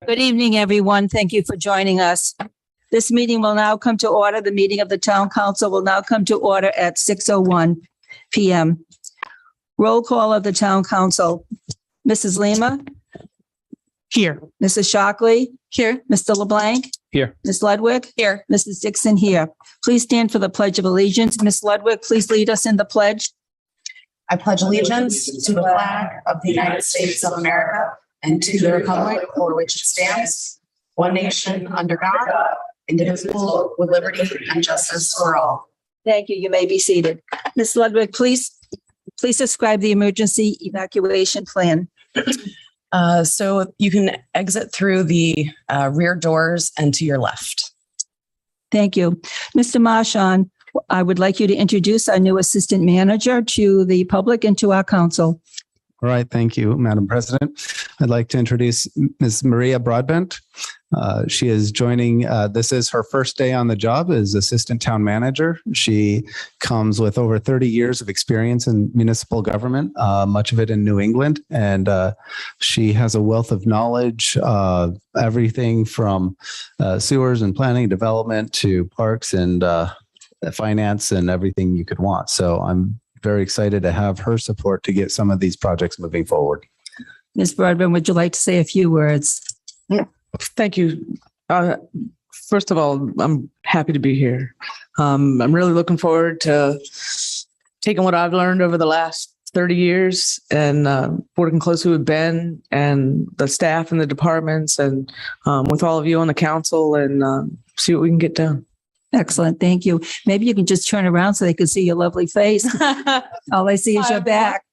Good evening, everyone. Thank you for joining us. This meeting will now come to order. The meeting of the Town Council will now come to order at 6:01 PM. Roll call of the Town Council. Mrs. Lima? Here. Mrs. Shockley? Here. Mr. LeBlanc? Here. Ms. Ludwig? Here. Mrs. Dixon here. Please stand for the Pledge of Allegiance. Ms. Ludwig, please lead us in the pledge. I pledge allegiance to the flag of the United States of America and to the republic for which it stands, one nation under God, indivisible, with liberty and justice for all. Thank you. You may be seated. Ms. Ludwig, please describe the emergency evacuation plan. So you can exit through the rear doors and to your left. Thank you. Mr. Marchand, I would like you to introduce our new assistant manager to the public and to our council. All right. Thank you, Madam President. I'd like to introduce Ms. Maria Broadbent. She is joining, this is her first day on the job as Assistant Town Manager. She comes with over 30 years of experience in municipal government, much of it in New England. And she has a wealth of knowledge, everything from sewers and planning development to parks and finance and everything you could want. So I'm very excited to have her support to get some of these projects moving forward. Ms. Broadbent, would you like to say a few words? Thank you. First of all, I'm happy to be here. I'm really looking forward to taking what I've learned over the last 30 years and working closely with Ben and the staff and the departments and with all of you on the council and see what we can get done. Excellent. Thank you. Maybe you can just turn around so they can see your lovely face. All I see is your back.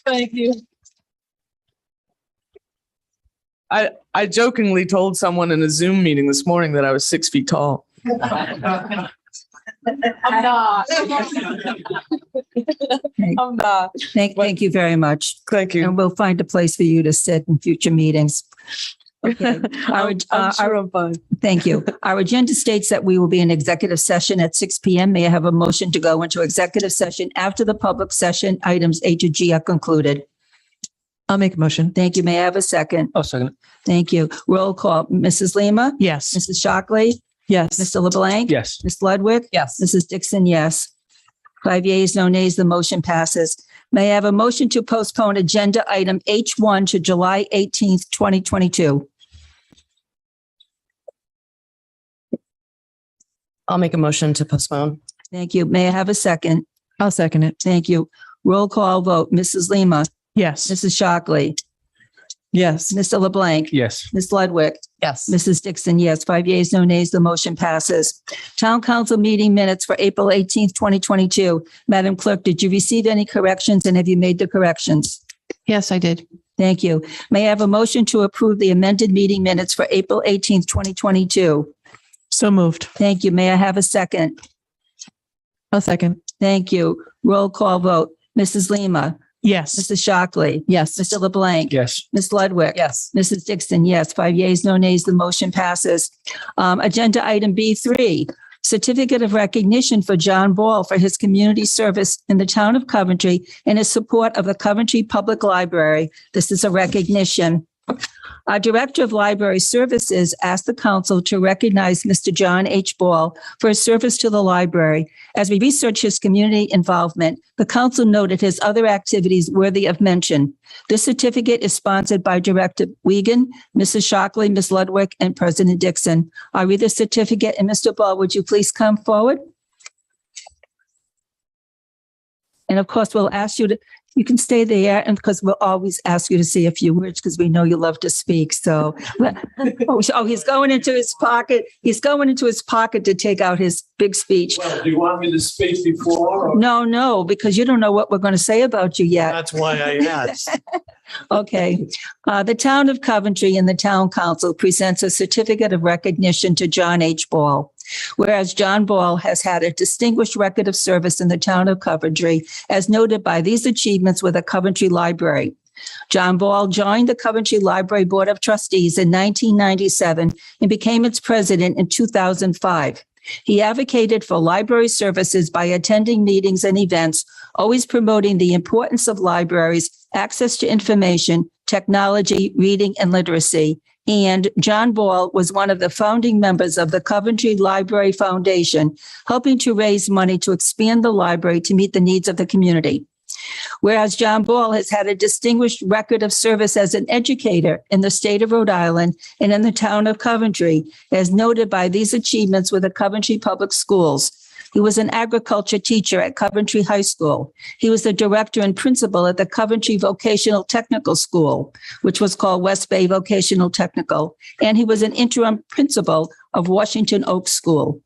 Thank you. I jokingly told someone in a Zoom meeting this morning that I was 6 feet tall. I'm not. I'm not. Thank you very much. Thank you. And we'll find a place for you to sit in future meetings. Okay. I'm sure I'm fine. Thank you. Our agenda states that we will be in executive session at 6 PM. May I have a motion to go into executive session after the public session items A to G are concluded? I'll make a motion. Thank you. May I have a second? Oh, second. Thank you. Roll call. Mrs. Lima? Yes. Mrs. Shockley? Yes. Mr. LeBlanc? Yes. Ms. Ludwig? Yes. Mrs. Dixon, yes. 5 yeas, no nays, the motion passes. May I have a motion to postpone agenda item H1 to July 18th, 2022? I'll make a motion to postpone. Thank you. May I have a second? I'll second it. Thank you. Roll call vote. Mrs. Lima? Yes. Mrs. Shockley? Yes. Mr. LeBlanc? Yes. Ms. Ludwig? Yes. Mrs. Dixon, yes. 5 yeas, no nays, the motion passes. Town Council meeting minutes for April 18th, 2022. Madam Clerk, did you receive any corrections and have you made the corrections? Yes, I did. Thank you. May I have a motion to approve the amended meeting minutes for April 18th, 2022? So moved. Thank you. May I have a second? I'll second. Thank you. Roll call vote. Mrs. Lima? Yes. Mrs. Shockley? Yes. Mr. LeBlanc? Yes. Ms. Ludwig? Yes. Mrs. Dixon, yes. 5 yeas, no nays, the motion passes. Agenda item B3, certificate of recognition for John Ball for his community service in the town of Coventry and his support of the Coventry Public Library. This is a recognition. Our Director of Library Services asked the council to recognize Mr. John H. Ball for his service to the library. As we research his community involvement, the council noted his other activities worthy of mention. This certificate is sponsored by Director Wiegand, Mrs. Shockley, Ms. Ludwig, and President Dixon. I read the certificate, and Mr. Ball, would you please come forward? And of course, we'll ask you to, you can stay there, and because we'll always ask you to say a few words because we know you love to speak. So, he's going into his pocket. He's going into his pocket to take out his big speech. Well, do you want me to speak before? Or? No, because you don't know what we're going to say about you yet. That's why I asked. Okay. The town of Coventry and the town council presents a certificate of recognition to John H. Ball. Whereas John Ball has had a distinguished record of service in the town of Coventry, as noted by these achievements with the Coventry Library. John Ball joined the Coventry Library Board of Trustees in 1997 and became its president in 2005. He advocated for library services by attending meetings and events, always promoting the importance of libraries, access to information, technology, reading, and literacy. And John Ball was one of the founding members of the Coventry Library Foundation, helping to raise money to expand the library to meet the needs of the community. Whereas John Ball has had a distinguished record of service as an educator in the state of Rhode Island and in the town of Coventry, as noted by these achievements with the Coventry Public Schools. He was an agriculture teacher at Coventry High School. He was the director and principal at the Coventry Vocational Technical School, which was called West Bay Vocational Technical, and he was an interim principal of Washington Oaks School.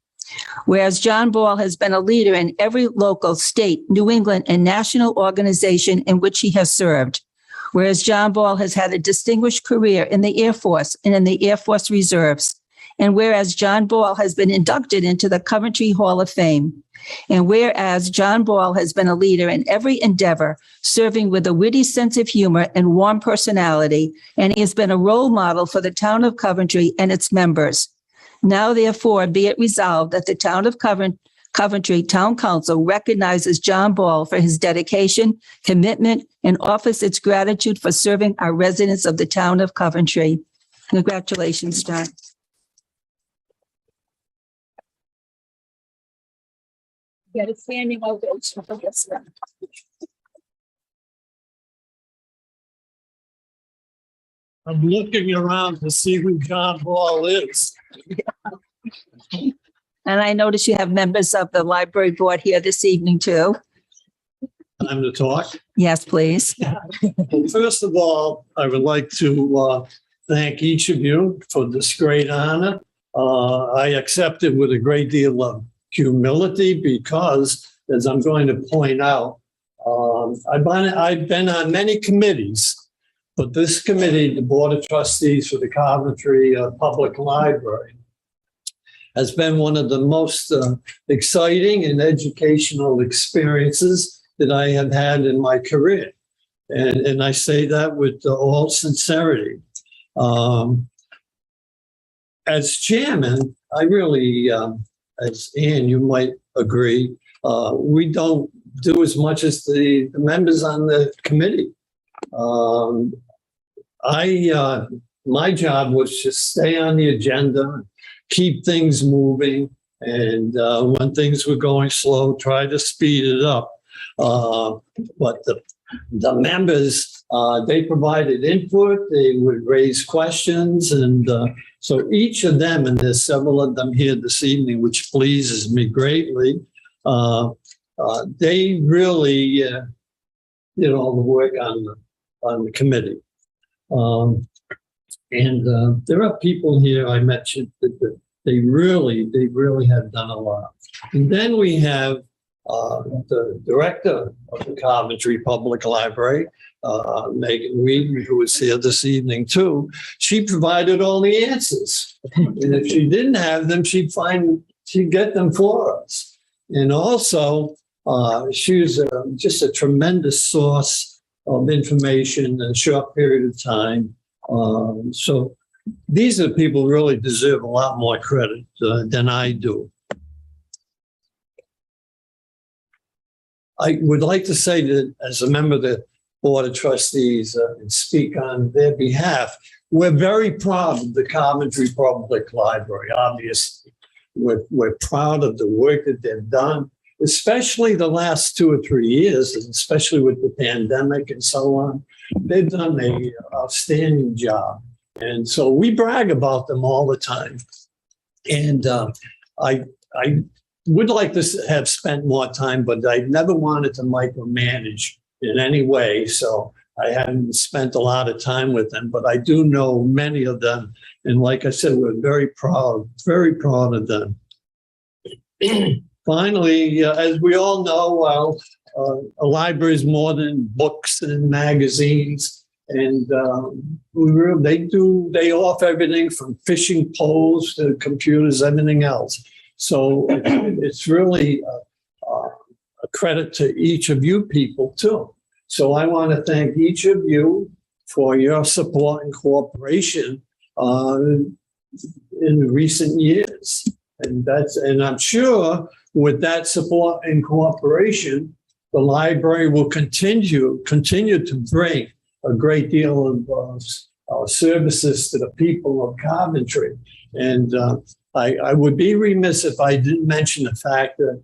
Whereas John Ball has been a leader in every local, state, New England, and national organization in which he has served. Whereas John Ball has had a distinguished career in the Air Force and in the Air Force Reserves. And whereas John Ball has been inducted into the Coventry Hall of Fame. And whereas John Ball has been a leader in every endeavor, serving with a witty sense of humor and warm personality, and he has been a role model for the town of Coventry and its members. Now, therefore, be it resolved that the town of Coventry Town Council recognizes John Ball for his dedication, commitment, and offers its gratitude for serving our residents of the town of Coventry. Congratulations, John. Get a standing ovation for this one. I'm looking around to see who John Ball is. And I notice you have members of the library board here this evening, too. Time to talk. Yes, please. Well, first of all, I would like to thank each of you for this great honor. I accept it with a great deal of humility because, as I'm going to point out, I've been on many committees, but this committee, the Board of Trustees for the Coventry Public Library, has been one of the most exciting and educational experiences that I have had in my career. And I say that with all sincerity. As chairman, I really, as Ann, you might agree, we don't do as much as the members on the committee. My job was to stay on the agenda, keep things moving, and when things were going slow, try to speed it up. But the members, they provided input, they would raise questions, and so each of them, and there's several of them here this evening, which pleases me greatly, they really did all the work on the committee. And there are people here I mentioned that they really have done a lot. And then we have the director of the Coventry Public Library, Megan Reed, who is here this evening too. She provided all the answers. And if she didn't have them, she'd get them for us. And also, she was just a tremendous source of information in a short period of time. So these are people who really deserve a lot more credit than I do. I would like to say that as a member of the Board of Trustees and speak on their behalf, we're very proud of the Coventry Public Library, obviously. We're proud of the work that they've done, especially the last 2 or 3 years, and especially with the pandemic and so on. They've done an outstanding job. And so we brag about them all the time. And I would like to have spent more time, but I never wanted to micromanage in any way. So I haven't spent a lot of time with them, but I do know many of them. And like I said, we're very proud of them. Finally, as we all know, well, a library is more than books and magazines. And they offer everything from fishing poles to computers, everything else. So it's really a credit to each of you people too. So I want to thank each of you for your support and cooperation in recent years. And I'm sure with that support and cooperation, the library will continue to bring a great deal of services to the people of Coventry. And I would be remiss if I didn't mention the fact that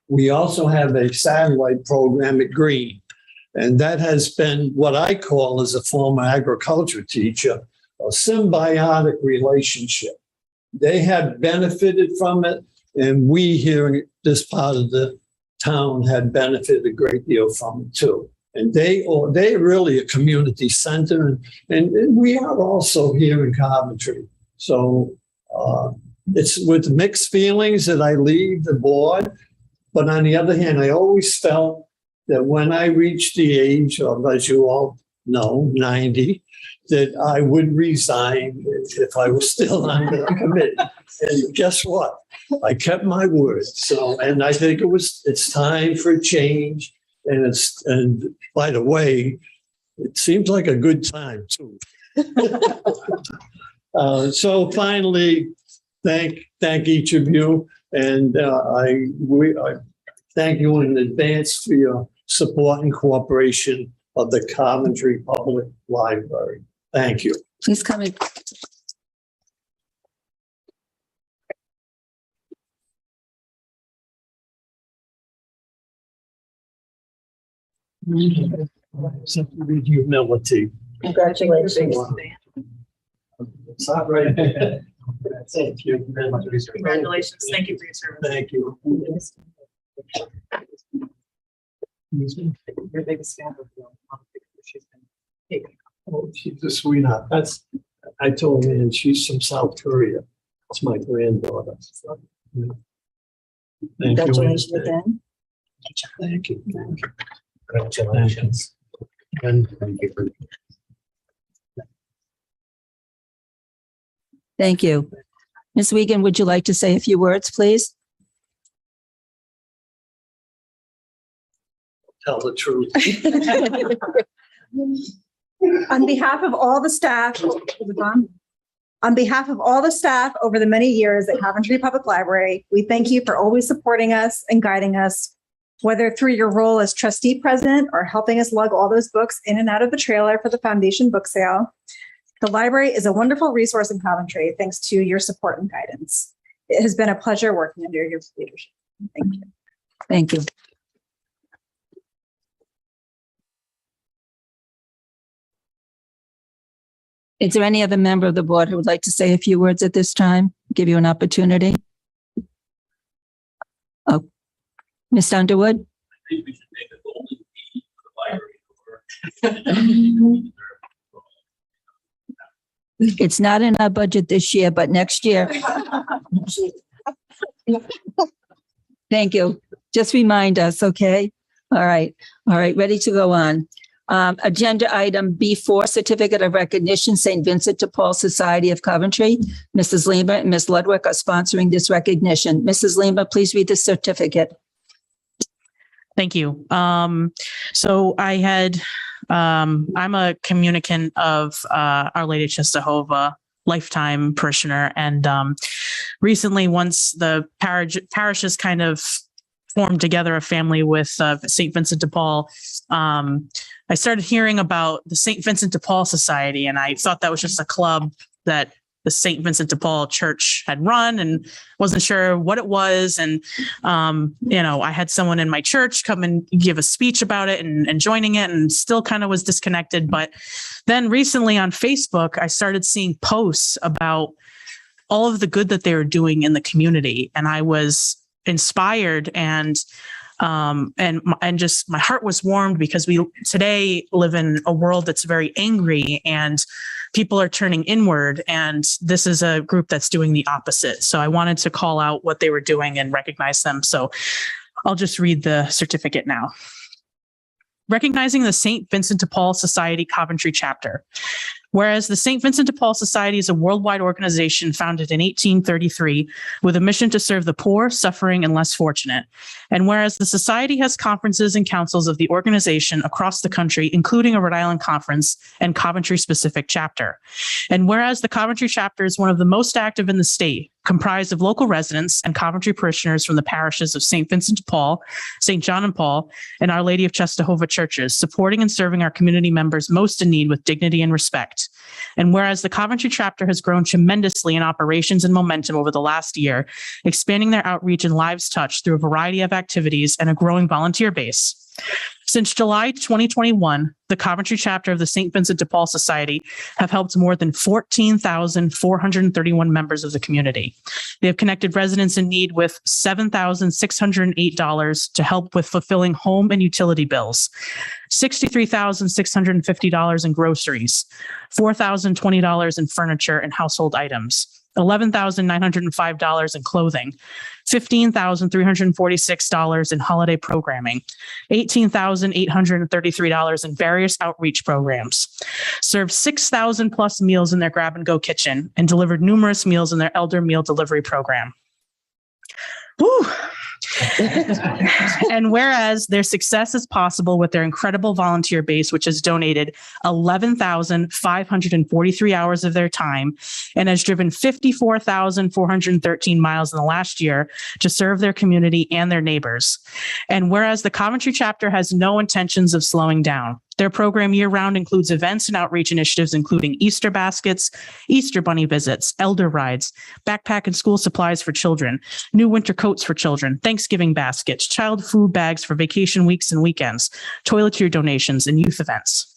we also have a satellite program at Green. And that has been what I call, as a former agriculture teacher, a symbiotic relationship. They have benefited from it, and we here in this part of the town had benefited a great deal from it too. And they're really a community center, and we are also here in Coventry. So it's with mixed feelings that I leave the board. But on the other hand, I always felt that when I reached the age of, as you all know, 90, that I would resign if I was still on the committee. And guess what? I kept my word. So, and I think it's time for a change. And by the way, it seems like a good time too. So finally, thank each of you. And I thank you in advance for your support and cooperation of the Coventry Public Library. Thank you. Please come in. Simply humility. Congratulations. It's not right. Thank you very much. Congratulations. Thank you for your service. Thank you. Your biggest fan of she's been taken. Oh, she's a sweetheart. I told her, and she's from South Korea. It's my granddaughter. Yeah. Thank Congratulations you. again. Thank you. Congratulations. And thank you for. Thank you. Ms. Wiegand, would you like to say a few words, please? Tell the truth. On behalf of all the staff, on behalf of all the staff over the many years at Coventry Public Library, we thank you for always supporting us and guiding us, whether through your role as trustee president or helping us lug all those books in and out of the trailer for the foundation book sale. The library is a wonderful resource in Coventry, thanks to your support and guidance. It has been a pleasure working under your leadership. Thank you. Thank you. Is there any other member of the board who would like to say a few words at this time? Give you an opportunity. Oh, Ms. Underwood? I think we should make a golden key for the library. It's not in our budget this year, but next year. Thank you. Just remind us, okay? All right. All right. Ready to go on. Agenda item B4, Certificate of Recognition, St. Vincent de Paul Society of Coventry. Mrs. Lima and Ms. Ludwig are sponsoring this recognition. Mrs. Lima, please read the certificate. Thank you. So I had, I'm a communicant of Our Lady of Czestochowa, lifetime parishioner. And recently, once the parishes kind of formed together a family with St. Vincent de Paul, I started hearing about the St. Vincent de Paul Society, and I thought that was just a club that the St. Vincent de Paul Church had run, and wasn't sure what it was. And, I had someone in my church come and give a speech about it and joining it, and still kind of was disconnected. But then recently on Facebook, I started seeing posts about all of the good that they were doing in the community. And I was inspired and just my heart was warmed, because we today live in a world that's very angry and people are turning inward, and this is a group that's doing the opposite. So I wanted to call out what they were doing and recognize them. So I'll just read the certificate now. Recognizing the St. Vincent de Paul Society Coventry chapter. Whereas the St. Vincent de Paul Society is a worldwide organization founded in 1833 with a mission to serve the poor, suffering, and less fortunate. And whereas the Society has conferences and councils of the organization across the country, including a Rhode Island conference and Coventry-specific chapter. And whereas the Coventry chapter is one of the most active in the state, comprised of local residents and Coventry parishioners from the parishes of St. Vincent de Paul, St. John and Paul, and Our Lady of Czestochowa churches, supporting and serving our community members most in need with dignity and respect. And whereas the Coventry chapter has grown tremendously in operations and momentum over the last year, expanding their outreach and lives touched through a variety of activities and a growing volunteer base. Since July 2021, the Coventry chapter of the St. Vincent de Paul Society have helped more than 14,431 members of the community. They have connected residents in need with $7,608 to help with fulfilling home and utility bills, $63,650 in groceries, $4,020 in furniture and household items, $11,905 in clothing, $15,346 in holiday programming, $18,833 in various outreach programs, served 6,000 plus meals in their grab and go kitchen, and delivered numerous meals in their elder meal delivery program. Whew. And whereas their success is possible with their incredible volunteer base, which has donated 11,543 hours of their time and has driven 54,413 miles in the last year to serve their community and their neighbors. And whereas the Coventry chapter has no intentions of slowing down. Their program year-round includes events and outreach initiatives, including Easter baskets, Easter bunny visits, elder rides, backpack and school supplies for children, new winter coats for children, Thanksgiving baskets, child food bags for vacation weeks and weekends, toiletry donations, and youth events.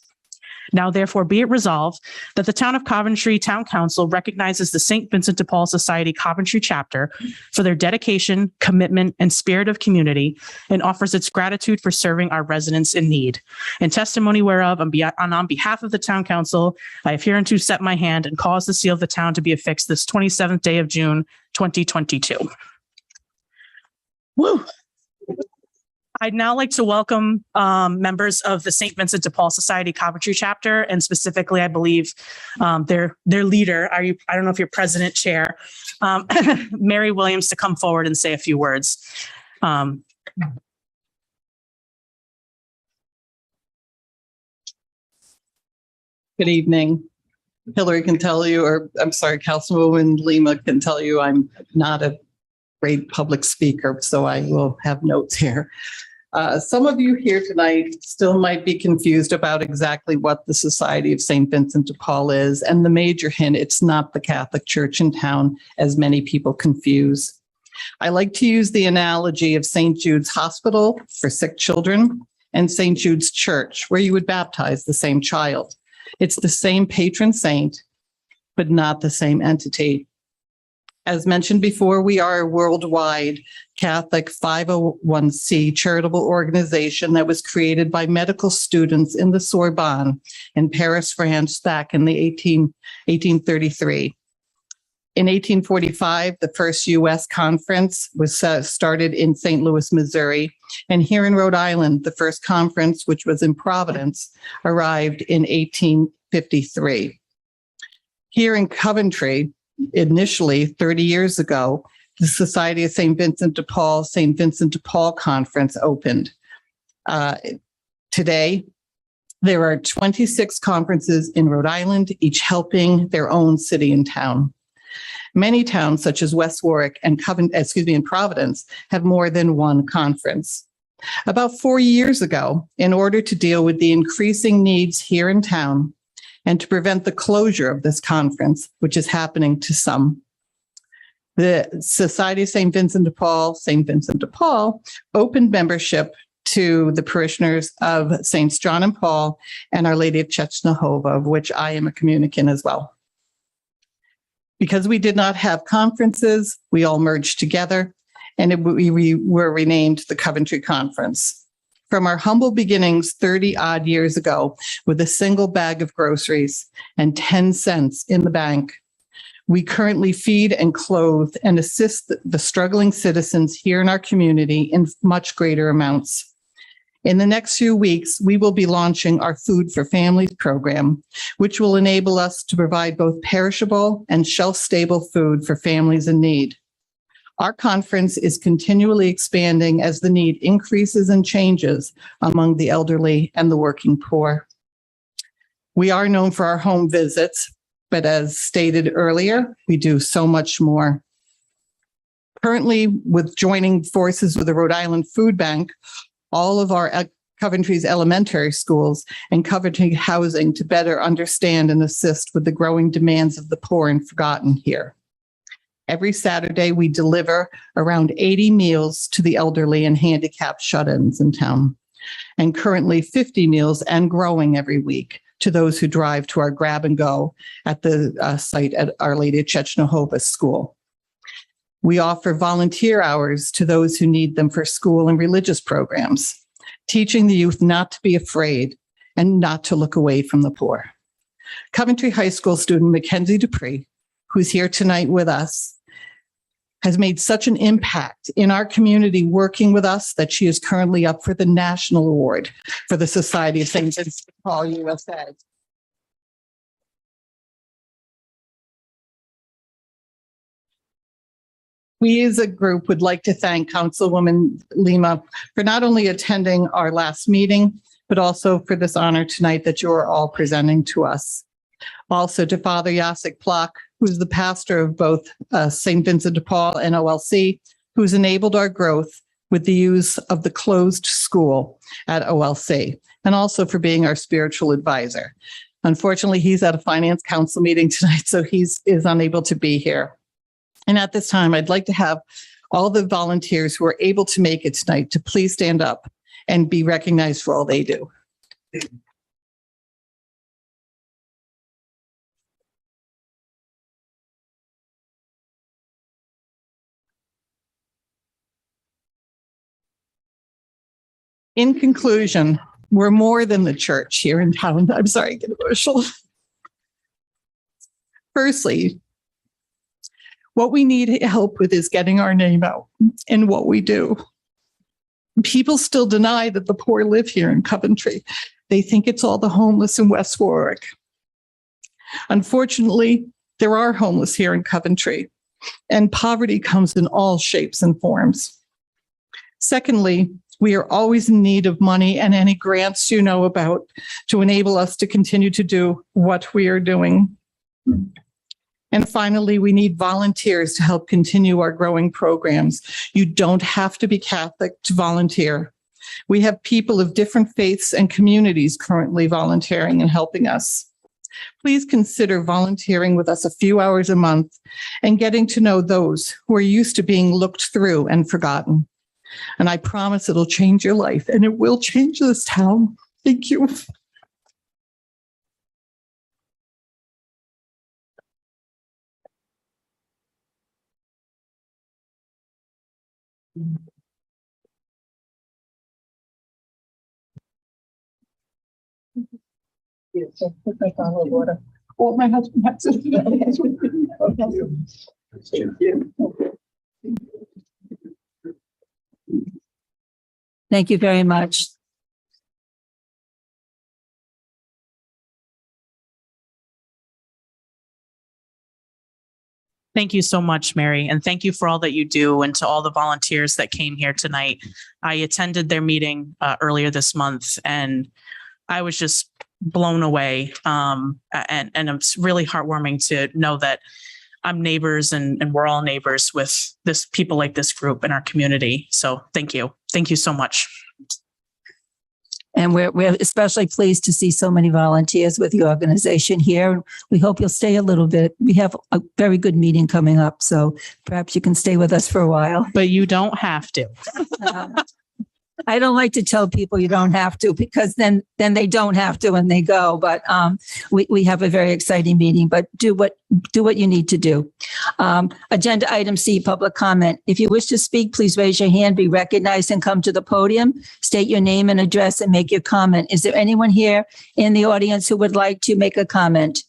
Now, therefore, be it resolved that the Town of Coventry Town Council recognizes the St. Vincent de Paul Society Coventry chapter for their dedication, commitment, and spirit of community, and offers its gratitude for serving our residents in need. In testimony whereof, on behalf of the Town Council, I have hereunto set my hand and caused the seal of the town to be affixed this 27th day of June, 2022. Woo! I'd now like to welcome members of the St. Vincent de Paul Society Coventry chapter, and specifically, I believe, their leader. I don't know if you're president, chair, Mary Williams, to come forward and say a few words. Good evening. Hillary can tell you, or I'm sorry, Councilwoman Lima can tell you I'm not a great public speaker, so I will have notes here. Some of you here tonight still might be confused about exactly what the Society of St. Vincent de Paul is, and the major hint, it's not the Catholic Church in town, as many people confuse. I like to use the analogy of St. Jude's Hospital for sick children and St. Jude's Church, where you would baptize the same child. It's the same patron saint, but not the same entity. As mentioned before, we are a worldwide Catholic 501c charitable organization that was created by medical students in the Sorbonne in Paris, France, back in the 1833. In 1845, the first U.S. conference was started in St. Louis, Missouri. And here in Rhode Island, the first conference, which was in Providence, arrived in 1853. Here in Coventry, initially 30 years ago, the Society of St. Vincent de Paul Conference opened. Today, there are 26 conferences in Rhode Island, each helping their own city and town. Many towns, such as West Warwick and Providence, have more than one conference. About 4 years ago, in order to deal with the increasing needs here in town, and to prevent the closure of this conference, which is happening to some, the Society of St. Vincent de Paul opened membership to the parishioners of Saints John and Paul and Our Lady of Czestochowa, of which I am a communicant as well. Because we did not have conferences, we all merged together, and we were renamed the Coventry Conference. From our humble beginnings 30 odd years ago, with a single bag of groceries and 10 cents in the bank, we currently feed and clothe and assist the struggling citizens here in our community in much greater amounts. In the next few weeks, we will be launching our Food for Families program, which will enable us to provide both perishable and shelf-stable food for families in need. Our conference is continually expanding as the need increases and changes among the elderly and the working poor. We are known for our home visits, but as stated earlier, we do so much more. Currently, with joining forces with the Rhode Island Food Bank, all of our Coventry's elementary schools and Coventry Housing to better understand and assist with the growing demands of the poor and forgotten here. Every Saturday, we deliver around 80 meals to the elderly and handicapped shut-ins in town, and currently 50 meals and growing every week to those who drive to our grab and go at the site at Our Lady of Chetchnahova School. We offer volunteer hours to those who need them for school and religious programs, teaching the youth not to be afraid and not to look away from the poor. Coventry High School student Mackenzie Dupree, who's here tonight with us, has made such an impact in our community working with us that she is currently up for the National Award for the Society of St. Vincent de Paul USA. We as a group would like to thank Councilwoman Lima for not only attending our last meeting, but also for this honor tonight that you are all presenting to us. Also to Father Jacek Plak, who's the pastor of both St. Vincent de Paul and OLC, who's enabled our growth with the use of the closed school at OLC, and also for being our spiritual advisor. Unfortunately, he's at a finance council meeting tonight, so he is unable to be here. And at this time, I'd like to have all the volunteers who are able to make it tonight to please stand up and be recognized for all they do. In conclusion, we're more than the church here in town. I'm sorry, I get emotional. Firstly, what we need help with is getting our name out in what we do. People still deny that the poor live here in Coventry. They think it's all the homeless in West Warwick. Unfortunately, there are homeless here in Coventry, and poverty comes in all shapes and forms. Secondly, we are always in need of money and any grants you know about to enable us to continue to do what we are doing. And finally, we need volunteers to help continue our growing programs. You don't have to be Catholic to volunteer. We have people of different faiths and communities currently volunteering and helping us. Please consider volunteering with us a few hours a month and getting to know those who are used to being looked through and forgotten. And I promise it'll change your life, and it will change this town. Thank you. Oh, my husband has it. Thank you very much. Thank you so much, Mary, and thank you for all that you do and to all the volunteers that came here tonight. I attended their meeting earlier this month, and I was just blown away. And it's really heartwarming to know that I'm neighbors and we're all neighbors with this people like this group in our community. So thank you. Thank you so much. And we're especially pleased to see so many volunteers with the organization here. We hope you'll stay a little bit. We have a very good meeting coming up, so perhaps you can stay with us for a while. But you don't have to. I don't like to tell people you don't have to, because then they don't have to and they go. But we have a very exciting meeting. But do what you need to do. Agenda item C, public comment. If you wish to speak, please raise your hand, be recognized, and come to the podium. State your name and address and make your comment. Is there anyone here in the audience who would like to make a comment?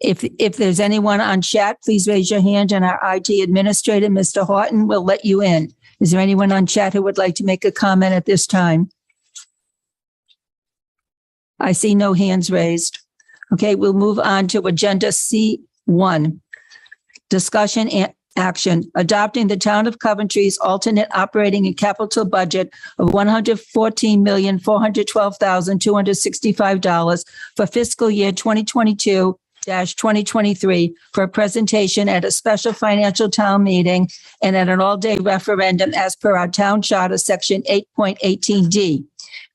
If there's anyone on chat, please raise your hand, and our IT administrator, Mr. Horton, will let you in. Is there anyone on chat who would like to make a comment at this time? I see no hands raised. Okay, we'll move on to agenda C1. Discussion and action, adopting the town of Coventry's alternate operating and capital budget of $114,412,265 for fiscal year 2022 2023 for a presentation at a special financial town meeting and at an all-day referendum as per our town charter, section 8.18D.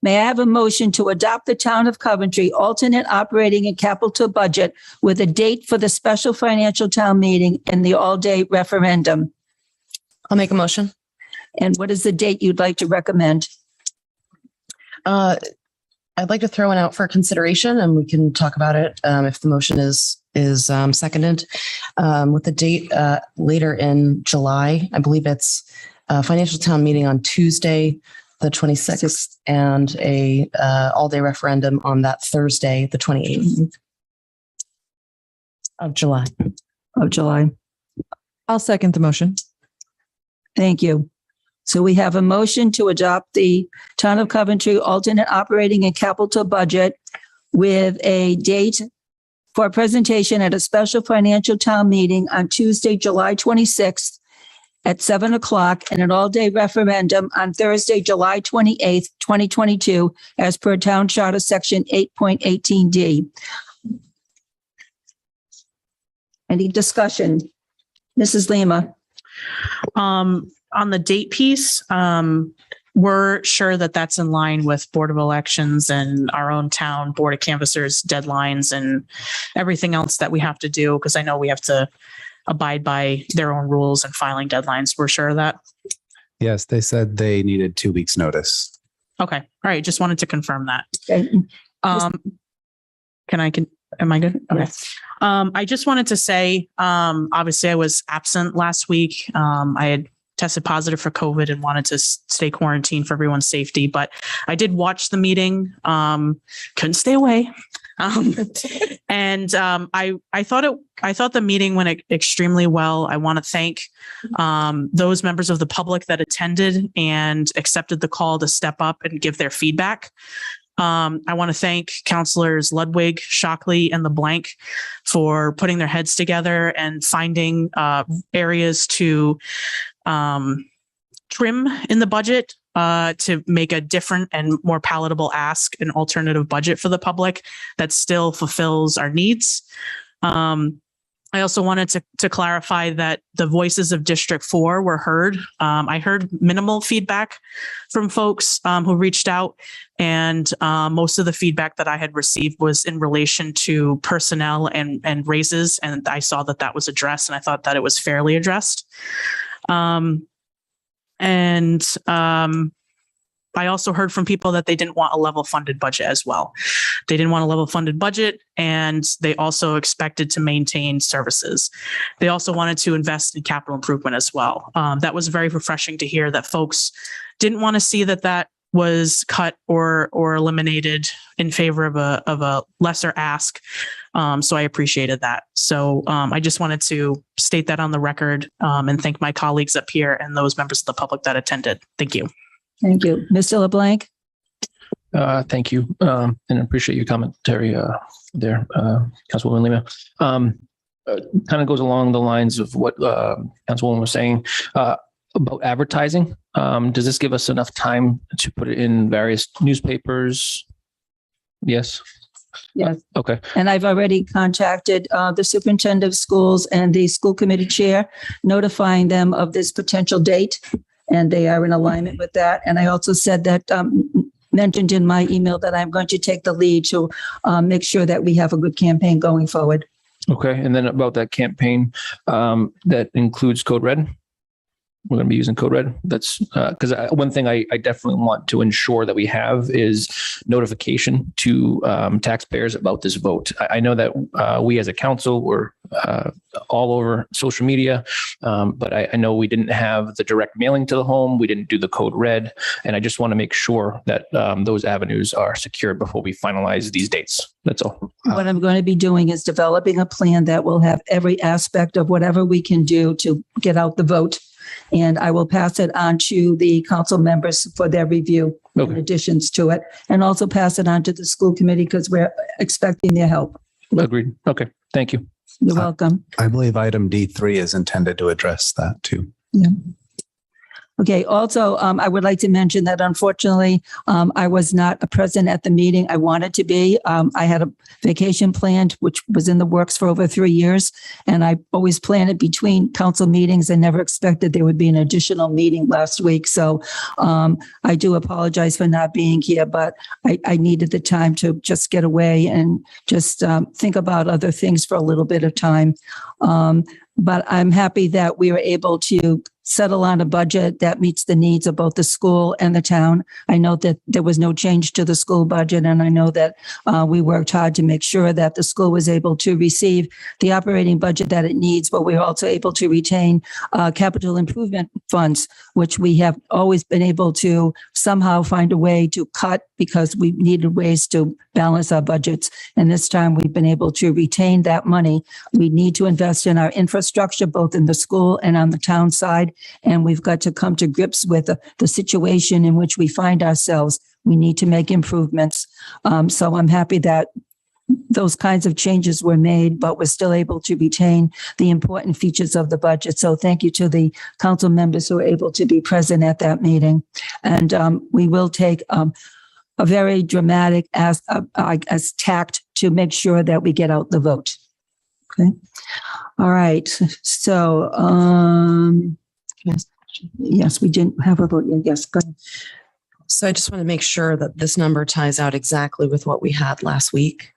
May I have a motion to adopt the Town of Coventry alternate operating and capital budget with a date for the special financial town meeting and the all-day referendum? I'll make a motion. And what is the date you'd like to recommend? I'd like to throw one out for consideration and we can talk about it if the motion is seconded with the date later in July. I believe it's a financial town meeting on Tuesday, the 26th, and a all-day referendum on that Thursday, the 28th of July. Of July. I'll second the motion. Thank you. So we have a motion to adopt the Town of Coventry alternate operating and capital budget with a date for a presentation at a special financial town meeting on Tuesday, July 26th at 7:00 and an all-day referendum on Thursday, July 28th, 2022, as per Town Charter, Section 8.18D. Any discussion? Mrs. Lima? On the date piece, we're sure that that's in line with Board of Elections and our own town Board of Canvassers deadlines and everything else that we have to do, because I know we have to abide by their own rules and filing deadlines. We're sure of that. Yes, they said they needed 2 weeks notice. Okay. All right. Just wanted to confirm that. Okay. Am I good? Okay. I just wanted to say, obviously I was absent last week. I had tested positive for COVID and wanted to stay quarantined for everyone's safety, but I did watch the meeting. Couldn't stay away. And I thought the meeting went extremely well. I want to thank those members of the public that attended and accepted the call to step up and give their feedback. I want to thank Councilors Ludwig, Shockley, and LeBlanc for putting their heads together and finding areas to trim in the budget to make a different and more palatable ask, an alternative budget for the public that still fulfills our needs. I also wanted to clarify that the voices of District 4 were heard. I heard minimal feedback from folks who reached out, and most of the feedback that I had received was in relation to personnel and raises, and I saw that was addressed, and I thought that it was fairly addressed. I also heard from people that they didn't want a level funded budget as well. They didn't want a level funded budget, and they also expected to maintain services. They also wanted to invest in capital improvement as well. That was very refreshing to hear that folks didn't want to see that was cut or eliminated in favor of a lesser ask. So I appreciated that. So I just wanted to state that on the record and thank my colleagues up here and those members of the public that attended. Thank you. Thank you. Mr. LeBlanc? Thank you. And appreciate your commentary there, Councilwoman Lima. Kind of goes along the lines of what Councilwoman was saying about advertising. Does this give us enough time to put it in various newspapers? Yes. Yes. Okay. And I've already contacted the superintendent of schools and the school committee chair, notifying them of this potential date, and they are in alignment with that. And I also said that, mentioned in my email, that I'm going to take the lead to make sure that we have a good campaign going forward. Okay. And then about that campaign, that includes Code Red. We're going to be using Code Red. That's because one thing I definitely want to ensure that we have is notification to taxpayers about this vote. I know that we as a council were all over social media, but I know we didn't have the direct mailing to the home. We didn't do the Code Red. And I just want to make sure that those avenues are secured before we finalize these dates. That's all. What I'm going to be doing is developing a plan that will have every aspect of whatever we can do to get out the vote. And I will pass it on to the council members for their review in additions to it, and also pass it on to the school committee because we're expecting their help. Agreed. Okay. Thank you. You're welcome. I believe item D3 is intended to address that too. Yeah. Okay, also, I would like to mention that unfortunately, I was not present at the meeting I wanted to be. I had a vacation planned, which was in the works for over 3 years. And I always plan it between council meetings and never expected there would be an additional meeting last week. So I do apologize for not being here, but I needed the time to just get away and just think about other things for a little bit of time. But I'm happy that we were able to settle on a budget that meets the needs of both the school and the town. I know that there was no change to the school budget, and I know that we worked hard to make sure that the school was able to receive the operating budget that it needs, but we were also able to retain capital improvement funds, which we have always been able to somehow find a way to cut because we needed ways to balance our budgets. And this time we've been able to retain that money. We need to invest in our infrastructure, both in the school and on the town side. And we've got to come to grips with the situation in which we find ourselves. We need to make improvements. So I'm happy that those kinds of changes were made, but we're still able to retain the important features of the budget. So thank you to the council members who were able to be present at that meeting. And we will take a very dramatic as tact to make sure that we get out the vote. Okay. All right. So, yes, we didn't have a vote yet. Yes, go ahead. So I just want to make sure that this number ties out exactly with what we had last week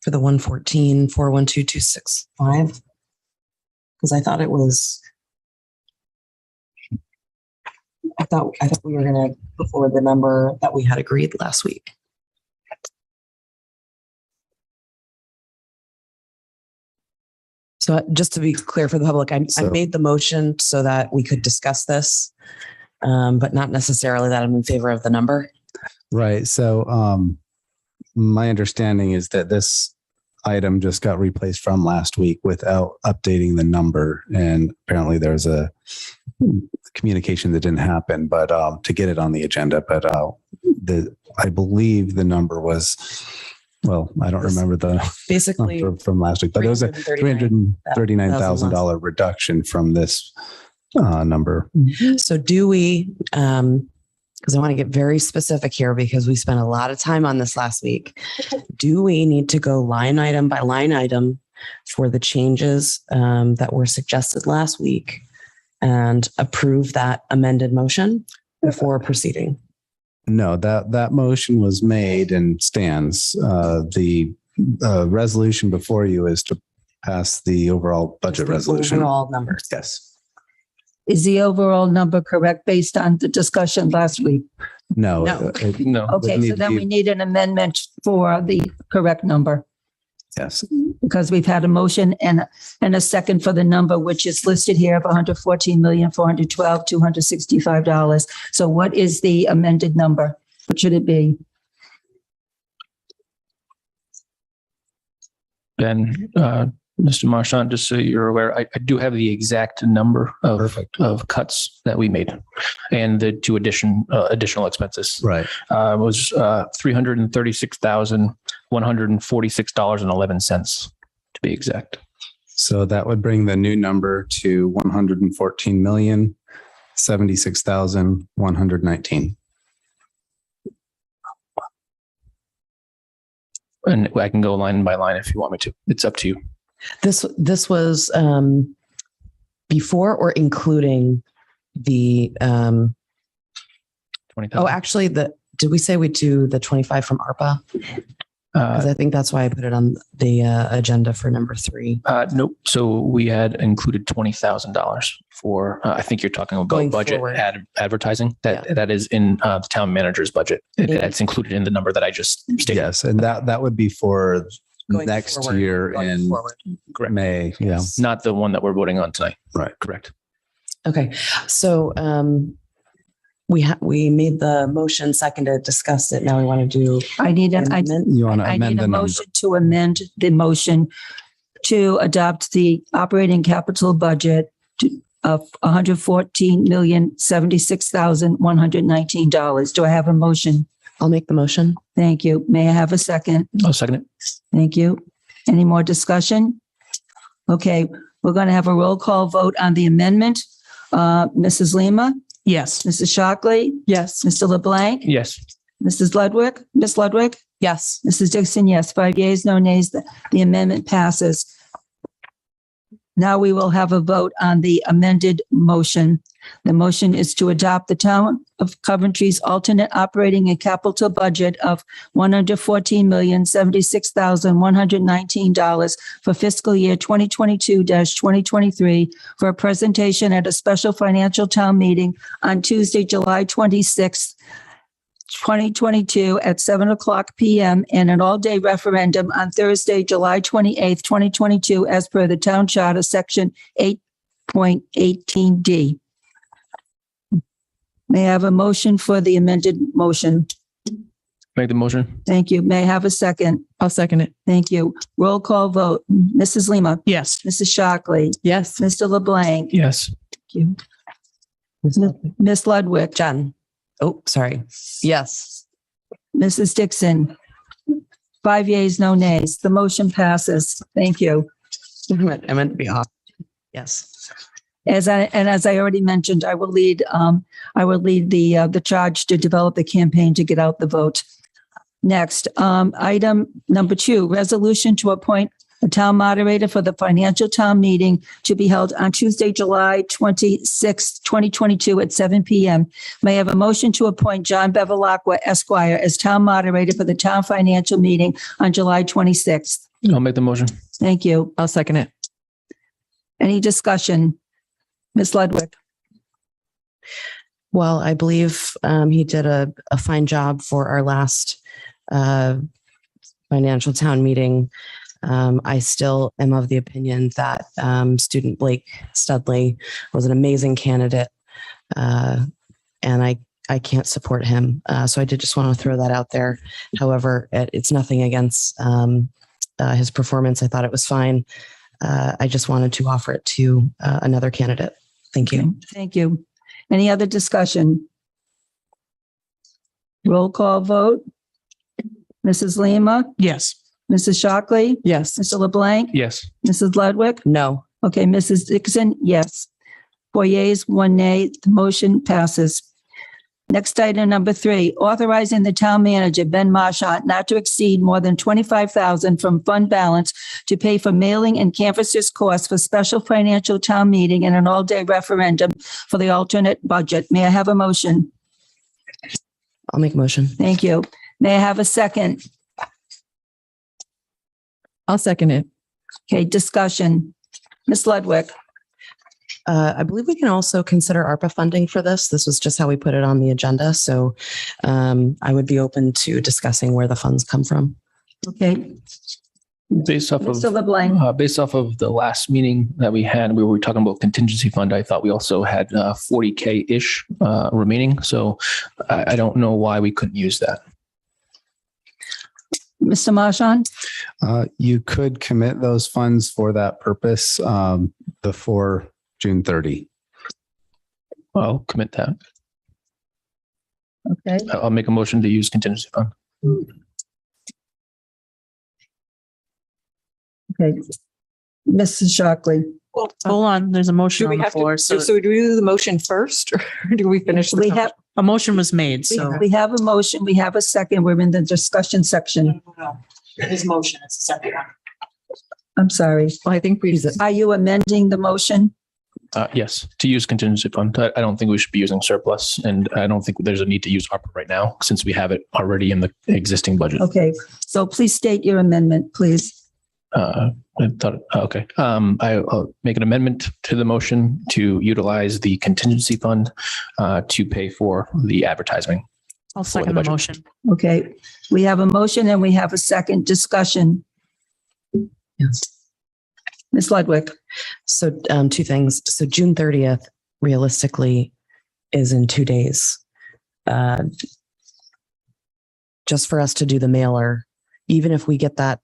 for the 114-412-265. Because I thought it was, I thought we were going to put forward the number that we had agreed last week. So just to be clear for the public, I made the motion so that we could discuss this, but not necessarily that I'm in favor of the number. Right. So my understanding is that this item just got replaced from last week without updating the number. And apparently there's a communication that didn't happen, but to get it on the agenda. But I believe the number was, well, I don't remember the Basically from last week, but it was a $339,000 reduction from this number. So do we, because I want to get very specific here because we spent a lot of time on this last week. Do we need to go line item by line item for the changes that were suggested last week and approve that amended motion before proceeding? No, that motion was made and stands. The resolution before you is to pass the overall budget resolution. Overall numbers. Yes. Is the overall number correct based on the discussion last week? No. No. No. Okay, so then we need an amendment for the correct number Yes. because we've had a motion and a second for the number, which is listed here of $114,412,265. So what is the amended number? What should it be? Ben, Mr. Marchand, just so you're aware, I do have the exact number of cuts that we made and the two additional expenses. Right. It was $336,146.11 to be exact. So that would bring the new number to 114,076,119. And I can go line by line if you want me to. It's up to you. This was before or including the 20,000. actually did we say we do the 25 from ARPA? Because I think that's why I put it on the agenda for number 3. Nope. So we had included $20,000 for, I think you're talking about Going budget forward. advertising. That is in the town manager's budget. That's included in the number that I just stated. Yes. And that would be for Going next forward, year going in forward. May. Yeah. Not the one that we're voting on tonight. Right. Correct. Okay, so we made the motion, seconded, discussed it. Now we want to do I need an a amendment. You want to I amend need the a number. motion to amend the motion to adopt the operating capital budget of $114,076,119. Do I have a motion? I'll make the motion. Thank you. May I have a second? I'll second it. Thank you. Any more discussion? Okay, we're going to have a roll call vote on the amendment. Mrs. Lima, Yes. Mrs. Shockley, Yes. Mr. LeBlanc, Yes. Mrs. Ludwig, Miss Ludwig, Yes. Mrs. Dixon, yes. 5 yeas, no nays. The amendment passes. Now we will have a vote on the amended motion. The motion is to adopt the Town of Coventry's alternate operating and capital budget of $114,076,119 for fiscal year 2022-2023 for a presentation at a special financial town meeting on Tuesday, July 26th, 2022 at 7:00 PM and an all-day referendum on Thursday, July 28th, 2022, as per the Town Charter, Section 8.18D. May I have a motion for the amended motion? Make the motion. Thank you. May I have a second? I'll second it. Thank you. Roll call vote. Mrs. Lima, Yes. Mrs. Shockley, Yes. Mr. LeBlanc. Yes. Thank you. Miss Ludwig, Jen. Oh, sorry. Yes. Mrs. Dixon. 5 yeas, no nays. The motion passes. Thank you. I meant to be off. Yes. As I already mentioned, I will lead the charge to develop the campaign to get out the vote. Next, item number 2, resolution to appoint a town moderator for the financial town meeting to be held on Tuesday, July 26, 2022 at 7 PM. May I have a motion to appoint John Bevilacqua Esquire as town moderator for the town financial meeting on July 26th. I'll make the motion. Thank you. I'll second it. Any discussion? Ms. Ludwig? Well, I believe he did a fine job for our last financial town meeting. I still am of the opinion that student Blake Studley was an amazing candidate, and I can't support him. So I did just want to throw that out there. However, it's nothing against his performance. I thought it was fine. I just wanted to offer it to another candidate. Thank you. Thank you. Any other discussion? Roll call vote. Mrs. Lima, Yes. Mrs. Shockley, Yes. Mr. LeBlanc, Yes. Mrs. Ludwig. No. Okay, Mrs. Dixon, yes. 4 yeas, 1 nay, the motion passes. Next item, number 3, authorizing the town manager, Ben Marchant, not to exceed more than $25,000 from fund balance to pay for mailing and canvassers costs for special financial town meeting and an all-day referendum for the alternate budget. May I have a motion? I'll make a motion. Thank you. May I have a second? I'll second it. Okay, discussion. Ms. Ludwig? I believe we can also consider ARPA funding for this. This was just how we put it on the agenda. So I would be open to discussing where the funds come from. Okay, Based off Mr. of LeBlanc? based off of the last meeting that we had, we were talking about contingency fund. I thought we also had 40K ish remaining. So I don't know why we couldn't use that. Mr. Marchant? You could commit those funds for that purpose before June 30. I'll commit that. Okay. I'll make a motion to use contingency fund. Okay. Mrs. Shockley? Hold on. There's a motion on the floor. So do we do the motion first or do we finish? We have, a motion was made. So we have a motion, we have a second, we're in the discussion section. his motion is a separate one. I'm sorry. Well, I think we, Are you amending the motion? Yes, to use contingency fund. I don't think we should be using surplus, and I don't think there's a need to use ARPA right now since we have it already in the existing budget. Okay, so please state your amendment, please. I thought, okay. I'll make an amendment to the motion to utilize the contingency fund to pay for the advertising. I'll second the budget. motion. Okay, we have a motion and we have a second discussion. Yes. Ms. Ludwig? So 2 things. So June 30th, realistically, is in 2 days. Just for us to do the mailer, even if we get that,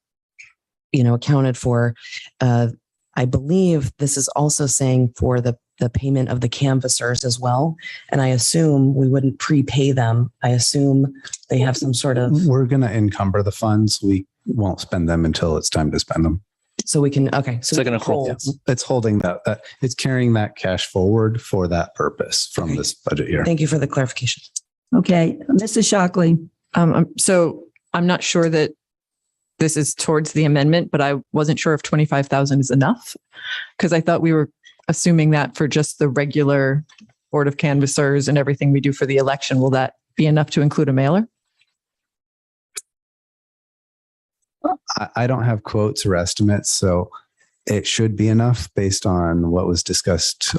accounted for, I believe this is also saying for the payment of the canvassers as well. And I assume we wouldn't prepay them. I assume they have some sort of, We're going to encumber the funds. We won't spend them until it's time to spend them. So we can, okay. So It's like we an can accrual. hold. It's holding it's carrying that cash forward for that purpose from Okay. this budget year. Thank you for the clarification. Okay, Mrs. Shockley. So I'm not sure that this is towards the amendment, but I wasn't sure if 25,000 is enough. Because I thought we were assuming that for just the regular Board of Canvassers and everything we do for the election. Will that be enough to include a mailer? I don't have quotes or estimates, so it should be enough based on what was discussed.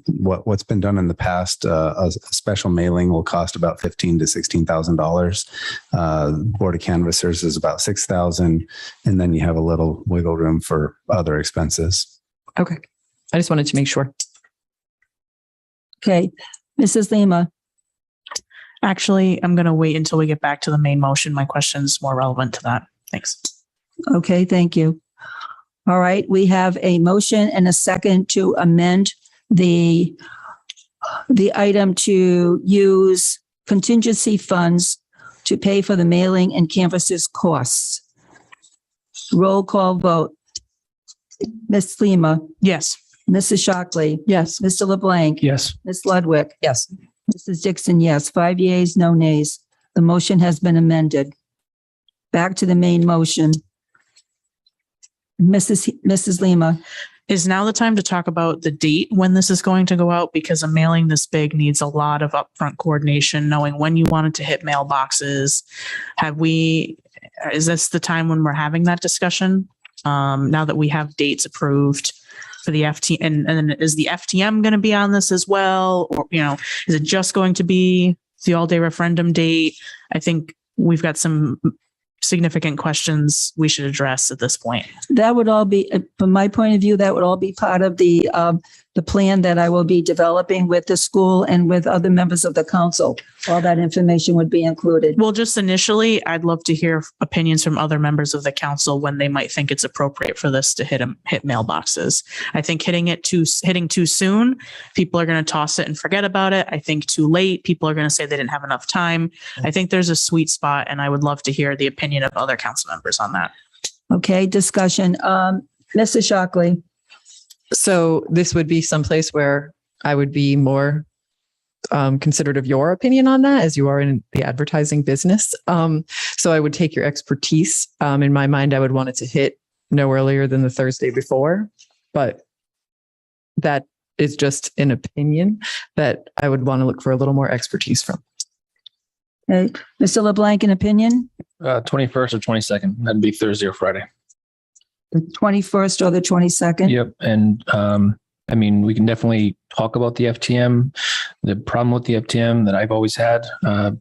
What's been done in the past. A special mailing will cost about $15,000 to $16,000. Board of Canvassers is about $6,000, and then you have a little wiggle room for other expenses. Okay. I just wanted to make sure. Okay, Mrs. Lima. Actually, I'm going to wait until we get back to the main motion. My question's more relevant to that. Thanks. Okay, thank you. All right, we have a motion and a second to amend the item to use contingency funds to pay for the mailing and canvassers costs. Roll call vote. Ms. Lima, Yes. Mrs. Shockley, Yes. Mr. LeBlanc, Yes. Ms. Ludwig, Yes. Mrs. Dixon, yes. 5 yeas, no nays. The motion has been amended. Back to the main motion. Mrs. Lima. Is now the time to talk about the date when this is going to go out? Because a mailing this big needs a lot of upfront coordination, knowing when you want it to hit mailboxes. Is this the time when we're having that discussion? Now that we have dates approved for the FTM, and then is the FTM going to be on this as well? Or, is it just going to be the all-day referendum date? I think we've got some significant questions we should address at this point. That would all be, from my point of view, that would all be part of the plan that I will be developing with the school and with other members of the council. All that information would be included. Well, just initially, I'd love to hear opinions from other members of the council when they might think it's appropriate for this to hit mailboxes. I think hitting too soon, people are going to toss it and forget about it. I think too late, people are going to say they didn't have enough time. I think there's a sweet spot, and I would love to hear the opinion of other council members on that. Okay, discussion. Mrs. Shockley. So this would be someplace where I would be more considerate of your opinion on that, as you are in the advertising business. So I would take your expertise. In my mind, I would want it to hit no earlier than the Thursday before, but that is just an opinion that I would want to look for a little more expertise from. Okay, Mr. LeBlanc, an opinion? 21st or 22nd. That'd be Thursday or Friday. The 21st or the 22nd? Yep. And we can definitely talk about the FTM. The problem with the FTM that I've always had,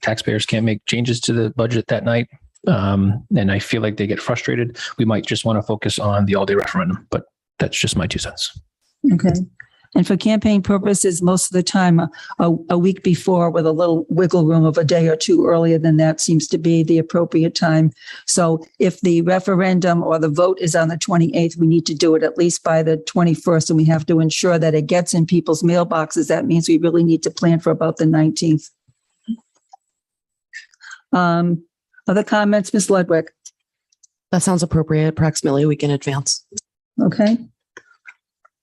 taxpayers can't make changes to the budget that night. And I feel like they get frustrated. We might just want to focus on the all-day referendum, but that's just my 2 cents. Okay. And for campaign purposes, most of the time, a week before with a little wiggle room of a day or two earlier than that seems to be the appropriate time. So if the referendum or the vote is on the 28th, we need to do it at least by the 21st, and we have to ensure that it gets in people's mailboxes. That means we really need to plan for about the 19th. Other comments, Ms. Ludwig? That sounds appropriate. Approximately a week in advance. Okay.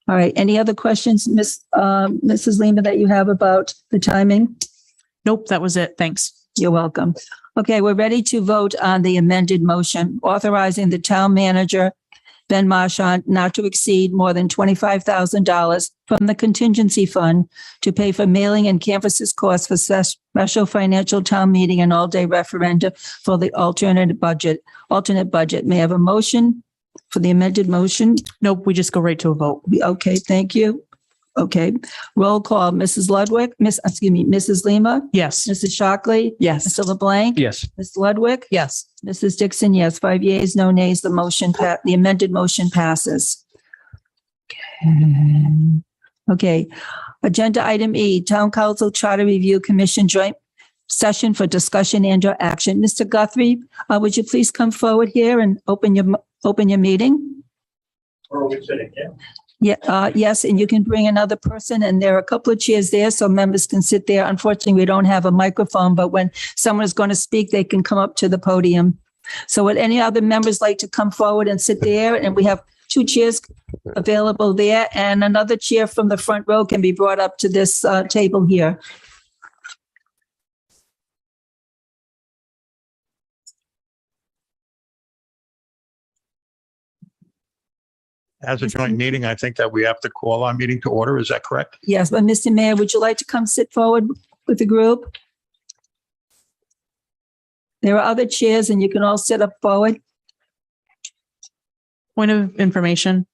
All right. Any other questions, Mrs. Lima, that you have about the timing? Nope, that was it. Thanks. You're welcome. Okay, we're ready to vote on the amended motion authorizing the town manager, Ben Marchand, not to exceed more than $25,000 from the contingency fund to pay for mailing and canvassers costs for special financial town meeting and all-day referendum for the alternate budget. May I have a motion for the amended motion? Nope, we just go right to a vote. Okay, thank you. Okay, roll call. Mrs. Ludwig, Mrs. Lima, Yes. Mrs. Shockley, Yes. Mr. LeBlanc, Yes. Ms. Ludwig, Yes. Mrs. Dixon, yes. 5 yeas, no nays. The amended motion passes. Okay. Agenda item E, Town Council Charter Review Commission Joint Session for Discussion and/or Action. Mr. Guthrie, would you please come forward here and open your meeting? Or are we sitting here? Yeah, yes, and you can bring another person, and there are a couple of chairs there so members can sit there. Unfortunately, we don't have a microphone, but when someone is going to speak, they can come up to the podium So would any other members like to come forward and sit there? And we have 2 chairs available there, and another chair from the front row can be brought up to this table here. As a joint meeting, I think that we have to call our meeting to order. Is that correct? Yes, but Mr. Mayor, would you like to come sit forward with the group? There are other chairs and you can all sit up forward. Point of information.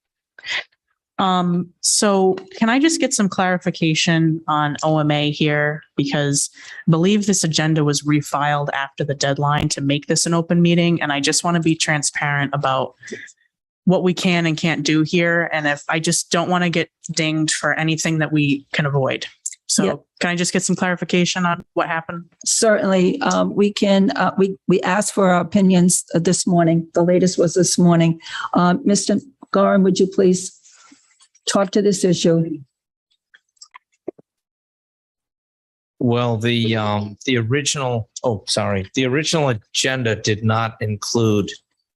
So can I just get some clarification on OMA here? Because I believe this agenda was refiled after the deadline to make this an open meeting. And I just want to be transparent about what we can and can't do here. And if I just don't want to get dinged for anything that we can avoid. So Yep. Can I just get some clarification on what happened? Certainly, we can, we asked for our opinions this morning. The latest was this morning. Mr. Gorham, would you please talk to this issue? Well, the original agenda did not include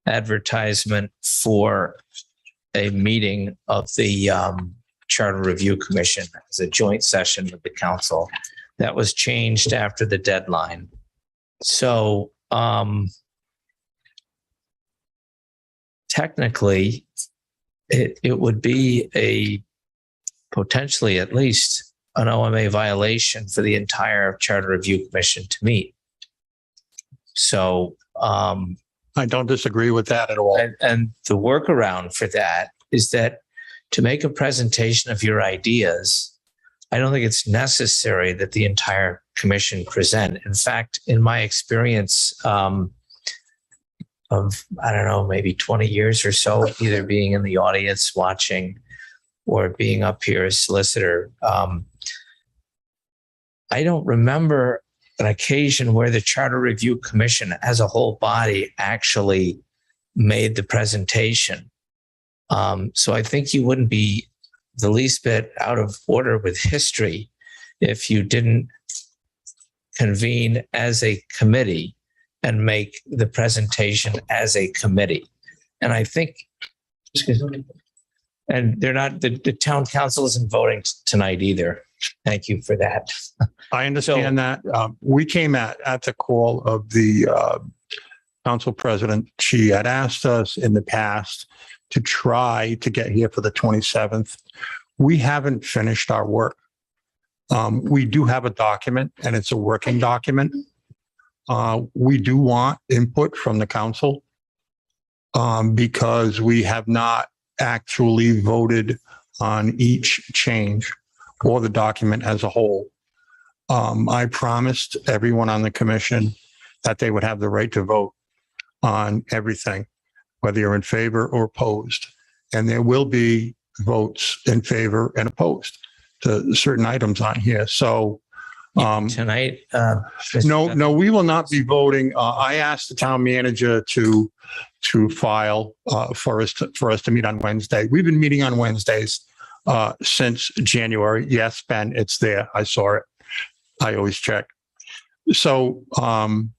advertisement for a meeting of the Charter Review Commission as a joint session with the council. That was changed after the deadline. So technically, it would be a potentially at least an OMA violation for the entire Charter Review Commission to meet. So I don't disagree with that at all. and the workaround for that is that to make a presentation of your ideas, I don't think it's necessary that the entire commission present. In fact, in my experience of, I don't know, maybe 20 years or so, either being in the audience watching or being up here as solicitor, I don't remember an occasion where the Charter Review Commission as a whole body actually made the presentation. So I think you wouldn't be the least bit out of order with history if you didn't convene as a committee and make the presentation as a committee. And I think, and they're not, the town council isn't voting tonight either. Thank you for that. I understand that. We came at the call of the council president. She had asked us in the past to try to get here for the 27th. We haven't finished our work. We do have a document and it's a working document. We do want input from the council because we have not actually voted on each change or the document as a whole. I promised everyone on the commission that they would have the right to vote on everything, whether you're in favor or opposed. And there will be votes in favor and opposed to certain items on here. So Tonight, no, we will not be voting. I asked the town manager to file for us to meet on Wednesday. We've been meeting on Wednesdays since January. Yes, Ben, it's there. I saw it. I always check. So on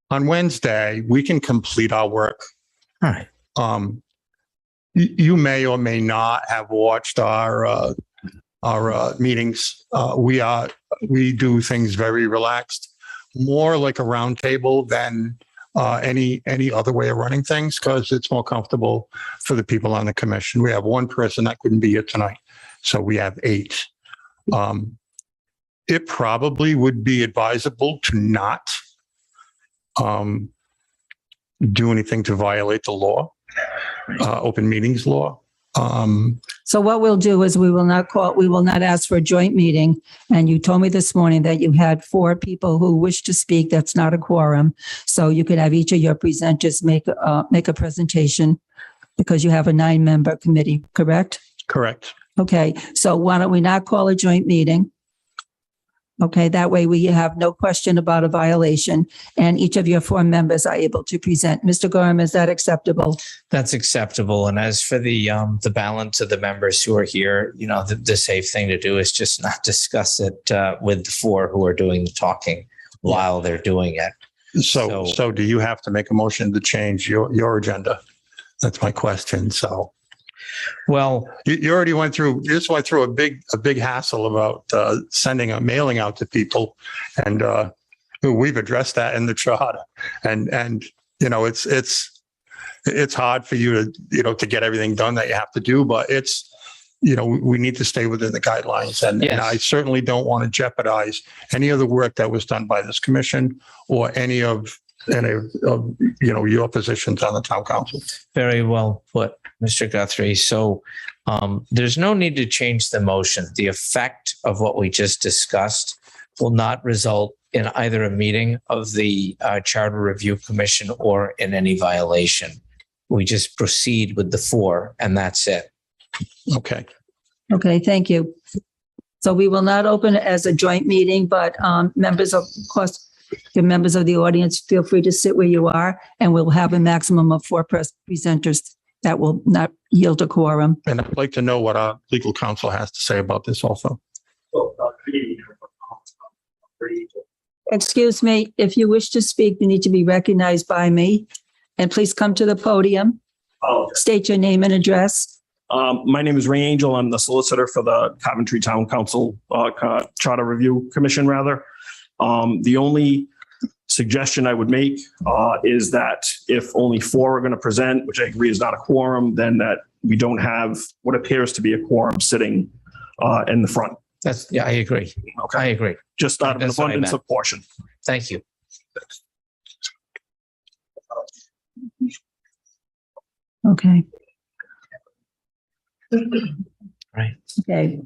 Wednesday, we can complete our work. all right. You may or may not have watched our meetings. We do things very relaxed, more like a round table than any other way of running things, because it's more comfortable for the people on the commission. We have one person that couldn't be here tonight, so we have 8. It probably would be advisable to not do anything to violate the law, open meetings law. So what we'll do is we will not ask for a joint meeting. And you told me this morning that you had 4 people who wish to speak. That's not a quorum. So you could have each of your presenters make a presentation because you have a 9-member committee, correct? Correct. Okay, so why don't we not call a joint meeting? Okay, that way we have no question about a violation and each of your 4 members are able to present. Mr. Gorham, is that acceptable? That's acceptable. And as for the balance of the members who are here, the safe thing to do is just not discuss it with the 4 who are doing the talking while they're doing it. So do you have to make a motion to change your agenda? That's my question. So Well, you already you just went through a big hassle about sending a mailing out to people, and we've addressed that in the charter. And you know, it's hard for you to to get everything done that you have to do, but it's, we need to stay within the guidelines, and I certainly don't want to jeopardize any of the work that was done by this commission or any of your positions on the town council. very well put, Mr. Guthrie. So there's no need to change the motion. The effect of what we just discussed will not result in either a meeting of the Charter Review Commission or in any violation. We just proceed with the 4, and that's it. Okay. Okay, thank you. So we will not open it as a joint meeting, but members of course, the members of the audience, feel free to sit where you are, and we'll have a maximum of 4 presenters that will not yield a quorum. And I'd like to know what our legal counsel has to say about this also. Excuse me, if you wish to speak, you need to be recognized by me. And please come to the podium. State your name and address. My name is Ray Angel. I'm the solicitor for the Coventry Town Council Charter Review Commission, rather. The only suggestion I would make is that if only 4 are going to present, which I agree is not a quorum, then that we don't have what appears to be a quorum sitting in the front. I agree. Okay. I agree. Just out of an That's what I abundance meant. of caution. Thank you. Okay. Right. Okay.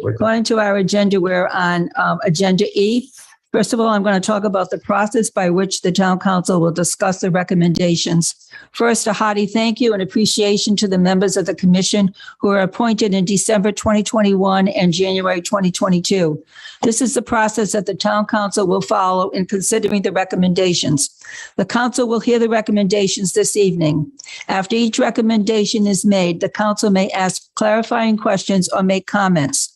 According to our agenda, we're on Agenda E. First of all, I'm going to talk about the process by which the town council will discuss the recommendations. First, a hearty thank you and appreciation to the members of the commission who were appointed in December 2021 and January 2022. This is the process that the town council will follow in considering the recommendations. The council will hear the recommendations this evening. After each recommendation is made, the council may ask clarifying questions or make comments.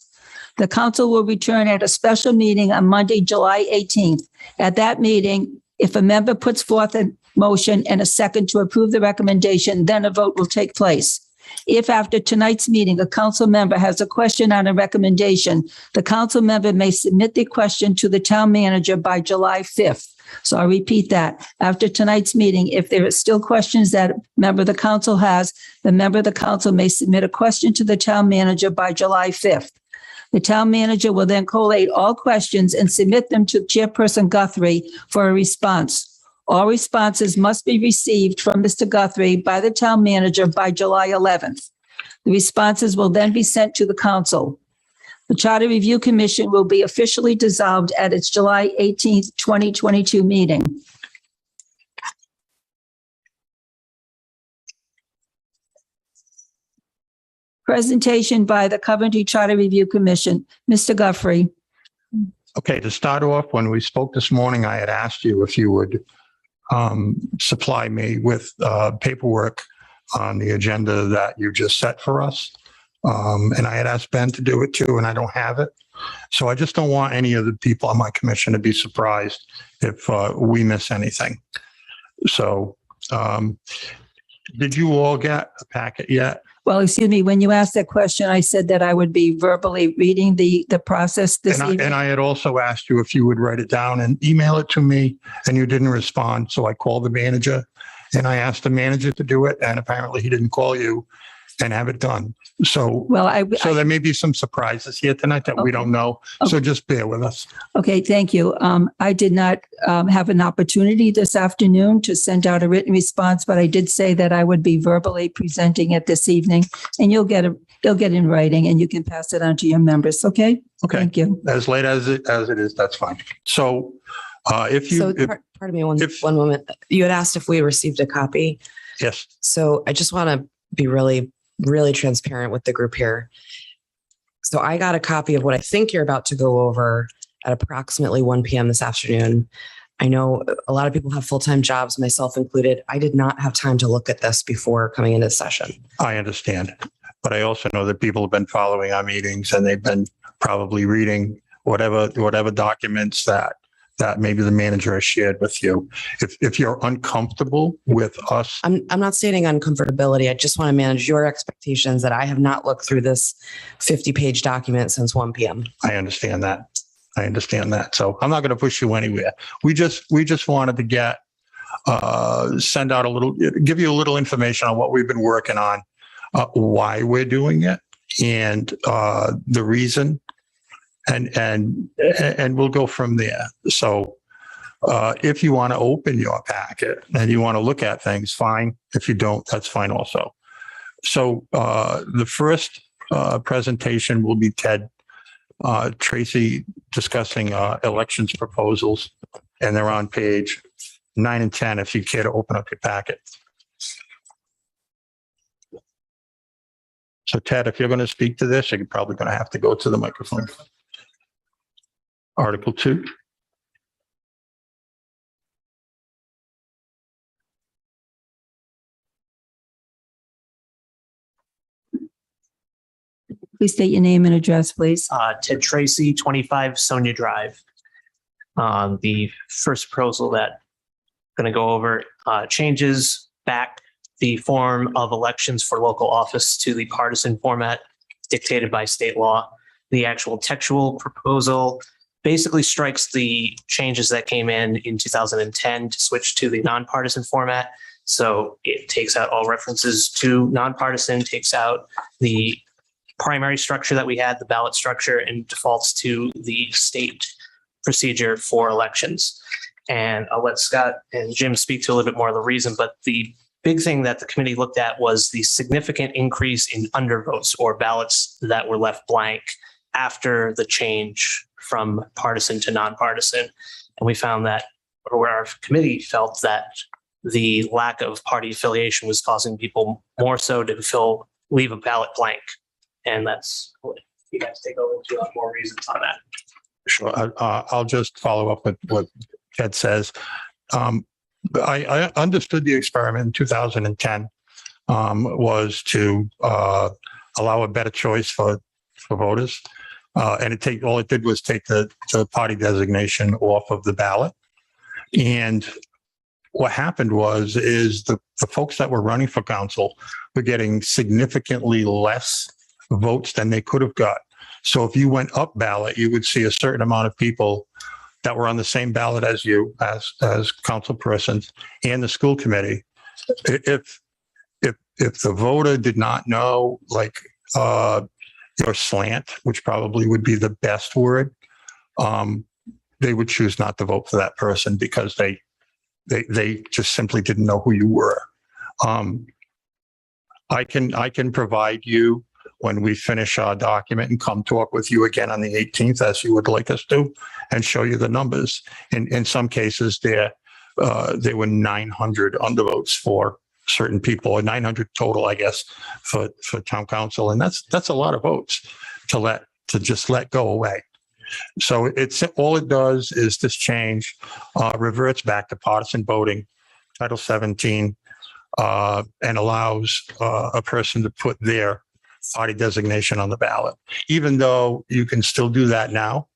The council will return at a special meeting on Monday, July 18th. At that meeting, if a member puts forth a motion and a second to approve the recommendation, then a vote will take place. If after tonight's meeting, a council member has a question on a recommendation, the council member may submit the question to the town manager by July 5th. So I'll repeat that. After tonight's meeting, if there are still questions that a member of the council has, the member of the council may submit a question to the town manager by July 5th. The town manager will then collate all questions and submit them to Chairperson Guthrie for a response. All responses must be received from Mr. Guthrie by the town manager by July 11th. The responses will then be sent to the council. The Charter Review Commission will be officially dissolved at its July 18th, 2022 meeting. Presentation by the Coventry Charter Review Commission. Mr. Guthrie. Okay, to start off, when we spoke this morning, I had asked you if you would supply me with paperwork on the agenda that you just set for us. And I had asked Ben to do it too, and I don't have it. So I just don't want any of the people on my commission to be surprised if we miss anything. So did you all get a packet yet? Well, excuse me, when you asked that question, I said that I would be verbally reading the process this evening. And I had also asked you if you would write it down and email it to me, and you didn't respond. So I called the manager and I asked the manager to do it, and apparently he didn't call you and have it done. So, so there may be some surprises here tonight that we don't know. So just bear with us. Okay, thank you. I did not have an opportunity this afternoon to send out a written response, but I did say that I would be verbally presenting it this evening, and you'll get in writing, and you can pass it on to your members. Okay. Okay. Thank you. As late as it is, that's fine. So if you, Pardon me one moment. You had asked if we received a copy. Yes. So I just want to be really transparent with the group here. So I got a copy of what I think you're about to go over at approximately 1 p.m. this afternoon. I know a lot of people have full-time jobs, myself included. I did not have time to look at this before coming into the session. I understand, but I also know that people have been following our meetings, and they've been probably reading whatever documents that that maybe the manager has shared with you. If you're uncomfortable with us, I'm not stating uncomfortability. I just want to manage your expectations that I have not looked through this 50-page document since 1 p.m. I understand that. So I'm not going to push you anywhere. We just wanted to get, send out give you a little information on what we've been working on, why we're doing it, and the reason, and we'll go from there. So if you want to open your packet and you want to look at things, fine. If you don't, that's fine also. So the first presentation will be Ted Tracy discussing elections proposals, and they're on page 9 and 10 if you care to open up your packet. So Ted, if you're going to speak to this, you're probably going to have to go to the microphone. Article 2. Please state your name and address, please. Ted Tracy, 25 Sonia Drive. The first proposal that I'm going to go over changes back the form of elections for local office to the partisan format dictated by state law. The actual textual proposal basically strikes the changes that came in 2010 to switch to the nonpartisan format. So it takes out all references to nonpartisan, takes out the primary structure that we had, the ballot structure, and defaults to the state procedure for elections. And I'll let Scott and Jim speak to a little bit more of the reason, but the big thing that the committee looked at was the significant increase in undervotes or ballots that were left blank after the change from partisan to nonpartisan. And we found that, or where our committee felt that the lack of party affiliation was causing people more so to leave a ballot blank. And that's what you guys take over to more reasons on that. Sure. I'll just follow up with what Ted says. I understood the experiment in 2010 was to allow a better choice for voters. And all it did was take the party designation off of the ballot. And what happened is the folks that were running for council were getting significantly less votes than they could have got. So if you went up ballot, you would see a certain amount of people that were on the same ballot as you, as council persons and the school committee. If the voter did not know, like your slant, which probably would be the best word, they would choose not to vote for that person because they just simply didn't know who you were. I can provide you, when we finish our document, and come talk with you again on the 18th, as you would like us to, and show you the numbers. In some cases, there were 900 undervotes for certain people, or 900 total, I guess, for town council, and that's a lot of votes to just let go away. So it's all it does is this change reverts back to partisan voting, Title 17, and allows a person to put their party designation on the ballot, even though you can still do that now.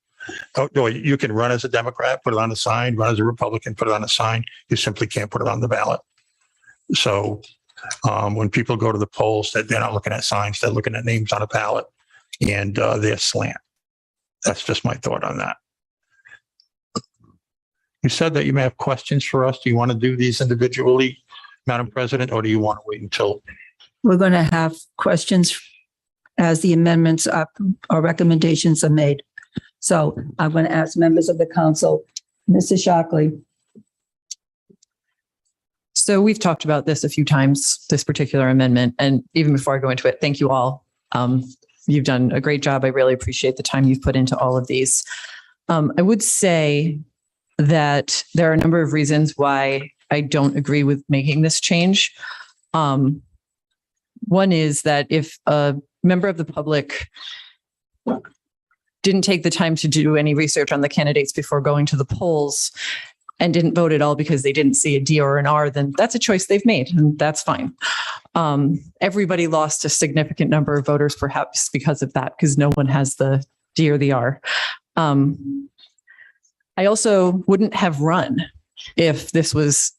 Or you can run as a Democrat, put it on a sign, run as a Republican, put it on a sign. You simply can't put it on the ballot. So when people go to the polls, they're not looking at signs, they're looking at names on a ballot and their slant. That's just my thought on that. You said that you may have questions for us. Do you want to do these individually, Madam President, or do you want to wait until? We're going to have questions as the amendments or recommendations are made. So I'm going to ask members of the council, Mr. Shockley. So we've talked about this a few times, this particular amendment, and even before I go into it, thank you all. You've done a great job. I really appreciate the time you've put into all of these. I would say that there are a number of reasons why I don't agree with making this change. One is that if a member of the public didn't take the time to do any research on the candidates before going to the polls and didn't vote at all because they didn't see a D or an R, then that's a choice they've made, and that's fine. Everybody lost a significant number of voters, perhaps because of that, because no one has the D or the R. I also wouldn't have run if this was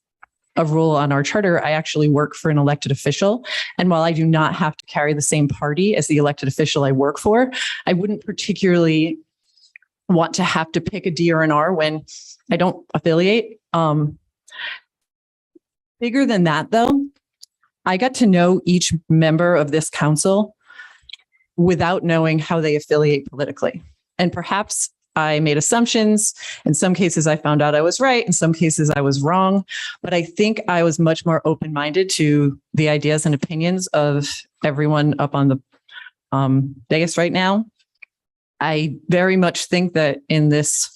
a rule on our charter. I actually work for an elected official. And while I do not have to carry the same party as the elected official I work for, I wouldn't particularly want to have to pick a D or an R when I don't affiliate. Bigger than that, though, I got to know each member of this council without knowing how they affiliate politically. And perhaps I made assumptions. In some cases, I found out I was right. In some cases, I was wrong. But I think I was much more open-minded to the ideas and opinions of everyone up on the dais right now. I very much think that in this,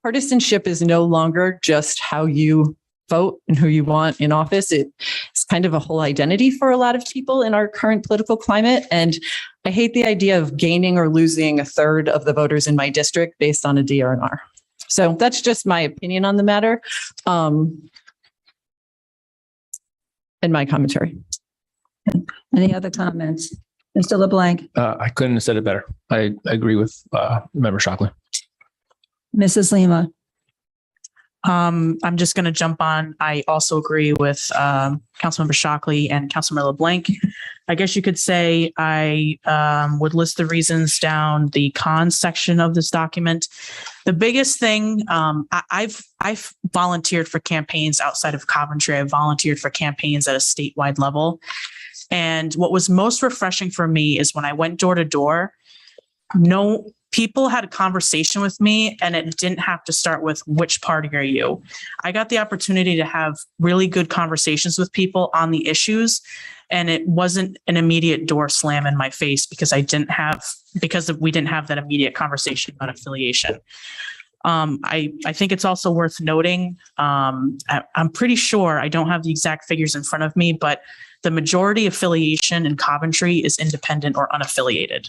partisanship is no longer just how you vote and who you want in office. It's kind of a whole identity for a lot of people in our current political climate. And I hate the idea of gaining or losing a third of the voters in my district based on a D or an R. So that's just my opinion on the matter. And my commentary. Any other comments? Mr. LeBlanc, I couldn't have said it better. I agree with Member Shockley. Mrs. Lima. I'm just going to jump on. I also agree with Councilmember Shockley and Councilmember LeBlanc. I guess you could say I would list the reasons down the cons section of this document. The biggest thing, I've volunteered for campaigns outside of Coventry. I've volunteered for campaigns at a statewide level. And what was most refreshing for me is when I went door to door, people had a conversation with me and it didn't have to start with which party are you. I got the opportunity to have really good conversations with people on the issues. And it wasn't an immediate door slam in my face because we didn't have that immediate conversation about affiliation. I think it's also worth noting, I'm pretty sure, I don't have the exact figures in front of me, but the majority affiliation in Coventry is independent or unaffiliated.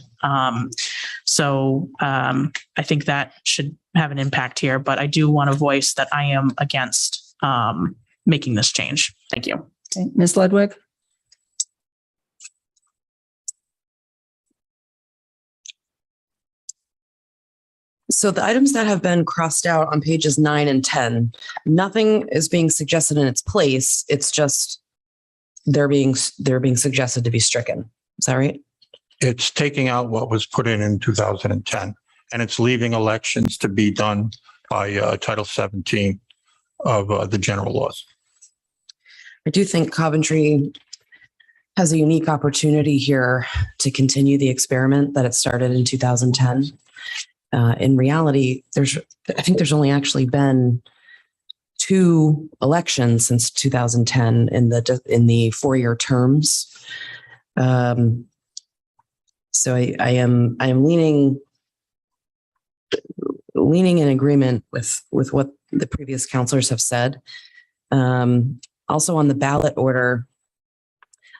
So I think that should have an impact here, but I do want to voice that I am against making this change. Thank you. Okay. Ms. Ludwig. So the items that have been crossed out on pages 9 and 10, nothing is being suggested in its place. It's just they're being suggested to be stricken. Is that right? It's taking out what was put in 2010, and it's leaving elections to be done by Title 17 of the general laws. I do think Coventry has a unique opportunity here to continue the experiment that it started in 2010. In reality, I think there's only actually been 2 elections since 2010 in the 4-year terms. So I am leaning in agreement with what the previous counselors have said. Also on the ballot order,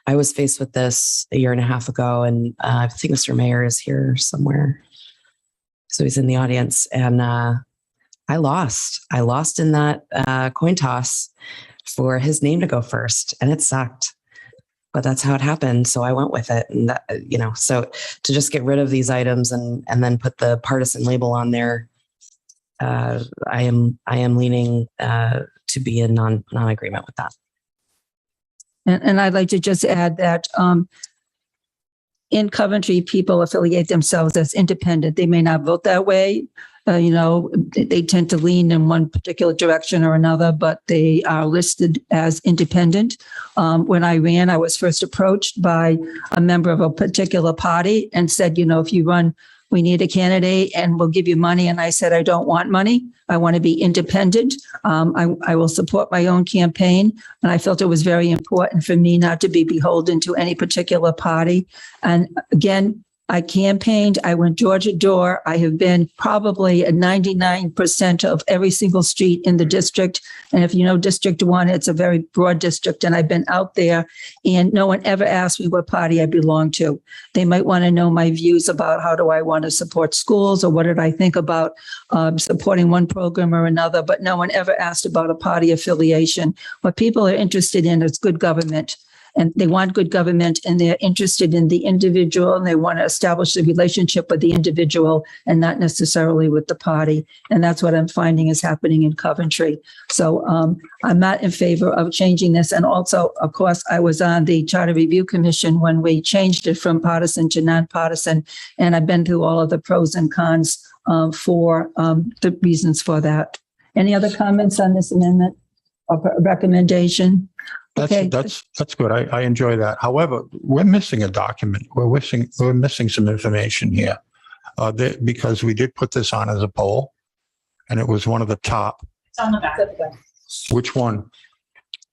I was faced with this a year and a half ago, and I think Mr. Mayor is here somewhere. So he's in the audience, and I lost in that coin toss for his name to go first, and it sucked, but that's how it happened. So I went with it, and that, so to just get rid of these items and then put the partisan label on there, I am leaning to be in non-agreement with that. And I'd like to just add that in Coventry, people affiliate themselves as independent. They may not vote that way. They tend to lean in one particular direction or another, but they are listed as independent. When I ran, I was first approached by a member of a particular party and said, if you run, we need a candidate and we'll give you money. And I said, I don't want money. I want to be independent. I will support my own campaign. And I felt it was very important for me not to be beholden to any particular party. And again, I campaigned. I went door to door. I have been probably at 99% of every single street in the district. And if you know District 1, it's a very broad district. And I've been out there and no one ever asked me what party I belong to. They might want to know my views about how do I want to support schools or what did I think about supporting one program or another. But no one ever asked about a party affiliation. What people are interested in is good government. and they want good government, and they're interested in the individual, and they want to establish a relationship with the individual and not necessarily with the party. And that's what I'm finding is happening in Coventry. So I'm not in favor of changing this. And also, of course, I was on the Charter Review Commission when we changed it from partisan to nonpartisan, and I've been through all of the pros and cons for the reasons for that. Any other comments on this amendment or recommendation? Okay. That's good. I enjoy that. However, we're missing a document. We're missing some information here. Because we did put this on as a poll and it was one of the top. It's on the back. Which one?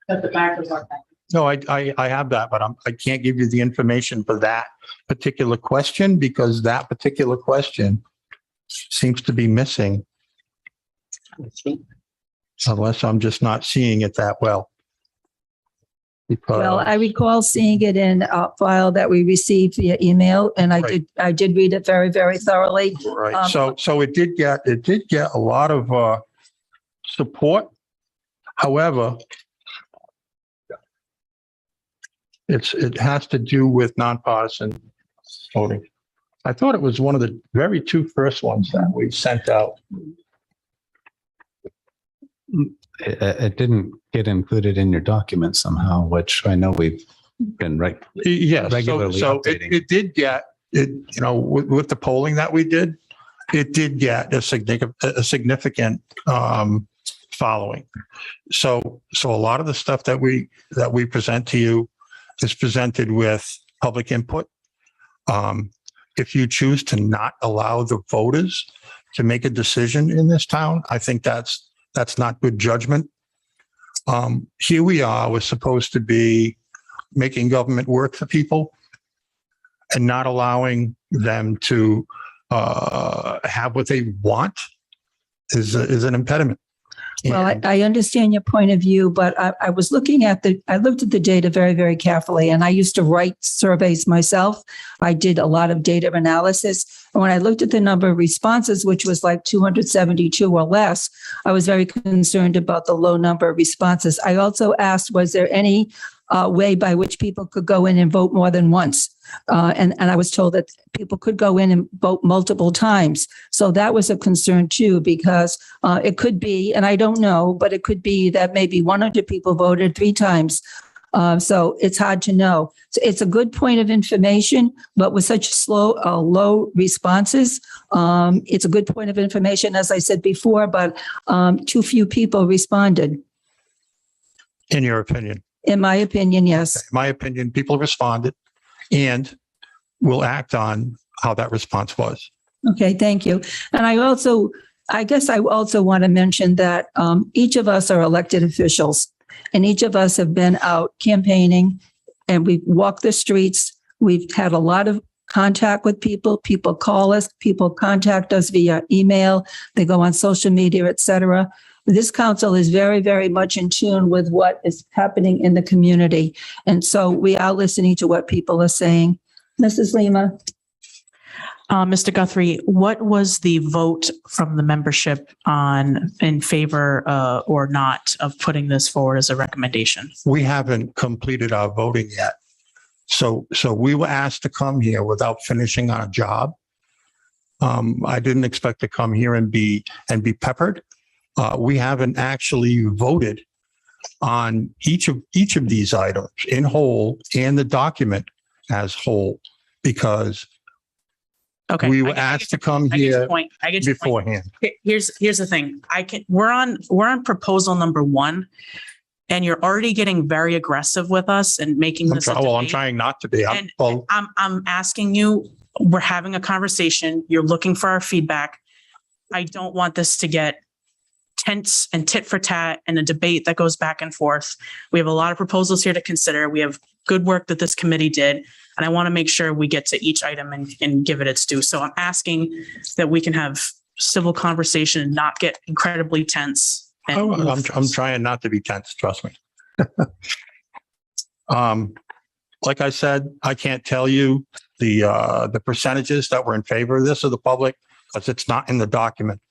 At the back of our packet. No, I have that, but I can't give you the information for that particular question because that particular question seems to be missing. Unless I'm just not seeing it that well. Well, I recall seeing it in a file that we received via email, and I did read it very, very thoroughly. Right. So it did get a lot of support. However, it has to do with nonpartisan voting. I thought it was one of the very two first ones that we sent out. It didn't get included in your document somehow, which I know we've been regularly So updating. it did get it, with the polling that we did, it did get a significant following. So a lot of the stuff that we present to you is presented with public input. If you choose to not allow the voters to make a decision in this town, I think that's not good judgment. Here we are, we're supposed to be making government work for people and not allowing them to have what they want is an impediment. Well, I understand your point of view, but I was looking at I looked at the data very, very carefully, and I used to write surveys myself. I did a lot of data analysis. And when I looked at the number of responses, which was like 272 or less, I was very concerned about the low number of responses. I also asked, was there any way by which people could go in and vote more than once? And I was told that people could go in and vote multiple times. So that was a concern too, because it could be, and I don't know, but it could be that maybe 100 people voted 3 times. So it's hard to know. So it's a good point of information, but with such low responses, it's a good point of information, as I said before, but too few people responded. In your opinion? In my opinion, yes. In my opinion, people responded and will act on how that response was. Okay, thank you. And I guess I also want to mention that each of us are elected officials, and each of us have been out campaigning, and we've walked the streets. We've had a lot of contact with people. People call us, people contact us via email, they go on social media, et cetera. This council is very, very much in tune with what is happening in the community. And so we are listening to what people are saying. Mrs. Lima. Mr. Guthrie, what was the vote from the membership in favor or not of putting this forward as a recommendation? We haven't completed our voting yet. So we were asked to come here without finishing our job. I didn't expect to come here and be peppered. We haven't actually voted on each of these items in whole and the document as whole because we were asked to come here beforehand. Here's the thing. We're on proposal number 1, and you're already getting very aggressive with us and making this. I'm trying not to be. I'm asking you. We're having a conversation. You're looking for our feedback. I don't want this to get tense and tit for tat and a debate that goes back and forth. We have a lot of proposals here to consider. We have good work that this committee did, and I want to make sure we get to each item and give it its due. So I'm asking that we can have civil conversation and not get incredibly tense. I'm trying not to be tense. Trust me. Like I said, I can't tell you the percentages that were in favor of this of the public because it's not in the document.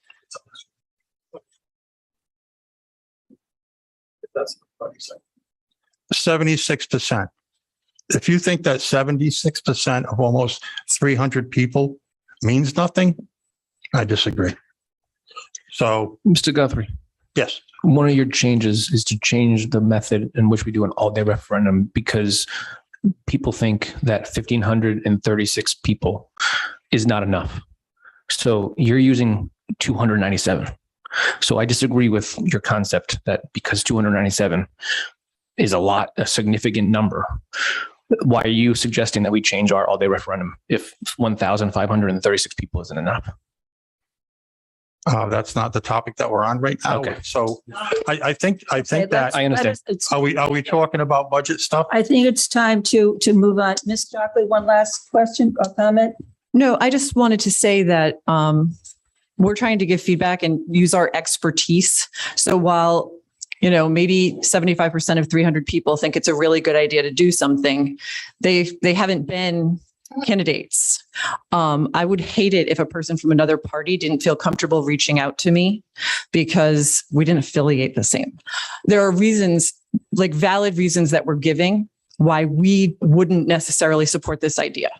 That's 76%. if you think that 76% of almost 300 people means nothing, I disagree. So, Mr. Guthrie, yes. one of your changes is to change the method in which we do an all-day referendum because people think that 1,536 people is not enough. So you're using 297. So I disagree with your concept that because 297 is a significant number. Why are you suggesting that we change our all-day referendum if 1,536 people isn't enough? That's not the topic that we're on right now. Okay. So I think Okay, that, I understand. It's- are we talking about budget stuff? I think it's time to move on. Ms. Shockley, one last question or comment? No, I just wanted to say that we're trying to give feedback and use our expertise. So while, maybe 75% of 300 people think it's a really good idea to do something, they haven't been candidates. I would hate it if a person from another party didn't feel comfortable reaching out to me because we didn't affiliate the same. There are reasons, like valid reasons that we're giving why we wouldn't necessarily support this idea.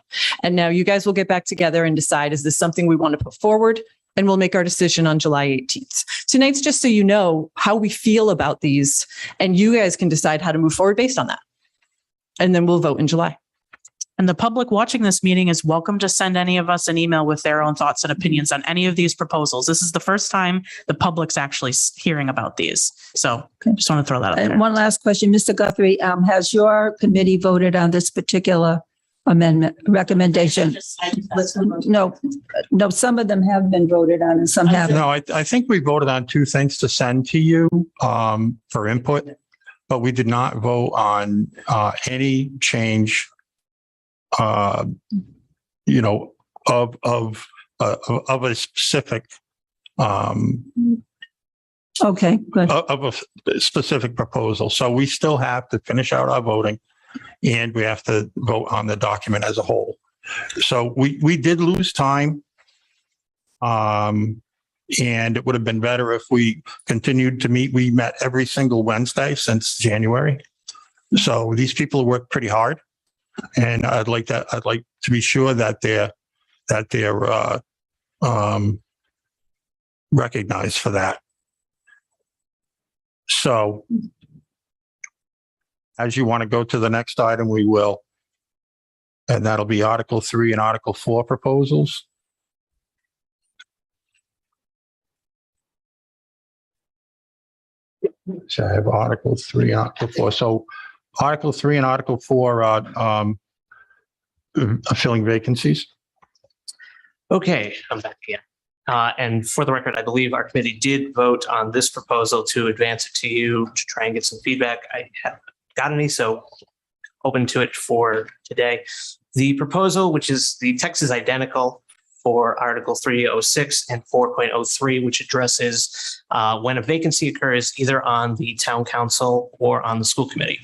And now you guys will get back together and decide, is this something we want to put forward? And we'll make our decision on July 18th. Tonight's just so you know how we feel about these, and you guys can decide how to move forward based on that. And then we'll vote in July. And the public watching this meeting is welcome to send any of us an email with their own thoughts and opinions on any of these proposals. This is the first time the public's actually hearing about these. So just want to throw that out And there. one last question, Mr. Guthrie, has your committee voted on this particular amendment recommendation? No, some of them have been voted on and some haven't. No, I think we voted on two things to send to you for input, but we did not vote on any change of a specific Okay, good. of a specific proposal. So we still have to finish out our voting and we have to vote on the document as a whole. So we did lose time. And it would have been better if we continued to meet. We met every single Wednesday since January. So these people work pretty hard. And I'd like to be sure that they're recognized for that. So as you want to go to the next item, we will. And that'll be Article 3 and Article 4 proposals. So I have Article 3 and Article 4. So Article 3 and Article 4 are filling vacancies. Okay, I'm back again. And for the record, I believe our committee did vote on this proposal to advance it to you to try and get some feedback. I haven't got any, so open to it for today. The proposal, which is the text is identical for Article 306 and 4.03, which addresses when a vacancy occurs either on the town council or on the school committee.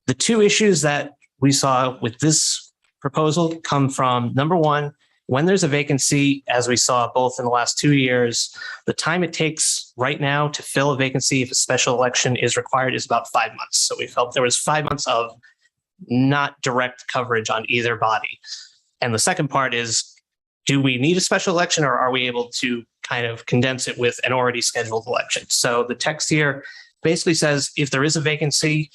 The two issues that we saw with this proposal come from, number one, when there's a vacancy, as we saw both in the last 2 years, the time it takes right now to fill a vacancy if a special election is required is about 5 months. So we felt there was 5 months of not direct coverage on either body. And the second part is, do we need a special election or are we able to kind of condense it with an already scheduled election? So the text here basically says if there is a vacancy,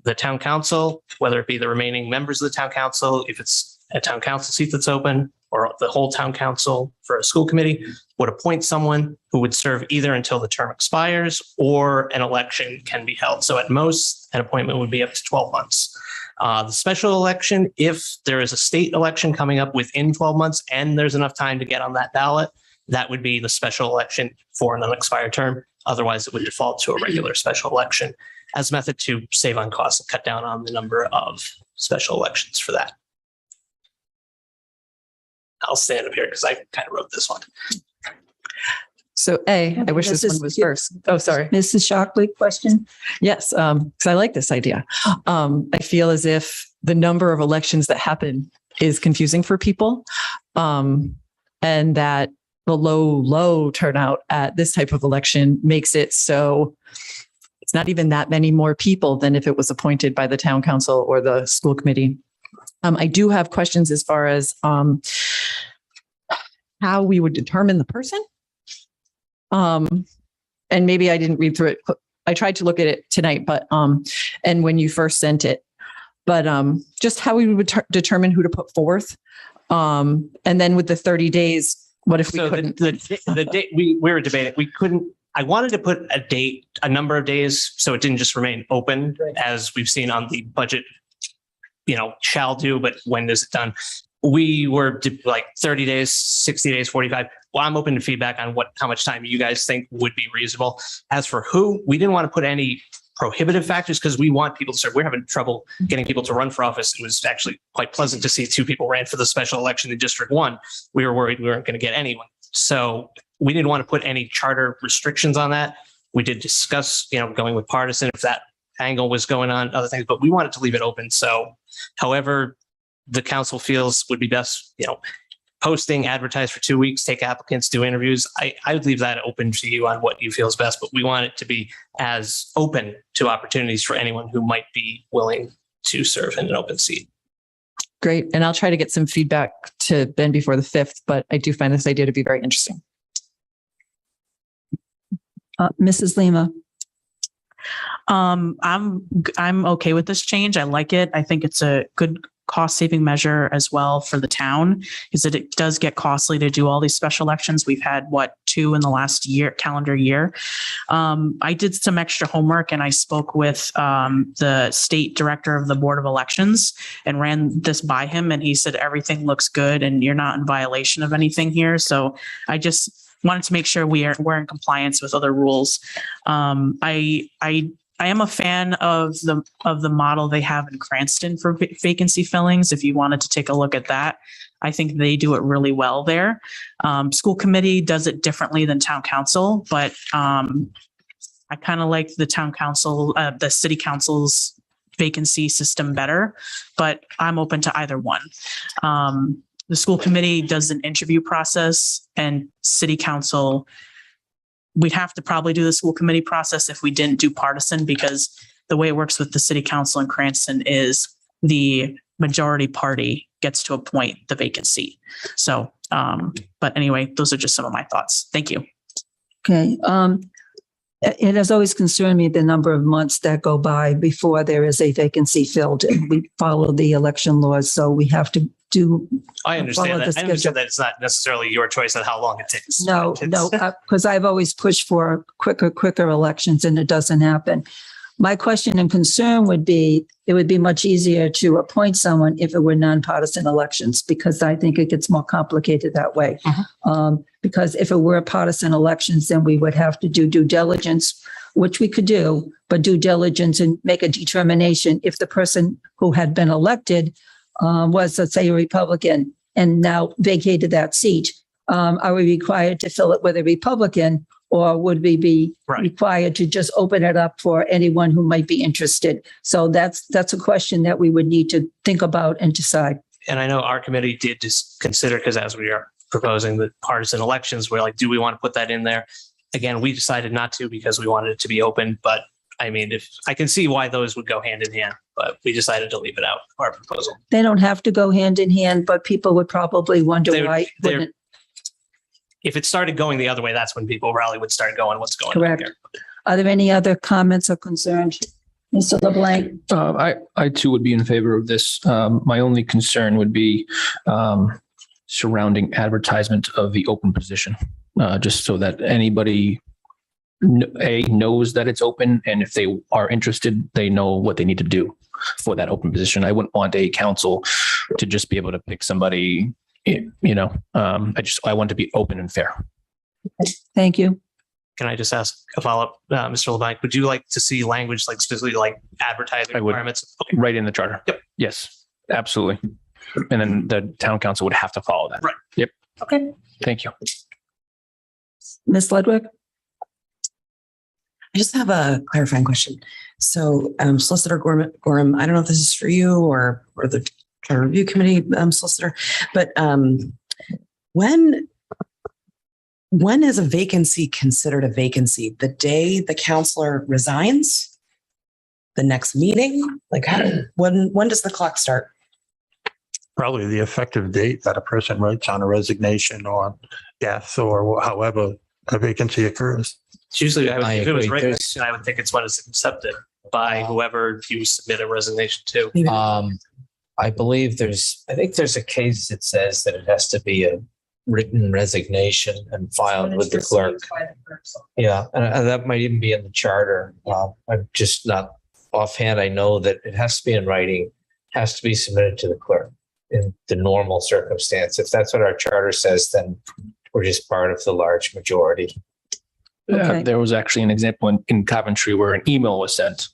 the town council, whether it be the remaining members of the town council, if it's a town council seat that's open, or the whole town council for a school committee, would appoint someone who would serve either until the term expires or an election can be held. So at most, an appointment would be up to 12 months. The special election, if there is a state election coming up within 12 months and there's enough time to get on that ballot, that would be the special election for an unexpired term. Otherwise, it would default to a regular special election as a method to save on costs and cut down on the number of special elections for that. I'll stand up here because I kind of wrote this one. So I wish this one was first. Oh, sorry. Mrs. Shockley, question? Yes, because I like this idea. I feel as if the number of elections that happen is confusing for people, and that the low turnout at this type of election makes it so it's not even that many more people than if it was appointed by the town council or the school committee. I do have questions as far as how we would determine the person. And maybe I didn't read through it. I tried to look at it tonight, but and when you first sent it, but just how we would determine who to put forth. And then with the 30 days, what if we So couldn't? the date we were debating, we couldn't. I wanted to put a date, a number of days, so it didn't just remain open as we've seen on the budget. Shall do, but when is it done? We were like 30 days, 60 days, 45. Well, I'm open to feedback on how much time you guys think would be reasonable. As for who, we didn't want to put any prohibitive factors because we want people to serve. We're having trouble getting people to run for office. It was actually quite pleasant to see 2 people ran for the special election in District 1. We were worried we weren't going to get anyone. So we didn't want to put any charter restrictions on that. We did discuss, going with partisan if that angle was going on, other things, but we wanted to leave it open. So however the council feels would be best, posting, advertise for 2 weeks, take applicants, do interviews. I would leave that open to you on what you feel is best, but we want it to be as open to opportunities for anyone who might be willing to serve in an open seat. Great. And I'll try to get some feedback to Ben before the 5th, but I do find this idea to be very interesting. Mrs. Lima. I'm okay with this change. I like it. I think it's a good cost saving measure as well for the town, is that it does get costly to do all these special elections. We've had 2 in the last calendar year. I did some extra homework and I spoke with the state director of the Board of Elections and ran this by him, and he said everything looks good and you're not in violation of anything here. So I just wanted to make sure we're in compliance with other rules. I am a fan of the model they have in Cranston for vacancy fillings. If you wanted to take a look at that, I think they do it really well there. School committee does it differently than town council, but I kind of like the town council, the city council's vacancy system better, but I'm open to either one. The school committee does an interview process, and city council, we'd have to probably do the school committee process if we didn't do partisan, because the way it works with the city council in Cranston is the majority party gets to appoint the vacant seat. So, but anyway, those are just some of my thoughts. Thank you. Okay. It has always concerned me the number of months that go by before there is a vacancy filled. We follow the election laws, so we have to do. I understand follow that. the I understand schedule. that it's not necessarily your choice on how long it takes. No, because I've always pushed for quicker elections, and it doesn't happen. My question and concern would be, it would be much easier to appoint someone if it were nonpartisan elections, because I think it gets more complicated that way. Because if it were partisan elections, then we would have to do due diligence, which we could do, but due diligence and make a determination if the person who had been elected was, let's say, a Republican and now vacated that seat. Are we required to fill it with a Republican, or would we be required to just open it up for anyone who might be interested? So that's a question that we would need to think about and decide. And I know our committee did just consider, because as we are proposing the partisan elections, we're like, do we want to put that in there? Again, we decided not to because we wanted it to be open. But I mean, if I can see why those would go hand in hand, but we decided to leave it out, our proposal. They don't have to go hand in hand, but people would probably wonder why. If it started going the other way, that's when people probably would start going, what's going on Correct. here? Are there any other comments or concerns? Mr. LeBlanc? I too would be in favor of this. My only concern would be surrounding advertisement of the open position, just so that anybody knows that it's open, and if they are interested, they know what they need to do for that open position. I wouldn't want a council to just be able to pick somebody. I want to be open and fair. Thank you. Can I just ask a follow-up, Mr. LeBlanc? Would you like to see language like specifically like advertising requirements? Okay. Right in the charter. Yep. Yes, absolutely. And then the town council would have to follow that. Right. Yep. Okay. Thank you. Ms. Ludwig? I just have a clarifying question. So Solicitor Gorham, I don't know if this is for you or the Charter Review Committee solicitor, but when is a vacancy considered a vacancy? The day the counselor resigns? The next meeting? Like when does the clock start? probably the effective date that a person writes on a resignation or death or however a vacancy occurs. It's usually, I if it was agree. resignation, I would think it's when it's accepted by whoever you submit a resignation to. I believe I think there's a case that says that it has to be a written resignation and filed with the clerk. Yeah, and that might even be in the charter. I'm just not offhand. I know that it has to be in writing, has to be submitted to the clerk in the normal circumstance. If that's what our charter says, then we're just part of the large majority. Okay. There was actually an example in Coventry where an email was sent,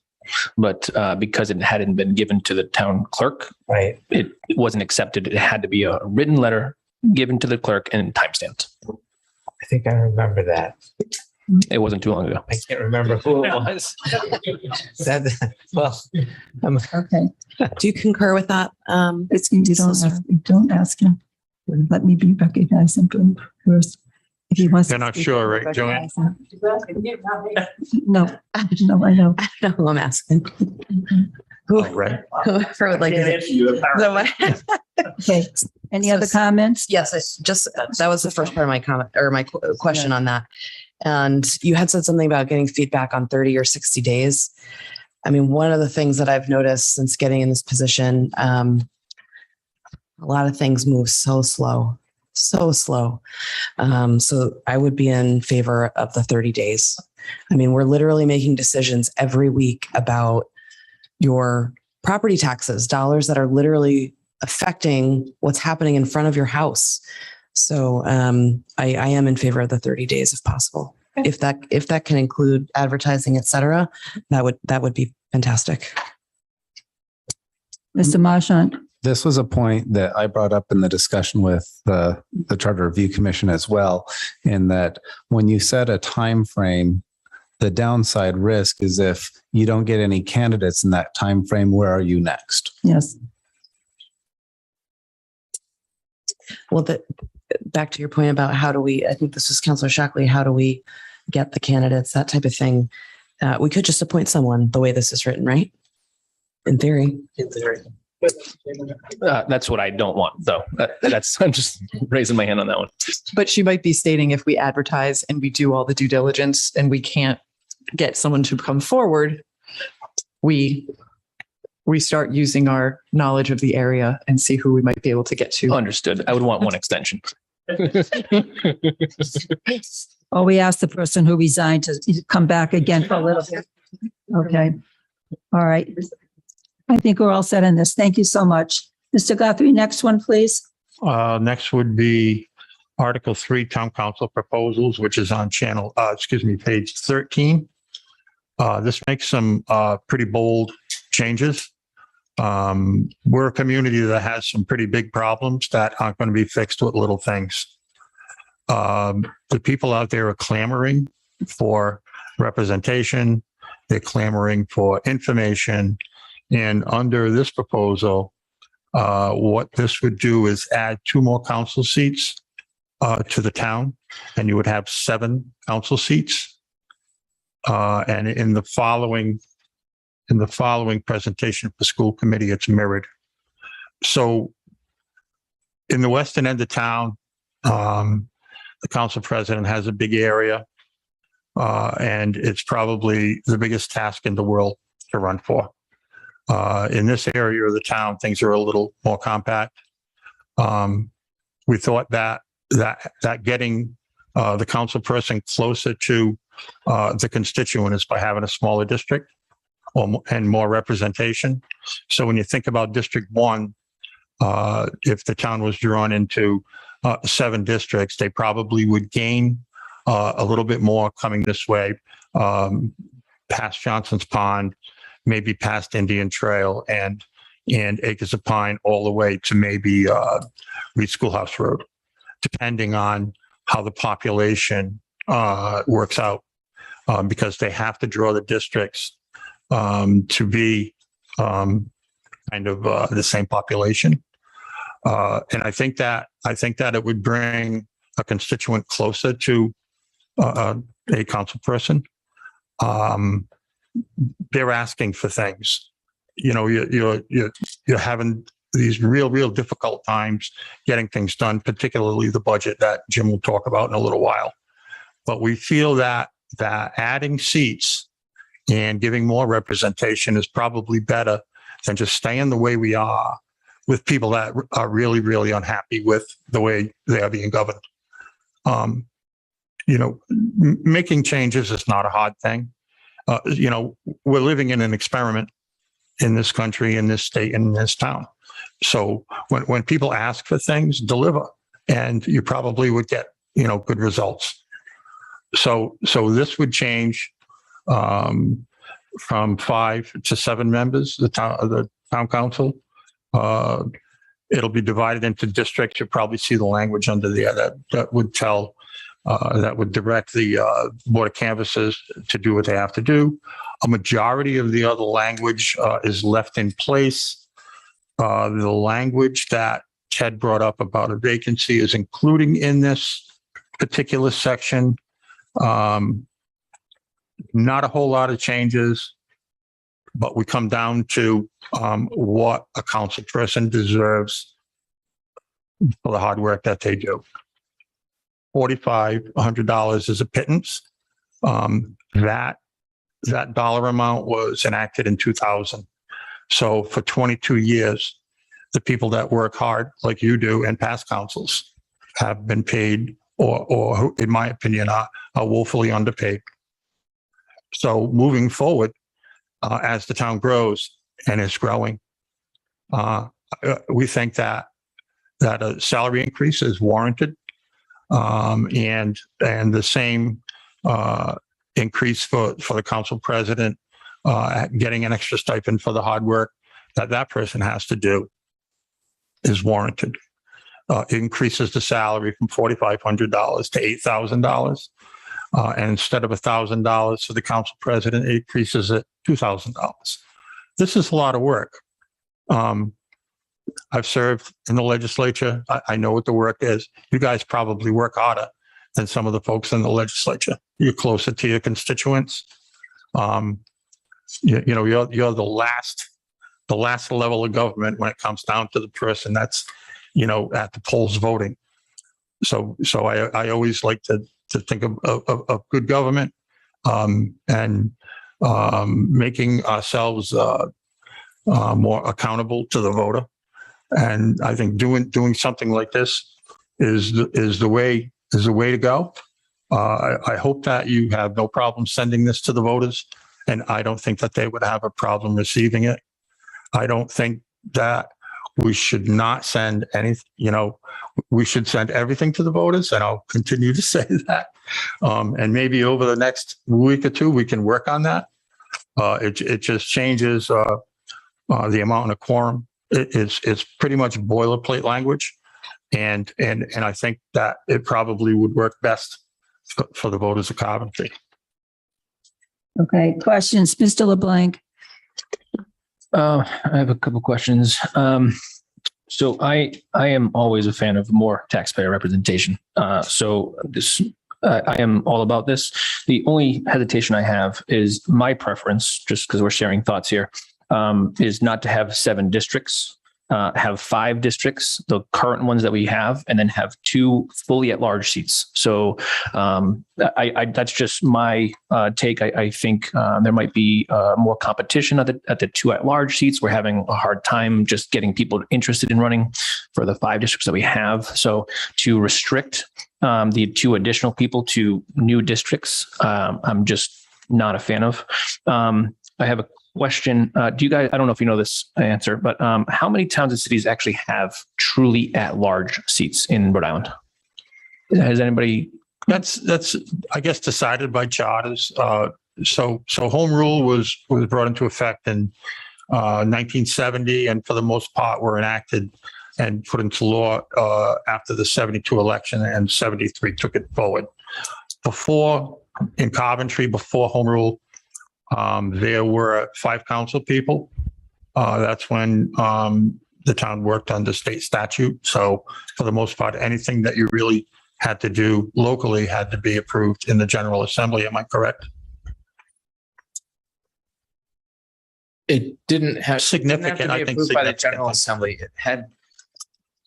but because it hadn't been given to the town clerk, Right. it wasn't accepted. It had to be a written letter given to the clerk and timestamped. I think I remember that. It wasn't too long ago. I can't remember who it was. Okay. Do you concur with that? It's, you don't ask him. Let me be recognized first. If he wants. You're not sure, right, Joanne? No, no, I know. I don't know who I'm asking. Oh, right. Whoever would like to. Okay. Any other comments? Yes, that was the first part of my comment or my question on that. And you had said something about getting feedback on 30 or 60 days. I mean, one of the things that I've noticed since getting in this position, a lot of things move so slow. So I would be in favor of the 30 days. I mean, we're literally making decisions every week about your property taxes, dollars that are literally affecting what's happening in front of your house. So I am in favor of the 30 days if possible. Okay. If that can include advertising, et cetera, that would be fantastic. Mr. Marchant. This was a point that I brought up in the discussion with the Charter Review Commission as well, in that when you set a time frame, the downside risk is if you don't get any candidates in that time frame, where are you next? Yes. Well, back to your point about I think this was Councilor Shockley, how do we get the candidates, that type of thing. We could just appoint someone the way this is written, right? In theory. In theory. That's what I don't want, though. I'm just raising my hand on that one. But she might be stating if we advertise and we do all the due diligence and we can't get someone to come forward, we start using our knowledge of the area and see who we might be able to get to. Understood. I would want one extension. Or we ask the person who resigned to come back again for a little bit. Okay. All right. I think we're all set on this. Thank you so much. Mr. Guthrie, next one, please. Next would be Article 3, Town Council Proposals, which is on page 13. This makes some pretty bold changes. We're a community that has some pretty big problems that aren't going to be fixed with little things. The people out there are clamoring for representation. They're clamoring for information. And under this proposal, what this would do is add 2 more council seats to the town, and you would have 7 council seats. And in the following presentation for school committee, it's mirrored. So in the western end of town, the council president has a big area, and it's probably the biggest task in the world to run for. In this area of the town, things are a little more compact. We thought that getting the council person closer to the constituent is by having a smaller district and more representation. So when you think about District 1, if the town was drawn into 7 districts, they probably would gain a little bit more coming this way, past Johnson's Pond, maybe past Indian Trail and Acres of Pine, all the way to maybe Reed Schoolhouse Road, depending on how the population works out, because they have to draw the districts to be kind of the same population. And I think that it would bring a constituent closer to a council person. They're asking for things. You know, you're having these real difficult times getting things done, particularly the budget that Jim will talk about in a little while. But we feel that adding seats and giving more representation is probably better than just staying the way we are with people that are really unhappy with the way they are being governed. Making changes is not a hard thing. We're living in an experiment in this country, in this state, and in this town. So when people ask for things, deliver, and you probably would get, good results. So this would change from 5 to 7 members, the town council. It'll be divided into districts. You'll probably see the language under there that would tell, that would direct the Board of Canvassers to do what they have to do. A majority of the other language is left in place. The language that Ted brought up about a vacancy is including in this particular section. Not a whole lot of changes, but we come down to what a council person deserves for the hard work that they do. $4,500 is a pittance. That dollar amount was enacted in 2000. So for 22 years, the people that work hard, like you do, and past councils, have been paid, or in my opinion, are woefully underpaid. So moving forward, as the town grows and is growing, we think that a salary increase is warranted, and the same increase for the council president, getting an extra stipend for the hard work that person has to do is warranted. It increases the salary from $4,500 to $8,000. And instead of $1,000 for the council president, it increases it $2,000. This is a lot of work. I've served in the legislature. I know what the work is. You guys probably work harder than some of the folks in the legislature. You're closer to your constituents. You're the last level of government when it comes down to the person that's, at the polls voting. So I always like to think of good government, and making ourselves more accountable to the voter. And I think doing something like this is the way to go. I hope that you have no problem sending this to the voters, and I don't think that they would have a problem receiving it. I don't think that we should not send anything, we should send everything to the voters, and I'll continue to say that. And maybe over the next week or two, we can work on that. It just changes the amount of quorum. It's pretty much boilerplate language. And I think that it probably would work best for the voters of Coventry. Okay, questions, Mr. LeBlanc? I have a couple questions. So I am always a fan of more taxpayer representation. So I am all about this. The only hesitation I have is my preference, just because we're sharing thoughts here, is not to have 7 districts. Have 5 districts, the current ones that we have, and then have 2 fully at-large seats. So that's just my take. I think there might be more competition at the 2 at-large seats. We're having a hard time just getting people interested in running for the 5 districts that we have. So to restrict the 2 additional people to new districts, I'm just not a fan of. I have a question. Do you guys, I don't know if you know this answer, but how many towns and cities actually have truly at-large seats in Rhode Island? Has anybody? That's I guess decided by charters. So home rule was brought into effect in 1970, and for the most part were enacted and put into law after the 72 election, and 73 took it forward. Before, in Coventry, before home rule, there were 5 council people. That's when the town worked under state statute. So for the most part, anything that you really had to do locally had to be approved in the General Assembly. Am I correct? It didn't have Significant, didn't have I to be think approved by the General significantly. Assembly. It had,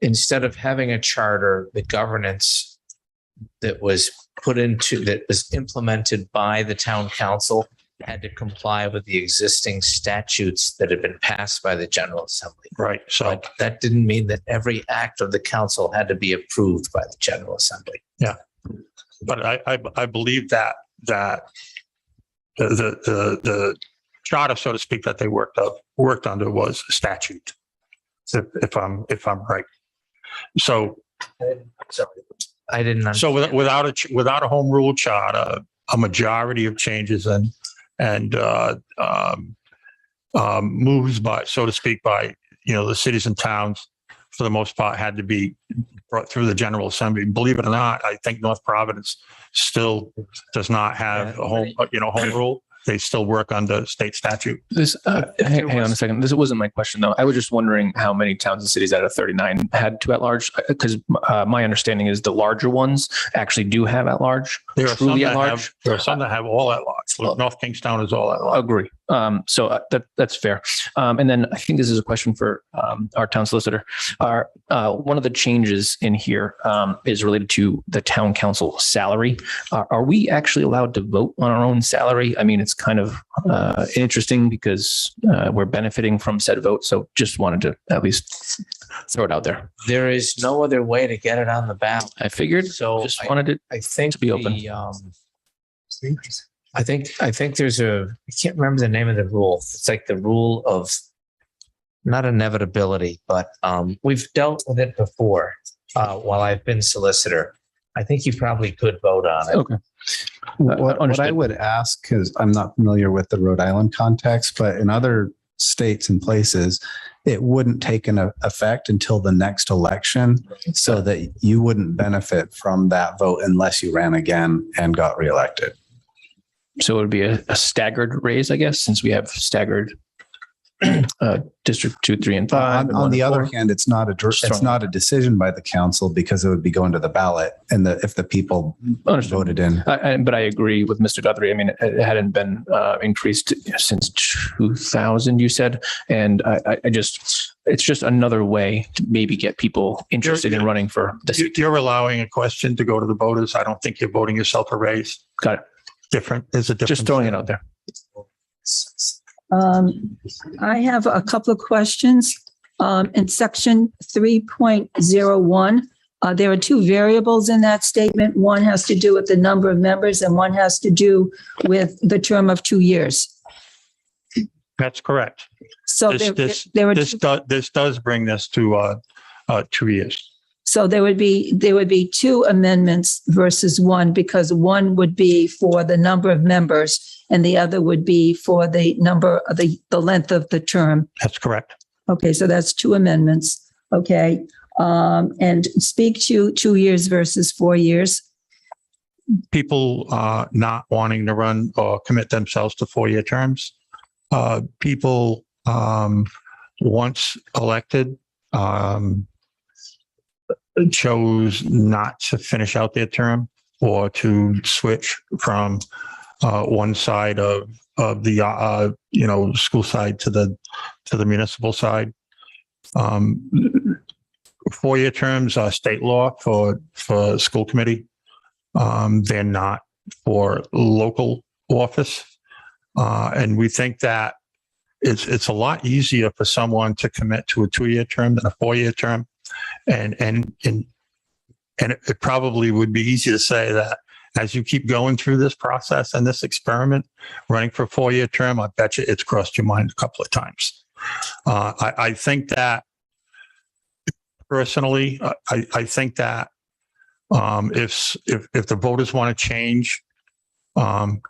instead of having a charter, the governance that was implemented by the town council had to comply with the existing statutes that had been passed by the General Assembly. Right. So But that didn't mean that every act of the council had to be approved by the General Assembly. but I believe that the charter, so to speak, that they worked under was statute. If I'm right. So I didn't understand. without a home rule charter, a majority of changes and moves by, so to speak, by the cities and towns, for the most part, had to be brought through the General Assembly. Believe it or not, I think North Providence still does not have a home rule. They still work under state statute. This, hang on a second. This wasn't my question though. I was just wondering how many towns and cities out of 39 had two at large, because my understanding is the larger ones actually do have at large. There are some truly at that large. have all at large. North Kingstown is all at large. Agree. So that's fair. And then I think this is a question for our town solicitor. One of the changes in here is related to the town council salary. Are we actually allowed to vote on our own salary? I mean, it's kind of interesting because we're benefiting from said vote. So just wanted to at least throw it out there. There is no other way to get it on the ballot. I figured. So just wanted it I think to be open. I think there's I can't remember the name of the rule. It's like the rule of not inevitability, but we've dealt with it before while I've been solicitor. I think you probably could vote on it. Okay. What I would ask, because I'm not familiar with the Rhode Island context, but in other states and places, it wouldn't take an effect until the next election, so that you wouldn't benefit from that vote unless you ran again and got reelected. So it would be a staggered raise, I guess, since we have staggered District 2, 3, and 5. On the other hand, it's not a decision by the council, because it would be going to the ballot, and if the people voted in. But I agree with Mr. Guthrie. I mean, it hadn't been increased since 2000, you said, and it's just another way to maybe get people interested in running for this. You're allowing a question to go to the voters. I don't think you're voting yourself a raise. Got it. There's a difference. Just throwing it out there. I have a couple of questions. In section 3.01, there are two variables in that statement. One has to do with the number of members and one has to do with the term of 2 years. That's correct. So This does bring this to 2 years. So there would be two amendments versus one, because one would be for the number of members and the other would be for the number of the length of the term. That's correct. Okay, so that's two amendments. Okay. And speak to 2 years versus 4 years. People not wanting to run or commit themselves to 4-year terms. People once elected chose not to finish out their term or to switch from one side of the school side to the municipal side. 4-year terms are state law for school committee. They're not for local office, and we think that it's a lot easier for someone to commit to a 2-year term than a 4-year term. And it probably would be easy to say that as you keep going through this process and this experiment, running for a 4-year term, I bet you it's crossed your mind a couple of times. I think that personally, I think that if the voters want to change,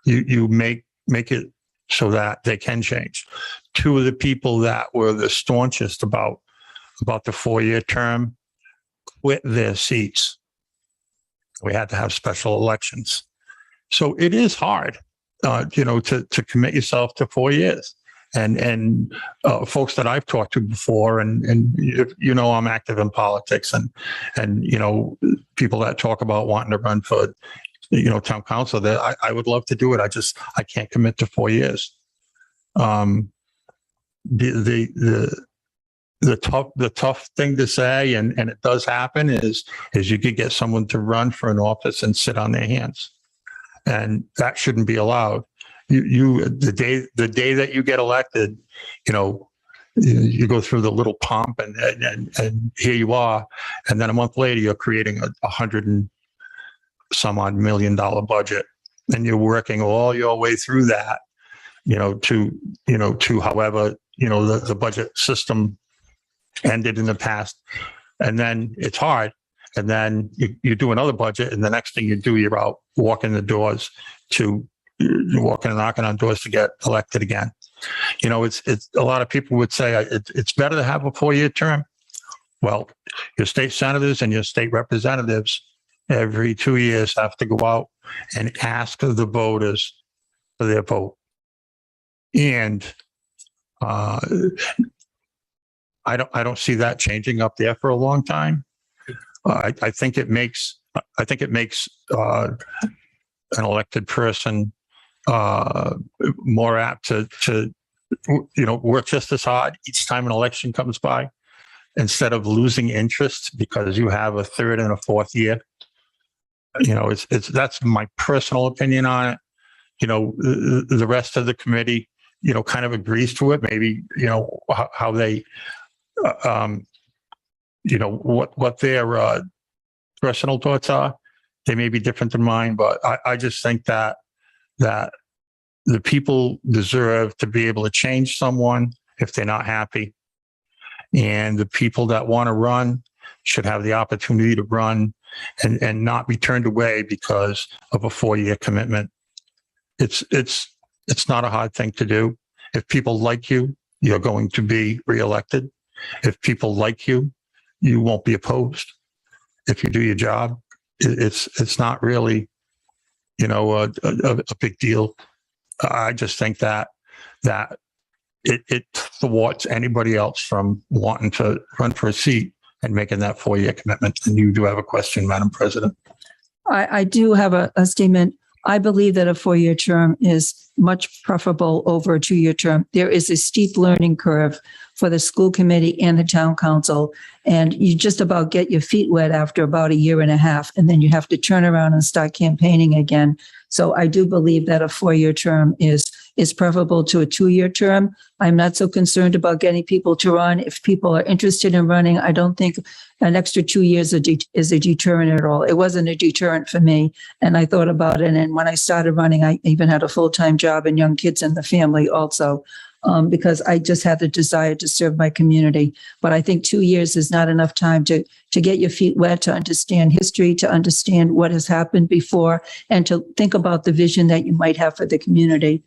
you make it so that they can change. Two of the people that were the staunchest about the 4-year term quit their seats. We had to have special elections. So it is hard, to commit yourself to 4 years. And folks that I've talked to before, and I'm active in politics, and people that talk about wanting to run for, town council, that I would love to do it. I can't commit to 4 years. the tough thing to say, and it does happen, is you could get someone to run for an office and sit on their hands, and that shouldn't be allowed. The day that you get elected, you go through the little pomp, and here you are, and then a month later you're creating a $100 and some odd $1 million budget, and you're working all your way through that, to however the budget system ended in the past, and then it's hard, and then you do another budget, and the next thing you do, you're out walking the doors you're walking and knocking on doors to get elected again. It's a lot of people would say it's better to have a 4-year term. Well, your state senators and your state representatives every 2 years have to go out and ask the voters for their vote. And I don't see that changing up there for a long time. I think it makes an elected person more apt to work just as hard each time an election comes by, instead of losing interest because you have a third and a fourth year. That's my personal opinion on it. The rest of the committee, kind of agrees to it. Maybe, how they, what their personal thoughts are. They may be different than mine, but I just think that the people deserve to be able to change someone if they're not happy. And the people that want to run should have the opportunity to run and not be turned away because of a 4-year commitment. It's not a hard thing to do. If people like you, you're going to be reelected. If people like you, you won't be opposed. If you do your job, it's not really, a big deal. I just think that it thwarts anybody else from wanting to run for a seat and making that 4-year commitment. And you do have a question, Madam President. I do have a statement. I believe that a 4-year term is much preferable over a 2-year term. There is a steep learning curve for the school committee and the town council, and you just about get your feet wet after about a year and a half, and then you have to turn around and start campaigning again. So I do believe that a 4-year term is preferable to a 2-year term. I'm not so concerned about getting people to run. If people are interested in running, I don't think an extra 2 years is a deterrent at all. It wasn't a deterrent for me, and I thought about it. And when I started running, I even had a full-time job and young kids in the family also, because I just had the desire to serve my community. But I think 2 years is not enough time to get your feet wet, to understand history, to understand what has happened before, and to think about the vision that you might have for the community.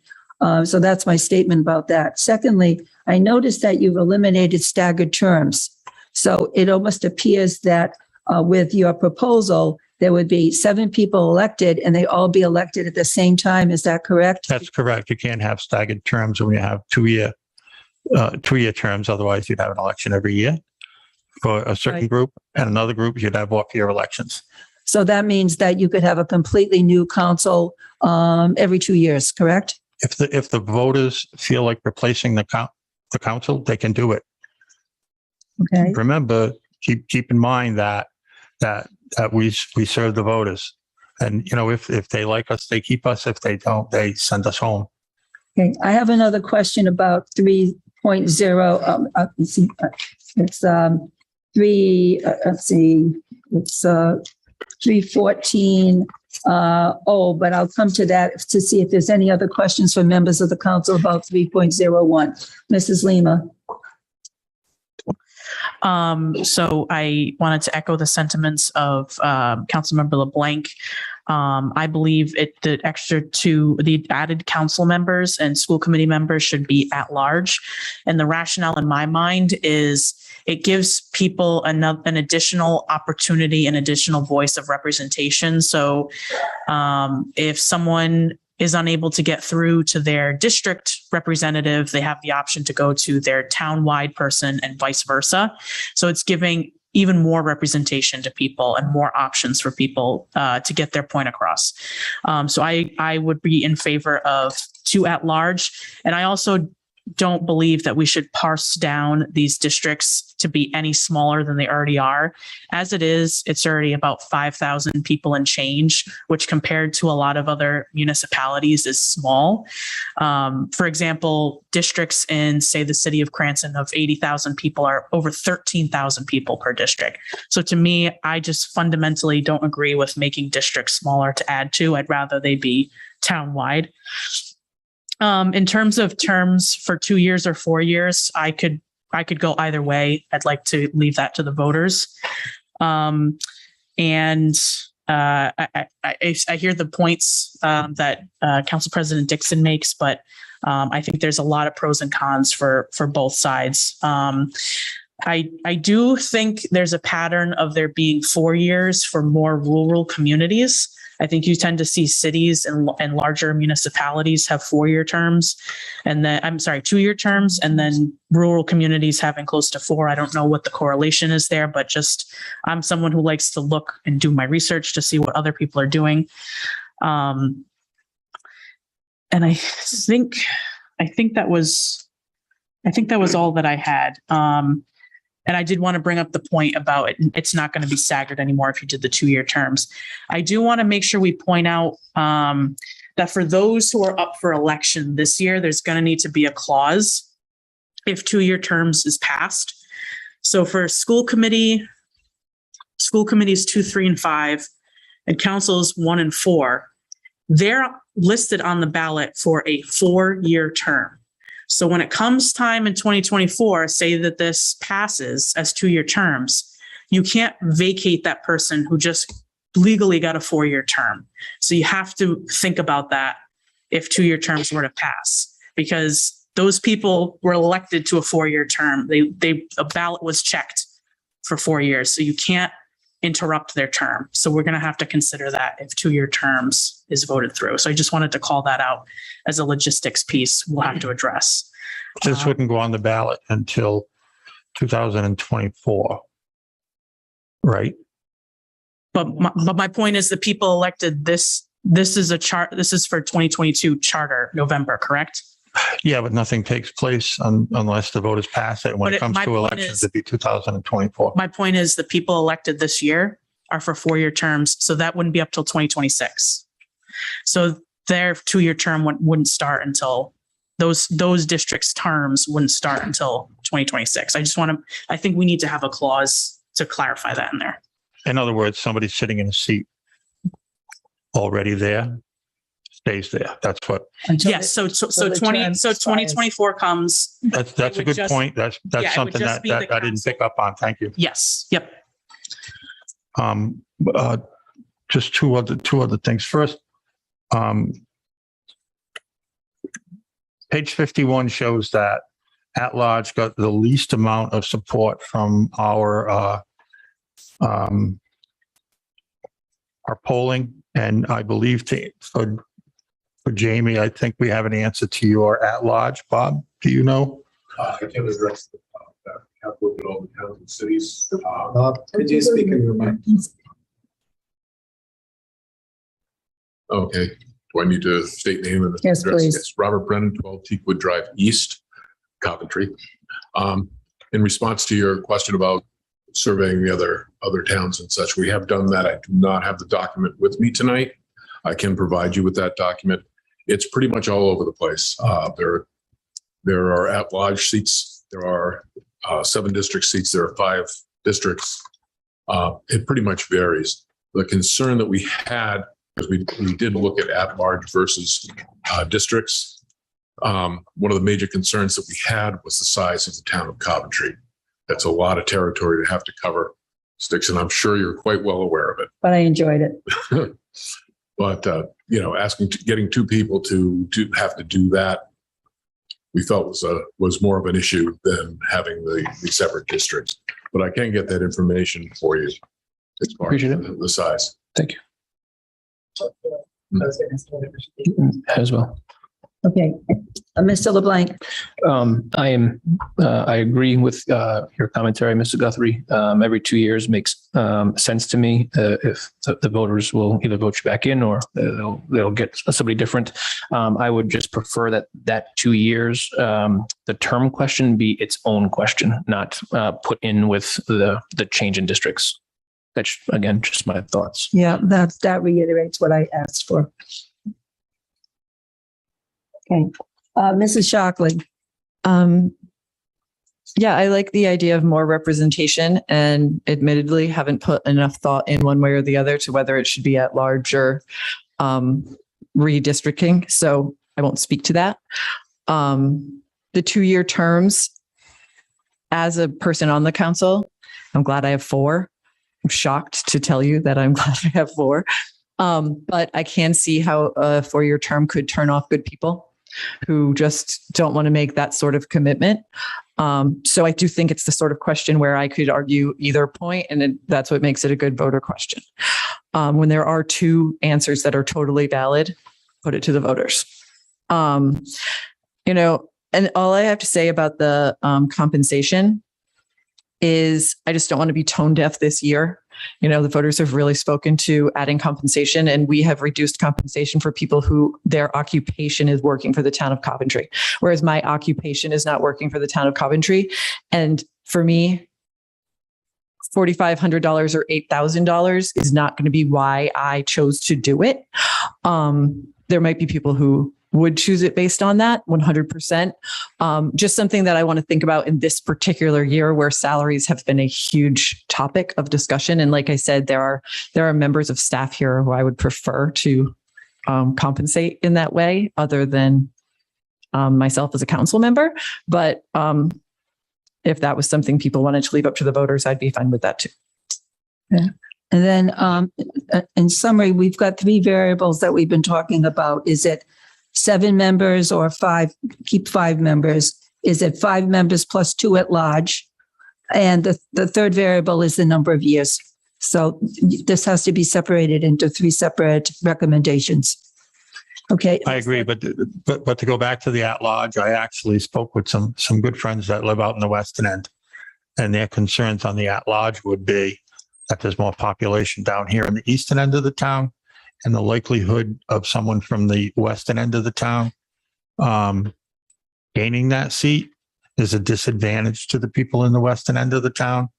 So that's my statement about that. Secondly, I noticed that you've eliminated staggered terms. So it almost appears that with your proposal, there would be 7 people elected and they all be elected at the same time. Is that correct? That's correct. You can't have staggered terms when you have 2-year terms. Otherwise, you'd have an election every year for a certain group, and another group you'd have off-year elections. So that means that you could have a completely new council every 2 years, correct? If the voters feel like replacing the council, they can do it. Okay. Remember, keep in mind that we serve the voters, and if they like us, they keep us. If they don't, they send us home. Okay. I have another question about 3.0. It's 314. But I'll come to that to see if there's any other questions from members of the council about 3.01. Mrs. Lima. So I wanted to echo the sentiments of Councilmember LeBlanc. I believe the added council members and school committee members should be at large. And the rationale in my mind is it gives people an additional opportunity, an additional voice of representation. So if someone is unable to get through to their district representative, they have the option to go to their town-wide person and vice versa. So it's giving even more representation to people and more options for people to get their point across. So I would be in favor of 2 at large. And I also don't believe that we should parse down these districts to be any smaller than they already are. As it is, it's already about 5,000 people and change, which compared to a lot of other municipalities is small. For example, districts in, say, the city of Cranston of 80,000 people are over 13,000 people per district. So to me, I just fundamentally don't agree with making districts smaller to add to. I'd rather they be townwide. In terms of terms for 2 years or 4 years, I could go either way. I'd like to leave that to the voters. I hear the points that Council President Dixon makes, but I think there's a lot of pros and cons for both sides. I do think there's a pattern of there being 4 years for more rural communities. I think you tend to see cities and larger municipalities have 4-year terms, and then 2-year terms, and then rural communities having close to 4. I don't know what the correlation is there, but just I'm someone who likes to look and do my research to see what other people are doing. And I think that was all that I had. And I did want to bring up the point about it's not going to be staggered anymore if you did the 2-year terms. I do want to make sure we point out that for those who are up for election this year, there's going to need to be a clause if 2-year terms is passed. So for school committees 2, 3, and 5, and councils 1 and 4, they're listed on the ballot for a 4-year term. So when it comes time in 2024, say that this passes as 2-year terms, you can't vacate that person who just legally got a 4-year term. So you have to think about that if 2-year terms were to pass, because those people were elected to a 4-year term. A ballot was checked for 4 years. So you can't interrupt their term. So we're going to have to consider that if 2-year terms is voted through. So I just wanted to call that out as a logistics piece we'll have to address. This wouldn't go on the ballot until 2024, right? But my point is the people elected this is for 2022 charter November, correct? Yeah, but nothing takes place unless the voters pass it. When it comes to elections, it'd be 2024. My point is the people elected this year are for 4-year terms. So that wouldn't be up till 2026. So their 2-year term wouldn't start until those districts' terms wouldn't start until 2026. I think we need to have a clause to clarify that in there. In other words, somebody sitting in a seat already there stays there. That's what. Yes. So 2024 comes. That's a good point. That's something that I didn't pick up on. Thank you. Yes. Yep. Just two other things. First, page 51 shows that at-large got the least amount of support from our polling, and I believe for Jamie, I think we have an answer to your at-large. Bob, do you know? I can address that. I've looked at all the towns and cities. Bob, could you speak in your mic? Okay. Do I need to state name and Yes, address? please. Yes, Robert Brennan, 12 Teakwood Drive East, Coventry. In response to your question about surveying the other towns and such, we have done that. I do not have the document with me tonight. I can provide you with that document. It's pretty much all over the place. There are at-large seats. There are 7 district seats. There are 5 districts. It pretty much varies. The concern that we had, because we did look at large versus districts. One of the major concerns that we had was the size of the town of Coventry. That's a lot of territory to have to cover, Sticks, and I'm sure you're quite well aware of it. But I enjoyed it. But getting 2 people to have to do that, we felt was more of an issue than having the separate districts. But I can get that information for you as far as the size. Thank you. As well. Okay. Mr. LeBlanc, I agree with your commentary, Mr. Guthrie. Every 2 years makes sense to me. If the voters will either vote you back in or they'll get somebody different. I would just prefer that 2 years, the term question be its own question, not put in with the change in districts. That's, again, just my thoughts. yeah, that reiterates what I asked for. Okay. Mrs. Shockley. Yeah, I like the idea of more representation, and admittedly haven't put enough thought in one way or the other to whether it should be at large or redistricting. So I won't speak to that. The 2-year terms, as a person on the council, I'm glad I have 4. I'm shocked to tell you that I'm glad I have 4. But I can see how a 4-year term could turn off good people who just don't want to make that sort of commitment. So I do think it's the sort of question where I could argue either point, and that's what makes it a good voter question. When there are 2 answers that are totally valid, put it to the voters. And all I have to say about the compensation is I just don't want to be tone deaf this year. The voters have really spoken to adding compensation, and we have reduced compensation for people who their occupation is working for the town of Coventry, whereas my occupation is not working for the town of Coventry. And for me, $4,500 or $8,000 is not going to be why I chose to do it. There might be people who would choose it based on that 100%. Just something that I want to think about in this particular year where salaries have been a huge topic of discussion. And like I said, there are members of staff here who I would prefer to compensate in that way other than myself as a council member. But if that was something people wanted to leave up to the voters, I'd be fine with that too. Yeah. And then in summary, we've got 3 variables that we've been talking about. Is it 7 members or 5, keep 5 members? Is it 5 members plus 2 at large? And the third variable is the number of years. So this has to be separated into 3 separate recommendations. Okay. I agree, but to go back to the at-large, I actually spoke with some good friends that live out in the Western End, and their concerns on the at-large would be that there's more population down here in the eastern end of the town, and the likelihood of someone from the western end of the town gaining that seat is a disadvantage to the people in the western end of the town.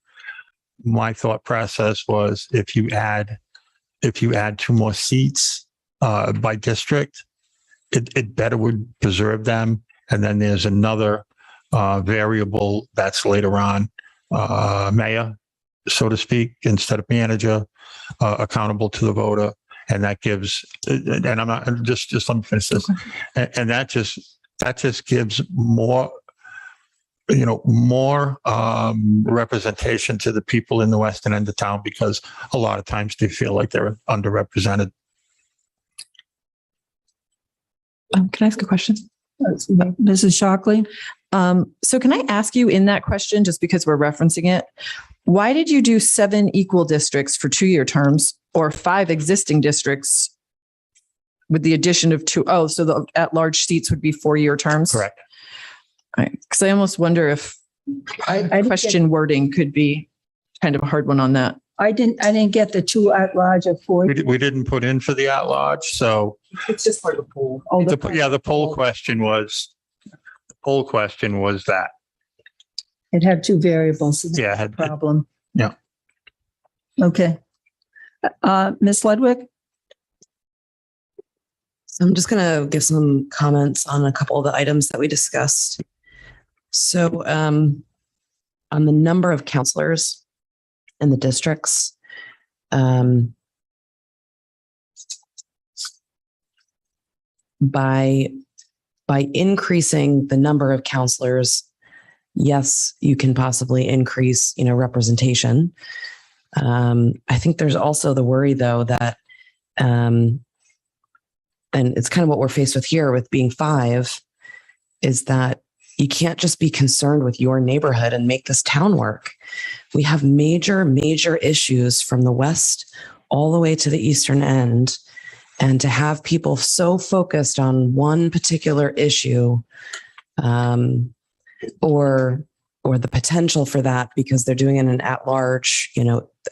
My thought process was if you add 2 more seats by district, it better would preserve them. And then there's another variable that's later on, mayor, so to speak, instead of manager, accountable to the voter. And that gives, and I'm not, just let me finish this. And that just gives more, more representation to the people in the western end of town, because a lot of times they feel like they're underrepresented. Can I ask a question? Mrs. Shockley? So can I ask you in that question, just because we're referencing it, why did you do 7 equal districts for 2-year terms or 5 existing districts with the addition of 2? Oh, so the at-large seats would be 4-year terms? Correct. Right. Because I almost wonder if question wording could be kind of a hard one on that. I didn't get the 2 at-large or 4. We didn't put in for the at-large, so. It's just for the poll. Oh, The poll question was that. It had 2 variables. Yeah, That's the problem. Yeah. Okay. Ms. Ludwig? So I'm just going to give some comments on a couple of the items that we discussed. So on the number of counselors in the districts, by increasing the number of counselors, yes, you can possibly increase, representation. I think there's also the worry, though, that, and it's kind of what we're faced with here with being 5, is that you can't just be concerned with your neighborhood and make this town work. We have major, major issues from the west all the way to the eastern end. And to have people so focused on one particular issue, or the potential for that because they're doing it an at-large,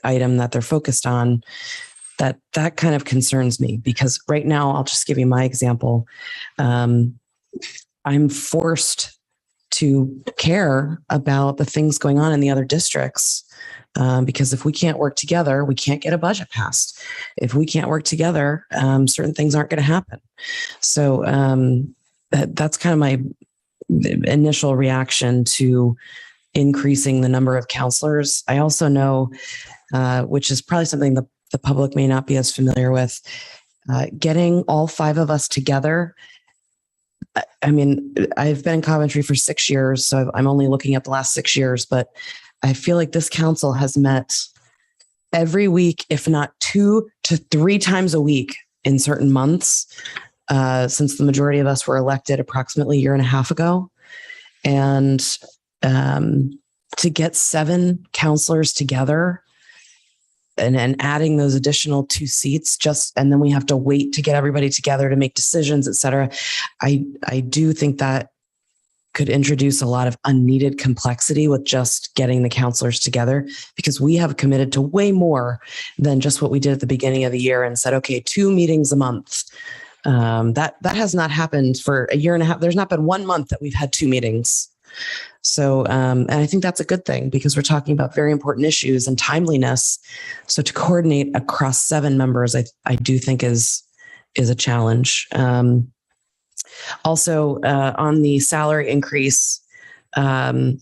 item that they're focused on, that kind of concerns me. Because right now, I'll just give you my example. I'm forced to care about the things going on in the other districts. Because if we can't work together, we can't get a budget passed. If we can't work together, certain things aren't going to happen. So that's kind of my initial reaction to increasing the number of counselors. I also know, which is probably something the public may not be as familiar with, getting all 5 of us together. I mean, I've been in Coventry for 6 years, so I'm only looking at the last 6 years, but I feel like this council has met every week, if not 2 to 3 times a week in certain months, since the majority of us were elected approximately a year and a half ago. And to get 7 counselors together and adding those additional 2 seats, and then we have to wait to get everybody together to make decisions, et cetera. I do think that could introduce a lot of unneeded complexity with just getting the counselors together, because we have committed to way more than just what we did at the beginning of the year and said, okay, 2 meetings a month. That has not happened for a year and a half. There's not been 1 month that we've had 2 meetings. So, and I think that's a good thing because we're talking about very important issues and timeliness. So to coordinate across 7 members, I do think is a challenge. Also, on the salary increase, I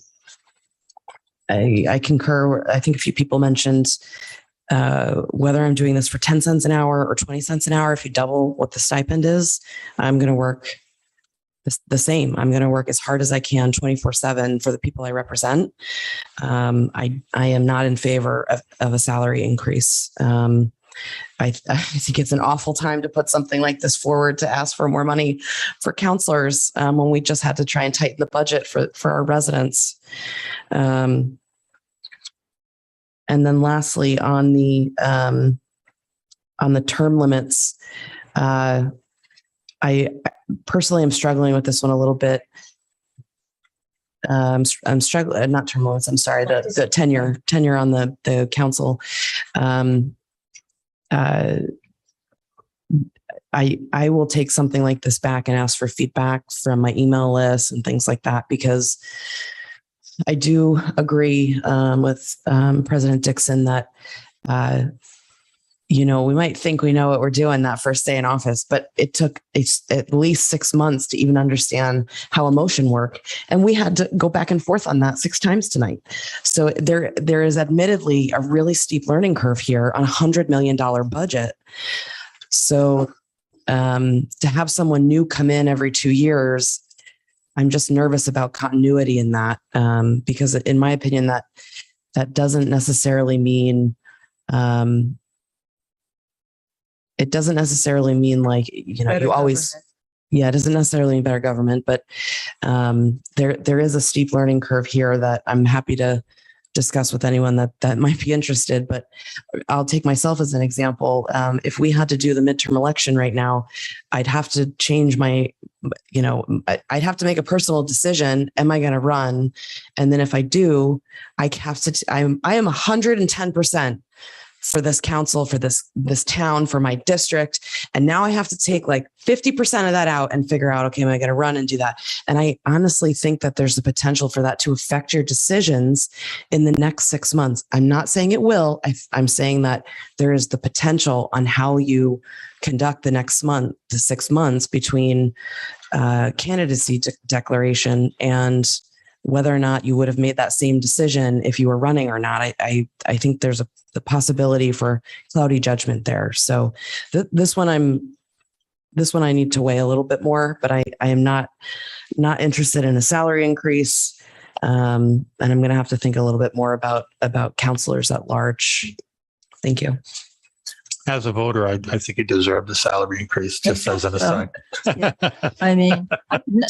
concur. I think a few people mentioned whether I'm doing this for 10 cents an hour or 20 cents an hour. If you double what the stipend is, I'm going to work the same. I'm going to work as hard as I can 24/7 for the people I represent. I am not in favor of a salary increase. I think it's an awful time to put something like this forward to ask for more money for counselors when we just had to try and tighten the budget for our residents. And then lastly, on the term limits, I personally am struggling with this one a little bit. I'm struggling, not term limits. I'm sorry, the tenure on the council. I will take something like this back and ask for feedback from my email list and things like that, because I do agree with President Dixon that, we might think we know what we're doing that first day in office, but it took at least 6 months to even understand how emotion work. And we had to go back and forth on that 6 times tonight. So there is admittedly a really steep learning curve here on $100 million budget. So to have someone new come in every 2 years, I'm just nervous about continuity in that, because in my opinion, that doesn't necessarily mean, it doesn't necessarily mean like, Better you always, government. Yeah, it doesn't necessarily mean better government, but there is a steep learning curve here that I'm happy to discuss with anyone that might be interested. But I'll take myself as an example. If we had to do the midterm election right now, I'd have to change I'd have to make a personal decision. Am I going to run? And then if I do, I am 110% for this council, for this town, for my district. And now I have to take like 50% of that out and figure out, okay, am I going to run and do that? And I honestly think that there's the potential for that to affect your decisions in the next 6 months. I'm not saying it will. I'm saying that there is the potential on how you conduct the next the 6 months between candidacy declaration and whether or not you would have made that same decision if you were running or not. I think there's the possibility for cloudy judgment there. So this one I need to weigh a little bit more, but I am not interested in a salary increase. And I'm going to have to think a little bit more about counselors at large. Thank you. As a voter, I think he deserved a salary increase, just as an aside. I mean,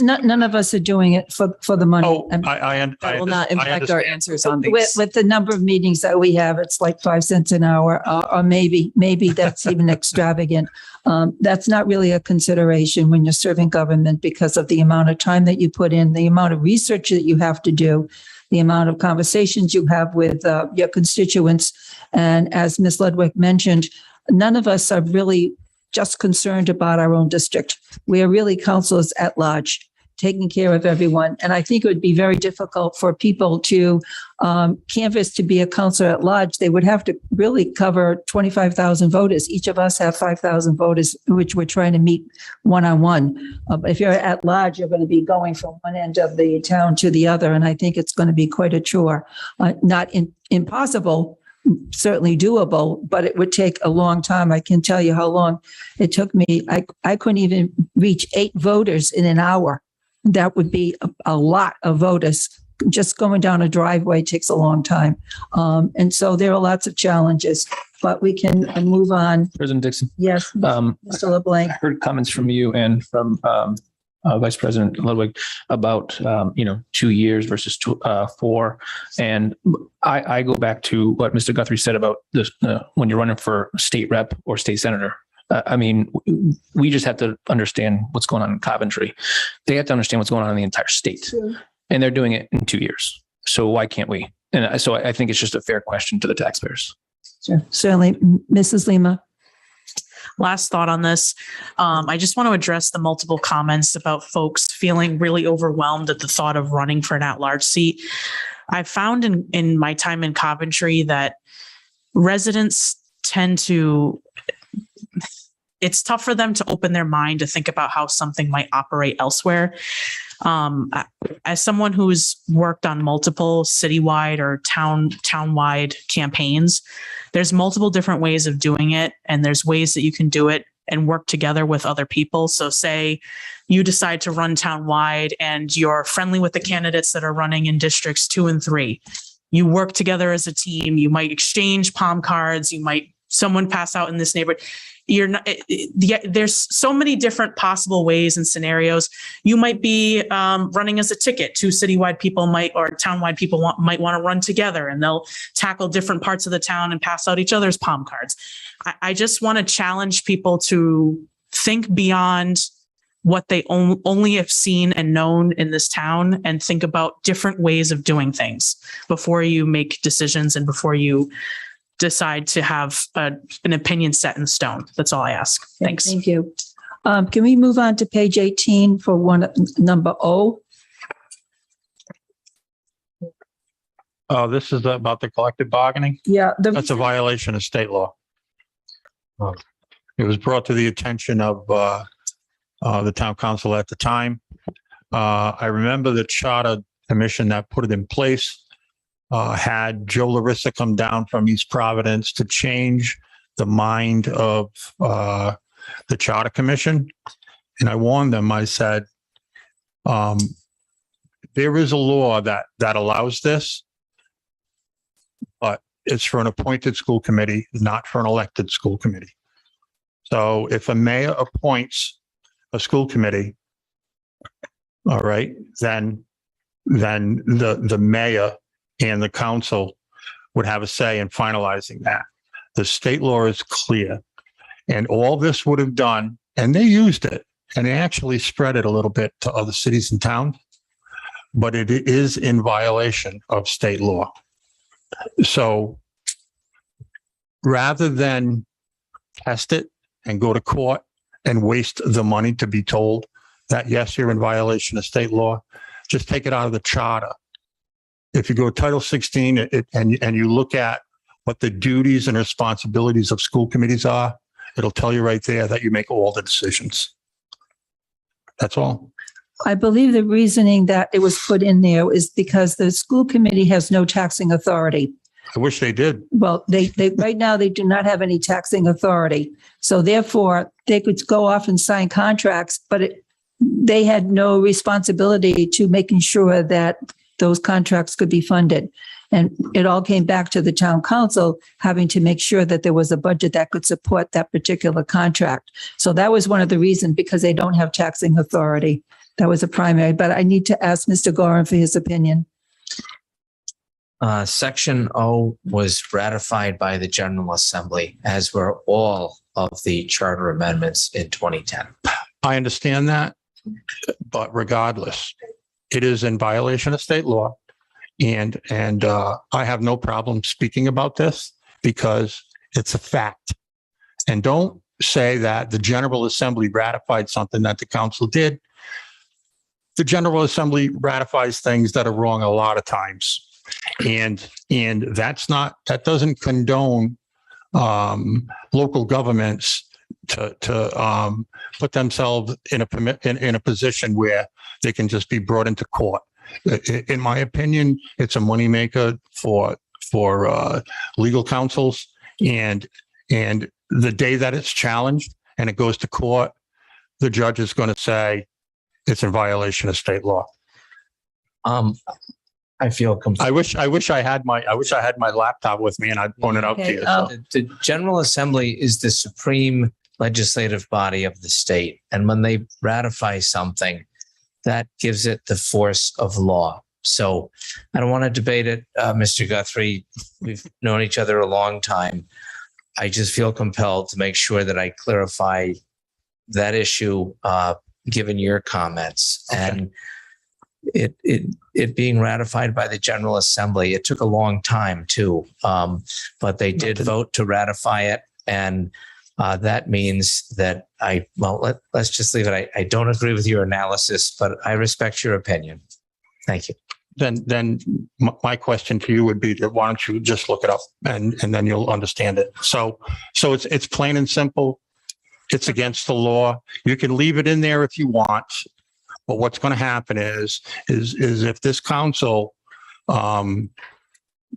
none of us are doing it for the money. Oh, And That will not impact our answers on With, these. with the number of meetings that we have, it's like 5 cents an hour, or maybe that's even extravagant. That's not really a consideration when you're serving government because of the amount of time that you put in, the amount of research that you have to do, the amount of conversations you have with your constituents. And as Ms. Ludwig mentioned, none of us are really just concerned about our own district. We are really councilors at large, taking care of everyone. And I think it would be very difficult for people to canvass to be a councilor at large. They would have to really cover 25,000 voters. Each of us have 5,000 voters, which we're trying to meet one-on-one. If you're at large, you're going to be going from one end of the town to the other. And I think it's going to be quite a chore. Not impossible, certainly doable, but it would take a long time. I can tell you how long it took me. I couldn't even reach 8 voters in an hour. That would be a lot of voters. Just going down a driveway takes a long time. And so there are lots of challenges, but we can move on. President Dixon. Yes, Mr. LeBlanc. I heard comments from you and from Vice President Ludwig about 2 years versus 4. And I go back to what Mr. Guthrie said about this when you're running for state rep or state senator. I mean, we just have to understand what's going on in Coventry. They have to understand what's going on in the entire state. True. And they're doing it in 2 years. So why can't we? And so I think it's just a fair question to the taxpayers. Sure. Certainly, Mrs. Lima. Last thought on this. I just want to address the multiple comments about folks feeling really overwhelmed at the thought of running for an at-large seat. I found in my time in Coventry that residents tend to, it's tough for them to open their mind to think about how something might operate elsewhere. As someone who's worked on multiple citywide or townwide campaigns, there's multiple different ways of doing it, and there's ways that you can do it and work together with other people. So say you decide to run townwide and you're friendly with the candidates that are running in districts 2 and 3. You work together as a team. You might exchange palm cards. Someone pass out in this neighborhood. There's so many different possible ways and scenarios. You might be running as a ticket. 2 citywide people or townwide people might want to run together, and they'll tackle different parts of the town and pass out each other's palm cards. I just want to challenge people to think beyond what they only have seen and known in this town, and think about different ways of doing things before you make decisions and before you decide to have an opinion set in stone. That's all I ask. Thanks. Thank you. Can we move on to page 18 for number O? Oh, this is about the collective bargaining? Yeah. That's a violation of state law. It was brought to the attention of the town council at the time. I remember the charter commission that put it in place had Joe Larissa come down from East Providence to change the mind of the Charter Commission. And I warned them, I said, there is a law that allows this, but it's for an appointed school committee, not for an elected school committee. So if a mayor appoints a school committee, all right, then the mayor and the council would have a say in finalizing that. The state law is clear. And all this would have done, and they used it, and they actually spread it a little bit to other cities and towns, but it is in violation of state law. So rather than test it and go to court and waste the money to be told that, yes, you're in violation of state law, just take it out of the charter. If you go to Title 16 and you look at what the duties and responsibilities of school committees are, it'll tell you right there that you make all the decisions. That's all. I believe the reasoning that it was put in there is because the school committee has no taxing authority. I wish they did. Well, they right now they do not have any taxing authority. So therefore they could go off and sign contracts, but they had no responsibility to making sure that those contracts could be funded. And it all came back to the town council having to make sure that there was a budget that could support that particular contract. So that was one of the reasons, because they don't have taxing authority. That was a primary, but I need to ask Mr. Gorin for his opinion. Section O was ratified by the General Assembly, as were all of the charter amendments in 2010. I understand that, but regardless, it is in violation of state law. And I have no problem speaking about this because it's a fact. And don't say that the General Assembly ratified something that the council did. The General Assembly ratifies things that are wrong a lot of times. And that doesn't condone local governments to put themselves in a position where they can just be brought into court. In my opinion, it's a moneymaker for legal counsels, and the day that it's challenged and it goes to court, the judge is going to say it's in violation of state law. I feel I wish I had my laptop with me and I'd point it out to you. So. The General Assembly is the supreme legislative body of the state. And when they ratify something, that gives it the force of law. So I don't want to debate it, Mr. Guthrie. We've known each other a long time. I just feel compelled to make sure that I clarify that issue, given your comments. Okay. And it being ratified by the General Assembly, it took a long time too, but they did vote to ratify it. And that means that let's just leave it. I don't agree with your analysis, but I respect your opinion. Thank you. Then my question to you would be, why don't you just look it up and then you'll understand it. So it's plain and simple. It's against the law. You can leave it in there if you want, but what's going to happen is if this council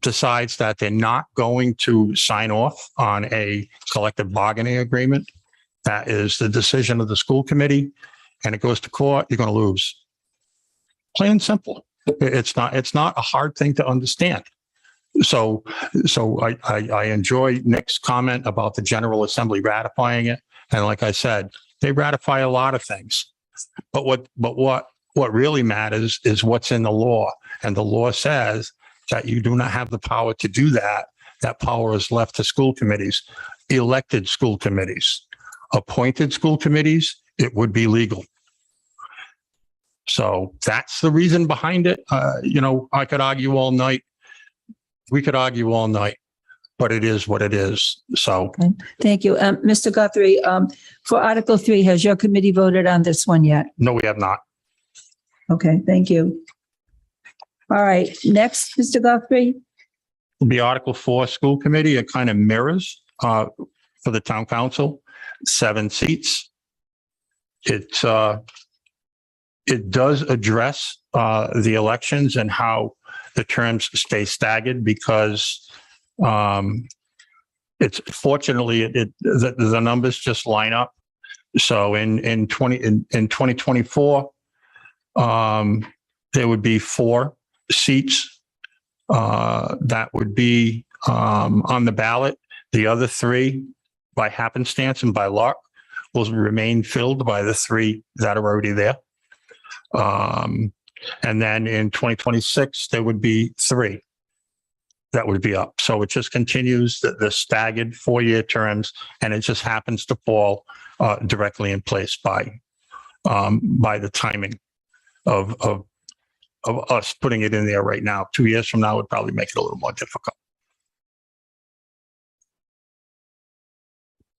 decides that they're not going to sign off on a collective bargaining agreement, that is the decision of the school committee, and it goes to court, you're going to lose. Plain and simple. It's not a hard thing to understand. So I enjoy Nick's comment about the General Assembly ratifying it. And like I said, they ratify a lot of things. But what really matters is what's in the law. And the law says that you do not have the power to do that. That power is left to school committees, elected school committees. Appointed school committees, it would be legal. So that's the reason behind it. I could argue all night. We could argue all night, but it is what it is. So okay. Thank you. Mr. Guthrie, for Article 3, has your committee voted on this one yet? No, we have not. Okay, thank you. All right, next, Mr. Guthrie. Will be Article 4, school committee. It kind of mirrors for the town council, 7 seats. It does address the elections and how the terms stay staggered because it's fortunately the numbers just line up. So in 2024, there would be 4 seats that would be on the ballot. The other 3, by happenstance and by luck, will remain filled by the 3 that are already there. And then in 2026, there would be 3 that would be up. So it just continues the staggered 4-year terms, and it just happens to fall directly in place by the timing of us putting it in there right now. 2 years from now would probably make it a little more difficult.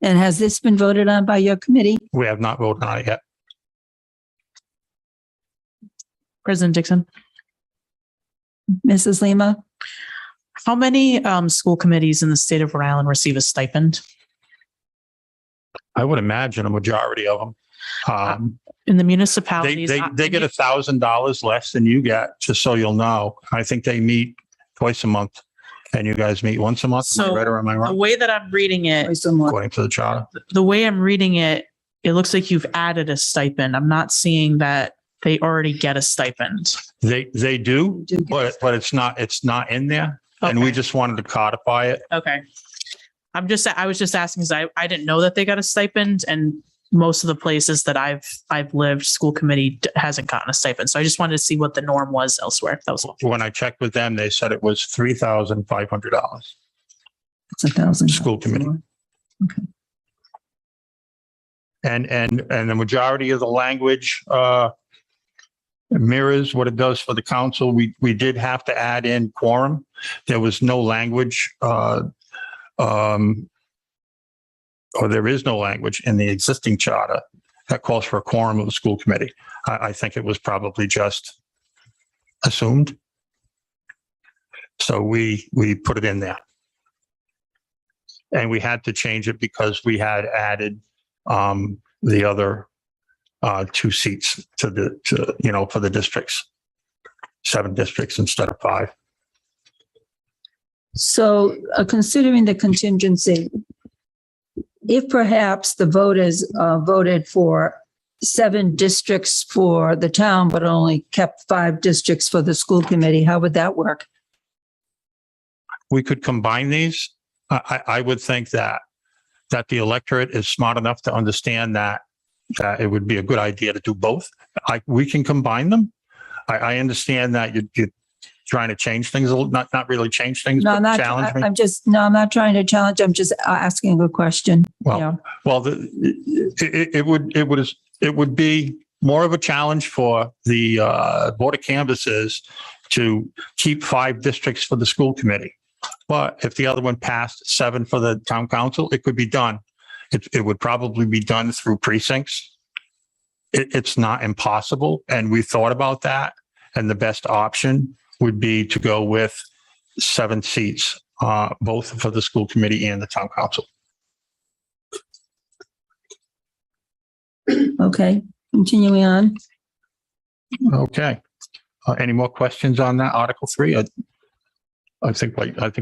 And has this been voted on by your committee? We have not voted on it yet. President Dixon. Mrs. Lima? How many school committees in the state of Rhode Island receive a stipend? I would imagine a majority of them. In the municipalities, they get $1,000 less than you get, just so you'll know. I think they meet twice a month and you guys meet once a month. So right, or am I wrong? The way that I'm reading it, according to the charter, the way I'm reading it, it looks like you've added a stipend. I'm not seeing that they already get a stipend. They do, but it's not in there. And we Okay. just wanted to codify it. Okay. I was just asking because I didn't know that they got a stipend, and most of the places that I've lived, school committee hasn't gotten a stipend. So I just wanted to see what the norm was elsewhere. That was all. When I checked with them, they said it was $3,500. It's $1,000. School committee. And the majority of the language mirrors what it does for the council. We did have to add in quorum. There was no language, or there is no language in the existing charter that calls for a quorum of the school committee. I think it was probably just assumed. So we put it in there. And we had to change it because we had added the other 2 seats for the districts, 7 districts instead of 5. So considering the contingency, if perhaps the voters voted for 7 districts for the town, but only kept 5 districts for the school committee, how would that work? We could combine these. I would think that the electorate is smart enough to understand that it would be a good idea to do both. We can combine them. I understand that you're trying to change things, not really change things, No, but I'm not, challenge me. I'm not trying to challenge. I'm just asking a question. Well, it would be more of a challenge for the Board of Canvassers to keep 5 districts for the school committee. But if the other one passed 7 for the town council, it could be done. It would probably be done through precincts. It's not impossible. And we thought about that. And the best option would be to go with 7 seats, both for the school committee and the town council. Okay, continuing on. Okay. Any more questions on that Article 3? I think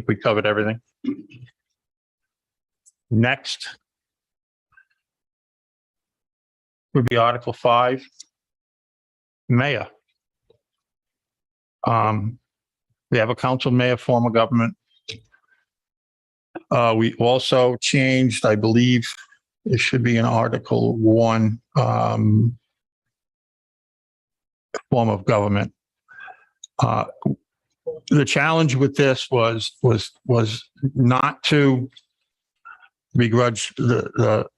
we covered everything. Next would be Article 5, Mayor. We have a council mayor form of government. We also changed, I believe, it should be in Article 1, form of government. The challenge with this was not to begrudge the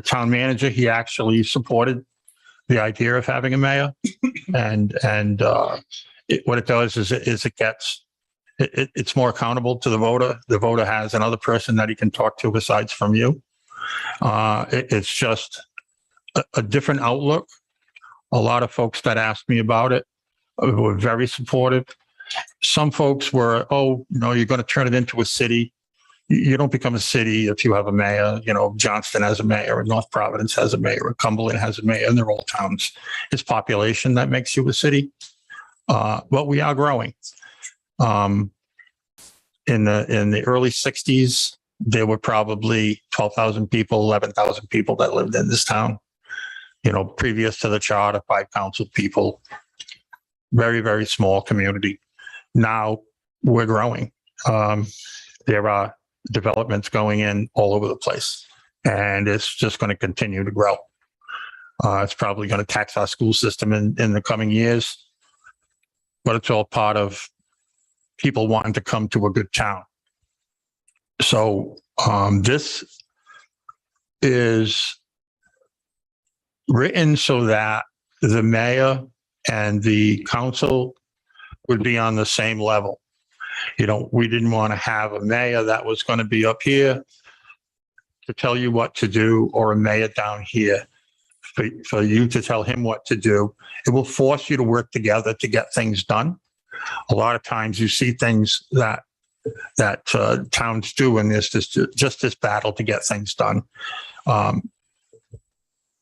town manager. He actually supported the idea of having a mayor, and what it does is it's more accountable to the voter. The voter has another person that he can talk to besides from you. It's just a different outlook. A lot of folks that asked me about it were very supportive. Some folks were, you're going to turn it into a city. You don't become a city if you have a mayor. Johnston has a mayor, and North Providence has a mayor, and Cumberland has a mayor, and they're all towns. It's population that makes you a city. But we are growing. In the early 60s, there were probably 12,000 people, 11,000 people that lived in this town. Previous to the charter, 5 council people, very, very small community. Now we're growing. There are developments going in all over the place, and it's just going to continue to grow. It's probably going to tax our school system in the coming years, but it's all part of people wanting to come to a good town. So this is written so that the mayor and the council would be on the same level. We didn't want to have a mayor that was going to be up here to tell you what to do, or a mayor down here for you to tell him what to do. It will force you to work together to get things done. A lot of times you see things that towns do, and there's just this battle to get things done.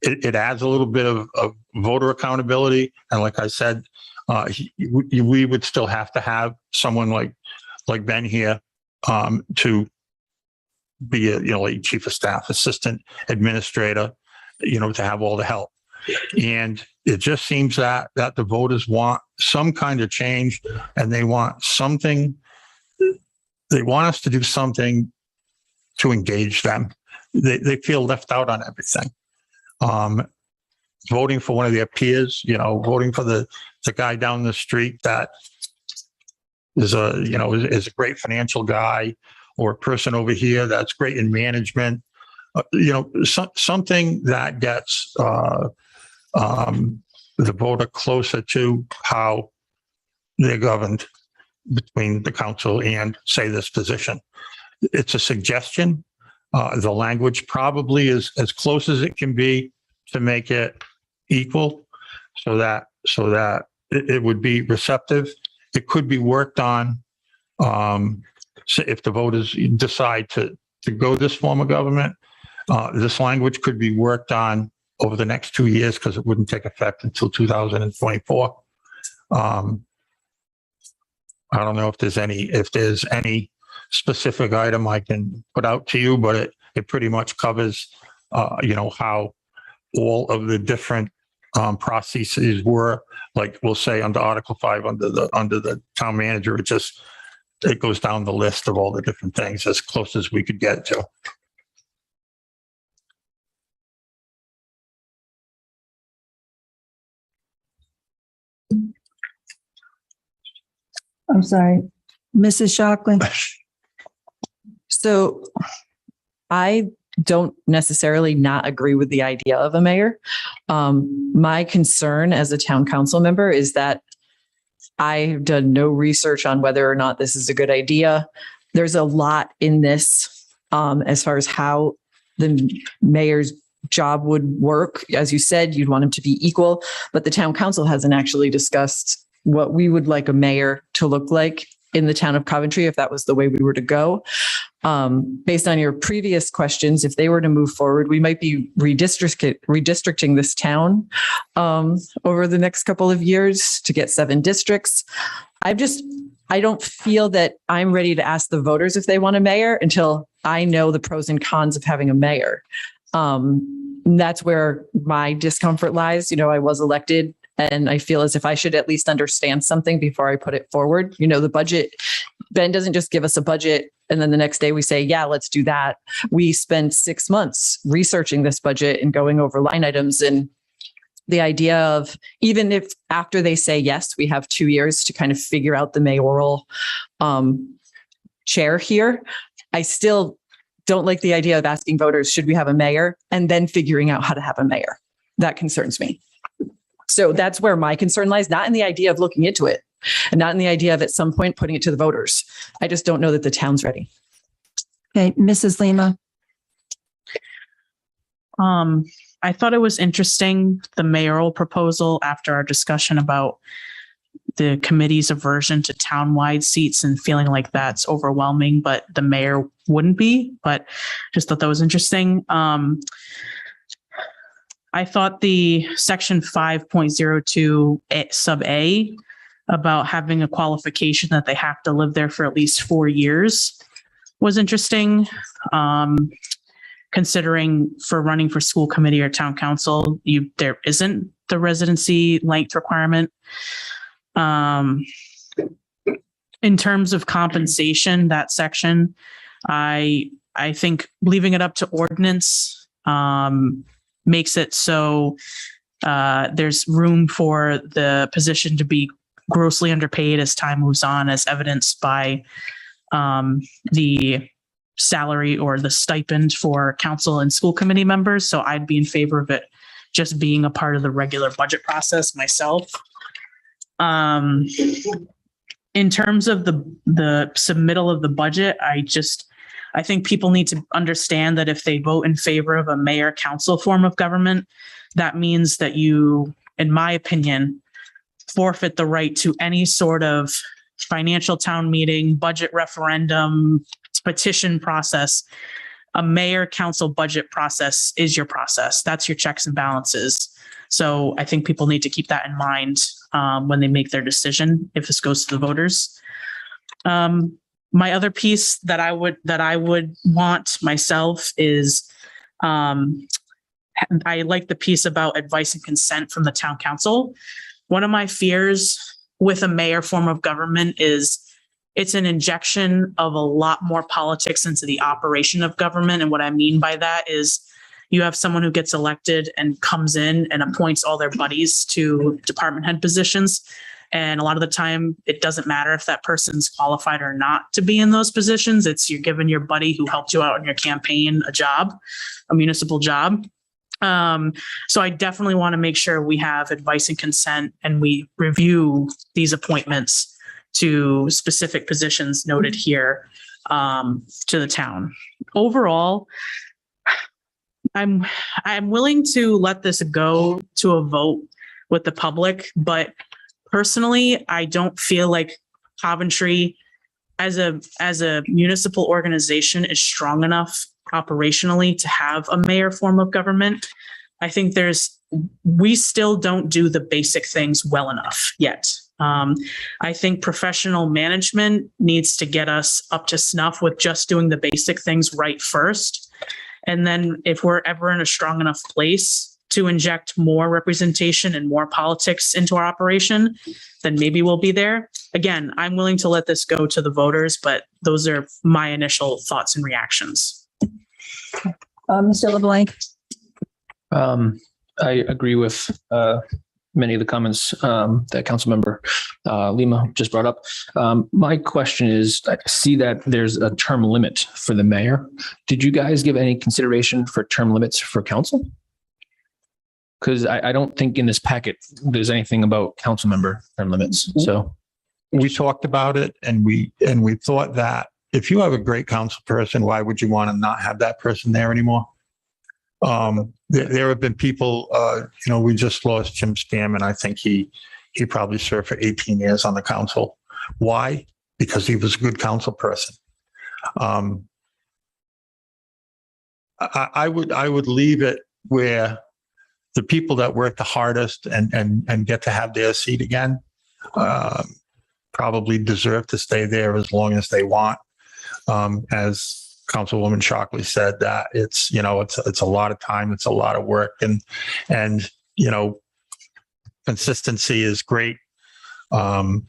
It adds a little bit of voter accountability. And like I said, we would still have to have someone like Ben here to be a chief of staff, assistant administrator, to have all the help. And it just seems that the voters want some kind of change, and they want something they want us to do something to engage them. They feel left out on everything. Voting for one of their peers, voting for the guy down the street that is is a great financial guy, or a person over here that's great in management, something that gets the voter closer to how they're governed between the council and, say, this position. It's a suggestion. The language probably is as close as it can be to make it equal, so that it would be receptive. It could be worked on. So if the voters decide to go this form of government, this language could be worked on over the next 2 years, because it wouldn't take effect until 2024. I don't know if there's any specific item I can put out to you, but it pretty much covers, how all of the different processes were. Like, we'll say under Article 5, under the town manager, it goes down the list of all the different things as close as we could get to. I'm sorry, Mrs. Shockley. So I don't necessarily not agree with the idea of a mayor. My concern as a town council member is that I've done no research on whether or not this is a good idea. There's a lot in this as far as how the mayor's job would work. As you said, you'd want him to be equal, but the town council hasn't actually discussed what we would like a mayor to look like in the town of Coventry if that was the way we were to go. Based on your previous questions, if they were to move forward, we might be redistricting this town over the next couple of years to get 7 districts. I don't feel that I'm ready to ask the voters if they want a mayor until I know the pros and cons of having a mayor. That's where my discomfort lies. I was elected, and I feel as if I should at least understand something before I put it forward. The budget, Ben doesn't just give us a budget and then the next day we say, yeah, let's do that. We spend 6 months researching this budget and going over line items. And the idea of, even if after they say yes, we have 2 years to kind of figure out the mayoral chair here, I still don't like the idea of asking voters, should we have a mayor? And then figuring out how to have a mayor. That concerns me. So that's where my concern lies, not in the idea of looking into it and not in the idea of at some point putting it to the voters. I just don't know that the town's ready. Okay, Mrs. Lima. I thought it was interesting, the mayoral proposal, after our discussion about the committee's aversion to townwide seats and feeling like that's overwhelming, but the mayor wouldn't be, but just thought that was interesting. I thought the section 5.02 sub A about having a qualification that they have to live there for at least 4 years was interesting. Considering for running for school committee or town council, there isn't the residency length requirement. In terms of compensation, that section, I think leaving it up to ordinance makes it so there's room for the position to be grossly underpaid as time moves on, as evidenced by the salary or the stipend for council and school committee members. So I'd be in favor of it just being a part of the regular budget process myself. In terms of the submittal of the budget, I think people need to understand that if they vote in favor of a mayor council form of government, that means that you, in my opinion, forfeit the right to any sort of financial town meeting, budget referendum, petition process. A mayor council budget process is your process. That's your checks and balances. So I think people need to keep that in mind when they make their decision, if this goes to the voters. My other piece that I would want myself is, I like the piece about advice and consent from the town council. One of my fears with a mayor form of government is it's an injection of a lot more politics into the operation of government. And what I mean by that is you have someone who gets elected and comes in and appoints all their buddies to department head positions. And a lot of the time, it doesn't matter if that person's qualified or not to be in those positions. It's you're giving your buddy who helped you out in your campaign a job, a municipal job. So I definitely want to make sure we have advice and consent and we review these appointments to specific positions noted here to the town. Overall, I'm willing to let this go to a vote with the public, but personally, I don't feel like Coventry as a municipal organization is strong enough operationally to have a mayor form of government. I think we still don't do the basic things well enough yet. I think professional management needs to get us up to snuff with just doing the basic things right first. And then if we're ever in a strong enough place to inject more representation and more politics into our operation, then maybe we'll be there. Again, I'm willing to let this go to the voters, but those are my initial thoughts and reactions. Mr. LeBlanc? I agree with many of the comments that Councilmember Lima just brought up. My question is, I see that there's a term limit for the mayor. Did you guys give any consideration for term limits for council? Because I don't think in this packet there's anything about council member term limits. So we talked about it and we thought that if you have a great council person, why would you want to not have that person there anymore? There have been people, we just lost Jim Scammon. I think he probably served for 18 years on the council. Why? Because he was a good council person. I would leave it where the people that work the hardest and get to have their seat again probably deserve to stay there as long as they want. As Councilwoman Shockley said, that it's a lot of time, it's a lot of work, and consistency is great. Couldn't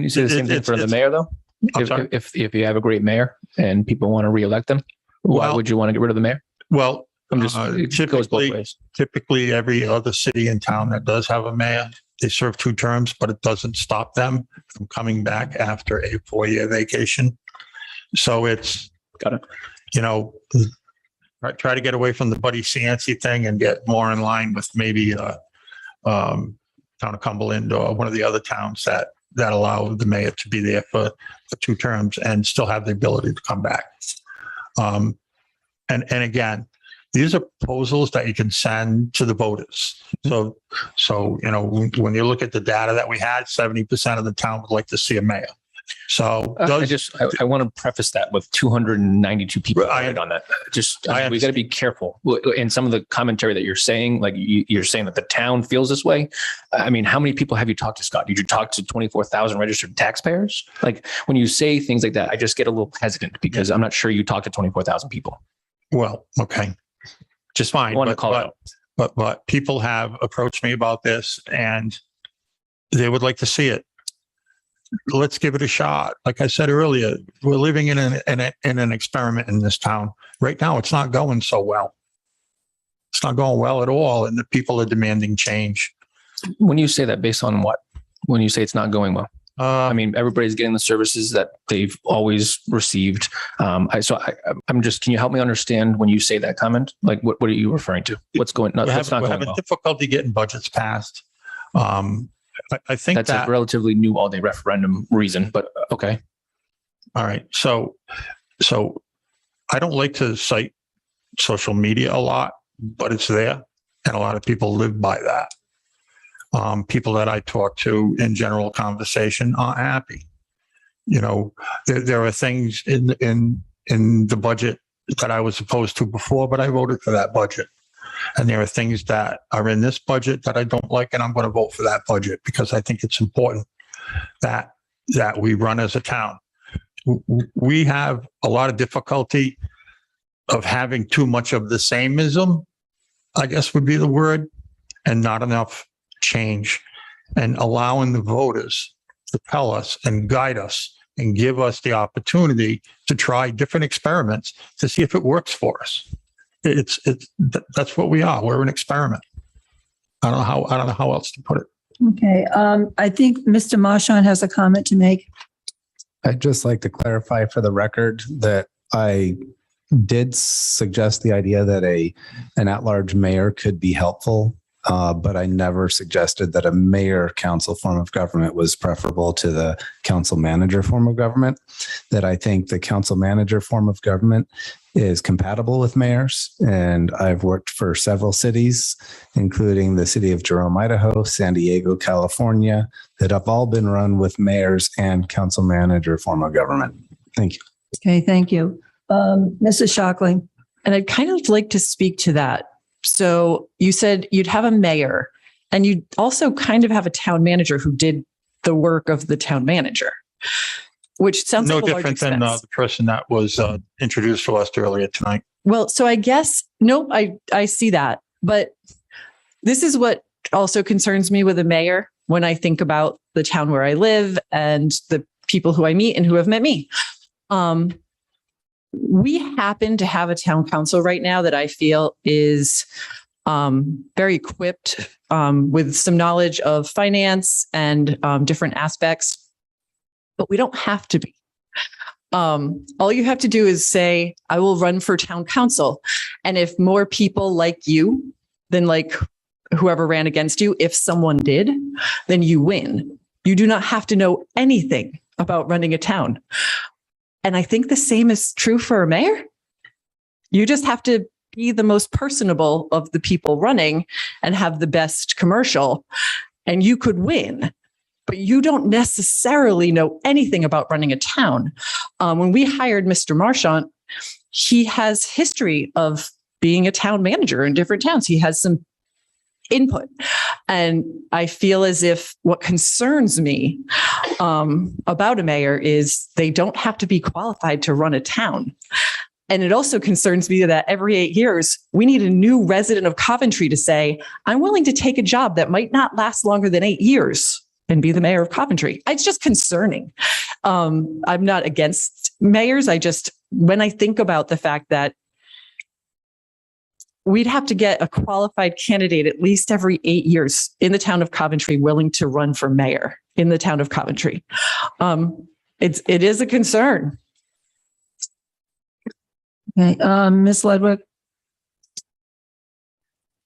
you say the same thing for the mayor though? If you have a great mayor and people want to reelect them, why would you want to get rid of the mayor? Well, it goes both ways. Typically, every other city in town that does have a mayor, they serve 2 terms, but it doesn't stop them from coming back after a 4-year vacation. So it's, got it. Try to get away from the Buddy Cianci thing and get more in line with maybe town of Cumberland or one of the other towns that allow the mayor to be there for 2 terms and still have the ability to come back. And again, these are proposals that you can send to the voters. So when you look at the data that we had, 70% of the town would like to see a mayor. So I want to preface that with 292 people voted on that. We got to be careful. In some of the commentary that you're saying, like you're saying that the town feels this way. I mean, how many people have you talked to, Scott? Did you talk to 24,000 registered taxpayers? Like when you say things like that, I just get a little hesitant because I'm not sure you talked to 24,000 people. Well, okay, just fine. I want to call it out. But people have approached me about this and they would like to see it. Let's give it a shot. Like I said earlier, we're living in an experiment in this town. Right now, it's not going so well. It's not going well at all. And the people are demanding change. When you say that, based on what? When you say it's not going well? I mean, everybody's getting the services that they've always received. I'm just, can you help me understand when you say that comment? Like, what are you referring to? What's going on? We're having difficulty getting budgets passed. I think that's a relatively new all-day referendum reason, but okay. All right. So I don't like to cite social media a lot, but it's there. And a lot of people live by that. People that I talk to in general conversation aren't happy. There are things in the budget that I was opposed to before, but I voted for that budget. And there are things that are in this budget that I don't like, and I'm going to vote for that budget because I think it's important that we run as a town. We have a lot of difficulty of having too much of the sameism, I guess would be the word, and not enough change, and allowing the voters to tell us and guide us and give us the opportunity to try different experiments to see if it works for us. That's what we are. We're an experiment. I don't know how else to put it. Okay, I think Mr. Marchand has a comment to make. I'd just like to clarify for the record that I did suggest the idea that an at-large mayor could be helpful, but I never suggested that a mayor-council form of government was preferable to the council-manager form of government. That I think the council-manager form of government is compatible with mayors, and I've worked for several cities, including the city of Jerome, Idaho, San Diego, California, that have all been run with mayors and council-manager form of government. Thank you. Okay, thank you. Mrs. Shockley. And I'd kind of like to speak to that. So you said you'd have a mayor and you'd also kind of have a town manager who did the work of the town manager, which sounds No like a large different than expense. the person that was introduced to us earlier tonight. Well, so I guess, nope, I see that. But this is what also concerns me with a mayor when I think about the town where I live and the people who I meet and who have met me. We happen to have a town council right now that I feel is very equipped with some knowledge of finance and different aspects, but we don't have to be. All you have to do is say, I will run for town council. And if more people like you than like whoever ran against you, if someone did, then you win. You do not have to know anything about running a town. And I think the same is true for a mayor. You just have to be the most personable of the people running and have the best commercial, and you could win. But you don't necessarily know anything about running a town. When we hired Mr. Marchand, he has history of being a town manager in different towns. He has some input. And I feel as if what concerns me about a mayor is they don't have to be qualified to run a town. And it also concerns me that every 8 years, we need a new resident of Coventry to say, I'm willing to take a job that might not last longer than 8 years and be the mayor of Coventry. It's just concerning. I'm not against mayors. When I think about the fact that we'd have to get a qualified candidate at least every 8 years in the town of Coventry willing to run for mayor in the town of Coventry. It is a concern. Okay, Ms. Ludwig.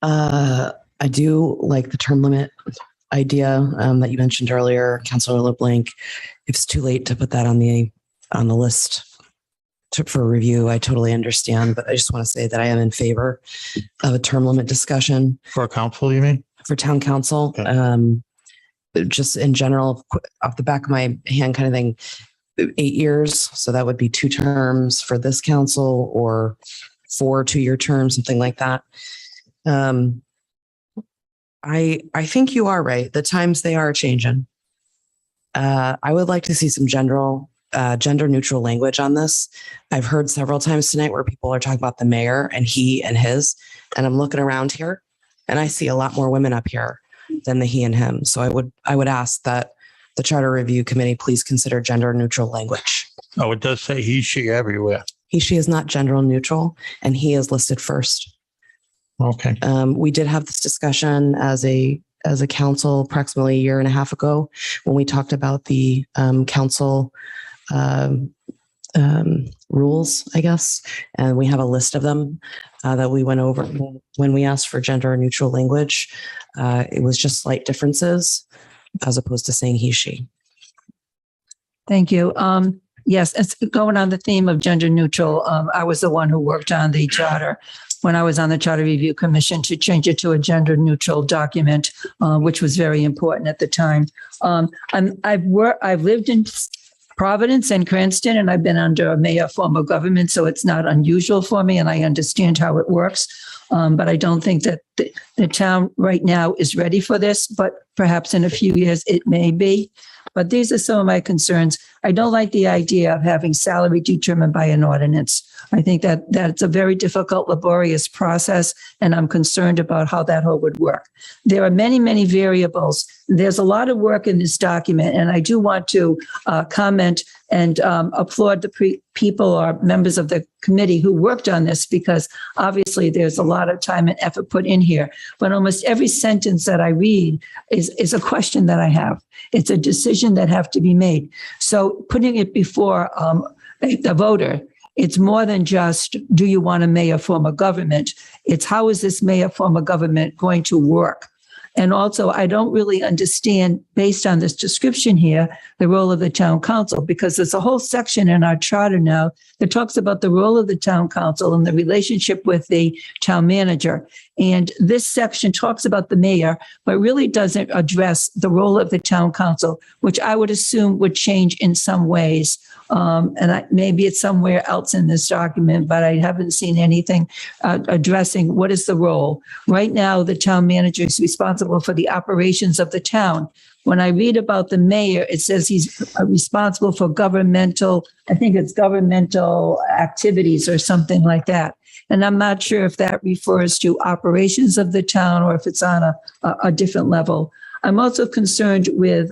I do like the term limit idea that you mentioned earlier, Councilor LeBlanc. If it's too late to put that on the list for review, I totally understand. But I just want to say that I am in favor of a term limit discussion. For council, you mean? For town council. Okay. Just in general, off the back of my hand kind of thing, 8 years. So that would be 2 terms for this council, or 4 2-year terms, something like that. I think you are right. The times, they are changing. I would like to see some gender neutral language on this. I've heard several times tonight where people are talking about the mayor and he and his, and I'm looking around here and I see a lot more women up here than the he and him. So I would ask that the Charter Review Committee please consider gender neutral language. Oh, it does say he, she everywhere. He, she is not gender neutral, and he is listed first. Okay. We did have this discussion as a council approximately 1.5 years ago when we talked about the council rules, I guess. And we have a list of them that we went over when we asked for gender neutral language. It was just slight differences as opposed to saying he, she. Thank you. Yes, it's going on the theme of gender neutral. I was the one who worked on the charter when I was on the Charter Review Commission to change it to a gender neutral document, which was very important at the time. I've lived in Providence and Cranston, and I've been under a mayor form of government, so it's not unusual for me, and I understand how it works. But I don't think that the town right now is ready for this. But perhaps in a few years it may be. But these are some of my concerns. I don't like the idea of having salary determined by an ordinance. I think that it's a very difficult, laborious process, and I'm concerned about how that whole would work. There are many, many variables. There's a lot of work in this document, and I do want to comment and applaud the people or members of the committee who worked on this, because obviously there's a lot of time and effort put in here. But almost every sentence that I read is a question that I have. It's a decision that have to be made. So putting it before the voter, it's more than just, do you want a mayor form of government? It's how is this mayor form of government going to work? And also, I don't really understand, based on this description here, the role of the town council, because there's a whole section in our charter now that talks about the role of the town council and the relationship with the town manager. And this section talks about the mayor, but really doesn't address the role of the town council, which I would assume would change in some ways. Maybe it's somewhere else in this document, but I haven't seen anything addressing what is the role. Right now, the town manager is responsible for the operations of the town. When I read about the mayor, it says he's responsible for governmental, I think it's governmental activities or something like that. And I'm not sure if that refers to operations of the town or if it's on a different level. I'm also concerned with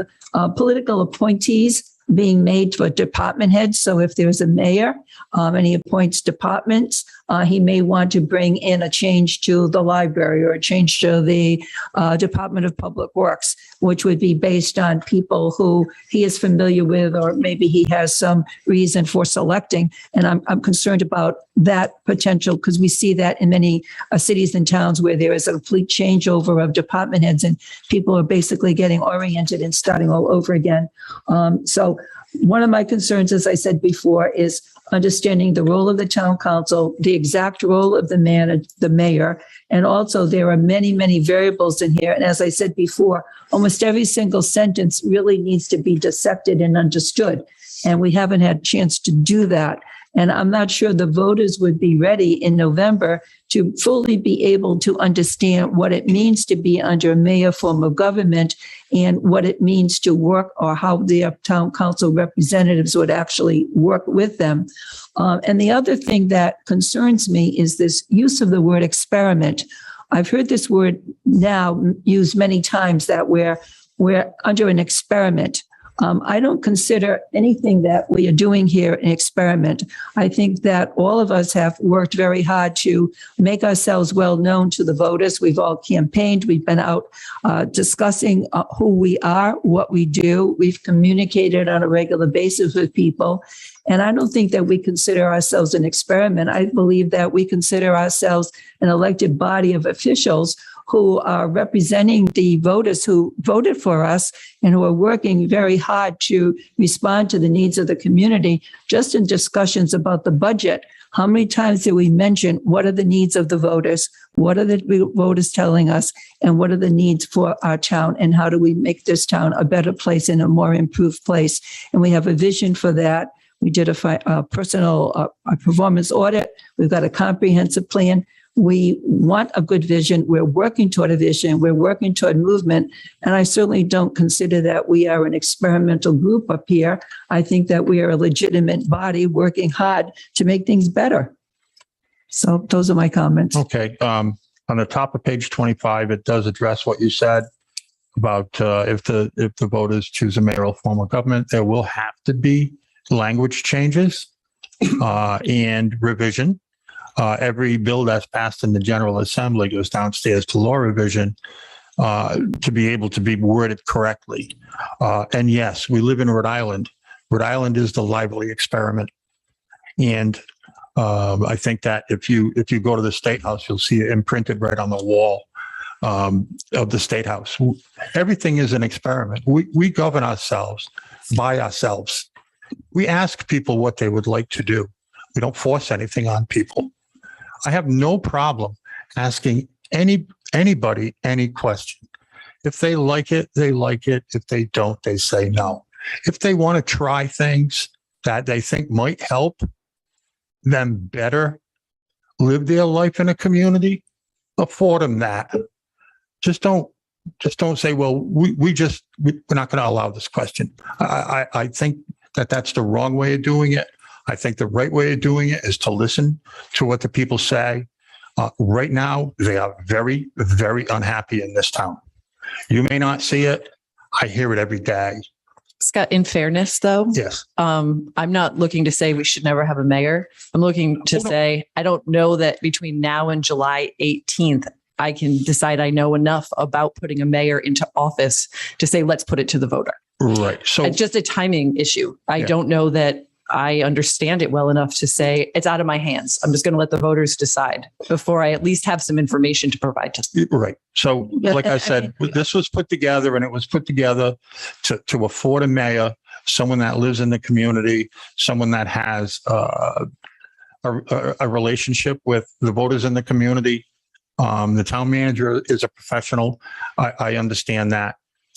political appointees being made for department heads. So if there's a mayor and he appoints departments, he may want to bring in a change to the library or a change to the Department of Public Works, which would be based on people who he is familiar with, or maybe he has some reason for selecting. And I'm concerned about that potential, because we see that in many cities and towns where there is a complete changeover of department heads and people are basically getting oriented and starting all over again. So one of my concerns, as I said before, is understanding the role of the town council, the exact role of the mayor, and also there are many, many variables in here. And as I said before, almost every single sentence really needs to be dissected and understood. And we haven't had a chance to do that. And I'm not sure the voters would be ready in November to fully be able to understand what it means to be under a mayor form of government and what it means to work, or how the town council representatives would actually work with them. And the other thing that concerns me is this use of the word experiment. I've heard this word now used many times, that we're under an experiment. I don't consider anything that we are doing here an experiment. I think that all of us have worked very hard to make ourselves well known to the voters. We've all campaigned. We've been out discussing who we are, what we do. We've communicated on a regular basis with people. And I don't think that we consider ourselves an experiment. I believe that we consider ourselves an elected body of officials who are representing the voters who voted for us and who are working very hard to respond to the needs of the community. Just in discussions about the budget, how many times did we mention what are the needs of the voters? What are the voters telling us? And what are the needs for our town? And how do we make this town a better place and a more improved place? And we have a vision for that. We did a personal performance audit. We've got a comprehensive plan. We want a good vision. We're working toward a vision. We're working toward movement. And I certainly don't consider that we are an experimental group up here. I think that we are a legitimate body working hard to make things better. So those are my comments. Okay. On the top of page 25, it does address what you said about if the voters choose a mayoral form of government, there will have to be language changes and revision. Every bill that's passed in the General Assembly goes downstairs to law revision to be able to be worded correctly. And yes, we live in Rhode Island. Rhode Island is the lively experiment. And I think that if you go to the State House, you'll see it imprinted right on the wall of the State House. Everything is an experiment. We govern ourselves by ourselves. We ask people what they would like to do. We don't force anything on people. I have no problem asking anybody any question. If they like it, they like it. If they don't, they say no. If they want to try things that they think might help them better live their life in a community, afford them that. Just don't just don't say, well, we're not going to allow this question. I think that that's the wrong way of doing it. I think the right way of doing it is to listen to what the people say. Right now, they are very, very unhappy in this town. You may not see it. I hear it every day. Scott, in fairness, though, Yes. I'm not looking to say we should never have a mayor. I'm looking to say, I don't know that between now and July 18th, I can decide I know enough about putting a mayor into office to say, let's put it to the voter. Right. So It's just a timing issue. I don't know that I understand it well enough to say it's out of my hands. I'm just going to let the voters decide before I at least have some information to provide to them. right. So like I said, this was put together, and it was put together to afford a mayor, someone that lives in the community, someone that has a relationship with the voters in the community. The town manager is a professional. I understand that.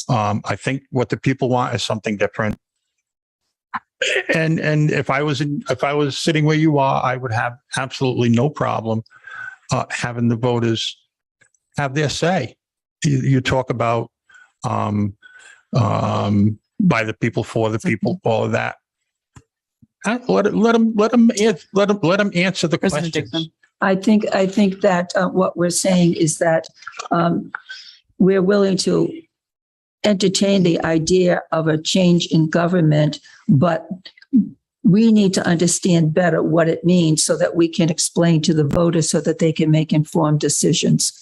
I think what the people want is something different. And if I was sitting where you are, I would have absolutely no problem having the voters have their say. You talk about by the people, for the people, all of that. Let them answer the questions. I think that what we're saying is that we're willing to entertain the idea of a change in government, but we need to understand better what it means so that we can explain to the voters so that they can make informed decisions.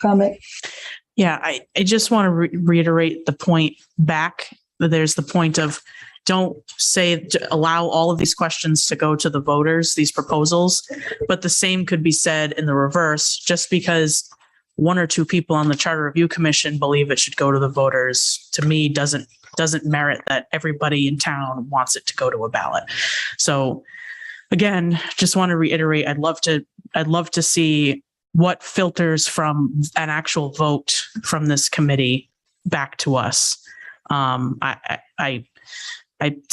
Comment? Yeah, I just want to reiterate the point back. There's the point of don't say to allow all of these questions to go to the voters, these proposals, but the same could be said in the reverse. Just because one or two people on the Charter Review Commission believe it should go to the voters, to me, doesn't merit that everybody in town wants it to go to a ballot. So again, just want to reiterate, I'd love to see what filters from an actual vote from this committee back to us. To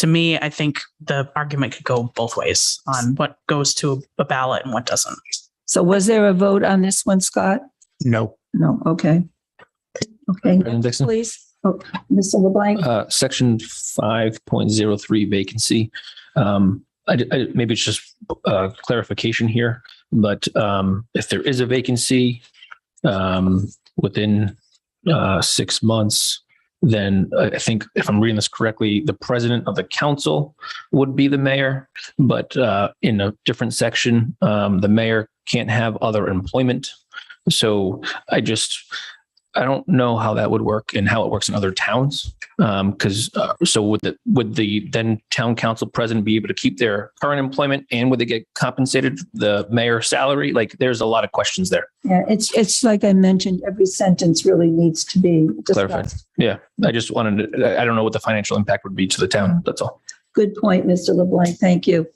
me, I think the argument could go both ways on what goes to a ballot and what doesn't. So was there a vote on this one, Scott? No. No. Okay. Okay. President Dixon? Please. Oh, Mr. LeBlanc. Section 5.03 vacancy. Maybe it's just clarification here, but if there is a vacancy within 6 months, then I think if I'm reading this correctly, the president of the council would be the mayor, but in a different section, the mayor can't have other employment. So I don't know how that would work and how it works in other towns. So would the then town council president be able to keep their current employment, and would they get compensated the mayor's salary? Like, there's a lot of questions there. Yeah, it's like I mentioned, every sentence really needs to be Clarified. discussed. Yeah, I just wanted to, I don't know what the financial impact would be to the town. That's all. Good point, Mr. LeBlanc. Thank you.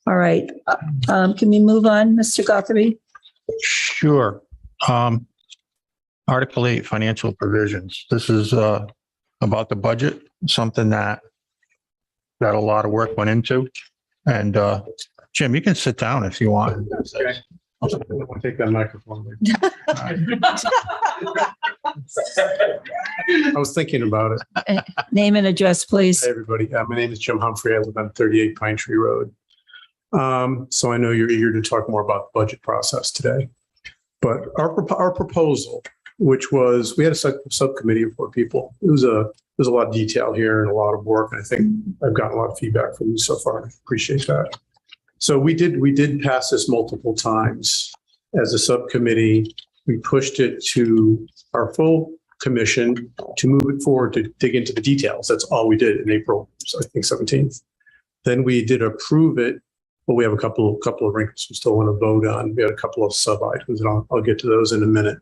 All right. Can we move on, Mr. Guthrie? Sure. Article 8, financial provisions. This is about the budget, something that a lot of work went into. And Jim, you can sit down if you want. Okay. I'll take that microphone. I was thinking about it. Name and address, please. Hey, everybody. My name is Jim Humphrey. I live on 38 Pine Tree Road. So I know you're eager to talk more about the budget process today. But our proposal, which was, we had a subcommittee of 4 people. There's a lot of detail here and a lot of work. And I think I've gotten a lot of feedback from you so far. I appreciate that. So we did pass this multiple times as a subcommittee. We pushed it to our full commission to move it forward, to dig into the details. That's all we did in April, I think 17th. Then we did approve it. But we have a couple of wrinkles we still want to vote on. We had a couple of sub items, and I'll get to those in a minute.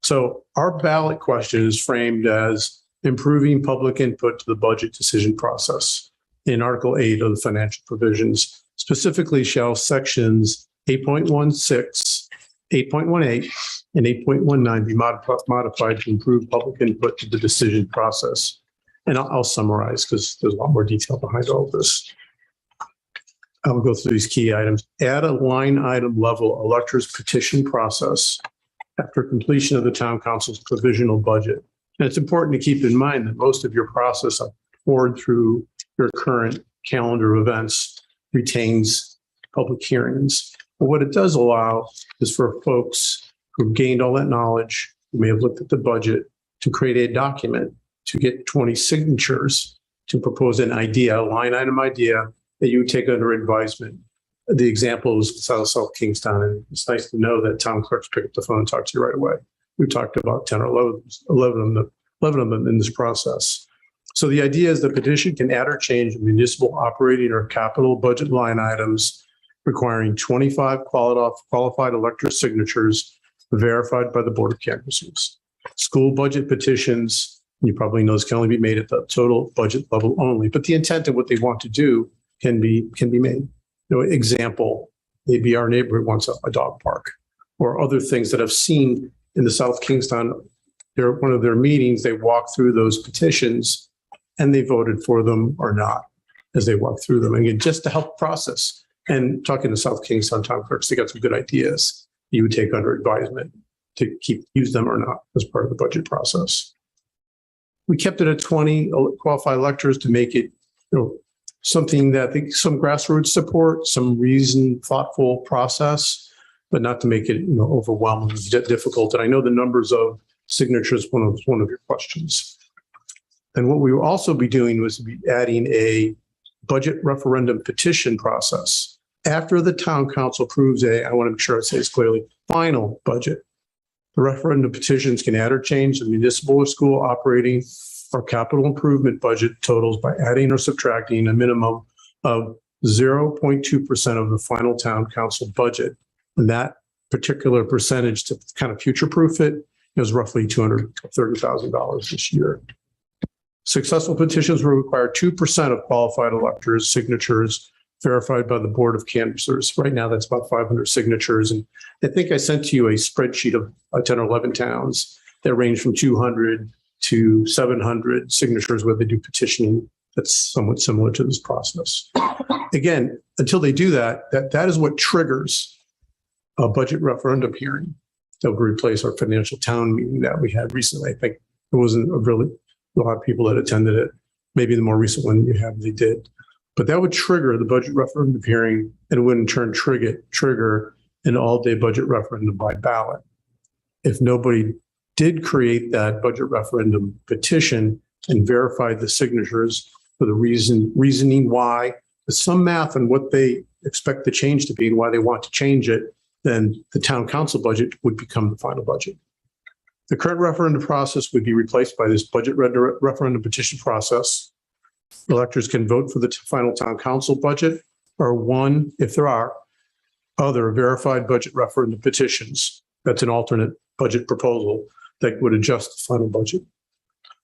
So our ballot question is framed as improving public input to the budget decision process in Article 8 of the financial provisions. Specifically, shall sections 8.16, 8.18, and 8.19 be modified to improve public input to the decision process. And I'll summarize because there's a lot more detail behind all of this. I'll go through these key items. Add a line item level electors petition process after completion of the town council's provisional budget. And it's important to keep in mind that most of your process forward through your current calendar of events retains public hearings. But what it does allow is for folks who've gained all that knowledge, who may have looked at the budget, to create a document, to get 20 signatures, to propose an idea, a line item idea that you would take under advisement. The example is South Kingstown, and it's nice to know that town clerks pick up the phone and talk to you right away. We talked about 10 or 11 of them in this process. So the idea is the petition can add or change municipal operating or capital budget line items requiring 25 qualified elector signatures verified by the Board of Canvassers. School budget petitions, you probably know this, can only be made at the total budget level only, but the intent of what they want to do can be made. Example, maybe our neighborhood wants a dog park, or other things that I've seen in the South Kingstown. One of their meetings, they walked through those petitions and they voted for them or not as they walked through them. Again, just to help process. And talking to South Kingstown town clerks, they got some good ideas you would take under advisement to use them or not as part of the budget process. We kept it at 20 qualified electors to make it, something that I think some grassroots support, some reasoned, thoughtful process, but not to make it, overwhelmingly difficult. And I know the numbers of signatures was one of your questions. And what we will also be doing was be adding a budget referendum petition process. After the town council approves I want to make sure I say this clearly, final budget, the referendum petitions can add or change the municipal or school operating or capital improvement budget totals by adding or subtracting a minimum of 0.2% of the final town council budget. And that particular percentage, to kind of future-proof it, is roughly $230,000 this year. Successful petitions will require 2% of qualified electors' signatures verified by the Board of Canvassers. Right now, that's about 500 signatures. And I think I sent to you a spreadsheet of 10 or 11 towns that range from 200 to 700 signatures where they do petitioning that's somewhat similar to this process. Again, until they do that is what triggers a budget referendum hearing that will replace our financial town meeting that we had recently. I think there wasn't a lot of people that attended it. Maybe the more recent one you have, they did. But that would trigger the budget referendum hearing, and it would in turn trigger an all-day budget referendum by ballot. If nobody did create that budget referendum petition and verified the signatures for the reasoning why, with some math on what they expect the change to be and why they want to change it, then the town council budget would become the final budget. The current referendum process would be replaced by this budget referendum petition process. Electors can vote for the final town council budget, or one, if there are other verified budget referendum petitions. That's an alternate budget proposal that would adjust the final budget.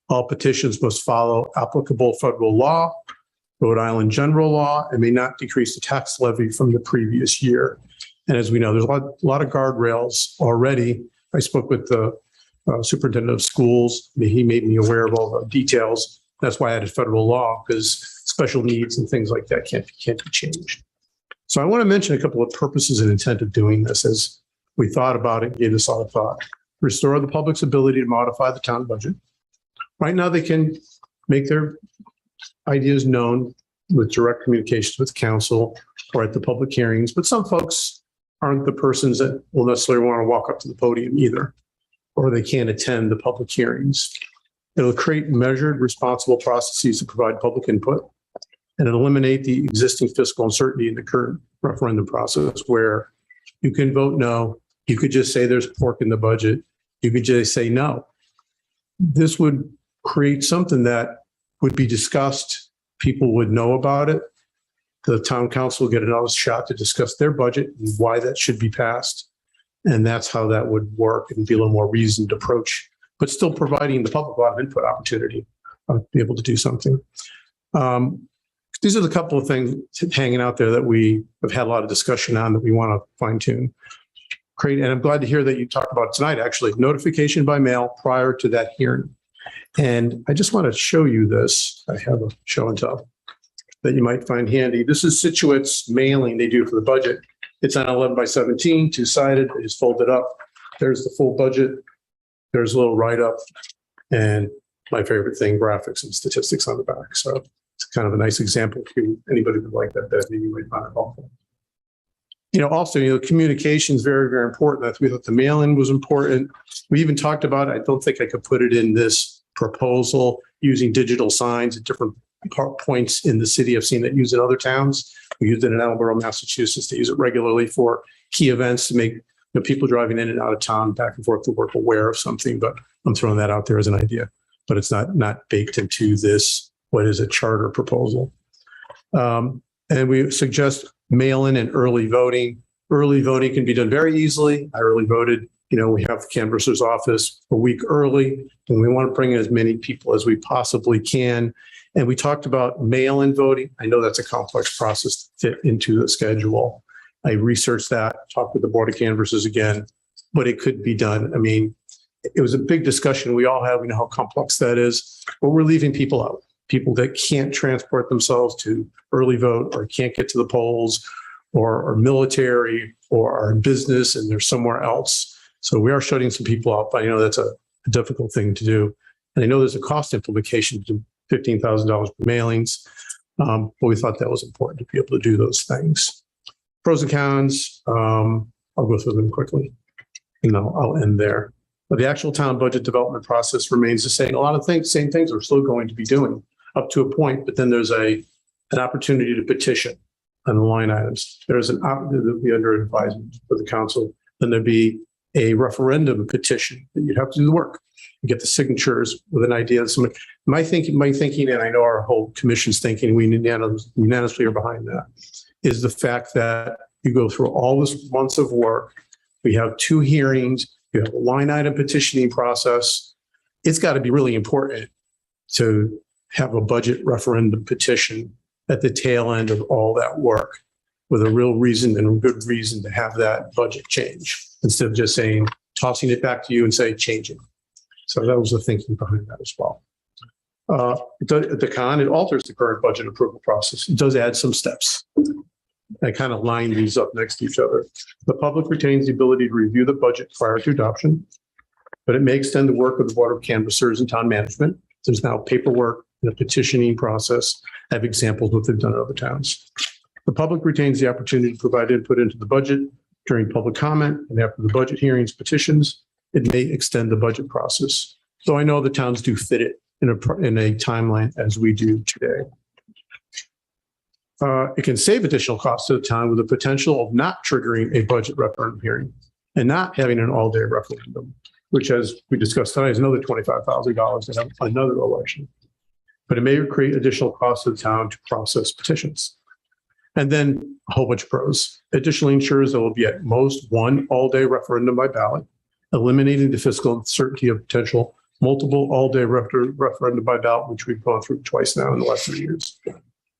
All petitions must follow applicable federal law, Rhode Island general law, and may not decrease the tax levy from the previous year. And as we know, there's a lot of guardrails already. I spoke with the superintendent of schools. He made me aware of all the details. That's why I added federal law, because special needs and things like that can't be changed. So I want to mention a couple of purposes and intent of doing this as we thought about it, gave this a lot of thought. Restore the public's ability to modify the town budget. Right now, they can make their ideas known with direct communications with council or at the public hearings, but some folks aren't the persons that will necessarily want to walk up to the podium either, or they can't attend the public hearings. It'll create measured, responsible processes to provide public input, and it'll eliminate the existing fiscal uncertainty in the current referendum process where you can vote no, you could just say there's pork in the budget, you could just say no. This would create something that would be discussed, people would know about it, the town council will get another shot to discuss their budget and why that should be passed. And that's how that would work and be a little more reasoned approach, but still providing the public a lot of input opportunity to be able to do something. These are the couple of things hanging out there that we have had a lot of discussion on that we want to fine tune. Great. And I'm glad to hear that you talked about tonight, actually, notification by mail prior to that hearing. And I just want to show you this. I have a show and tell that you might find handy. This is Situate's mailing they do for the budget. It's on 11 by 17, two-sided. They just fold it up there's the full budget. There's a little write-up and my favorite thing, graphics and statistics on the back. So it's kind of a nice example. If anybody would like that, you might find it helpful. Also, communication is very, very important. We thought the mail-in was important. We even talked about, I don't think I could put it in this proposal, using digital signs at different points in the city. I've seen that used in other towns. We used it in Attleboro, Massachusetts, to use it regularly for key events to make people driving in and out of town, back and forth to work, aware of something. But I'm throwing that out there as an idea, but it's not baked into this, what is a charter proposal. And we suggest mail-in and early voting. Early voting can be done very easily. I early voted. We have the canvasser's office a week early, and we want to bring in as many people as we possibly can. And we talked about mail-in voting. I know that's a complex process to fit into the schedule. I researched that, talked with the Board of Canvassers again, but it could be done. I mean, it was a big discussion we all had. We know how complex that is, but we're leaving people out. People that can't transport themselves to early vote or can't get to the polls or are military or are in business and they're somewhere else. So we are shutting some people out, but I know that's a difficult thing to do. And I know there's a cost implication to $15,000 for mailings, but we thought that was important to be able to do those things. Pros and cons, I'll go through them quickly. I'll end there. But the actual town budget development process remains the same. A lot of same things we're still going to be doing up to a point, but then there's an opportunity to petition on the line items. There's an opportunity that will be under advisement for the council. Then there'd be a referendum petition that you'd have to do the work and get the signatures with an idea. My thinking, and I know our whole commission's thinking, we unanimously are behind that, is the fact that you go through all this months of work. We have 2 hearings. You have a line item petitioning process. It's got to be really important to have a budget referendum petition at the tail end of all that work with a real reason and a good reason to have that budget change instead of just saying, tossing it back to you and say, change it. So that was the thinking behind that as well. The con, it alters the current budget approval process. It does add some steps. I kind of line these up next to each other. The public retains the ability to review the budget prior to adoption, but it may extend the work of the Board of Canvassers and town management. There's now paperwork and a petitioning process. I have examples of what they've done in other towns. The public retains the opportunity to provide input into the budget during public comment and after the budget hearings, petitions. It may extend the budget process. So I know the towns do fit it in a timeline as we do today. It can save additional costs to the town with the potential of not triggering a budget referendum hearing and not having an all-day referendum, which, as we discussed tonight, is another $25,000 to have another election. But it may create additional costs to the town to process petitions. And then a whole bunch of pros. Additionally ensures there will be at most 1 all-day referendum by ballot, eliminating the fiscal uncertainty of potential multiple all-day referendum by ballot, which we've gone through twice now in the last 3 years.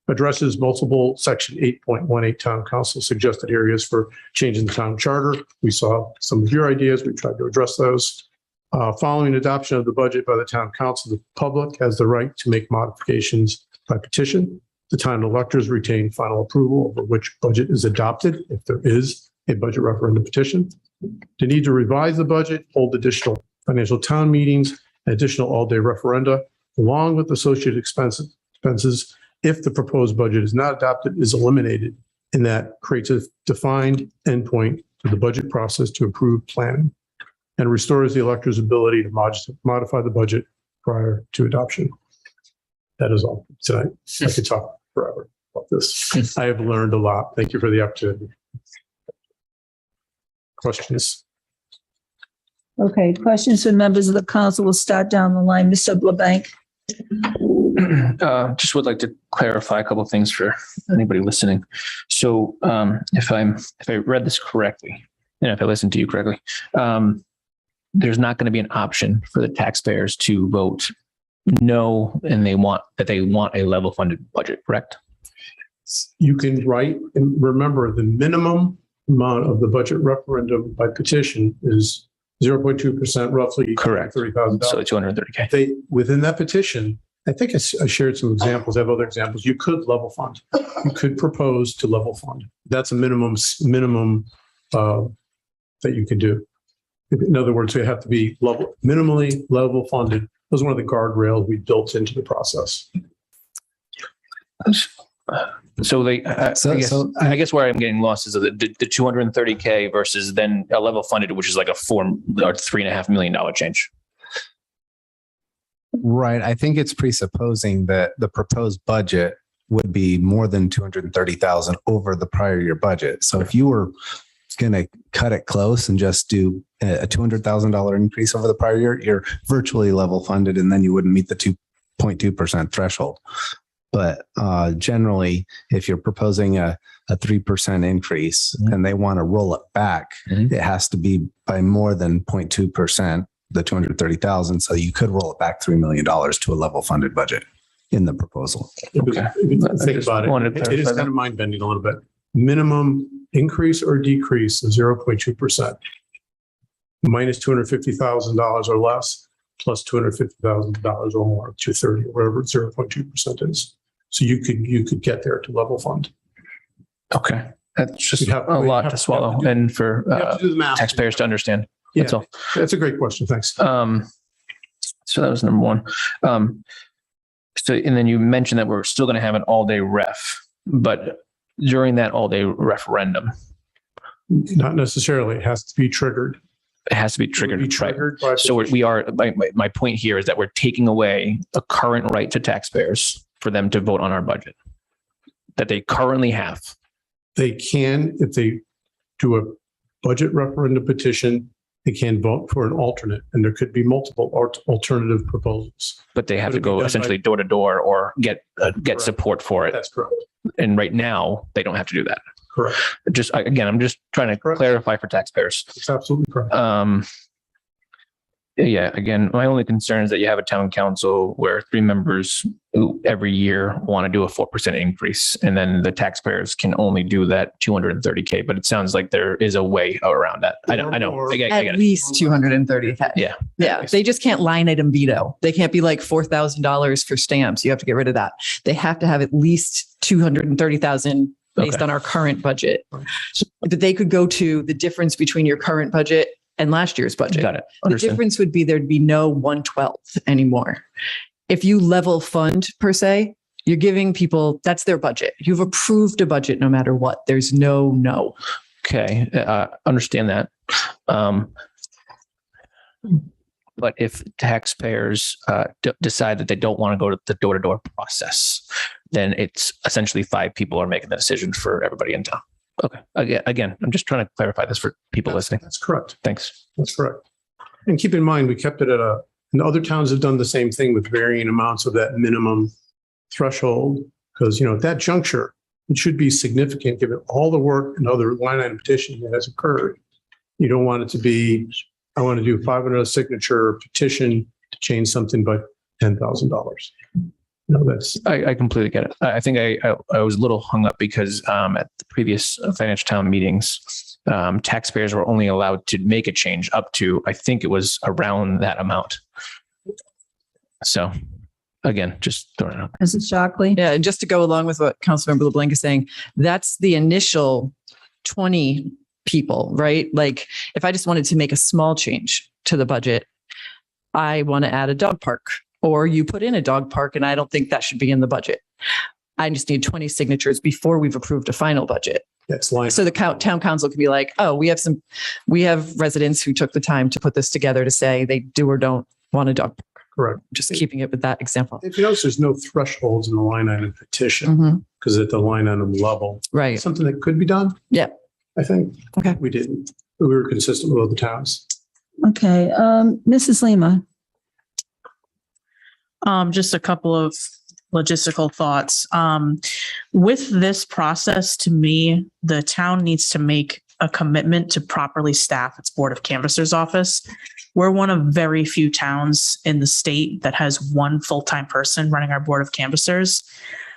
Addresses multiple Section 8.18 Town Council suggested areas for changing the town charter. We saw some of your ideas. We tried to address those. Following adoption of the budget by the town council, the public has the right to make modifications by petition. The town electors retain final approval over which budget is adopted if there is a budget referendum petition. The need to revise the budget, hold additional financial town meetings, and additional all-day referenda, along with associated expenses if the proposed budget is not adopted, is eliminated, and that creates a defined endpoint for the budget process to approve planning and restores the elector's ability to modify the budget prior to adoption. That is all tonight. I could talk forever about this. I have learned a lot. Thank you for the opportunity. Questions? Okay, questions from members of the council. We'll start down the line. Mr. LeBanc. Just would like to clarify a couple of things for anybody listening. So if I read this correctly, and if I listened to you correctly, there's not going to be an option for the taxpayers to vote no, and they want a level funded budget, correct? You can write, and remember the minimum amount of the budget referendum by petition is 0.2%, roughly. Correct. $30,000. So $230K. Within that petition, I think I shared some examples. I have other examples. You could level fund. You could propose to level fund. That's a minimum that you can do. In other words, they have to be minimally level funded. That was one of the guardrails we built into the process. So they, I guess where I'm getting lost is the 230K versus then a level funded, which is like a $3.5 million change. Right. I think it's presupposing that the proposed budget would be more than 230,000 over the prior year budget. So if you were going to cut it close and just do a $200,000 increase over the prior year, you're virtually level funded, and then you wouldn't meet the 2.2% threshold. But generally, if you're proposing a 3% increase and they want to roll it back, it has to be by more than 0.2%, the 230,000. So you could roll it back $3 million to a level funded budget in the proposal. Okay. Think about it. It is kind of mind bending a little bit. Minimum increase or decrease of 0.2%, minus $250,000 or less, plus $250,000 or more, 230 or whatever 0.2% is. So you could get there to level fund. Okay. That's just a lot to swallow and for taxpayers to understand. That's all. That's a great question. Thanks. So that was number one. So, and then you mentioned that we're still going to have an all-day ref, but during that all-day referendum. Not necessarily. It has to be triggered. It has to be triggered. Right. So we are, my point here is that we're taking away a current right to taxpayers for them to vote on our budget that they currently have. They can, if they do a budget referendum petition, they can vote for an alternate, and there could be multiple alternative proposals. But they have to go essentially door to door or get support for it. That's correct. And right now, they don't have to do that. Correct. Just again, I'm just trying to clarify for taxpayers. It's absolutely correct. Yeah. Again, my only concern is that you have a town council where 3 members who every year want to do a 4% increase, and then the taxpayers can only do that 230K. But it sounds like there is a way around that. I know. I get At least 230K. Yeah. Yeah. They just can't line item veto. They can't be like $4,000 for stamps. You have to get rid of that. They have to have at least 230,000 based on our current budget. But they could go to the difference between your current budget and last year's budget. Got it. The difference would be there'd be no 1/12 anymore. If you level fund per se, you're giving people, that's their budget. You've approved a budget no matter what. There's no. Okay. Understand that. But if taxpayers decide that they don't want to go to the door-to-door process, then it's essentially 5 people are making the decision for everybody in town. Okay. Again, I'm just trying to clarify this for people listening. That's correct. Thanks. That's correct. And keep in mind, we kept it at and other towns have done the same thing with varying amounts of that minimum threshold. Because, at that juncture, it should be significant given all the work and other line item petitioning that has occurred. You don't want it to be, I want to do 500 signature petition to change something by $10,000. No, I completely get it. I think I was a little hung up because at the previous financial town meetings, taxpayers were only allowed to make a change up to, I think it was around that amount. So again, just throwing it out. Mrs. Shockley? Yeah, and just to go along with what Councilmember LeBlanc is saying, that's the initial 20 people, right? Like if I just wanted to make a small change to the budget, I want to add a dog park. Or you put in a dog park, and I don't think that should be in the budget. I just need 20 signatures before we've approved a final budget. That's line. So the town council can be like, oh, we have residents who took the time to put this together to say they do or don't want a dog park. Correct. Just keeping it with that example. If you notice, there's no thresholds in the line item petition because at the line item level, right? Something that could be done. Yeah, I think. Okay. We didn't. We were consistent with other towns. Okay. Mrs. Lima. Just a couple of logistical thoughts. With this process, to me, the town needs to make a commitment to properly staff its Board of Canvassers office. We're one of very few towns in the state that has one full-time person running our Board of Canvassers.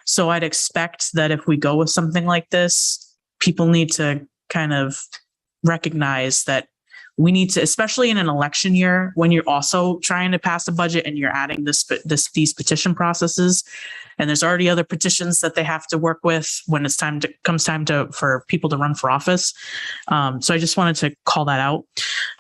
So I'd expect that if we go with something like this, people need to kind of recognize that we need to, especially in an election year, when you're also trying to pass a budget and you're adding these petition processes, and there's already other petitions that they have to work with when it's comes time for people to run for office. So I just wanted to call that out.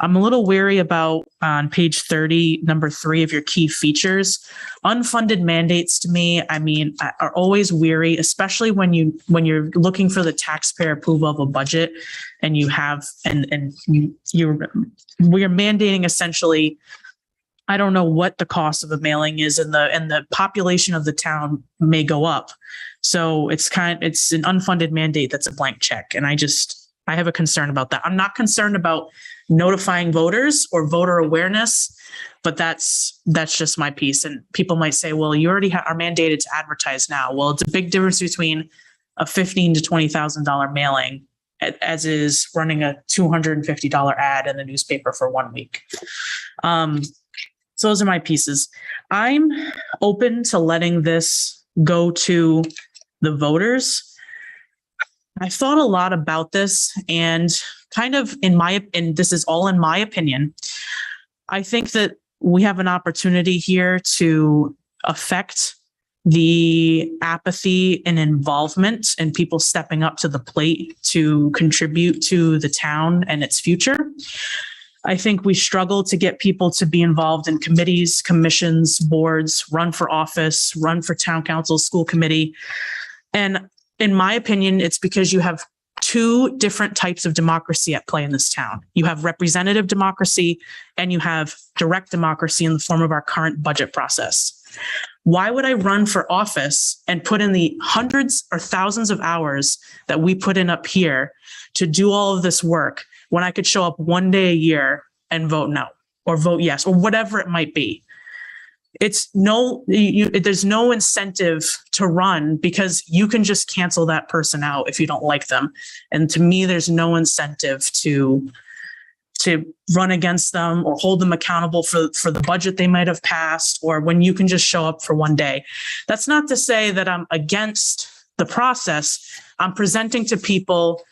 I'm a little weary about on page 30, number 3 of your key features. Unfunded mandates to me, I mean, are always weary, especially when you're looking for the taxpayer approval of a budget and you have, we're mandating essentially, I don't know what the cost of a mailing is, and the population of the town may go up. So it's an unfunded mandate that's a blank check. And I have a concern about that. I'm not concerned about notifying voters or voter awareness, but that's just my piece. And people might say, well, you already are mandated to advertise now. Well, it's a big difference between a $15,000 to $20,000 mailing as is running a $250 ad in the newspaper for 1 week. So those are my pieces. I'm open to letting this go to the voters. I've thought a lot about this, and kind of and this is all in my opinion, I think that we have an opportunity here to affect the apathy and involvement and people stepping up to the plate to contribute to the town and its future. I think we struggle to get people to be involved in committees, commissions, boards, run for office, run for town council, school committee. And in my opinion, it's because you have two different types of democracy at play in this town. You have representative democracy and you have direct democracy in the form of our current budget process. Why would I run for office and put in the hundreds or thousands of hours that we put in up here to do all of this work when I could show up one day a year and vote no or vote yes or whatever it might be? There's no incentive to run because you can just cancel that person out if you don't like them. And to me, there's no incentive to run against them or hold them accountable for the budget they might have passed, or when you can just show up for one day. That's not to say that I'm against the process. I'm presenting to people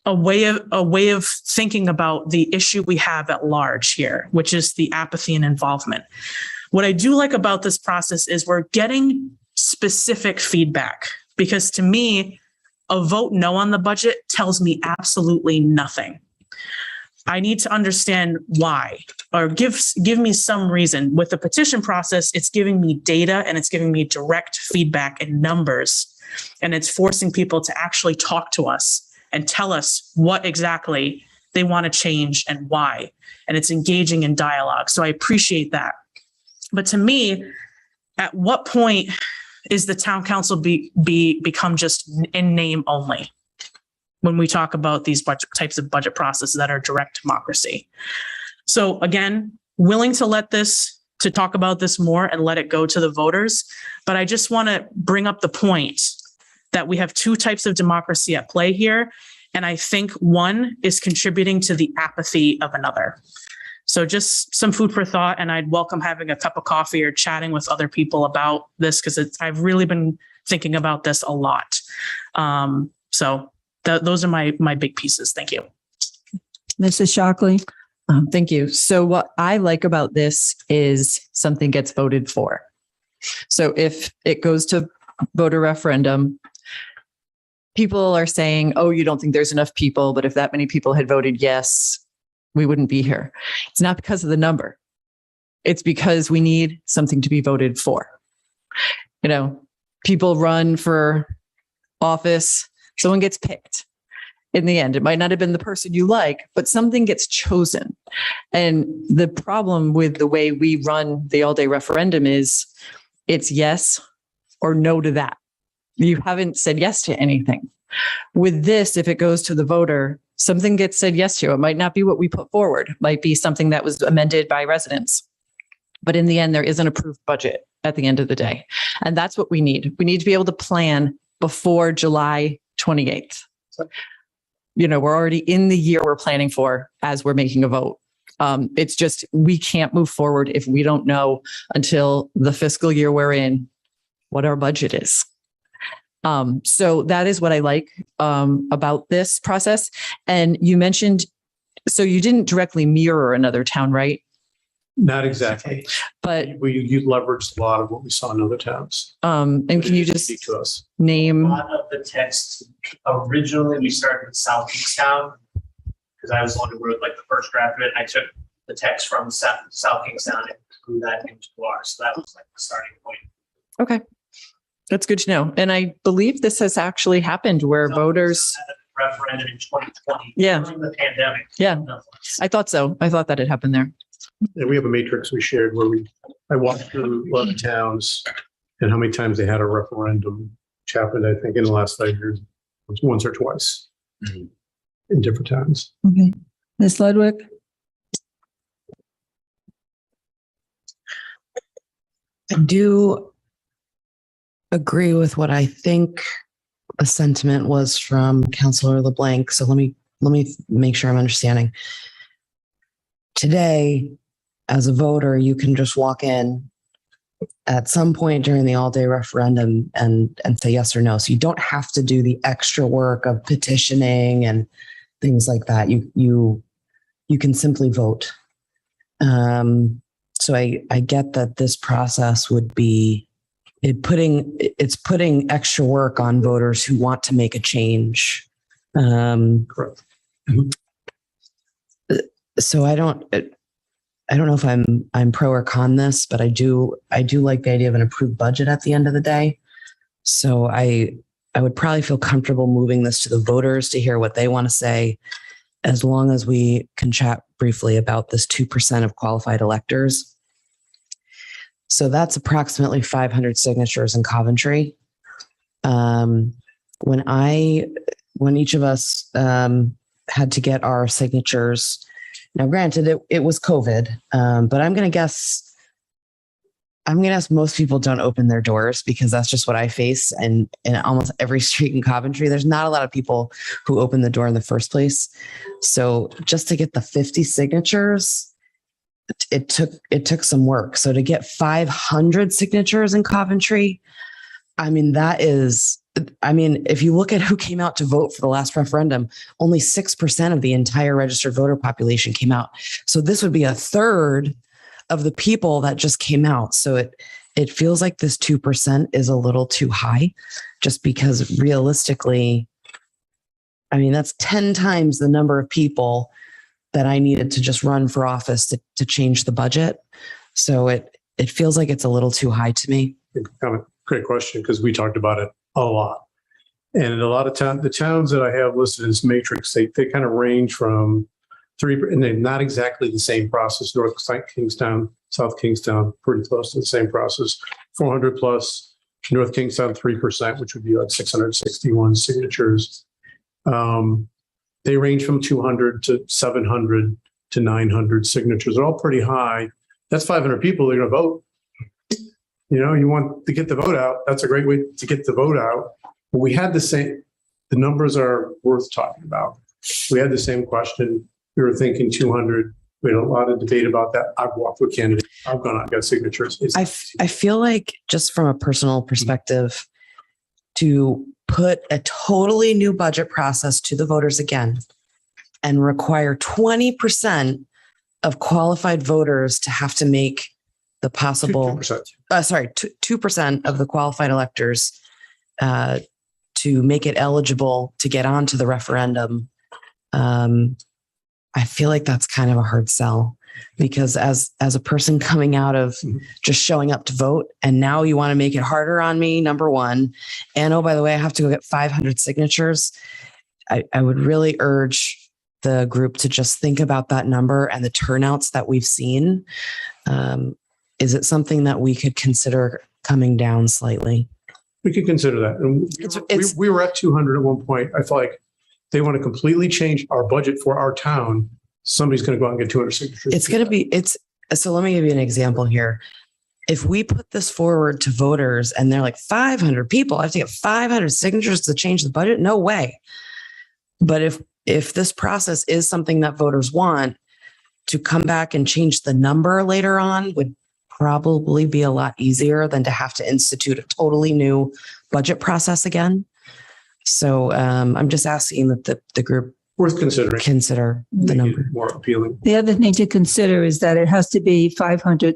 a way of thinking about the issue we have at large here, which is the apathy and involvement. What I do like about this process is we're getting specific feedback, because to me, a vote no on the budget tells me absolutely nothing. I need to understand why, or give me some reason. With the petition process, it's giving me data and it's giving me direct feedback and numbers, and it's forcing people to actually talk to us and tell us what exactly they want to change and why. And it's engaging in dialogue. So I appreciate that. But to me, at what point is the town council become just in name only when we talk about these types of budget processes that are direct democracy? So again, willing to talk about this more and let it go to the voters. But I just want to bring up the point that we have two types of democracy at play here. And I think one is contributing to the apathy of another. So just some food for thought, and I'd welcome having a cup of coffee or chatting with other people about this, because I've really been thinking about this a lot. Those are my big pieces. Thank you. Mrs. Shockley. Thank you. So what I like about this is something gets voted for. So if it goes to voter referendum, people are saying, oh, you don't think there's enough people, but if that many people had voted yes, we wouldn't be here. It's not because of the number. It's because we need something to be voted for. You know, people run for office, someone gets picked. In the end, it might not have been the person you like, but something gets chosen. And the problem with the way we run the all-day referendum is it's yes or no to that. You haven't said yes to anything. With this, if it goes to the voter, something gets said yes to. It might not be what we put forward. It might be something that was amended by residents. But in the end, there is an approved budget at the end of the day. And that's what we need. We need to be able to plan before July 28th. You know, we're already in the year we're planning for as we're making a vote. It's just, we can't move forward if we don't know until the fiscal year we're in what our budget is. So that is what I like about this process. And you mentioned, so you didn't directly mirror another town, right? Not exactly. But you leveraged a lot of what we saw in other towns. And can you just speak to us? Name? A lot of the text, originally we started with South Kingstown, because because I was the one who wrote like the first draft of it. And I took the text from South Kingstown and threw that into ours. So that was like the starting point. Okay. That's good to know. And I believe this has actually happened where voters, Referendum in 2020. Yeah. During the pandemic. yeah, I thought so. I thought that had happened there. And we have a matrix we shared where I walked through a lot of towns and how many times they had a referendum, which happened, I think, in the last 5 years, once or twice in different towns. Okay. Ms. Ludwig? I do agree with what I think the sentiment was from Councilor LeBlanc. So let me make sure I'm understanding. Today, as a voter, you can just walk in at some point during the all-day referendum and say yes or no. So you don't have to do the extra work of petitioning and things like that. You can simply vote. So I get that this process would be it's putting extra work on voters who want to make a change. Correct. So I don't know if I'm pro or con this, but I do like the idea of an approved budget at the end of the day. So I would probably feel comfortable moving this to the voters to hear what they want to say, as long as we can chat briefly about this 2% of qualified electors. So that's approximately 500 signatures in Coventry. When each of us had to get our signatures, now granted it was COVID, but I'm going to guess most people don't open their doors, because that's just what I face. And in almost every street in Coventry, there's not a lot of people who open the door in the first place. So just to get the 50 signatures, it took some work. So to get 500 signatures in Coventry, if you look at who came out to vote for the last referendum, only 6% of the entire registered voter population came out. So this would be a third of the people that just came out. So it feels like this 2% is a little too high, just because realistically, that's 10 times the number of people that I needed to just run for office to change the budget. So it feels like it's a little too high to me. Great question, because we talked about it a lot. And in a lot of the towns that I have listed as matrix, they kind of range from 3%, and they're not exactly the same process. North Kingstown, South Kingstown, pretty close to the same process. 400 plus, North Kingstown 3%, which would be like 661 signatures. They range from 200 to 700 to 900 signatures. They're all pretty high. That's 500 people that are going to vote. You want to get the vote out. That's a great way to get the vote out. But we had the numbers are worth talking about. We had the same question. We were thinking 200. We had a lot of debate about that. I've walked with candidates. I've gone out and got signatures. I feel like, just from a personal perspective, to put a totally new budget process to the voters again and require 20% of qualified voters to have to make the possible 2% of the qualified electors to make it eligible to get onto the referendum. I feel like that's kind of a hard sell, because as a person coming out of just showing up to vote, and now you want to make it harder on me, number one, and oh, by the way, I have to go get 500 signatures. I would really urge the group to just think about that number and the turnouts that we've seen. Is it something that we could consider coming down slightly? We could consider that. And we were at 200 at one point. I feel like they want to completely change our budget for our town. Somebody's going to go out and get 200 signatures. So let me give you an example here. If we put this forward to voters and they're like 500 people, I have to get 500 signatures to change the budget. No way. But if this process is something that voters want, to come back and change the number later on would probably be a lot easier than to have to institute a totally new budget process again. So I'm just asking that the group worth consider the number more appealing. The other thing to consider is that it has to be 500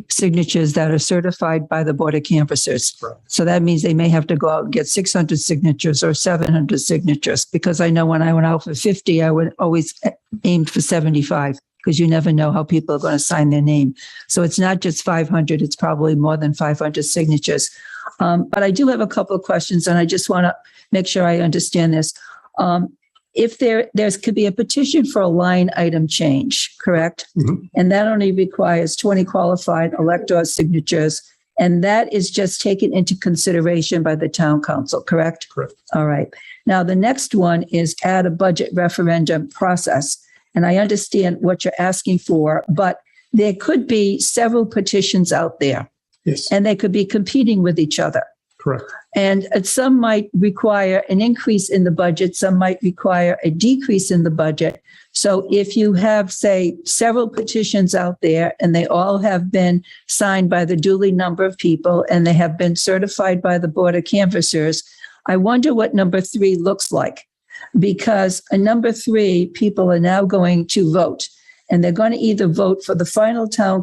signatures that are certified by the Board of Canvassers. So that means they may have to go out and get 600 signatures or 700 signatures, because I know when I went out for 50, I would always aimed for 75, because you never know how people are going to sign their name. So it's not just 500, it's probably more than 500 signatures. But I do have a couple of questions, and I just want to make sure I understand this. If there's could be a petition for a line item change, correct? Mhm. And that only requires 20 qualified elector signatures, and that is just taken into consideration by the town council, correct? Correct. All right. Now, the next one is add a budget referendum process. And I understand what you're asking for, but there could be several petitions out there. Yes. And they could be competing with each other. Correct. And some might require an increase in the budget, some might require a decrease in the budget. So if you have, say, several petitions out there and they all have been signed by the duly number of people and they have been certified by the Board of Canvassers, I wonder what number 3 looks like. Because a number 3, people are now going to vote, and they're going to either vote for the final town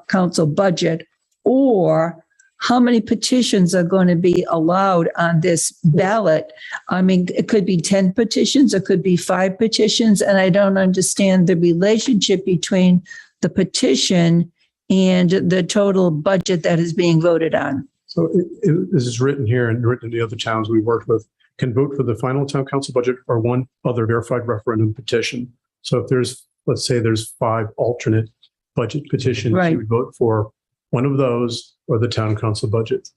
council budget, or how many petitions are going to be allowed on this ballot. I mean, it could be 10 petitions, it could be 5 petitions, and I don't understand the relationship between the petition and the total budget that is being voted on. So this is written here and written in the other towns we worked with, can vote for the final town council budget or one other verified referendum petition. So if there's, let's say there's 5 alternate budget petitions, Right. you would vote for one of those or the town council budget.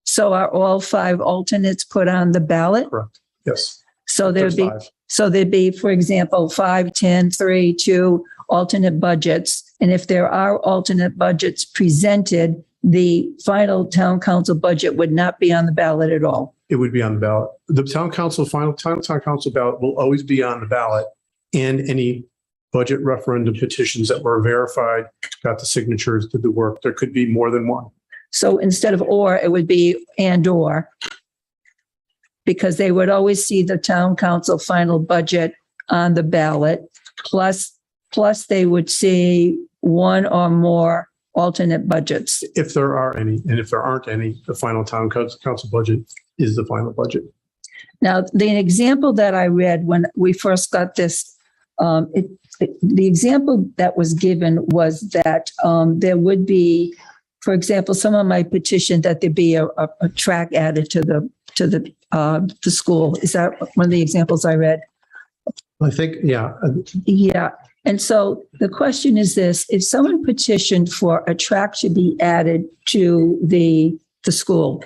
So are all 5 alternates put on the ballot? Correct. Yes. So There's there'd be, 5. so there'd be, for example, 5, 10, 3, 2 alternate budgets. And if there are alternate budgets presented, the final town council budget would not be on the ballot at all. It would be on the ballot. The town council, final town council ballot will always be on the ballot, and any budget referendum petitions that were verified, got the signatures, did the work. There could be more than one. So instead of or, it would be and or. Because they would always see the town council final budget on the ballot, plus they would see one or more alternate budgets. If there are any, and if there aren't any, the final town council budget is the final budget. Now, the example that I read when we first got this, the example that was given was that there would be, for example, someone might petition that there be a track added to the school. Is that one of the examples I read? I think, yeah. Yeah. And so the question is this: if someone petitioned for a track to be added to the school,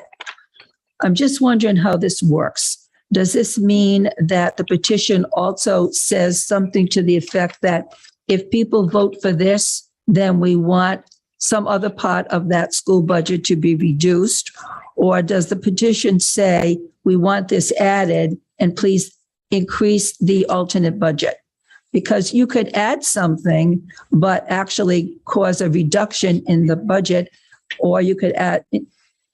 I'm just wondering how this works. Does this mean that the petition also says something to the effect that if people vote for this, then we want some other part of that school budget to be reduced? Or does the petition say, we want this added and please increase the alternate budget? Because you could add something, but actually cause a reduction in the budget, or you could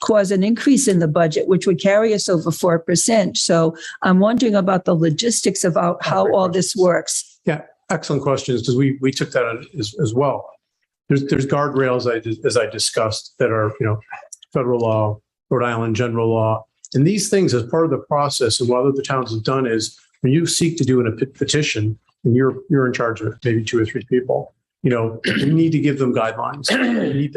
cause an increase in the budget, which would carry us over 4%. So I'm wondering about the logistics about how all this works. Yeah, excellent questions, because we took that on as well. There's guardrails, as I discussed, that are, federal law, Rhode Island general law. And these things, as part of the process, and what other towns have done is, when you seek to do a petition, and you're in charge of maybe 2 or 3 people, you need to give them guidelines.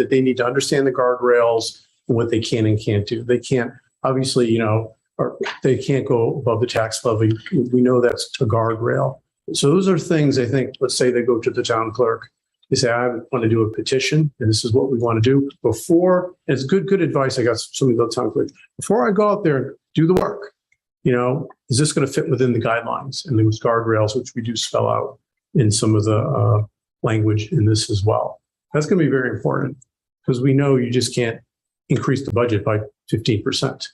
They need to understand the guardrails and what they can and can't do. They can't, obviously, or they can't go above the tax levy. We know that's a guardrail. So those are things, I think, let's say they go to the town clerk. They say, I want to do a petition, and this is what we want to do. Before, it's good advice I got from some of the town clerks. Before I go out there and do the work, is this going to fit within the guidelines and those guardrails, which we do spell out in some of the language in this as well? That's going to be very important, because we know you just can't increase the budget by 15%.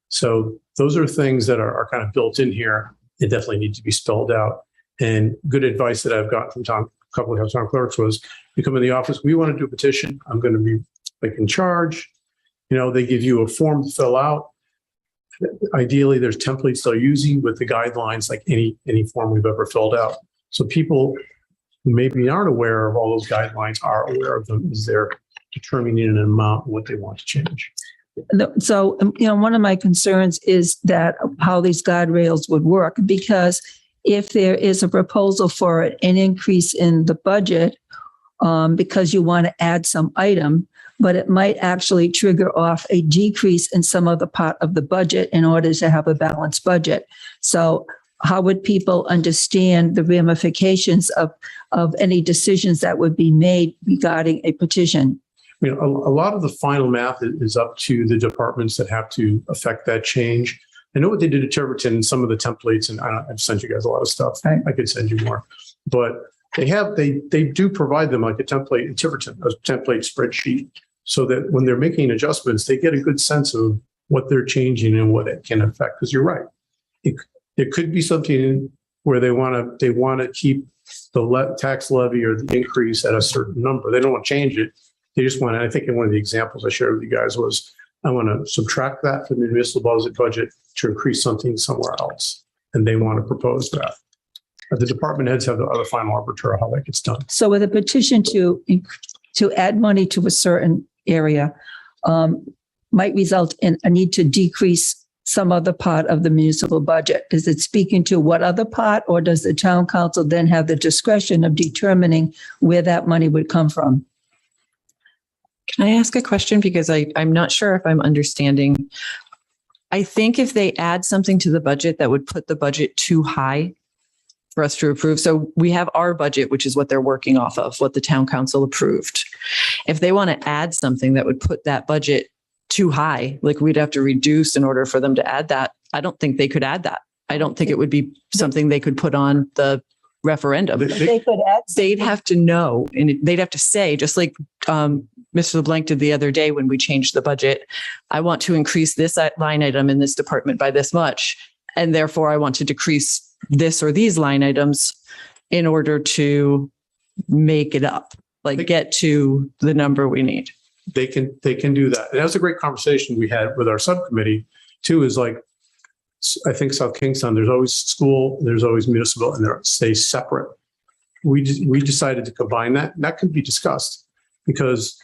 So those are things that are kind of built in here. They definitely need to be spelled out. And good advice that I've gotten from a couple of town clerks was, you come in the office, we want to do a petition. I'm going to be in charge. They give you a form to fill out. Ideally, there's templates they're using with the guidelines, like any form we've ever filled out. So people who maybe aren't aware of all those guidelines are aware of them as they're determining an amount, what they want to change. So, one of my concerns is that how these guardrails would work, because if there is a proposal for an increase in the budget, because you want to add some item, but it might actually trigger off a decrease in some other part of the budget in order to have a balanced budget. So how would people understand the ramifications of any decisions that would be made regarding a petition? A lot of the final math is up to the departments that have to affect that change. I know what they did at Tiverton and some of the templates, and I've sent you guys a lot of stuff. Right. I could send you more, but they do provide them like a template in Tiverton, a template spreadsheet, so that when they're making adjustments, they get a good sense of what they're changing and what it can affect. Because you're right, it could be something where they want to keep the tax levy or the increase at a certain number. They don't want to change it. They just want to, I think in one of the examples I shared with you guys was, I want to subtract that from the municipal budget to increase something somewhere else. And they want to propose that. The department heads have the other final arbiter of how that gets done. So with a petition to add money to a certain area might result in a need to decrease some other part of the municipal budget. Is it speaking to what other part, or does the town council then have the discretion of determining where that money would come from? Can I ask a question? Because I'm not sure if I'm understanding. I think if they add something to the budget that would put the budget too high for us to approve. So we have our budget, which is what they're working off of, what the town council approved. If they want to add something that would put that budget too high, like we'd have to reduce in order for them to add that, I don't think they could add that. I don't think it would be something they could put on the referendum. They could add. They'd have to know, and they'd have to say, just like Mr. LeBlanc did the other day when we changed the budget, I want to increase this line item in this department by this much, and therefore I want to decrease this or these line items in order to make it up, like get to the number we need. They can do that. And that was a great conversation we had with our subcommittee too, is like, I think South Kingstown, there's always school, there's always municipal, and they stay separate. We decided to combine that. And that could be discussed because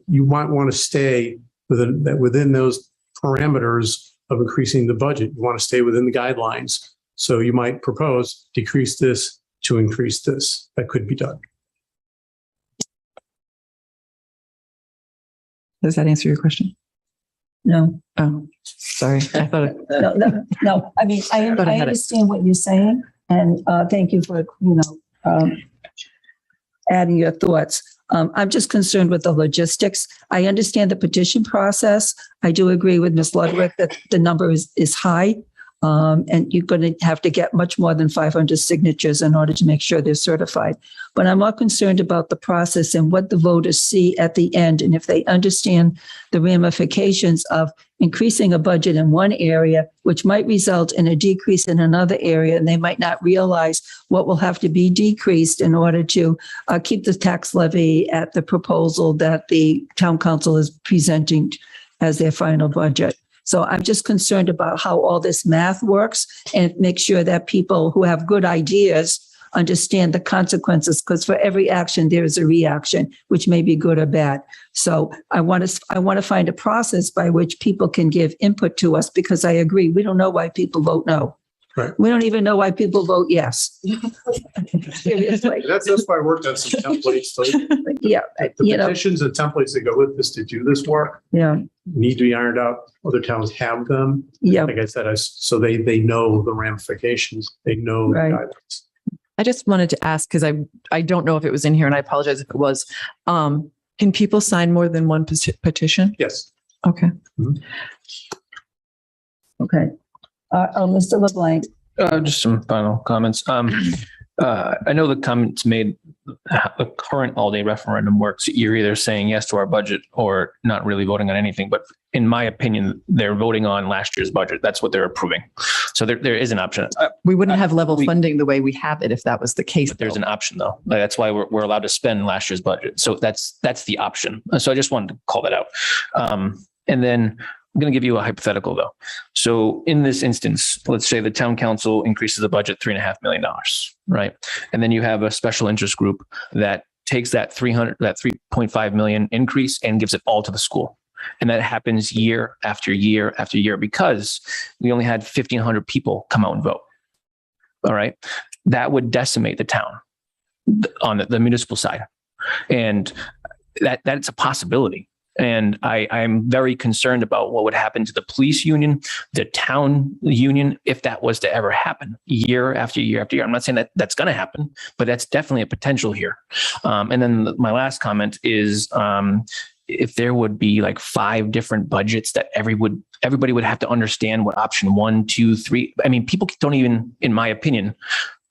you might want to stay within those parameters of increasing the budget. You want to stay within the guidelines. So you might propose decrease this to increase this. That could be done. Does that answer your question? No. Oh, sorry. I thought No. I mean, I understand what you're saying, and thank you for adding your thoughts. I'm just concerned with the logistics. I understand the petition process. I do agree with Ms. Ludwig that the number is high. And you're going to have to get much more than 500 signatures in order to make sure they're certified. But I'm more concerned about the process and what the voters see at the end. And if they understand the ramifications of increasing a budget in one area, which might result in a decrease in another area, and they might not realize what will have to be decreased in order to keep the tax levy at the proposal that the town council is presenting as their final budget. So I'm just concerned about how all this math works and make sure that people who have good ideas understand the consequences, because for every action, there is a reaction, which may be good or bad. So I want to find a process by which people can give input to us, because I agree, we don't know why people vote no. Right. We don't even know why people vote yes. Seriously. That's why I worked on some templates. Yeah. The petitions and templates that go with this to do this work need to be ironed out. Other towns have them. Yeah. Like I said, so they know the ramifications. They know the guidelines. I just wanted to ask, because I don't know if it was in here, and I apologize if it was. Can people sign more than one petition? Yes. Okay. Mm-hmm. Okay. Mr. LeBlanc. Just some final comments. I know the comments made, the current all-day referendum works. You're either saying yes to our budget or not really voting on anything. But in my opinion, they're voting on last year's budget. That's what they're approving. So there is an option. We wouldn't have level funding the way we have it if that was the case. But there's an option though. Like, that's why we're allowed to spend last year's budget. So that's the option. So I just wanted to call that out. And then I'm going to give you a hypothetical though. So in this instance, let's say the town council increases the budget $3.5 million, right? And then you have a special interest group that takes that 3.5 million increase and gives it all to the school. And that happens year after year after year because we only had 1,500 people come out and vote. All right. That would decimate the town on the municipal side. And that's a possibility. And I'm very concerned about what would happen to the police union, the town union, if that was to ever happen year after year after year. I'm not saying that that's going to happen, but that's definitely a potential here. And then my last comment is if there would be like 5 different budgets that everybody would have to understand what option 1, 2, 3. I mean, people don't even, in my opinion,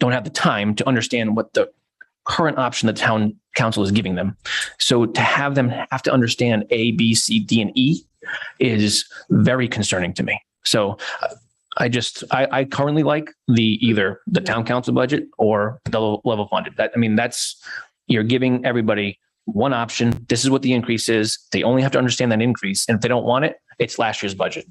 don't have the time to understand what the current option the town council is giving them. So to have them have to understand A, B, C, D, and E is very concerning to me. So I currently like either the town council budget or the level funded. You're giving everybody one option. This is what the increase is. They only have to understand that increase. And if they don't want it, it's last year's budget.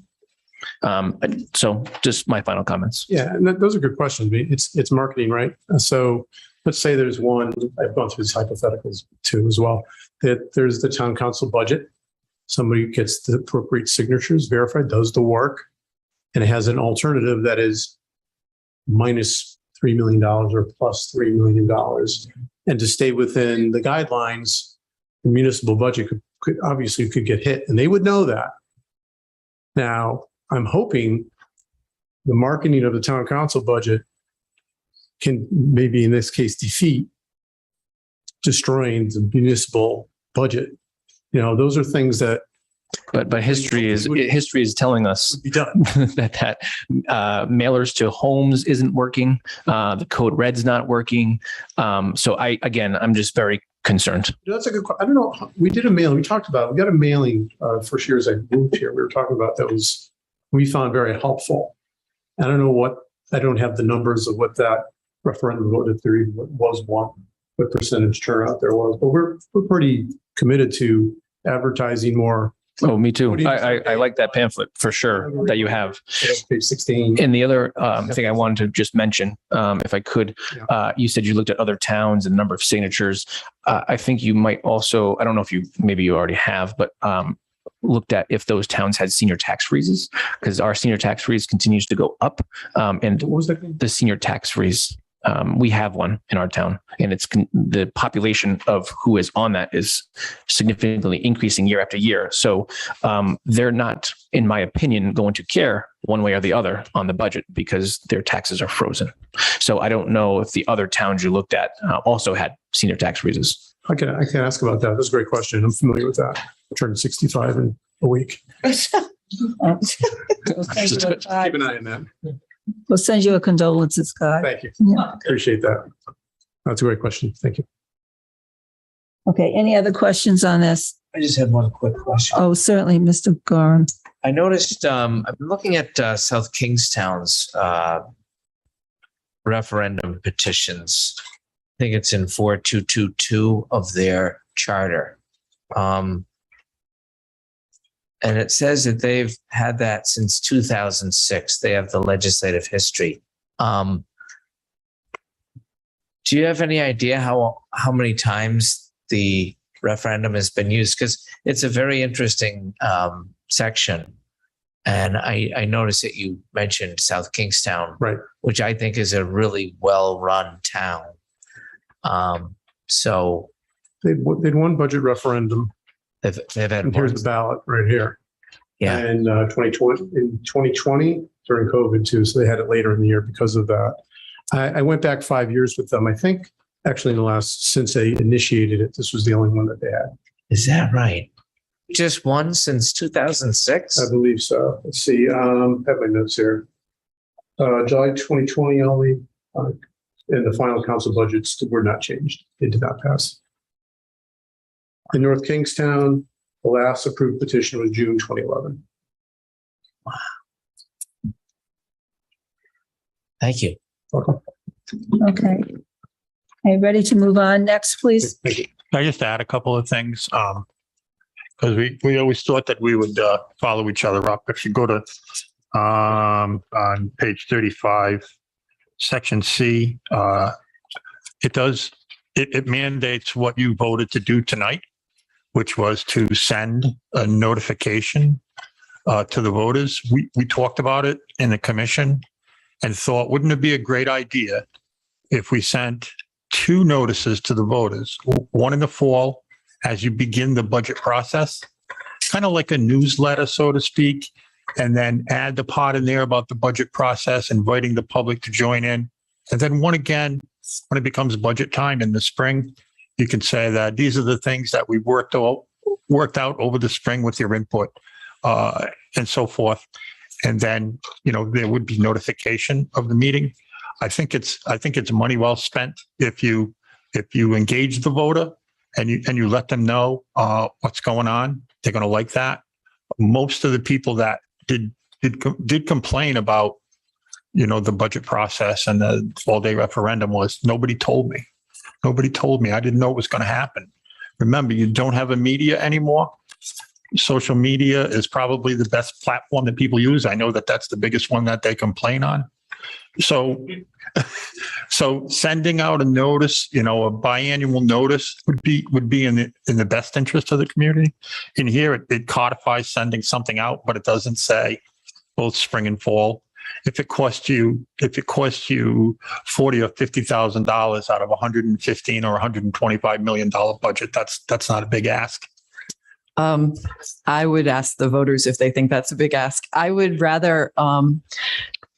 So just my final comments. Yeah, and those are good questions. I mean, it's marketing, right? So let's say there's one, I've gone through these hypotheticals too as well, that there's the town council budget. Somebody gets the appropriate signatures, verified, does the work, and it has an alternative that is minus $3 million or plus $3 million. And to stay within the guidelines, the municipal budget could get hit, and they would know that. Now, I'm hoping the marketing of the town council budget can maybe in this case defeat destroying the municipal budget. You know, those are things that. But history is telling us that mailers to homes isn't working. The code red's not working. So I'm just very concerned. That's a good question. I don't know. We did a mailing. We talked about it. We got a mailing first year as I moved here. We were talking about that we found very helpful. I don't know I don't have the numbers of what that referendum vote if there even was one, what percentage turnout there was, but we're pretty committed to advertising more. Oh, me too. I like that pamphlet for sure that you have. Page 16. And the other thing I wanted to just mention, if I could, you said you looked at other towns and number of signatures. I think you might also, I don't know if maybe you already have, but looked at if those towns had senior tax freezes, because our senior tax freeze continues to go up. And what was that? The senior tax freeze. We have one in our town, and the population of who is on that is significantly increasing year after year. So they're not, in my opinion, going to care one way or the other on the budget because their taxes are frozen. So I don't know if the other towns you looked at also had senior tax freezes. I can ask about that. That's a great question. I'm familiar with that. I turned 65 in a week. Keep an eye on that. We'll send you a condolences card. Thank you. Yeah. Appreciate that. That's a great question. Thank you. Okay, any other questions on this? I just had one quick question. Oh, certainly, Mr. Gorin. I noticed, I've been looking at South Kingstown's referendum petitions. I think it's in 4222 of their charter. And it says that they've had that since 2006. They have the legislative history. Do you have any idea how many times the referendum has been used? Because it's a very interesting section. And I noticed that you mentioned South Kingstown, right, which I think is a really well-run town. So they'd won budget referendum. They've had. And here's the ballot right here. Yeah. And 2020 during COVID too, so they had it later in the year because of that. I went back 5 years with them. I think actually since they initiated it, this was the only one that they had. Is that right? Just one since 2006? I believe so. Let's see. I have my notes here. July 2020 only, and the final council budgets were not changed. It did not pass. In North Kingstown, the last approved petition was June 2011. Wow. Thank you. Welcome. Okay. Are you ready to move on next, please? Thank you. Can I just add a couple of things? Because we always thought that we would follow each other up. If you go to on page 35, section C, it does it mandates what you voted to do tonight, which was to send a notification to the voters. We talked about it in the commission and thought, wouldn't it be a great idea if we sent 2 notices to the voters, one in the fall as you begin the budget process, kind of like a newsletter, so to speak, and then add the part in there about the budget process, inviting the public to join in. And then one again, when it becomes budget time in the spring, you can say that these are the things that we worked out over the spring with your input, and so forth. And then, there would be notification of the meeting. I think it's money well spent if you engage the voter and you let them know what's going on. They're going to like that. Most of the people that did complain about the budget process and the all-day referendum was nobody told me. Nobody told me. I didn't know it was going to happen. Remember, you don't have a media anymore. Social media is probably the best platform that people use. I know that that's the biggest one that they complain on. So sending out a notice, a biannual notice would be in the best interest of the community. In here, it codifies sending something out, but it doesn't say both spring and fall. If it costs you $40,000 or $50,000 out of $115 or $125 million budget, that's not a big ask. I would ask the voters if they think that's a big ask. I would rather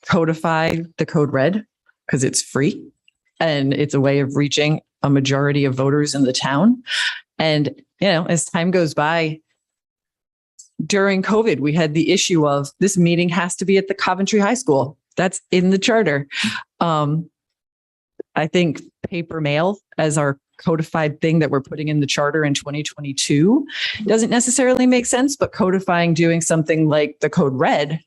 codify the code red because it's free and it's a way of reaching a majority of voters in the town. And, as time goes by, during COVID, we had the issue of this meeting has to be at the Coventry High School. That's in the charter. I think paper mail as our codified thing that we're putting in the charter in 2022 doesn't necessarily make sense, but codifying doing something like the code red,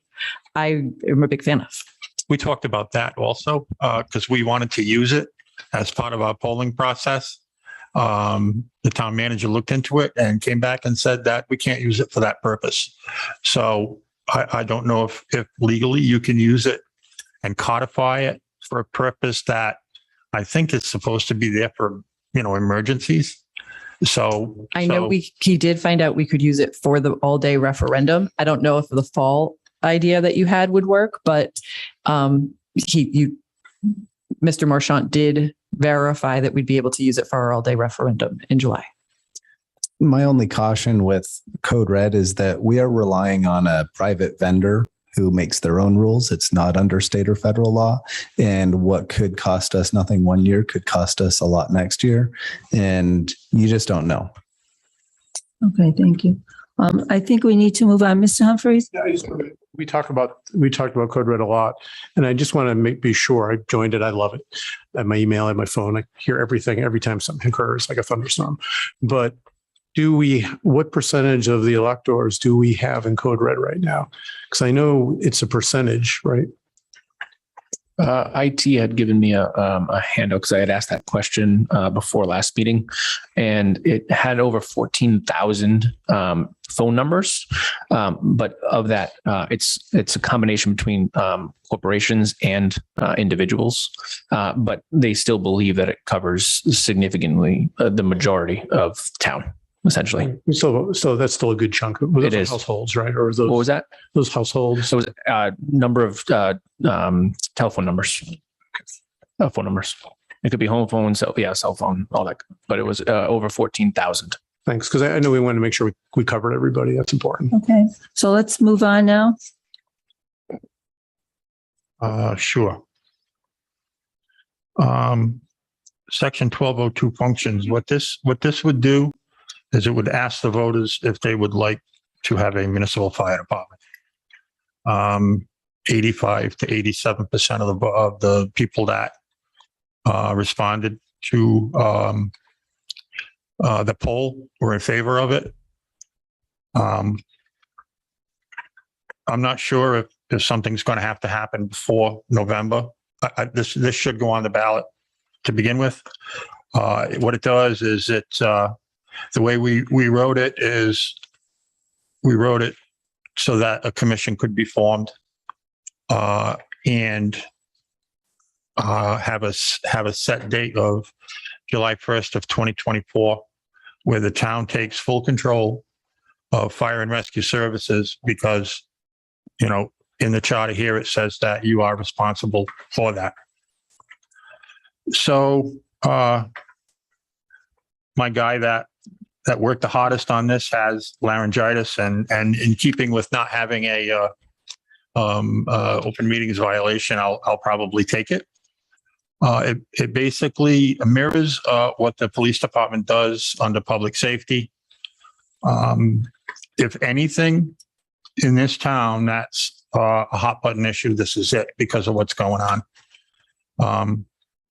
I am a big fan of. We talked about that also because we wanted to use it as part of our polling process. The town manager looked into it and came back and said that we can't use it for that purpose. So I don't know if legally you can use it and codify it for a purpose that I think is supposed to be there for, emergencies. So I know he did find out we could use it for the all day referendum. I don't know if the fall idea that you had would work, but Mr. Marchant did verify that we'd be able to use it for our all day referendum in July. My only caution with Code Red is that we are relying on a private vendor who makes their own rules. It's not under state or federal law. And what could cost us nothing one year could cost us a lot next year. And you just don't know. Okay, thank you. I think we need to move on. Mr. Humphries? Yeah, we talked about Code Red a lot, and I just want to be sure I joined it. I love it. I have my email and my phone. I hear everything every time something occurs, like a thunderstorm. But what percentage of the electors do we have in Code Red right now? Because I know it's a percentage, right? IT had given me a handout because I had asked that question before last meeting, and it had over 14,000 phone numbers. But of that, it's a combination between corporations and individuals. But they still believe that it covers significantly the majority of town, essentially. So that's still a good chunk. It is households, right? Or those, what was that? Those households. So it was a number of telephone numbers, phone numbers. It could be home phone, cell phone, all that. But it was over 14,000. Thanks, because I know we wanted to make sure we covered everybody. That's important. Okay, so let's move on now. Sure. Section 1202 functions. What this would do is it would ask the voters if they would like to have a municipal fire department. 85 to 87% of the people that responded to the poll were in favor of it. I'm not sure if something's going to have to happen before November. This should go on the ballot to begin with. What it does is the way we wrote it is we wrote it so that a commission could be formed and have a set date of July 1st of 2024, where the town takes full control of fire and rescue services because, you know, in the charter here, it says that you are responsible for that. So, my guy that worked the hardest on this has laryngitis, and in keeping with not having a open meetings violation, I'll probably take it. It basically mirrors what the police department does under public safety. If anything in this town that's a hot button issue, this is it because of what's going on.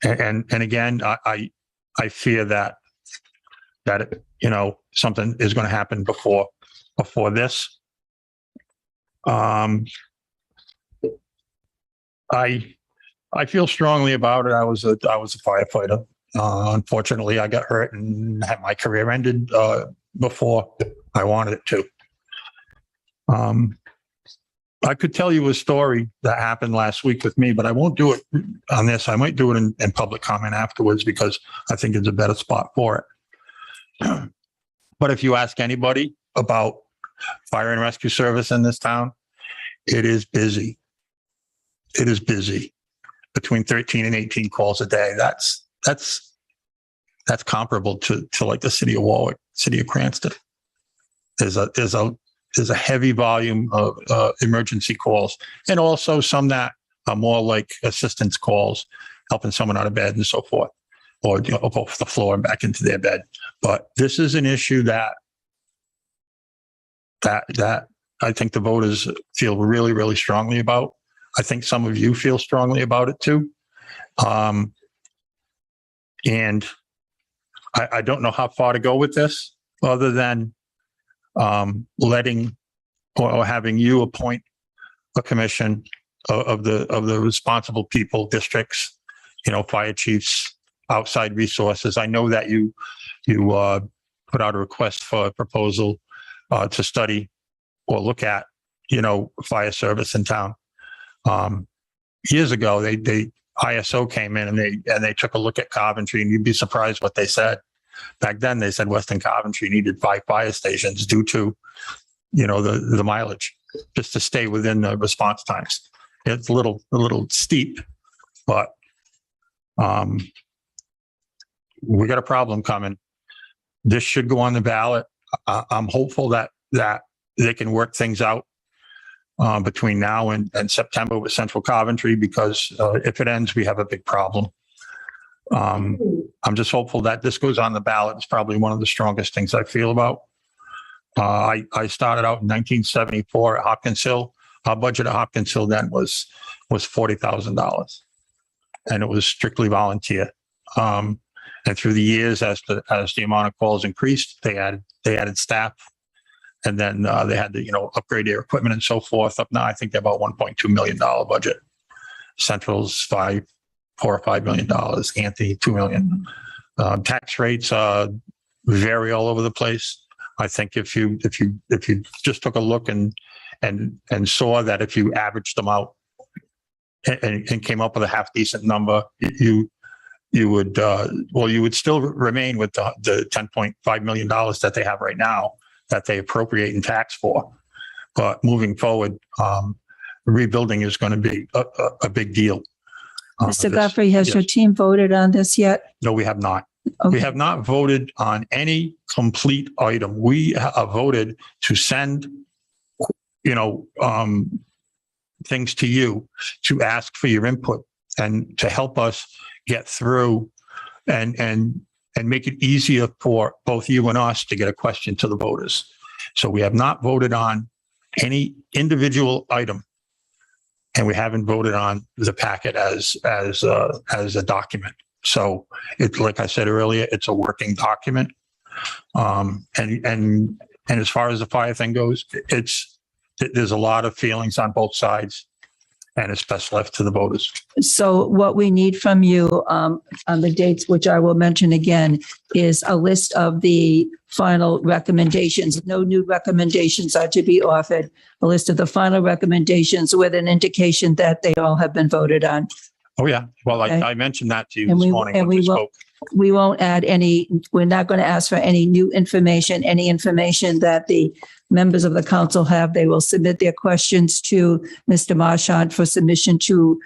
And again, I fear that you know, something is going to happen before this. I feel strongly about it. I was a firefighter. Unfortunately, I got hurt and had my career ended before I wanted it to. I could tell you a story that happened last week with me, but I won't do it on this. I might do it in public comment afterwards because I think it's a better spot for it. But if you ask anybody about fire and rescue service in this town, it is busy. It is busy. Between 13 and 18 calls a day. That's comparable to like the city of Warwick, city of Cranston. There's a heavy volume of emergency calls, and also some that are more like assistance calls, helping someone out of bed and so forth, or you know, off the floor and back into their bed. But this is an issue that I think the voters feel really, really strongly about. I think some of you feel strongly about it too. And I don't know how far to go with this other than letting or having you appoint a commission of the responsible people, districts, you know, fire chiefs, outside resources. I know that you put out a request for a proposal to study or look at, you know, fire service in town. Years ago, they ISO came in and they took a look at Coventry, and you'd be surprised what they said. Back then, they said Western Coventry needed 5 fire stations due to, you know, the mileage, just to stay within the response times. It's a little steep, but we got a problem coming. This should go on the ballot. I'm hopeful that they can work things out between now and September with Central Coventry, because if it ends, we have a big problem. I'm just hopeful that this goes on the ballot. It's probably one of the strongest things I feel about. I started out in 1974 at Hopkins Hill. Our budget at Hopkins Hill then was $40,000, and it was strictly volunteer. And through the years, as the amount of calls increased, they added staff. And then they had to, you know, upgrade their equipment and so forth. Up now, I think they're about $1.2 million budget. Central's $4 or $5 million. Anthony, $2 million. Tax rates vary all over the place. I think if you just took a look and saw that if you averaged them out and came up with a half decent number, you would still remain with the $10.5 million that they have right now, that they appropriate in tax for. But moving forward, rebuilding is going to be a big deal. Mr. Godfrey, has your team voted on this yet? No, we have not. Okay. We have not voted on any complete item. We have voted to send, you know, things to you to ask for your input and to help us get through and make it easier for both you and us to get a question to the voters. So we have not voted on any individual item, and we haven't voted on the packet as a document. So it's, like I said earlier, it's a working document. And as far as the fire thing goes, there's a lot of feelings on both sides, and it's best left to the voters. So what we need from you on the dates, which I will mention again, is a list of the final recommendations. No new recommendations are to be offered. A list of the final recommendations with an indication that they all have been voted on. Oh, yeah. Well, Okay. I mentioned that to you And this we- morning and when we we will- spoke. We won't add any, we're not going to ask for any new information, any information that the members of the council have. They will submit their questions to Mr. Marchant for submission to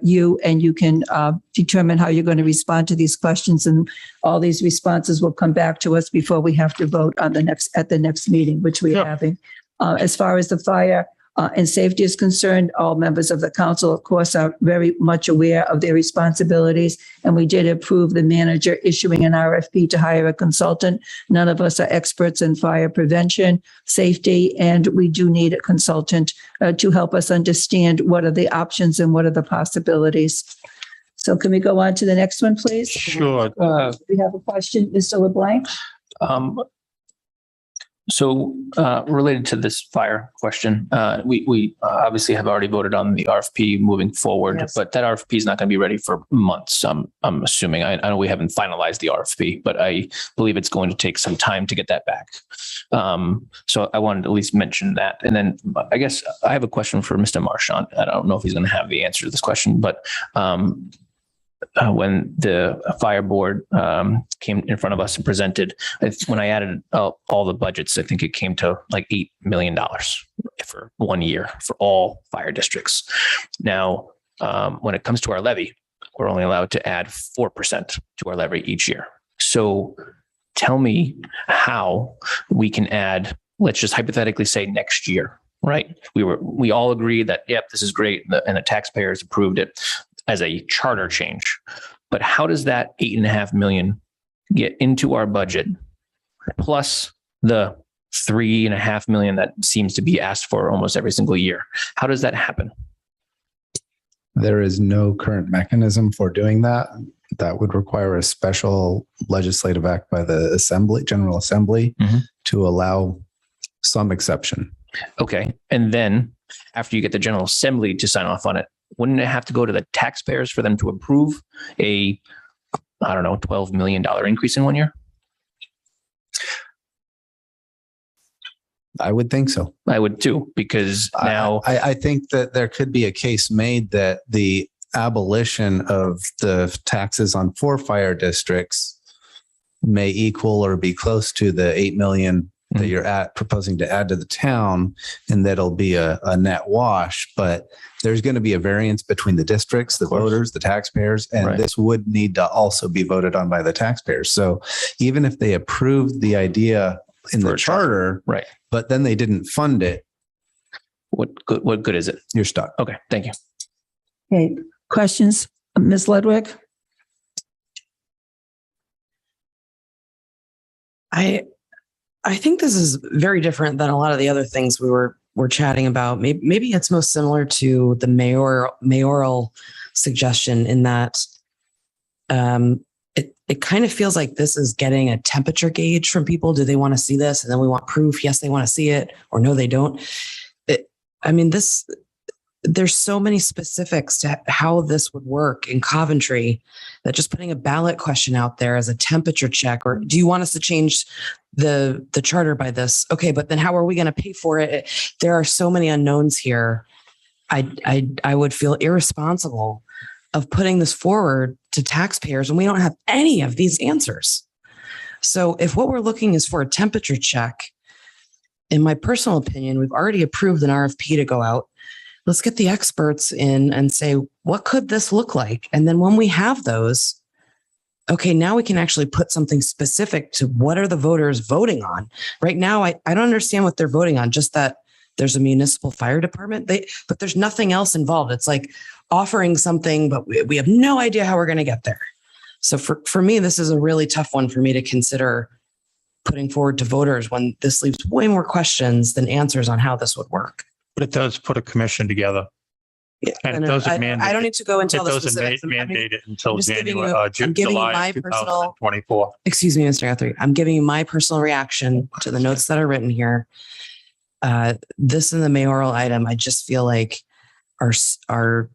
you, and you can determine how you're going to respond to these questions. And all these responses will come back to us before we have to vote on at the next meeting, which we're having. As far as the fire and safety is concerned, all members of the council, of course, are very much aware of their responsibilities. And we did approve the manager issuing an RFP to hire a consultant. None of us are experts in fire prevention, safety, and we do need a consultant to help us understand what are the options and what are the possibilities. So can we go on to the next one, please? Sure. We have a question, Mr. LeBlanc? So related to this fire question, we obviously have already voted on the RFP moving forward, Yes. but that RFP is not going to be ready for months. I'm assuming. I know we haven't finalized the RFP, but I believe it's going to take some time to get that back. So I wanted to at least mention that. And then I guess I have a question for Mr. Marchant. I don't know if he's going to have the answer to this question, but when the fire board came in front of us and presented, when I added all the budgets, I think it came to like $8 million for 1 year for all fire districts. Now, when it comes to our levy, we're only allowed to add 4% to our levy each year. So tell me how we can add, let's just hypothetically say next year, right? We all agreed that, yep, this is great. And the taxpayers approved it as a charter change. But how does that 8.5 million get into our budget plus the 3.5 million that seems to be asked for almost every single year? How does that happen? There is no current mechanism for doing that. That would require a special legislative act by the Assembly, General Assembly, to allow some exception. Okay. And then after you get the General Assembly to sign off on it, wouldn't it have to go to the taxpayers for them to approve a, I don't know, $12 million increase in 1 year? I would think so. I would too, because now I think that there could be a case made that the abolition of the taxes on 4 fire districts may equal or be close to the 8 million that you're proposing to add to the town, and that'll be a net wash. But there's going to be a variance between the districts, the voters, the taxpayers, and this would need to also be voted on by the taxpayers. So even if they approved the idea in the charter, right, but then they didn't fund it, what good is it? You're stuck. Okay, thank you. Okay, questions, Ms. Ludwig? I think this is very different than a lot of the other things we were chatting about. Maybe it's most similar to the mayoral suggestion in that it kind of feels like this is getting a temperature gauge from people. Do they want to see this? And then we want proof. Yes, they want to see it, or no, they don't. There's so many specifics to how this would work in Coventry that just putting a ballot question out there as a temperature check, or do you want us to change the charter by this? Okay, but then how are we going to pay for it? There are so many unknowns here. I would feel irresponsible of putting this forward to taxpayers when we don't have any of these answers. So if what we're looking is for a temperature check, in my personal opinion, we've already approved an RFP to go out. Let's get the experts in and say, what could this look like? And then when we have those, okay, now we can actually put something specific to what are the voters voting on. Right now, I don't understand what they're voting on, just that there's a municipal fire department, but there's nothing else involved. It's like offering something, but we have no idea how we're going to get there. So for me, this is a really tough one for me to consider putting forward to voters when this leaves way more questions than answers on how this would work. But it does put a commission together. Yeah, and it doesn't mandate. I don't need to go into all the It doesn't specifics. mandate it until I'm just giving you- January, I'm giving you July my of personal- 2024. Excuse me, Mr. Guthrie. I'm giving you my personal reaction to the notes that are written here. This and the mayoral item, I just feel like are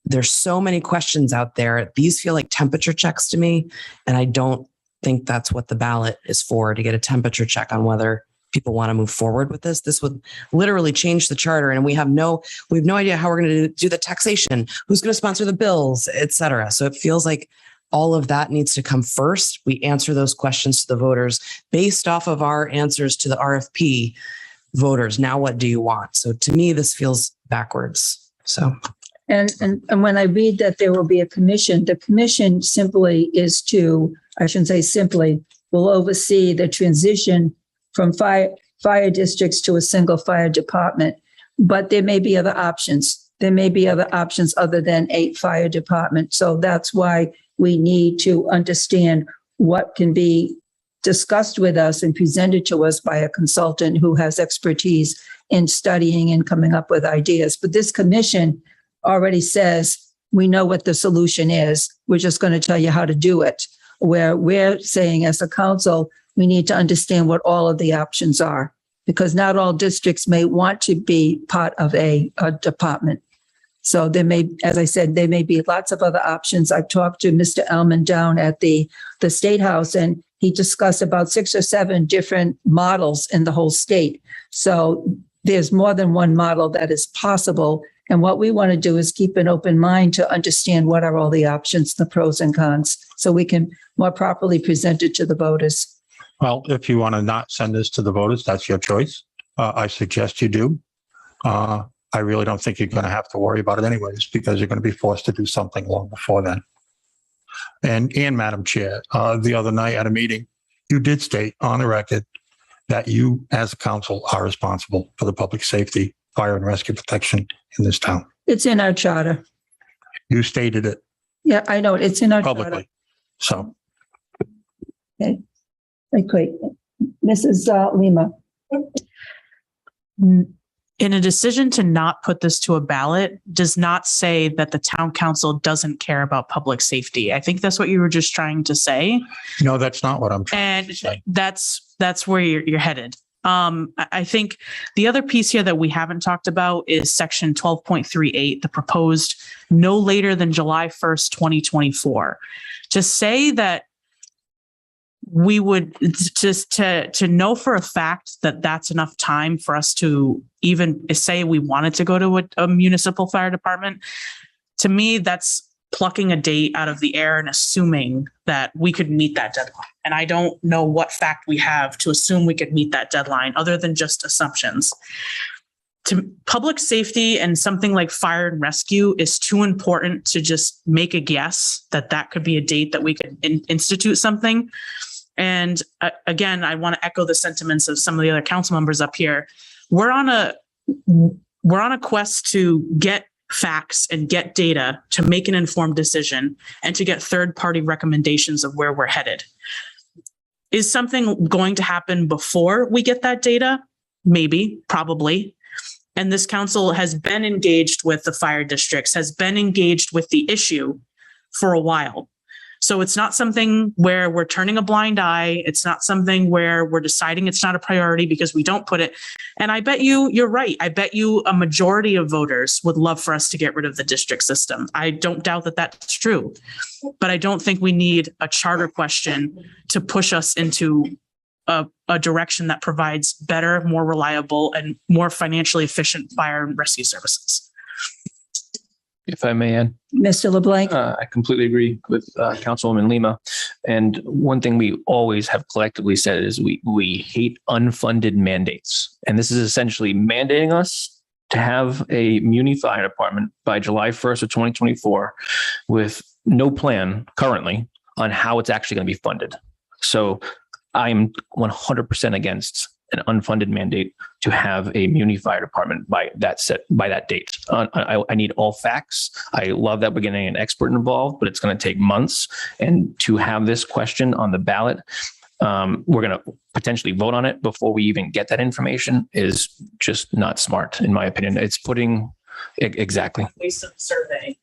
there's so many questions out there. These feel like temperature checks to me, and I don't think that's what the ballot is for, to get a temperature check on whether people want to move forward with this. This would literally change the charter, and we have no idea how we're going to do the taxation, who's going to sponsor the bills, et cetera. So it feels like all of that needs to come first. We answer those questions to the voters based off of our answers to the RFP voters. Now, what do you want? So to me, this feels backwards. So. And when I read that there will be a commission, the commission simply is to, I shouldn't say simply, will oversee the transition from fire districts to a single fire department. But there may be other options. There may be other options other than a fire department. So that's why we need to understand what can be discussed with us and presented to us by a consultant who has expertise in studying and coming up with ideas. But this commission already says, we know what the solution is. We're just going to tell you how to do it. Where we're saying as a council, we need to understand what all of the options are, because not all districts may want to be part of a department. So there may, as I said, there may be lots of other options. I've talked to Mr. Ellman down at the State House, and he discussed about 6 or 7 different models in the whole state. So there's more than one model that is possible. And what we want to do is keep an open mind to understand what are all the options, the pros and cons, so we can more properly present it to the voters. Well, if you want to not send this to the voters, that's your choice. I suggest you do. I really don't think you're going to have to worry about it anyways, because you're going to be forced to do something long before then. And Madam Chair, the other night at a meeting, you did state on the record that you as a council are responsible for the public safety, fire and rescue protection in this town. It's in our charter. You stated it Yeah, I know. It's in our charter. publicly. So Okay. Great. Mrs. Lima. In a decision to not put this to a ballot does not say that the town council doesn't care about public safety. I think that's what you were just trying to say. no, that's not what I'm trying to And say. that's where you're headed. I think the other piece here that we haven't talked about is section 12.38, the proposed no later than July 1st, 2024. To say that we would just to know for a fact that that's enough time for us to even say we wanted to go to a municipal fire department, to me, that's plucking a date out of the air and assuming that we could meet that deadline. And I don't know what fact we have to assume we could meet that deadline other than just assumptions. To public safety and something like fire and rescue is too important to just make a guess that that could be a date that we could institute something. And again, I want to echo the sentiments of some of the other council members up here. We're on a quest to get facts and get data to make an informed decision and to get third-party recommendations of where we're headed. Is something going to happen before we get that data? Maybe, probably. And this council has been engaged with the fire districts, has been engaged with the issue for a while. So it's not something where we're turning a blind eye. It's not something where we're deciding it's not a priority because we don't put it. And I bet you're right. I bet you a majority of voters would love for us to get rid of the district system. I don't doubt that that's true, but I don't think we need a charter question to push us into a direction that provides better, more reliable, and more financially efficient fire and rescue services. If I may add. Mr. LeBlanc. I completely agree with Councilwoman Lima. And one thing we always have collectively said is we hate unfunded mandates. And this is essentially mandating us to have a muni fire department by July 1st of 2024 with no plan currently on how it's actually going to be funded. So I'm 100% against an unfunded mandate to have a muni fire department by that date. I need all facts. I love that we're getting an expert involved, but it's going to take months. And to have this question on the ballot, we're going to potentially vote on it before we even get that information is just not smart, in my opinion. It's putting exactly. Waste of survey.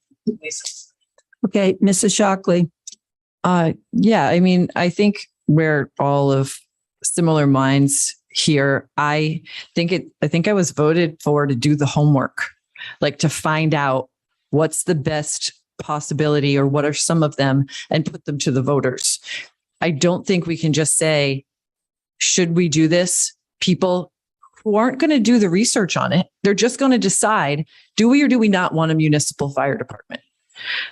Okay, Mrs. Shockley. Yeah, I mean, I think we're all of similar minds here. I think I was voted for to do the homework, like to find out what's the best possibility or what are some of them and put them to the voters. I don't think we can just say, should we do this? people who aren't going to do the research on it. They're just going to decide, do we or do we not want a municipal fire department?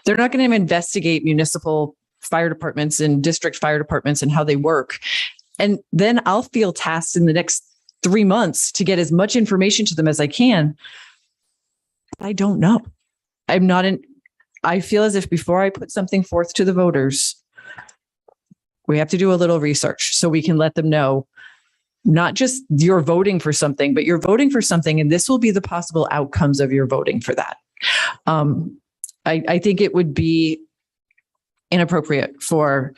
They're not going to investigate municipal fire departments and district fire departments and how they work. And then I'll feel tasked in the next 3 months to get as much information to them as I can. I don't know. I feel as if before I put something forth to the voters, we have to do a little research so we can let them know, not just you're voting for something, but you're voting for something, and this will be the possible outcomes of your voting for that. I think it would be inappropriate for,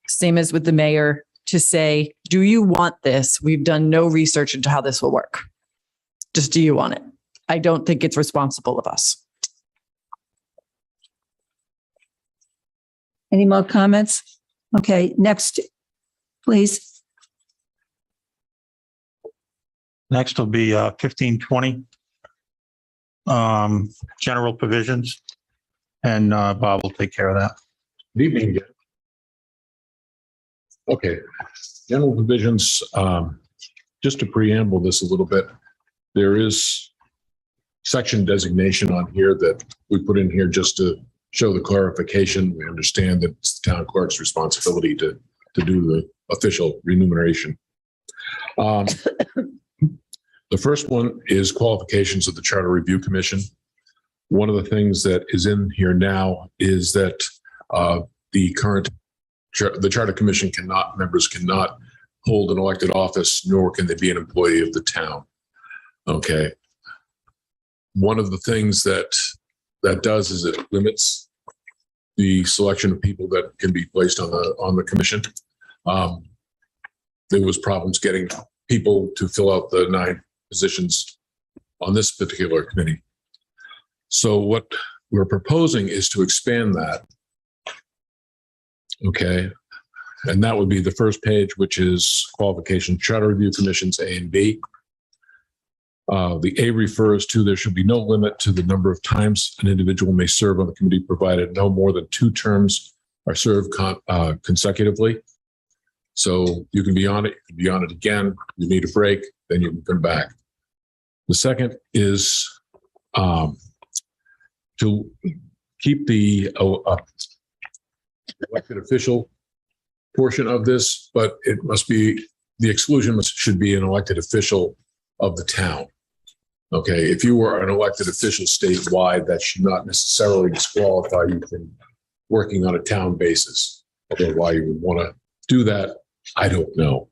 same as with the mayor, to say, do you want this? We've done no research into how this will work. Just, do you want it? I don't think it's responsible of us. Any more comments? Okay, next, please. Next will be 1520. General provisions. And Bob will take care of that. Good evening again. Okay, general provisions, just to preamble this a little bit, there is section designation on here that we put in here just to show the clarification. We understand that it's the town clerk's responsibility to do the official remuneration. The first one is qualifications of the Charter Review Commission. One of the things that is in here now is that the Charter Commission members cannot hold an elected office, nor can they be an employee of the town. Okay. One of the things that does is it limits the selection of people that can be placed on the commission. There was problems getting people to fill out the 9 positions on this particular committee. So what we're proposing is to expand that. Okay. And that would be the first page, which is qualification Charter Review Commissions A and B. The A refers to there should be no limit to the number of times an individual may serve on the committee, provided no more than 2 terms are served consecutively. So you can be on it, you can be on it again. You need a break, then you can come back. The second is to keep the elected official portion of this, but it must be, the exclusion should be an elected official of the town. Okay, if you were an elected official statewide, that should not necessarily disqualify you from working on a town basis. Although why you would want to do that, I don't know.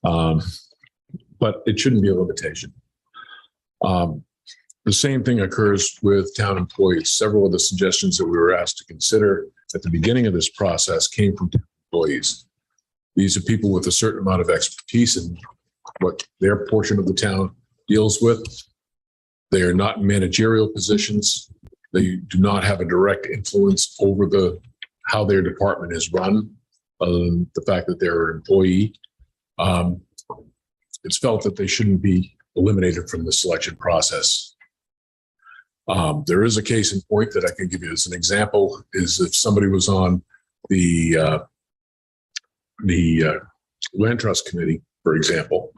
But it shouldn't be a limitation. The same thing occurs with town employees. Several of the suggestions that we were asked to consider at the beginning of this process came from town employees. These are people with a certain amount of expertise in what their portion of the town deals with. They are not in managerial positions. They do not have a direct influence over how their department is run, other than the fact that they're an employee. It's felt that they shouldn't be eliminated from the selection process. There is a case in point that I can give you as an example, is if somebody was on the Land Trust Committee, for example,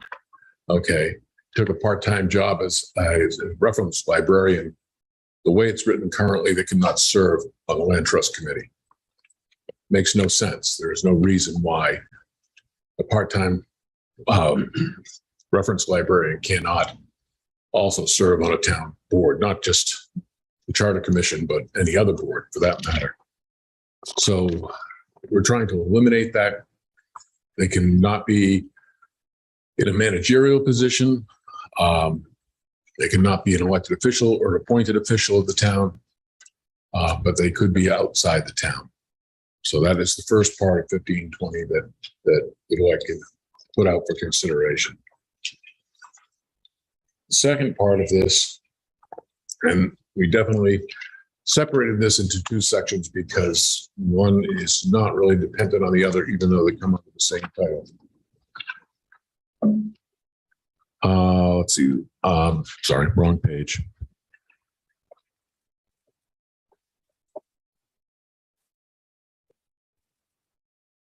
okay, took a part-time job as a reference librarian. The way it's written currently, they cannot serve on the Land Trust Committee. Makes no sense. There is no reason why a part-time reference librarian cannot also serve on a town board, not just the Charter Commission, but any other board for that matter. So we're trying to eliminate that. They cannot be in a managerial position. They cannot be an elected official or appointed official of the town, but they could be outside the town. So that is the first part of 1520 that we'd like to put out for consideration. The second part of this, and we definitely separated this into 2 sections because one is not really dependent on the other, even though they come under the same title. Let's see. Sorry, wrong page.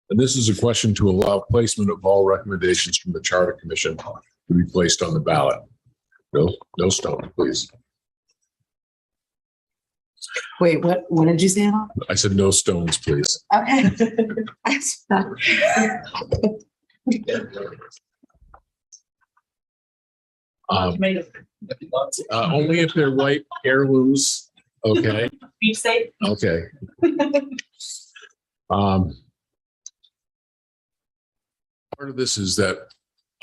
And this is a question to allow placement of all recommendations from the Charter Commission to be placed on the ballot? No stone, please. Wait, what did you say? About? I said no stones, please. Okay. Only if they're white heirlooms. Okay. Be safe. Okay. Part of this is that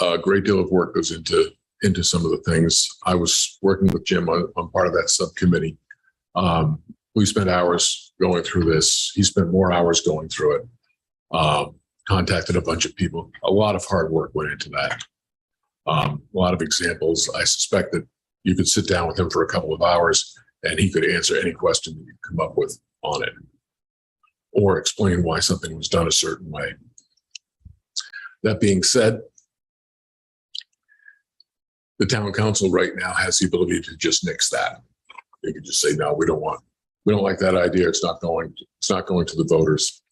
a great deal of work goes into some of the things. I was working with Jim on part of that subcommittee. We spent hours going through this. He spent more hours going through it. Contacted a bunch of people. A lot of hard work went into that. A lot of examples. I suspect that you could sit down with him for a couple of hours and he could answer any question that you come up with on it or explain why something was done a certain way. That being said, the town council right now has the ability to just nix that. They could just say, no, we don't like that idea. It's not going to the voters.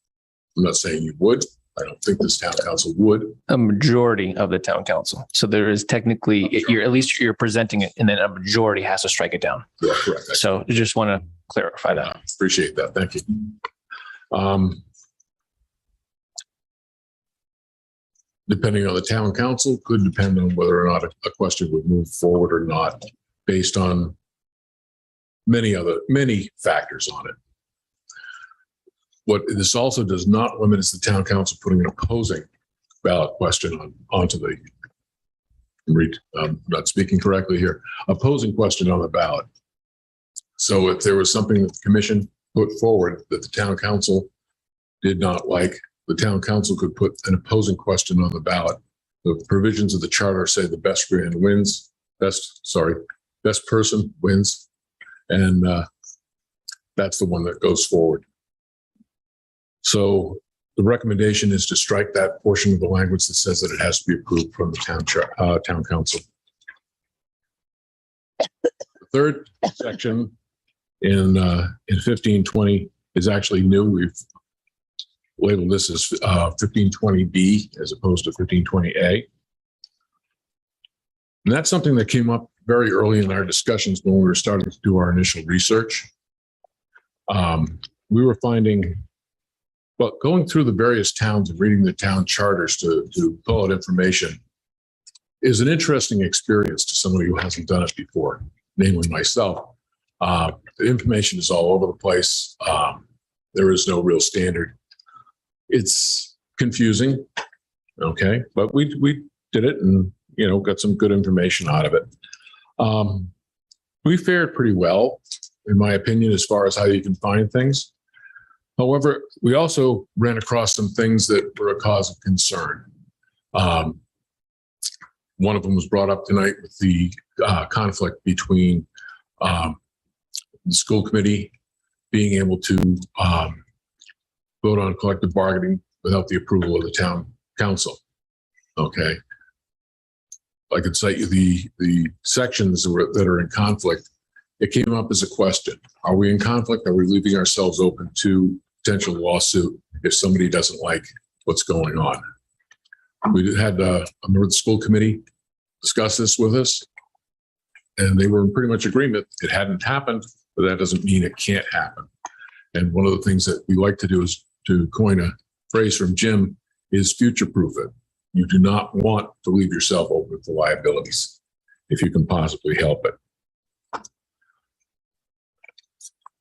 I'm not saying you would. I don't think this town council would. A majority of the town council. So there is technically, you're presenting it, and then a majority has to strike it down. Yeah, correct. So I just want to clarify that. Appreciate that. Thank you. Depending on the town council, could depend on whether or not a question would move forward or not, based on many factors on it. What this also does not limit is the town council putting an opposing ballot question onto the, I'm not speaking correctly here, opposing question on the ballot. So if there was something that the commission put forward that the town council did not like, the town council could put an opposing question on the ballot. The provisions of the charter say the best person wins. And that's the one that goes forward. So the recommendation is to strike that portion of the language that says that it has to be approved from the town council. The third section in 1520 is actually new. We've labeled this as 1520B as opposed to 1520A. And that's something that came up very early in our discussions when we were starting to do our initial research. We were finding, well, going through the various towns and reading the town charters to pull out information is an interesting experience to somebody who hasn't done it before, namely myself. The information is all over the place. There is no real standard. It's confusing, okay, but we did it and got some good information out of it. We fared pretty well, in my opinion, as far as how you can find things. However, we also ran across some things that were a cause of concern. One of them was brought up tonight with the conflict between the school committee being able to vote on collective bargaining without the approval of the town council. Okay. I could cite you the sections that are in conflict. It came up as a question. Are we in conflict? Are we leaving ourselves open to potential lawsuit if somebody doesn't like what's going on? We had a member of the school committee discuss this with us, and they were in pretty much agreement. It hadn't happened, but that doesn't mean it can't happen. And one of the things that we like to do is to coin a phrase from Jim is future-proof it. You do not want to leave yourself open to liabilities if you can possibly help it.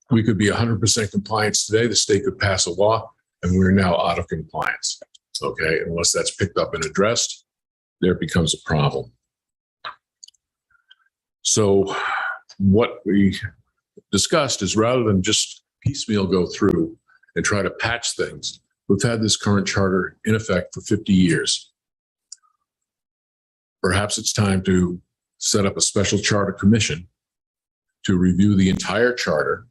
We could be 100% compliance today. The state could pass a law and we're now out of compliance. Okay, unless that's picked up and addressed, there becomes a problem. So what we discussed is rather than just piecemeal go through and try to patch things, we've had this current charter in effect for 50 years. Perhaps it's time to set up a special charter commission to review the entire charter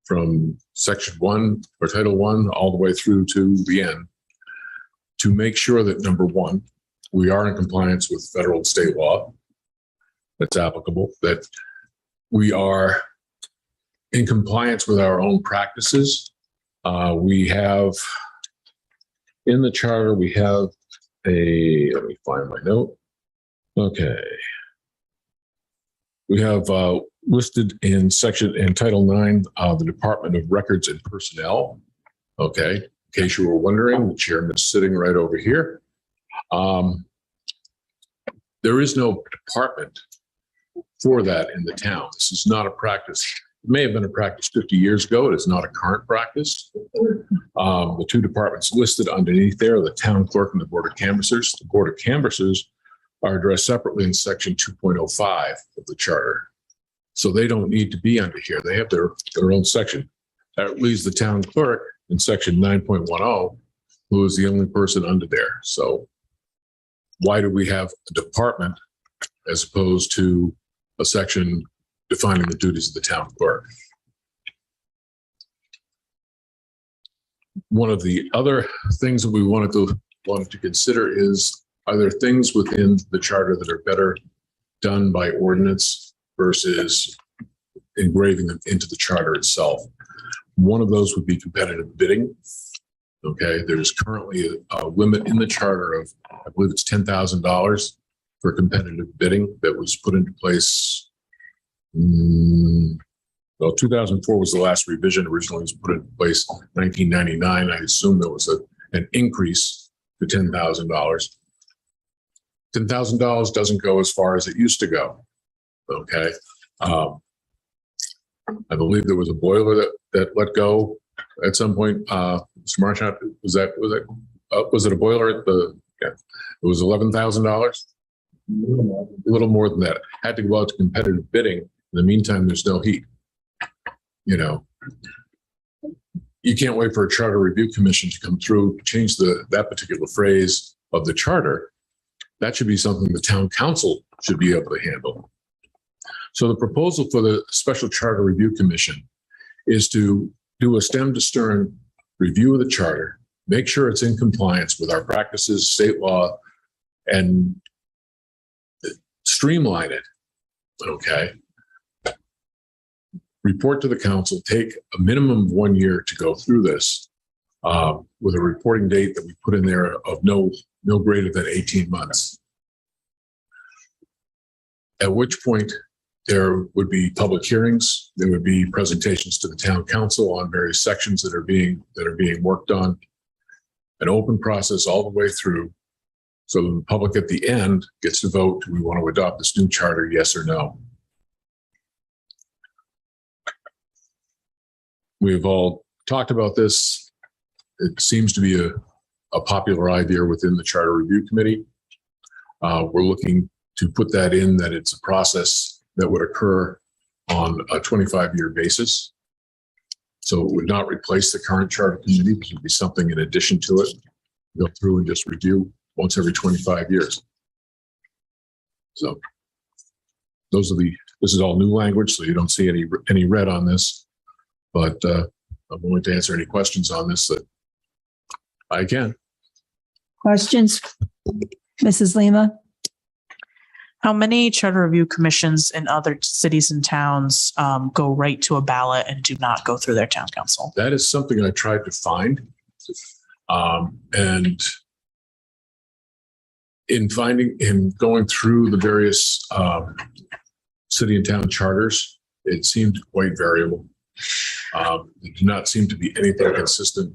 from section 1 or title 1 all the way through to the end to make sure that, number one, we are in compliance with federal and state law that's applicable, that we are in compliance with our own practices. We have in the charter, we have let me find my note. Okay. We have listed in Title IX, the Department of Records and Personnel. Okay, in case you were wondering, the chairman is sitting right over here. There is no department for that in the town. This is not a practice. It may have been a practice 50 years ago. It is not a current practice. The two departments listed underneath there are the town clerk and the board of canvassers. The board of canvassers are addressed separately in section 2.05 of the charter. So they don't need to be under here. They have their own section. That leaves the town clerk in section 9.10, who is the only person under there. So why do we have a department as opposed to a section defining the duties of the town clerk? One of the other things that we wanted to consider is, are there things within the charter that are better done by ordinance versus engraving them into the charter itself? One of those would be competitive bidding. Okay, there's currently a limit in the charter of, I believe it's $10,000 for competitive bidding that was put into place. Well, 2004 was the last revision. Originally it was put into place 1999. I assume there was an increase to $10,000. $10,000 doesn't go as far as it used to go. Okay. I believe there was a boiler that let go at some point. Mr. Marchant, was it a boiler at the, yeah, it was $11,000? A little more than that. Had to go out to competitive bidding. In the meantime, there's no heat. You know, you can't wait for a charter review commission to come through, change that particular phrase of the charter. That should be something the town council should be able to handle. So the proposal for the Special Charter Review Commission is to do a stem to stern review of the charter, make sure it's in compliance with our practices, state law, and streamline it. Okay. Report to the council, take a minimum of 1 year to go through this, with a reporting date that we put in there of no greater than 18 months. At which point there would be public hearings, there would be presentations to the town council on various sections that are being worked on, an open process all the way through. So the public at the end gets to vote, do we want to adopt this new charter, yes or no? We've all talked about this. It seems to be a popular idea within the Charter Review Committee. We're looking to put that in, that it's a process that would occur on a 25-year basis. So it would not replace the current Charter Committee, but it would be something in addition to it. Go through and just review once every 25 years. So this is all new language, so you don't see any red on this. But I'm willing to answer any questions on this that I can. Questions? Mrs. Lima? How many charter review commissions in other cities and towns go right to a ballot and do not go through their town council? That is something I tried to find. And in going through the various city and town charters, it seemed quite variable. There did not seem to be anything consistent,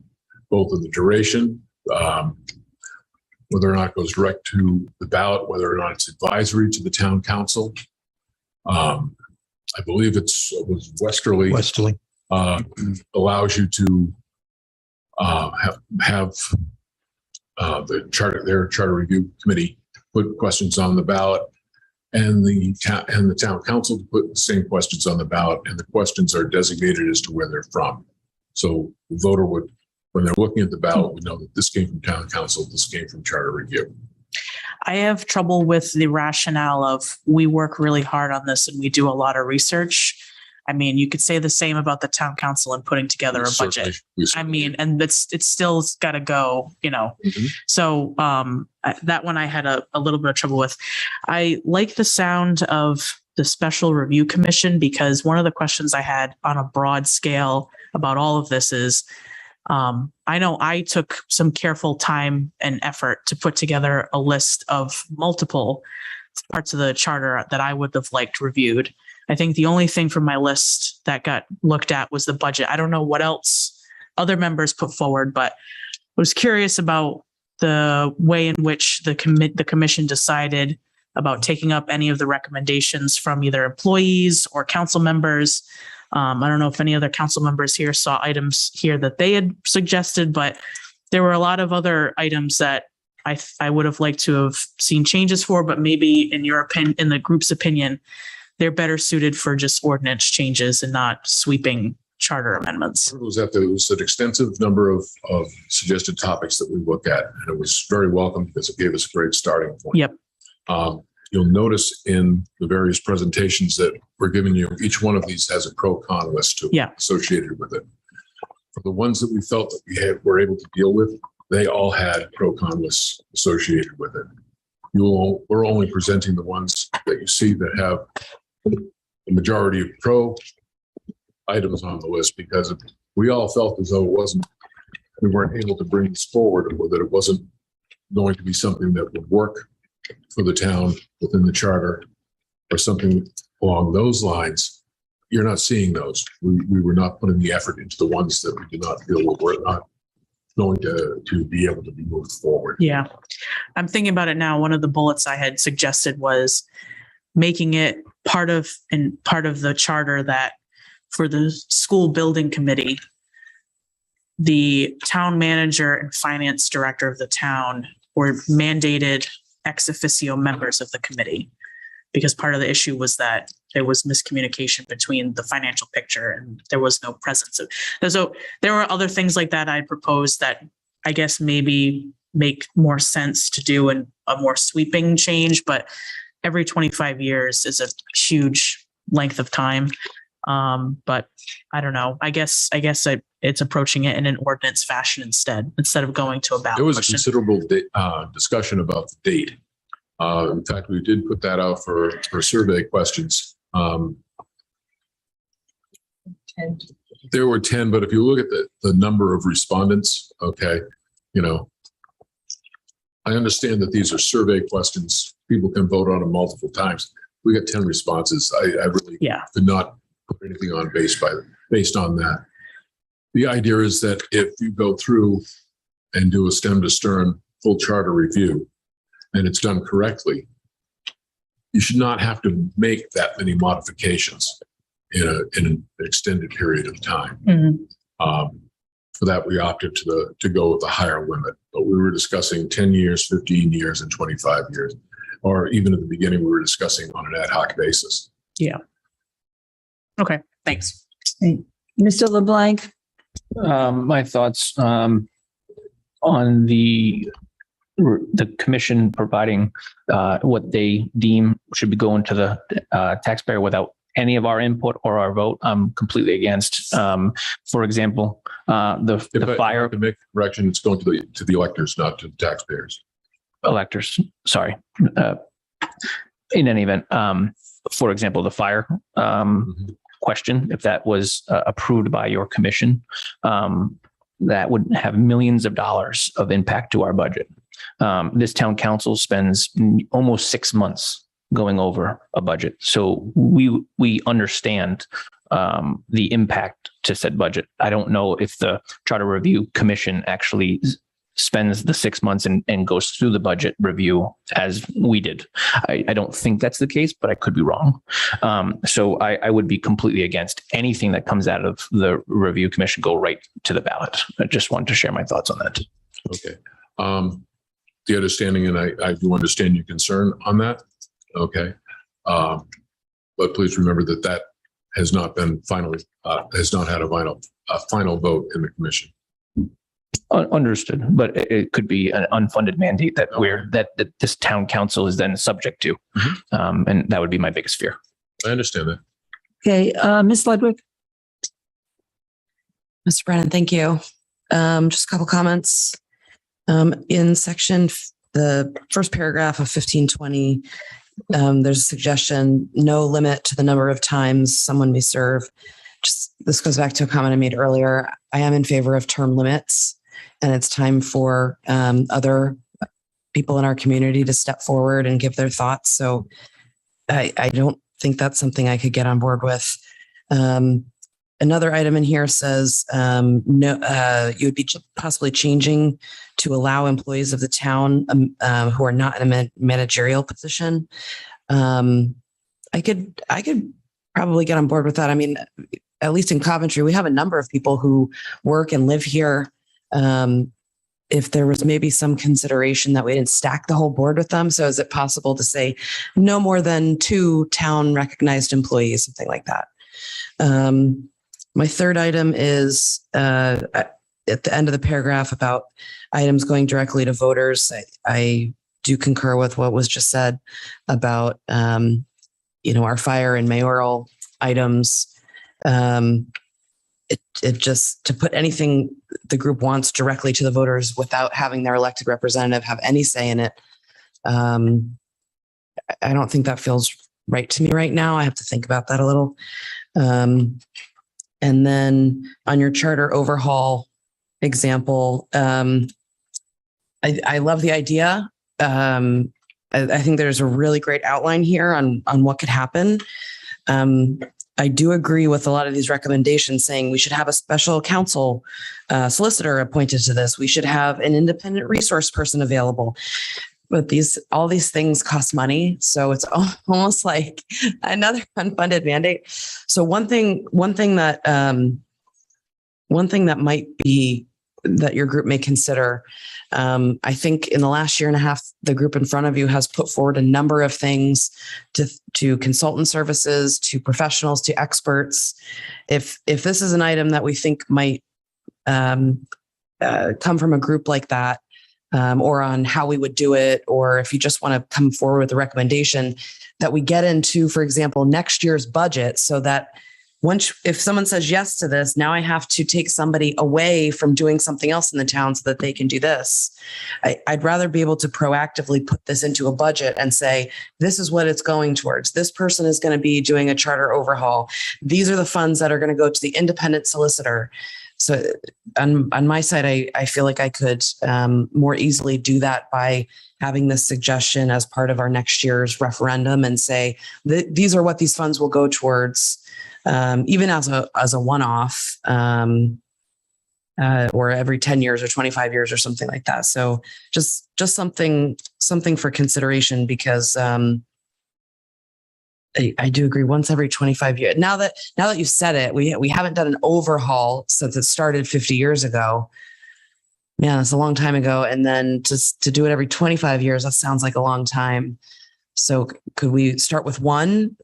both in the duration, whether or not it goes direct to the ballot, whether or not it's advisory to the town council. I believe it was Westerly. Allows you to have their charter review committee put questions on the ballot, and the town council to put the same questions on the ballot, and the questions are designated as to where they're from. So the voter would, when they're looking at the ballot, would know that this came from town council, this came from charter review. I have trouble with the rationale of, we work really hard on this and we do a lot of research. I mean, you could say the same about the town council and putting together a budget. I mean, and it's still got to go, you know. Mm-hmm. So that one I had a little bit of trouble with. I like the sound of the Special Review Commission, because one of the questions I had on a broad scale about all of this is, I know I took some careful time and effort to put together a list of multiple parts of the charter that I would have liked reviewed. I think the only thing from my list that got looked at was the budget. I don't know what else other members put forward, but I was curious about the way in which the commission decided about taking up any of the recommendations from either employees or council members. I don't know if any other council members here saw items here that they had suggested, but there were a lot of other items that I would have liked to have seen changes for, but maybe in your opinion, in the group's opinion, they're better suited for just ordinance changes and not sweeping charter amendments. It was an extensive number of suggested topics that we looked at, and it was very welcome because it gave us a great starting point. Yep. You'll notice in the various presentations that we're giving you, each one of these has a pro-con list associated with it. For the ones that we felt that were able to deal with, they all had pro-con lists associated with it. We're only presenting the ones that you see that have the majority of pro items on the list, because we all felt as though we weren't able to bring this forward, or that it wasn't going to be something that would work for the town within the charter or something along those lines. You're not seeing those. We were not putting the effort into the ones that we did not feel were not going to be able to be moved forward. Yeah. I'm thinking about it now. One of the bullets I had suggested was making it part of the charter that for the school building committee, the town manager and finance director of the town were mandated ex officio members of the committee, because part of the issue was that there was miscommunication between the financial picture and there was no presence. So there were other things like that I proposed that I guess maybe make more sense to do in a more sweeping change, but every 25 years is a huge length of time. But I don't know. I guess it's approaching it in an ordinance fashion instead of going to a ballot. There was question. a considerable discussion about the date. In fact, we did put that out for survey questions. There were 10, but if you look at the number of respondents, okay, I understand that these are survey questions. People can vote on them multiple times. We got 10 responses. I really could not put anything on based on that. The idea is that if you go through and do a stem to stern full charter review and it's done correctly, you should not have to make that many modifications in an extended period of time. Mm-hmm. For that, we opted to go with a higher limit, but we were discussing 10 years, 15 years, and 25 years, or even at the beginning, we were discussing on an ad hoc basis. Yeah. Okay. Thanks. Mr. LeBlanc? My thoughts on the commission providing what they deem should be going to the taxpayer without any of our input or our vote. I'm completely against. For example, the fire. To make the correction, it's going to the electors, not to the taxpayers. Electors, sorry. In any event, for example, the fire question, if that was approved by your commission, that would have millions of dollars of impact to our budget. This town council spends almost 6 months going over a budget. So we understand the impact to said budget. I don't know if the Charter Review Commission actually spends the 6 months and goes through the budget review as we did. I don't think that's the case, but I could be wrong. So I would be completely against anything that comes out of the review commission go right to the ballot. I just wanted to share my thoughts on that. Okay. The understanding, and I do understand your concern on that. Okay. But please remember that has not been finally, has not had a final vote in the commission. Understood, but it could be an unfunded mandate that that this town council is then subject to, and that would be my biggest fear. I understand that. Okay, Ms. Ludwig? Mr. Brennan, thank you. Just a couple comments. In the first paragraph of 1520, there's a suggestion, no limit to the number of times someone may serve. This goes back to a comment I made earlier. I am in favor of term limits, and it's time for other people in our community to step forward and give their thoughts. So I don't think that's something I could get on board with. Another item in here says no, you would be possibly changing to allow employees of the town who are not in a managerial position. I could probably get on board with that. I mean, at least in Coventry, we have a number of people who work and live here. If there was maybe some consideration that we didn't stack the whole board with them. So is it possible to say no more than 2 town recognized employees, something like that? My third item is at the end of the paragraph about items going directly to voters. I do concur with what was just said about, our fire and mayoral items. It just to put anything the group wants directly to the voters without having their elected representative have any say in it. I don't think that feels right to me right now. I have to think about that a little. And then on your charter overhaul example, I love the idea. I think there's a really great outline here on what could happen. I do agree with a lot of these recommendations saying we should have a special counsel solicitor appointed to this. We should have an independent resource person available. But all these things cost money. So it's almost like another unfunded mandate. So one thing that might be that your group may consider, I think in the last year and a half, the group in front of you has put forward a number of things to consultant services, to professionals, to experts. If this is an item that we think might come from a group like that, or on how we would do it, or if you just want to come forward with a recommendation that we get into, for example, next year's budget, so that if someone says yes to this, now I have to take somebody away from doing something else in the town so that they can do this. I'd rather be able to proactively put this into a budget and say, this is what it's going towards. This person is going to be doing a charter overhaul. These are the funds that are going to go to the independent solicitor. So on my side, I feel like I could more easily do that by having this suggestion as part of our next year's referendum and say, these are what these funds will go towards. Even as a one-off, or every 10 years or 25 years or something like that. So just something for consideration, because I do agree once every 25 years. Now that you've said it, we haven't done an overhaul since it started 50 years ago. Man, that's a long time ago. And then just to do it every 25 years, that sounds like a long time. So could we start with one?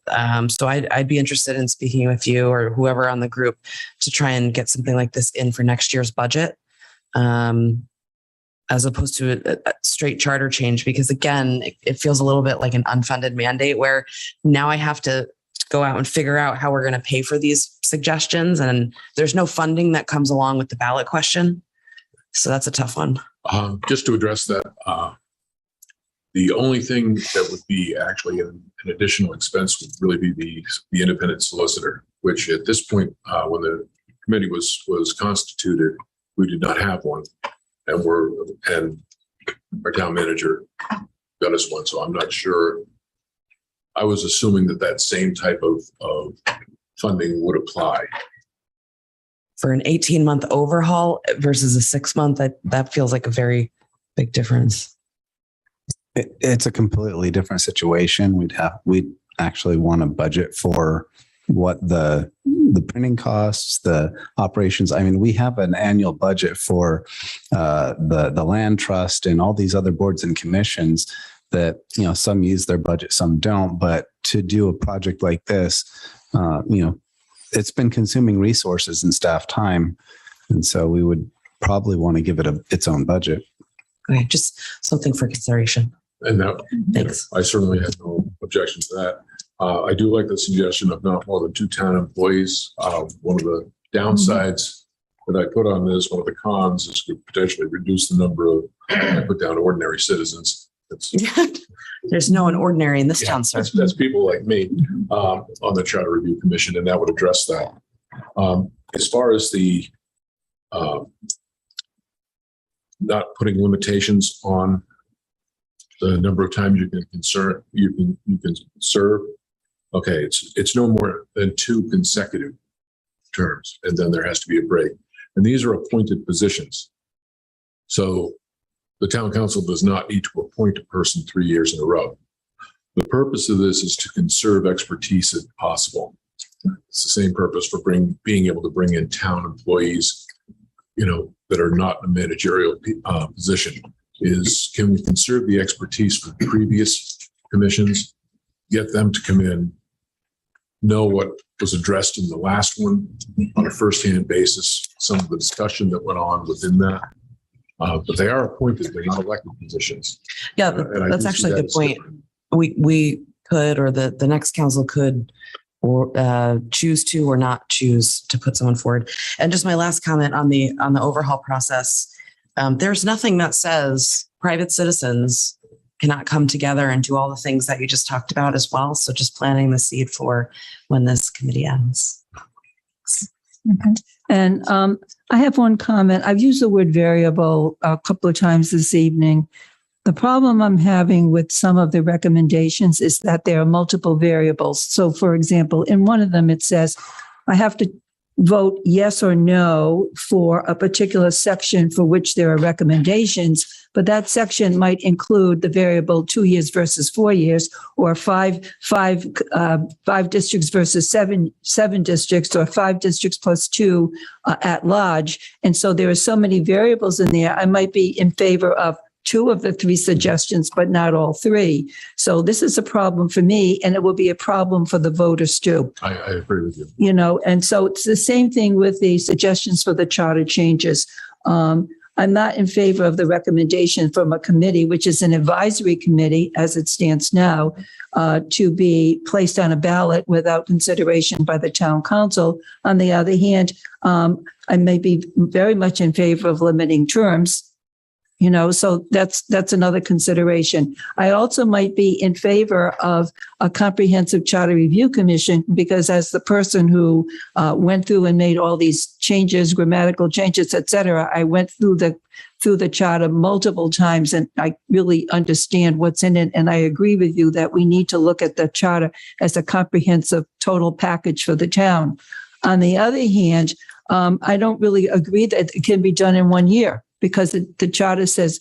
So I'd be interested in speaking with you or whoever on the group to try and get something like this in for next year's budget, as opposed to a straight charter change. Because again, it feels a little bit like an unfunded mandate where now I have to go out and figure out how we're going to pay for these suggestions. And there's no funding that comes along with the ballot question. So that's a tough one. Just to address that, the only thing that would be actually an additional expense would really be the independent solicitor, which at this point, when the committee was constituted, we did not have one, and our town manager got us one. So I'm not sure. I was assuming that same type of funding would apply. For an 18-month overhaul versus a 6-month, that feels like a very big difference. It's a completely different situation. We'd actually want a budget for what the printing costs, the operations. I mean, we have an annual budget for the land trust and all these other boards and commissions that, some use their budget, some don't. But to do a project like this, it's been consuming resources and staff time. And so we would probably want to give it its own budget. Okay, just something for consideration. And Thanks. I certainly have no objection to that. I do like the suggestion of not more than 2 town employees. One of the downsides that I put on this, one of the cons, is to potentially reduce the number of, I put down ordinary citizens. There's no one ordinary in this town, sir. That's people like me on the Charter Review Commission, and that would address that. As far as the not putting limitations on the number of times you can serve. Okay, it's no more than 2 consecutive terms, and then there has to be a break. And these are appointed positions. So the town council does not need to appoint a person 3 years in a row. The purpose of this is to conserve expertise if possible. It's the same purpose for being able to bring in town employees, that are not in a managerial position. Is can we conserve the expertise from previous commissions, get them to come in, know what was addressed in the last one on a firsthand basis, some of the discussion that went on within that. But they are appointed, they're not elected positions. Yeah, And I that's do see actually a that good as point. different. We could, or the next council could, or choose to or not choose to put someone forward. And just my last comment on the overhaul process. There's nothing that says private citizens cannot come together and do all the things that you just talked about as well. So just planting the seed for when this committee ends. Okay. And I have one comment. I've used the word variable a couple of times this evening. The problem I'm having with some of the recommendations is that there are multiple variables. So for example, in one of them, it says, I have to vote yes or no for a particular section for which there are recommendations, but that section might include the variable 2 years versus 4 years, or five districts versus seven districts, or 5 districts plus 2 at large. And so there are so many variables in there. I might be in favor of 2 of the 3 suggestions, but not all 3. So this is a problem for me, and it will be a problem for the voters too. I agree with you. And so it's the same thing with the suggestions for the charter changes. I'm not in favor of the recommendation from a committee, which is an advisory committee as it stands now, to be placed on a ballot without consideration by the town council. On the other hand, I may be very much in favor of limiting terms. So that's another consideration. I also might be in favor of a comprehensive charter review commission, because as the person who went through and made all these changes, grammatical changes, et cetera, I went through the charter multiple times, and I really understand what's in it. And I agree with you that we need to look at the charter as a comprehensive total package for the town. On the other hand, I don't really agree that it can be done in 1 year, because the charter says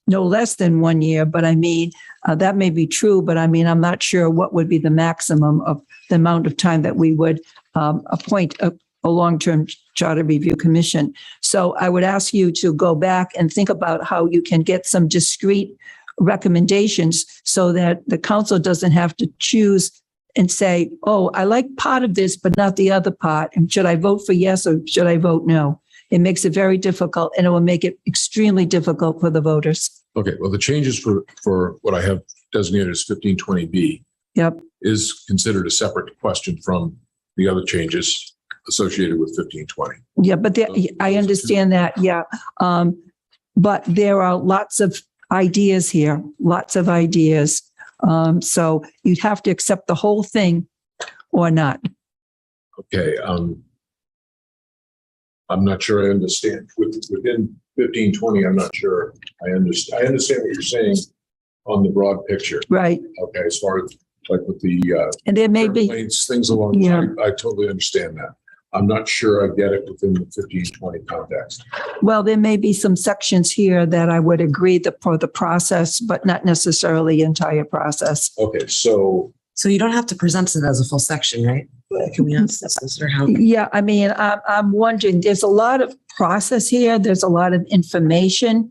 no less than 1 year. But I mean, that may be true, but I mean, I'm not sure what would be the maximum of the amount of time that we would appoint a long-term charter review commission. So I would ask you to go back and think about how you can get some discrete recommendations so that the council doesn't have to choose and say, oh, I like part of this, but not the other part. And should I vote for yes or should I vote no? It makes it very difficult, and it will make it extremely difficult for the voters. Okay, well, the changes for what I have designated as 1520B Yep. is considered a separate question from the other changes associated with 1520. Yeah, but I understand that. Yeah. But there are lots of ideas here, lots of ideas. So you'd have to accept the whole thing or not. Okay. I'm not sure I understand. Within 1520, I'm not sure I understand. I understand what you're saying on the broad picture. Right. Okay, as far as like with the and there may be airplanes, things along. Yeah. I totally understand that. I'm not sure I get it within the 1520 context. Well, there may be some sections here that I would agree for the process, but not necessarily the entire process. Okay, so you don't have to present it as a full section, right? Can we ask this or how? Yeah, I mean, I'm wondering, there's a lot of process here. There's a lot of information.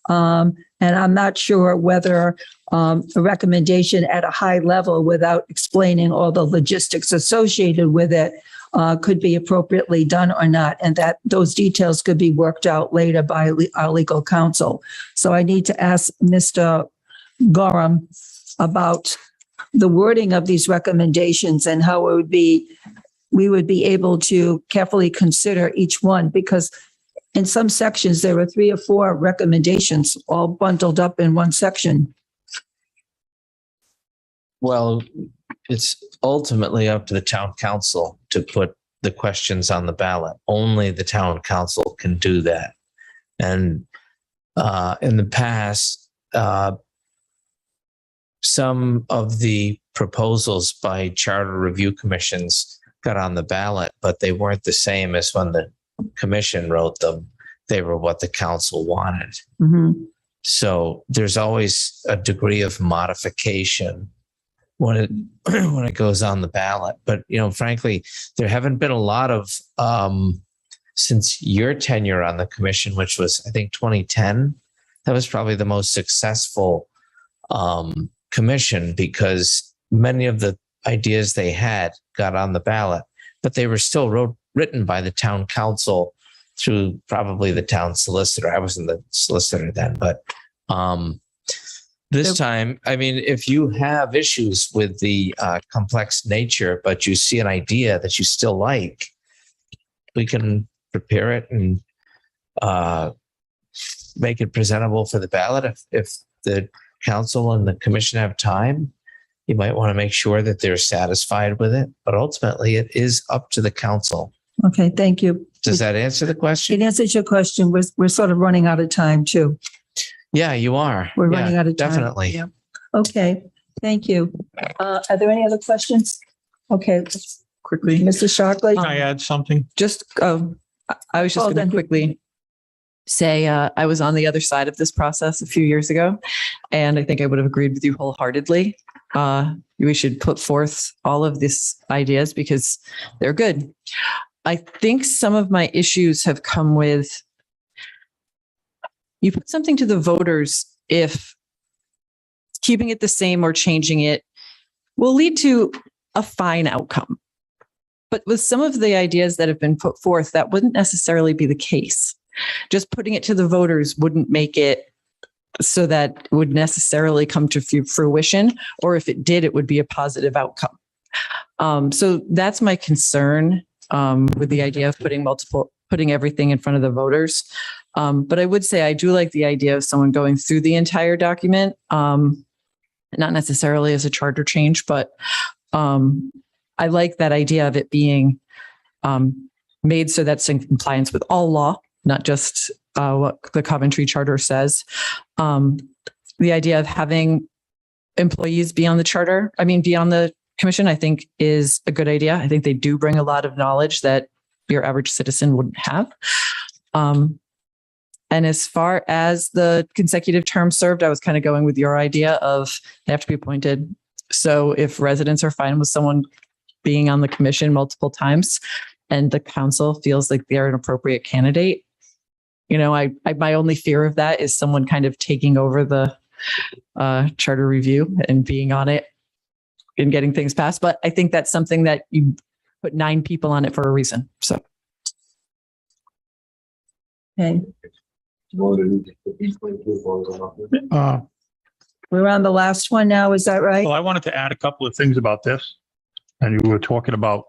And I'm not sure whether a recommendation at a high level without explaining all the logistics associated with it could be appropriately done or not, and that those details could be worked out later by our legal counsel. So I need to ask Mr. Gorham about the wording of these recommendations and how we would be able to carefully consider each one, because in some sections there are 3 or 4 recommendations all bundled up in one section. Well, it's ultimately up to the town council to put the questions on the ballot. Only the town council can do that. And in the past, some of the proposals by charter review commissions got on the ballot, but they weren't the same as when the commission wrote them. They were what the council wanted. Mhm. So there's always a degree of modification when it when it goes on the ballot. But frankly, there haven't been a lot of since your tenure on the commission, which was I think 2010. That was probably the most successful commission because many of the ideas they had got on the ballot, but they were still written by the town council through probably the town solicitor. I wasn't the solicitor then, but this time, I mean, if you have issues with the complex nature, but you see an idea that you still like, we can prepare it and make it presentable for the ballot. If the council and the commission have time, you might want to make sure that they're satisfied with it. But ultimately, it is up to the council. Okay, thank you. Does that answer the question? It answers your question. We're sort of running out of time too. Yeah, you are. We're Yeah, running out of time. definitely. Yeah. Okay, thank you. Are there any other questions? Okay, Quickly, Mr. Shockley? Can I add something? Just, I was just Hold going on. to quickly say, I was on the other side of this process a few years ago, and I think I would have agreed with you wholeheartedly. We should put forth all of these ideas because they're good. I think some of my issues have come with you put something to the voters if keeping it the same or changing it will lead to a fine outcome. But with some of the ideas that have been put forth, that wouldn't necessarily be the case. Just putting it to the voters wouldn't make it so that it would necessarily come to fruition, or if it did, it would be a positive outcome. So that's my concern with the idea of putting everything in front of the voters. But I would say I do like the idea of someone going through the entire document, not necessarily as a charter change, but I like that idea of it being made so that's in compliance with all law, not just what the Coventry Charter says. The idea of having employees be on the commission, I think is a good idea. I think they do bring a lot of knowledge that your average citizen wouldn't have. And as far as the consecutive terms served, I was kind of going with your idea of they have to be appointed. So if residents are fine with someone being on the commission multiple times and the council feels like they're an appropriate candidate, my only fear of that is someone kind of taking over the charter review and being on it and getting things passed. But I think that's something that you put 9 people on it for a reason. So. Okay, Uh, we're on the last one now, is that right? Well, I wanted to add a couple of things about this. And you were talking about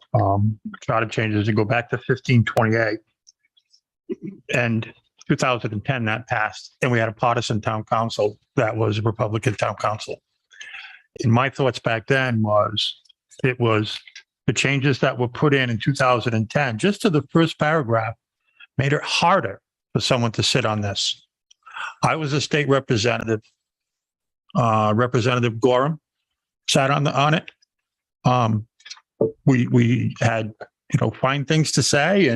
charter changes to go back to 1528. And 2010, that passed. And we had a partisan town council that was a Republican town council. And my thoughts back then it was the changes that were put in 2010, just to the first paragraph, made it harder for someone to sit on this. I was a state representative. Representative Gorham sat on it. We had, fine things to say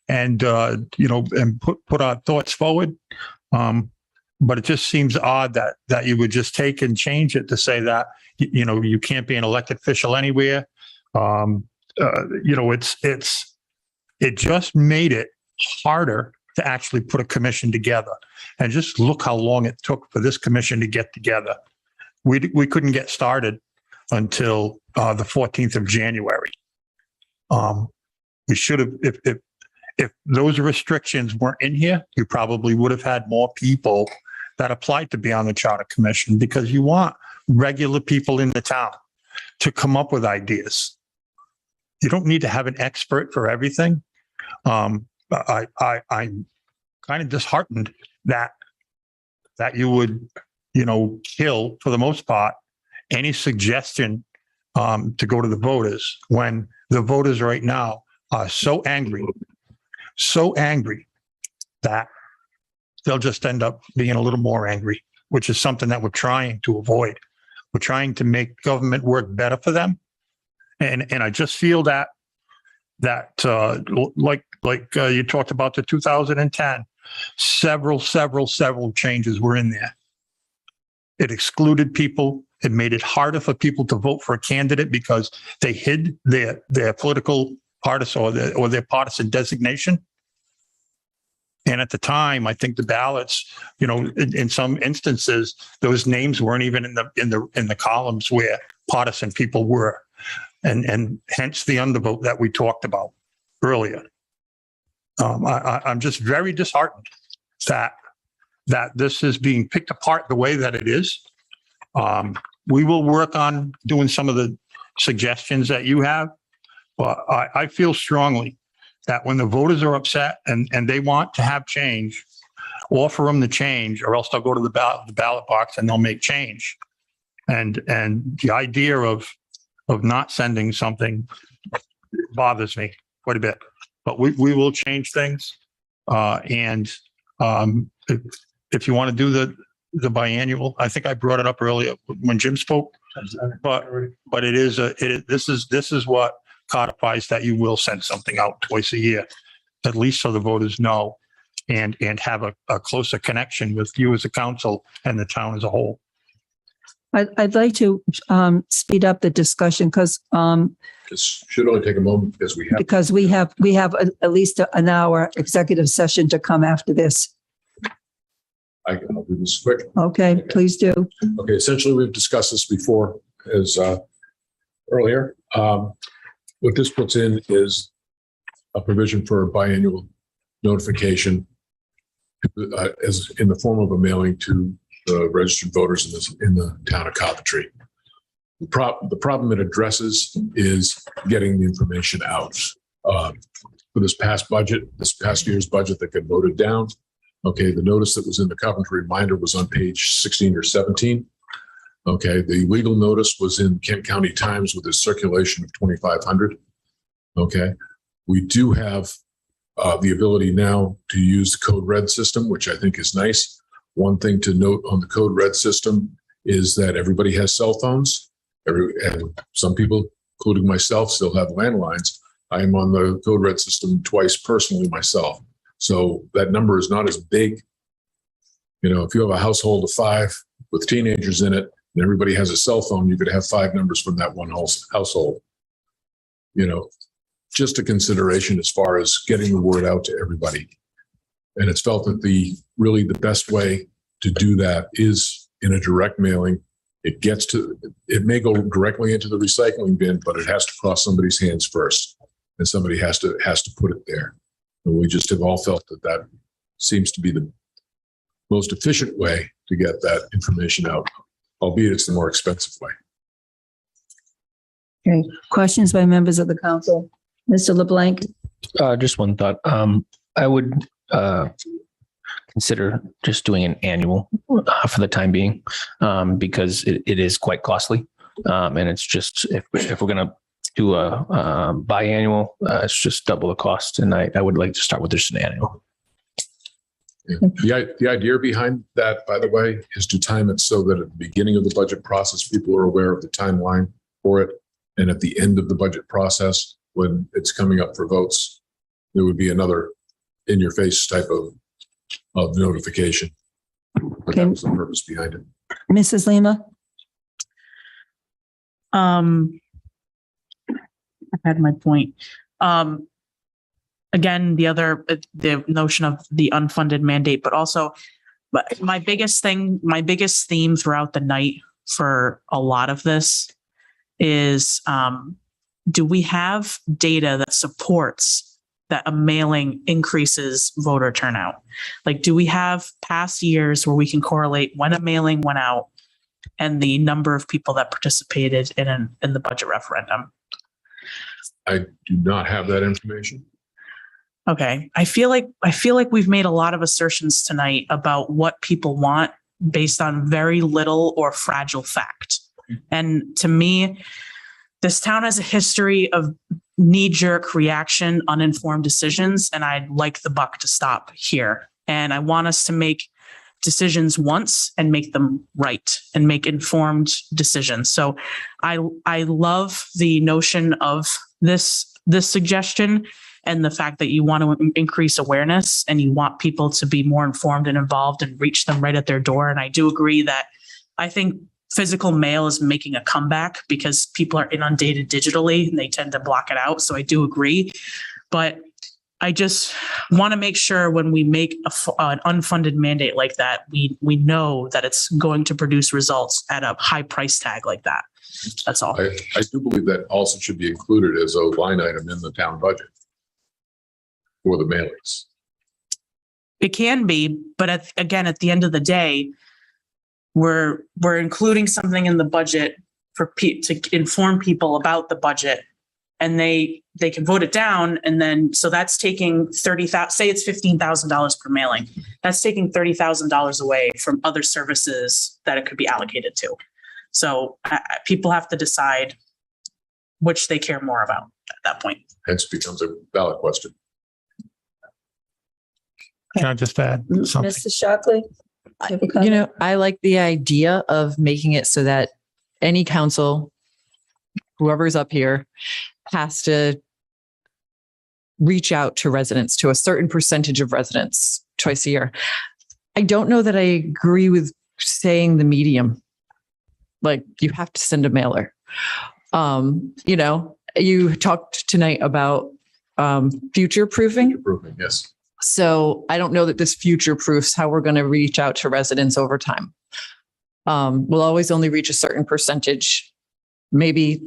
and put our thoughts forward. But it just seems odd that you would just take and change it to say that, you can't be an elected official anywhere. It just made it harder to actually put a commission together. And just look how long it took for this commission to get together. We couldn't get started until the 14th of January. We should have, if those restrictions weren't in here, you probably would have had more people that applied to be on the Charter Commission, because you want regular people in the town to come up with ideas. You don't need to have an expert for everything. I'm kind of disheartened that you would, kill, for the most part, any suggestion to go to the voters, when the voters right now are so angry that they'll just end up being a little more angry, which is something that we're trying to avoid. We're trying to make government work better for them. And I just feel that you talked about the 2010, several changes were in there. It excluded people. It made it harder for people to vote for a candidate because they hid their political partisan or their partisan designation. And at the time, I think the ballots, in some instances, those names weren't even in the columns where partisan people were, and hence the undervote that we talked about earlier. I'm just very disheartened that this is being picked apart the way that it is. We will work on doing some of the suggestions that you have, but I feel strongly that when the voters are upset and they want to have change, offer them the change, or else they'll go to the ballot box and they'll make change. And the idea of not sending something bothers me quite a bit. But we will change things. If you want to do the biannual, I think I brought it up earlier when Jim spoke. But this is what codifies that you will send something out twice a year, at least so the voters know and have a closer connection with you as a council and the town as a whole. I'd like to speed up the discussion because This should only take a moment because we have at least an hour executive session to come after this. I'll do this quick. Okay, please do. Okay, essentially, we've discussed this before as earlier. What this puts in is a provision for a biannual notification as in the form of a mailing to the registered voters in the town of Coventry. The problem it addresses is getting the information out. For this past year's budget that got voted down, okay, the notice that was in the Coventry Reminder was on page 16 or 17. Okay, the legal notice was in Kent County Times with a circulation of 2,500. Okay, we do have the ability now to use the Code Red system, which I think is nice. One thing to note on the Code Red system is that everybody has cell phones. And some people, including myself, still have landlines. I am on the Code Red system twice personally myself. So that number is not as big. If you have a household of 5 with teenagers in it and everybody has a cell phone, you could have 5 numbers from that one household. Just a consideration as far as getting the word out to everybody. And it's felt that the best way to do that is in a direct mailing. It may go directly into the recycling bin, but it has to cross somebody's hands first, and somebody has to put it there. And we just have all felt that seems to be the most efficient way to get that information out, albeit it's the more expensive way. Okay, questions by members of the council? Mr. LeBlanc? Just one thought. I would consider just doing an annual for the time being, because it is quite costly. And it's just, if we're going to do a biannual, it's just double the cost. And I would like to start with just an annual. Yeah. The idea behind that, by the way, is to time it so that at the beginning of the budget process, people are aware of the timeline for it. And at the end of the budget process, when it's coming up for votes, there would be another in-your-face type of notification. But that was the purpose behind it. Mrs. Lima? I had my point. Again, the notion of the unfunded mandate, but also my biggest theme throughout the night for a lot of this is, do we have data that supports that a mailing increases voter turnout? Like, do we have past years where we can correlate when a mailing went out and the number of people that participated in the budget referendum? I do not have that information. Okay. I feel like we've made a lot of assertions tonight about what people want based on very little or fragile fact. And to me, this town has a history of knee-jerk reaction, uninformed decisions, and I'd like the buck to stop here. And I want us to make decisions once and make them right and make informed decisions. So I love the notion of this suggestion and the fact that you want to increase awareness and you want people to be more informed and involved and reach them right at their door. And I do agree that I think physical mail is making a comeback because people are inundated digitally and they tend to block it out. So I do agree, but I just want to make sure when we make an unfunded mandate like that, we know that it's going to produce results at a high price tag like that. That's all. I do believe that also should be included as a line item in the town budget for the mailings. It can be, but again, at the end of the day, we're including something in the budget to inform people about the budget, and they can vote it down, and then so that's taking $30,000. Say it's $15,000 per mailing. That's taking $30,000 away from other services that it could be allocated to. So people have to decide which they care more about at that point. Hence becomes a ballot question. Can I just add something? Mr. Shockley? You know, I like the idea of making it so that any council, whoever's up here, has to reach out to residents, to a certain percentage of residents twice a year. I don't know that I agree with saying the medium. Like you have to send a mailer. You know, you talked tonight about future proofing. Yes. So I don't know that this future proofs how we're going to reach out to residents over time. We'll always only reach a certain percentage. Maybe,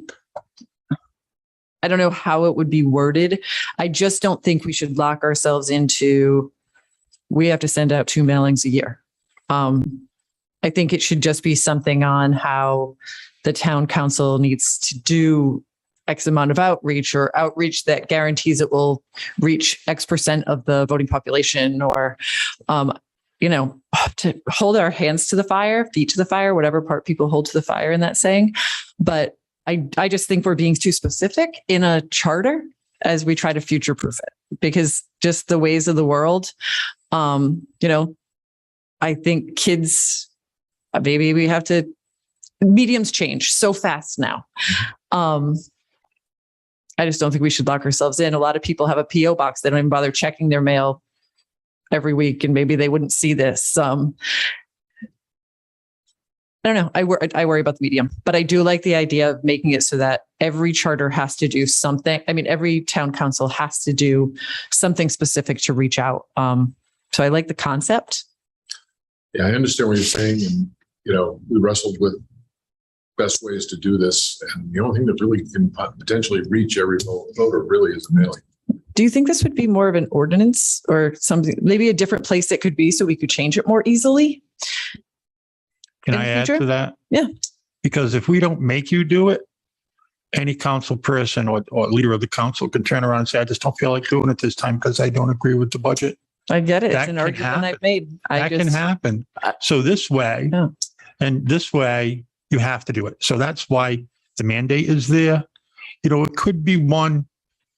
I don't know how it would be worded. I just don't think we should lock ourselves into, we have to send out 2 mailings a year. I think it should just be something on how the town council needs to do X amount of outreach, or outreach that guarantees it will reach X percent of the voting population, or, you know, to hold our hands to the fire, feet to the fire, whatever part people hold to the fire in that saying. But I just think we're being too specific in a charter as we try to future proof it, because just the ways of the world, you know, I think kids, maybe we have to, mediums change so fast now. I just don't think we should lock ourselves in. A lot of people have a PO box. They don't even bother checking their mail every week, and maybe they wouldn't see this. I don't know. I worry about the medium, but I do like the idea of making it so that every charter has to do something. I mean, every town council has to do something specific to reach out. So I like the concept. Yeah, I understand what you're saying. And, you know, we wrestled with best ways to do this. And the only thing that really can potentially reach every voter really is a mailing. Do you think this would be more of an ordinance or something, maybe a different place it could be so we could change it more easily? Can I add to that? Yeah. Because if we don't make you do it, any council person or leader of the council can turn around and say, I just don't feel like doing it this time because I don't agree with the budget. I get it. That It's an can argument happen. I've made. That can happen. So this way, and this way, you have to do it. So that's why the mandate is there. You know, it could be 1,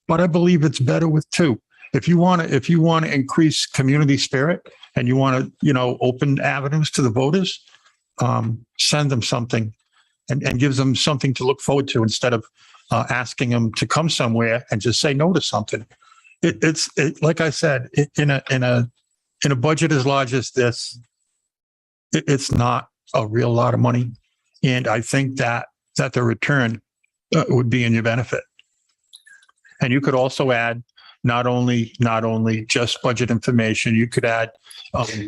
but I believe it's better with 2. If you want to increase community spirit and you want to, you know, open avenues to the voters, send them something and gives them something to look forward to instead of asking them to come somewhere and just say no to something. It's like I said, in a budget as large as this, it's not a real lot of money. And I think that the return would be in your benefit. And you could also add not only just budget information, you could add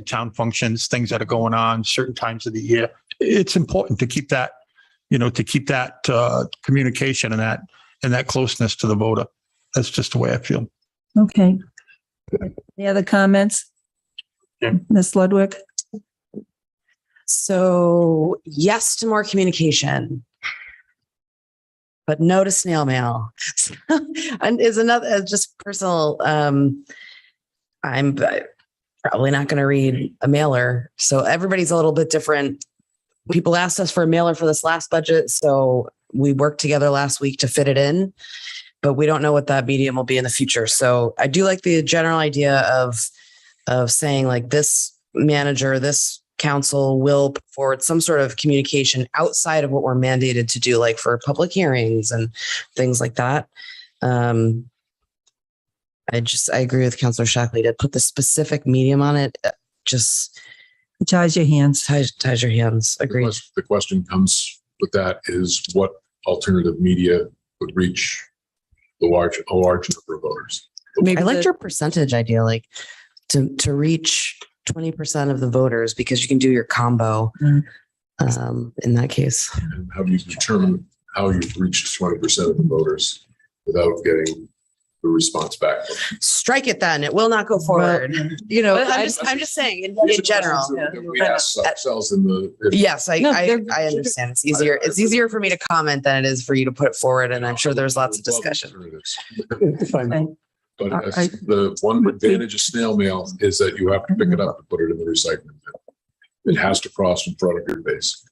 town functions, things that are going on certain times of the year. It's important to keep that, you know, communication and that closeness to the voter. That's just the way I feel. Okay. Any other comments? Yeah. Ms. Ludwig? So yes to more communication, but no to snail mail. And is another just personal. I'm probably not going to read a mailer. So everybody's a little bit different. People asked us for a mailer for this last budget. So we worked together last week to fit it in, but we don't know what that medium will be in the future. So I do like the general idea of saying like this manager, this council will put forward some sort of communication outside of what we're mandated to do, like for public hearings and things like that. I agree with Councilor Shackley to put the specific medium on it. Just ties your hands. Ties your hands. Agreed. The question comes with that is what alternative media would reach a large number of voters? I liked your percentage idea, like to reach 20% of the voters, because you can do your combo in that case. And how do you determine how you've reached 20% of the voters without getting the response back? Strike it then. It will not go forward. Well, I'm just saying in general. We ask ourselves in the. Yes, I understand. It's easier for me to comment than it is for you to put it forward. And I'm sure there's lots of discussion. If I may. But the one advantage of snail mail is that you have to pick it up and put it in the recycling bin. It has to cross in front of your base.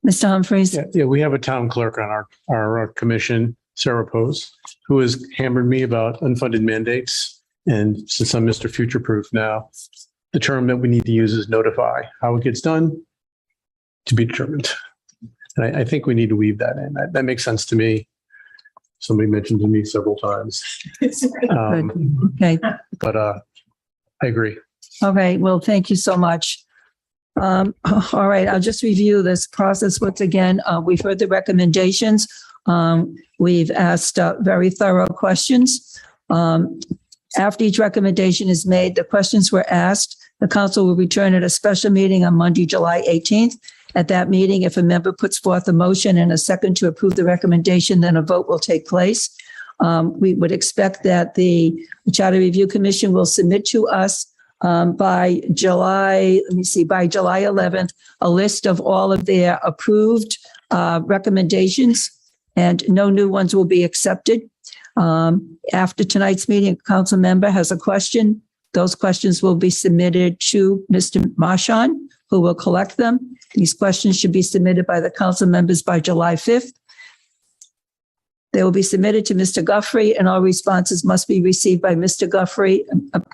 Mr. Humphries? Yeah, we have a town clerk on our commission, Sarah Pose, who has hammered me about unfunded mandates. And since I'm Mr. Future Proof now, the term that we need to use is notify. How it gets done, to be determined. And I think we need to weave that in. That makes sense to me. Somebody mentioned to me several times. Okay. But I agree. All right. Well, thank you so much. All right. I'll just review this process once again. We've heard the recommendations. We've asked very thorough questions. After each recommendation is made, the questions were asked. The council will return at a special meeting on Monday, July 18th. At that meeting, if a member puts forth a motion and a second to approve the recommendation, then a vote will take place. We would expect that the Charter Review Commission will submit to us by July 11th, a list of all of their approved recommendations, and no new ones will be accepted. After tonight's meeting, a council member has a question. Those questions will be submitted to Mr. Marchand, who will collect them. These questions should be submitted by the council members by July 5th. They will be submitted to Mr. Guthrie, and all responses must be received by Mr. Guthrie,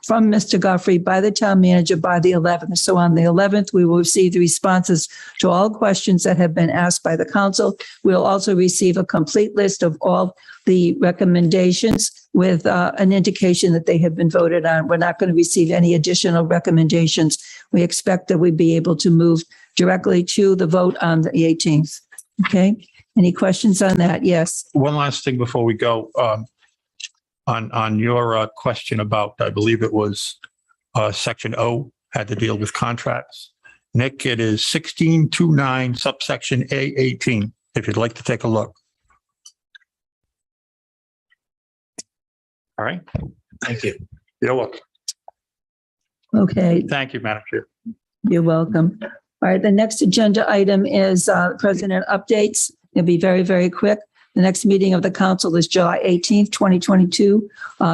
from Mr. Guthrie by the town manager by the 11th. So on the 11th, we will receive the responses to all questions that have been asked by the council. We'll also receive a complete list of all the recommendations with an indication that they have been voted on. We're not going to receive any additional recommendations. We expect that we'd be able to move directly to the vote on the 18th. Okay. Any questions on that? Yes. One last thing before we go, on your question about, I believe it was section O had to deal with contracts. Nick, it is 1629 subsection A18, if you'd like to take a look. All right. Thank you. You're welcome. Okay. Thank you, Madam Chair. You're welcome. All right. The next agenda item is president updates. It'll be very, very quick. The next meeting of the council is July 18th, 2022.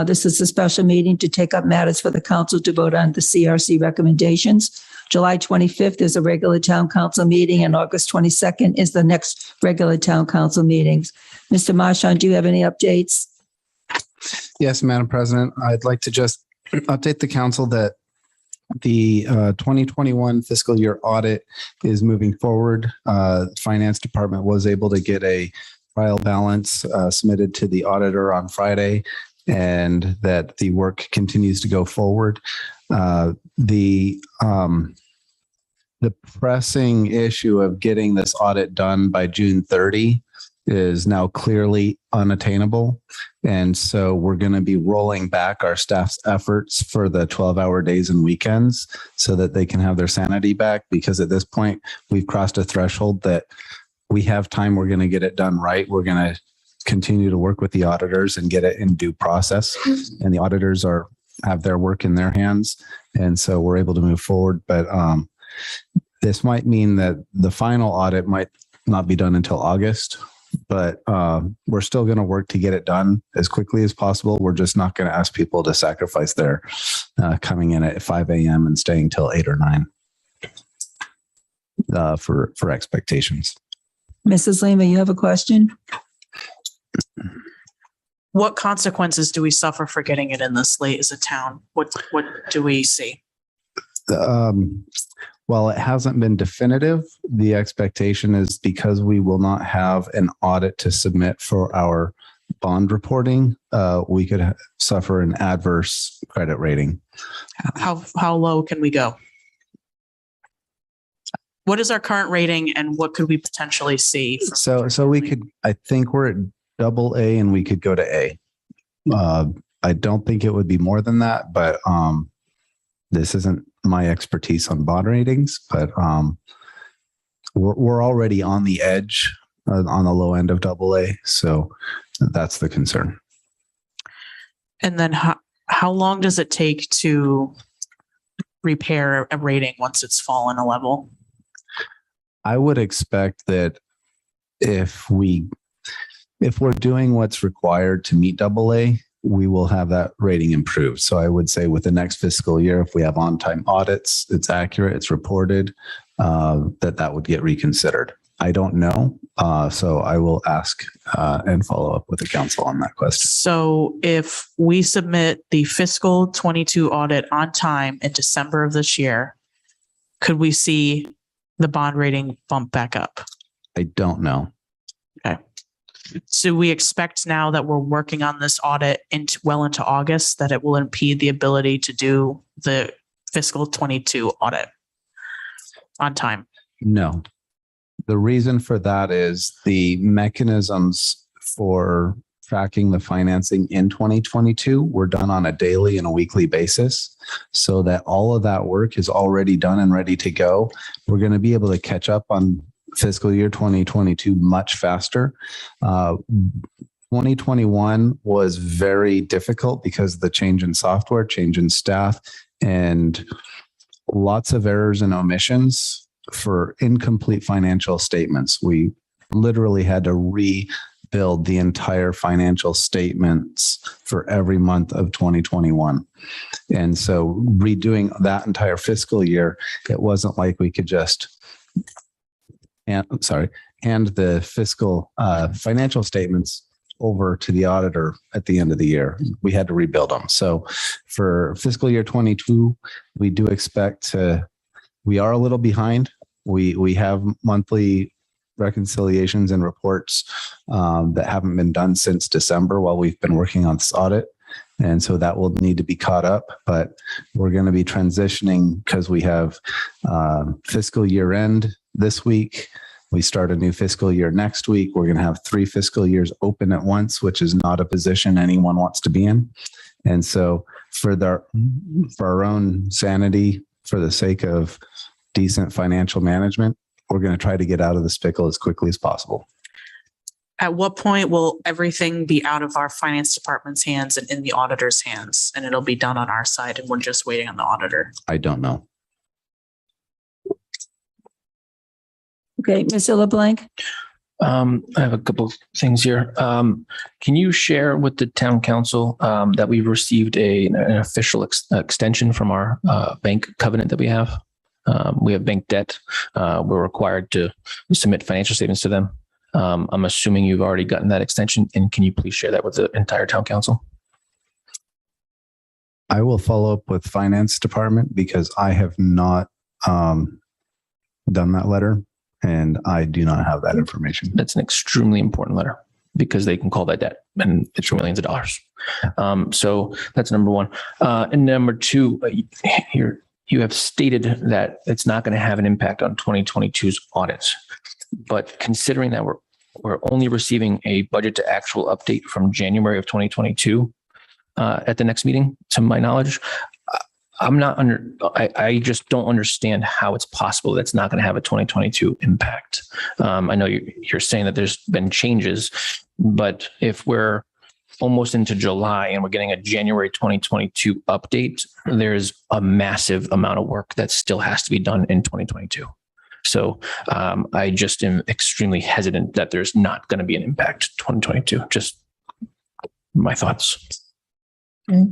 This is a special meeting to take up matters for the council to vote on the CRC recommendations. July 25th is a regular town council meeting, and August 22nd is the next regular town council meetings. Mr. Marchand, do you have any updates? Yes, Madam President, I'd like to just update the council that the 2021 fiscal year audit is moving forward. Finance Department was able to get a trial balance submitted to the auditor on Friday, and that the work continues to go forward. The pressing issue of getting this audit done by June 30 is now clearly unattainable. And so we're going to be rolling back our staff's efforts for the 12-hour days and weekends so that they can have their sanity back, because at this point we've crossed a threshold that we have time. We're going to get it done right. We're going to continue to work with the auditors and get it in due process. And the auditors have their work in their hands. And so we're able to move forward. But this might mean that the final audit might not be done until August. But we're still going to work to get it done as quickly as possible. We're just not going to ask people to sacrifice their coming in at 5 a.m. and staying till 8 or 9 for expectations. Mrs. Lima, you have a question? What consequences do we suffer for getting it in this late as a town? What do we see? While it hasn't been definitive, the expectation is because we will not have an audit to submit for our bond reporting, we could suffer an adverse credit rating. How low can we go? What is our current rating and what could we potentially see? So we could, I think we're at AA and we could go to A. I don't think it would be more than that, but this isn't my expertise on bond ratings, but we're already on the edge on the low end of AA. So that's the concern. And then how long does it take to repair a rating once it's fallen a level? I would expect that if we're doing what's required to meet AA, we will have that rating improved. So I would say with the next fiscal year, if we have on-time audits, it's accurate, it's reported, that would get reconsidered. I don't know. So I will ask and follow up with the council on that question. So if we submit the fiscal 22 audit on time in December of this year, could we see the bond rating bump back up? I don't know. Okay. So we expect now that we're working on this audit into August, that it will impede the ability to do the fiscal 22 audit on time? No. The reason for that is the mechanisms for tracking the financing in 2022 were done on a daily and a weekly basis, so that all of that work is already done and ready to go. We're going to be able to catch up on fiscal year 2022 much faster. 2021 was very difficult because of the change in software, change in staff, and lots of errors and omissions for incomplete financial statements. We literally had to rebuild the entire financial statements for every month of 2021. And so redoing that entire fiscal year, it wasn't like we could just hand the fiscal financial statements over to the auditor at the end of the year. We had to rebuild them. So for fiscal year 22, we do expect we are a little behind. We have monthly reconciliations and reports that haven't been done since December while we've been working on this audit. And so that will need to be caught up, but we're going to be transitioning because we have fiscal year end this week. We start a new fiscal year next week. We're going to have 3 fiscal years open at once, which is not a position anyone wants to be in. And so for our own sanity, for the sake of decent financial management, we're going to try to get out of this pickle as quickly as possible. At what point will everything be out of our finance department's hands and in the auditor's hands, and it'll be done on our side and we're just waiting on the auditor? I don't know. Okay, Mr. LeBlanc? I have a couple of things here. Can you share with the town council that we've received an official extension from our bank covenant that we have? We have bank debt. We're required to submit financial statements to them. I'm assuming you've already gotten that extension, and can you please share that with the entire town council? I will follow up with finance department because I have not done that letter and I do not have that information. That's an extremely important letter because they can call that debt and it's millions of dollars. So that's number one. And number two, you have stated that it's not going to have an impact on 2022's audits, but considering that we're only receiving a budget to actual update from January of 2022 at the next meeting, to my knowledge, I just don't understand how it's possible that's not going to have a 2022 impact. I know you're saying that there's been changes, but if we're almost into July and we're getting a January 2022 update, there's a massive amount of work that still has to be done in 2022. So I just am extremely hesitant that there's not going to be an impact 2022. Just my thoughts. Okay.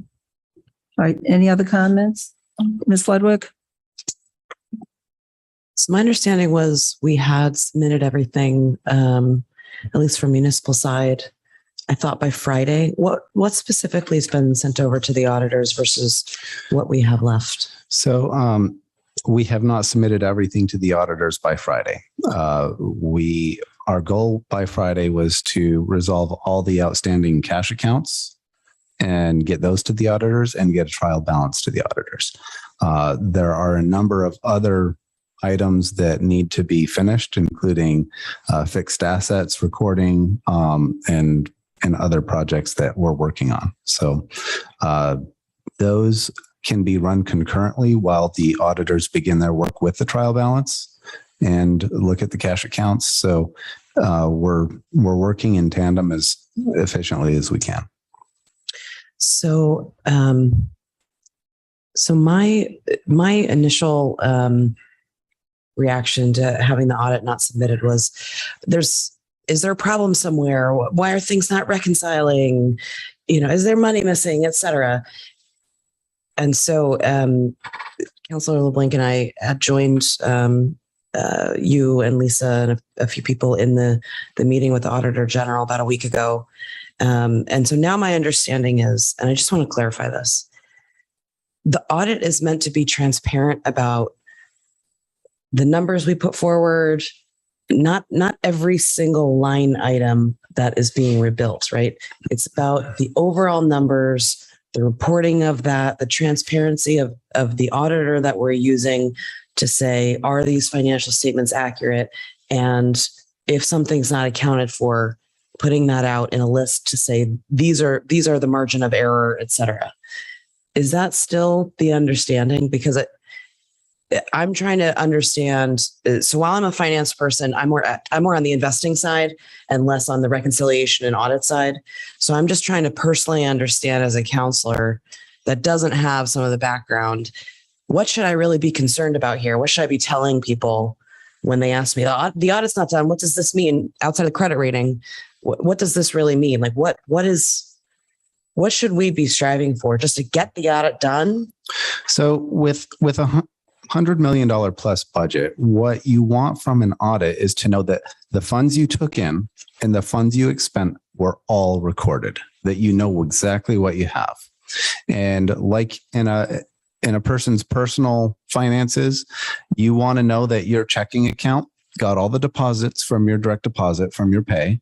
All right, any other comments? Ms. Ludwig? So my understanding was we had submitted everything, at least from municipal side, I thought by Friday. What specifically has been sent over to the auditors versus what we have left? So we have not submitted everything to the auditors by Friday. Our goal by Friday was to resolve all the outstanding cash accounts and get those to the auditors and get a trial balance to the auditors. There are a number of other items that need to be finished, including fixed assets recording and other projects that we're working on. So those can be run concurrently while the auditors begin their work with the trial balance and look at the cash accounts. So we're working in tandem as efficiently as we can. So, so my initial reaction to having the audit not submitted was, is there a problem somewhere? Why are things not reconciling? Is there money missing, et cetera? And so, Councilor LeBlanc and I had joined you and Lisa and a few people in the meeting with the Auditor General about a week ago. And so now my understanding is, and I just want to clarify this, the audit is meant to be transparent about the numbers we put forward, not every single line item that is being rebuilt, right? It's about the overall numbers, the reporting of that, the transparency of the auditor that we're using to say, are these financial statements accurate? And if something's not accounted for, putting that out in a list to say, these are the margin of error, et cetera. Is that still the understanding? Because I'm trying to understand. So while I'm a finance person, I'm more on the investing side and less on the reconciliation and audit side. So I'm just trying to personally understand as a counselor that doesn't have some of the background, what should I really be concerned about here? What should I be telling people when they ask me, the audit's not done? What does this mean outside of credit rating? What does this really mean? Like what should we be striving for, just to get the audit done? So with $100 million plus budget, what you want from an audit is to know that the funds you took in and the funds you expend were all recorded, that you know exactly what you have. And like in a person's personal finances, you want to know that your checking account got all the deposits from your direct deposit from your pay,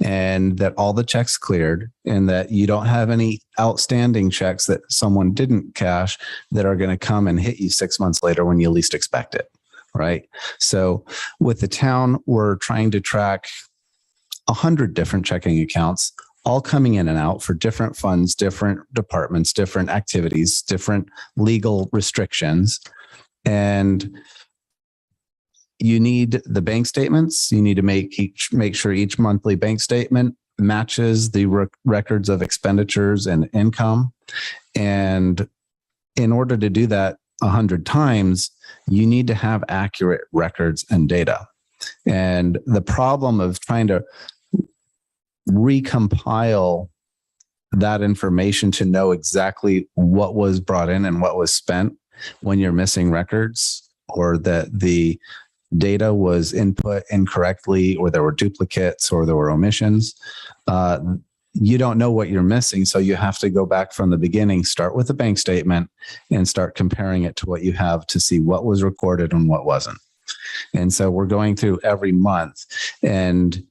and that all the checks cleared, and that you don't have any outstanding checks that someone didn't cash that are going to come and hit you 6 months later when you least expect it. Right. So with the town, we're trying to track 100 different checking accounts, all coming in and out for different funds, different departments, different activities, different legal restrictions. And you need the bank statements. You need to make sure each monthly bank statement matches the records of expenditures and income. And in order to do that 100 times, you need to have accurate records and data. And the problem of trying to recompile that information to know exactly what was brought in and what was spent when you're missing records, or that the data was input incorrectly, or there were duplicates, or there were omissions. You don't know what you're missing. So you have to go back from the beginning, start with a bank statement and start comparing it to what you have to see what was recorded and what wasn't. And so we're going through every month. And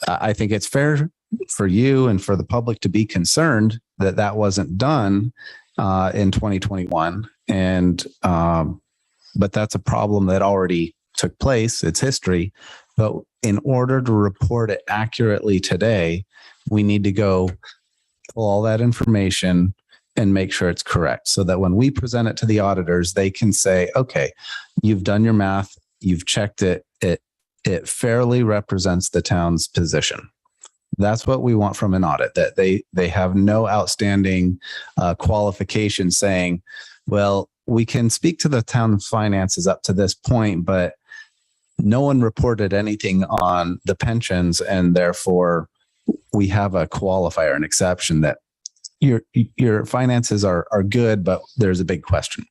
I think it's fair for you and for the public to be concerned that that wasn't done in 2021. And, but that's a problem that already took place. It's history. But in order to report it accurately today, we need to go pull all that information and make sure it's correct, so that when we present it to the auditors, they can say, okay, you've done your math, you've checked it, it fairly represents the town's position. That's what we want from an audit, that they have no outstanding qualification saying, well, we can speak to the town's finances up to this point, but no one reported anything on the pensions, and therefore we have a qualifier, an exception that your finances are good, but there's a big question.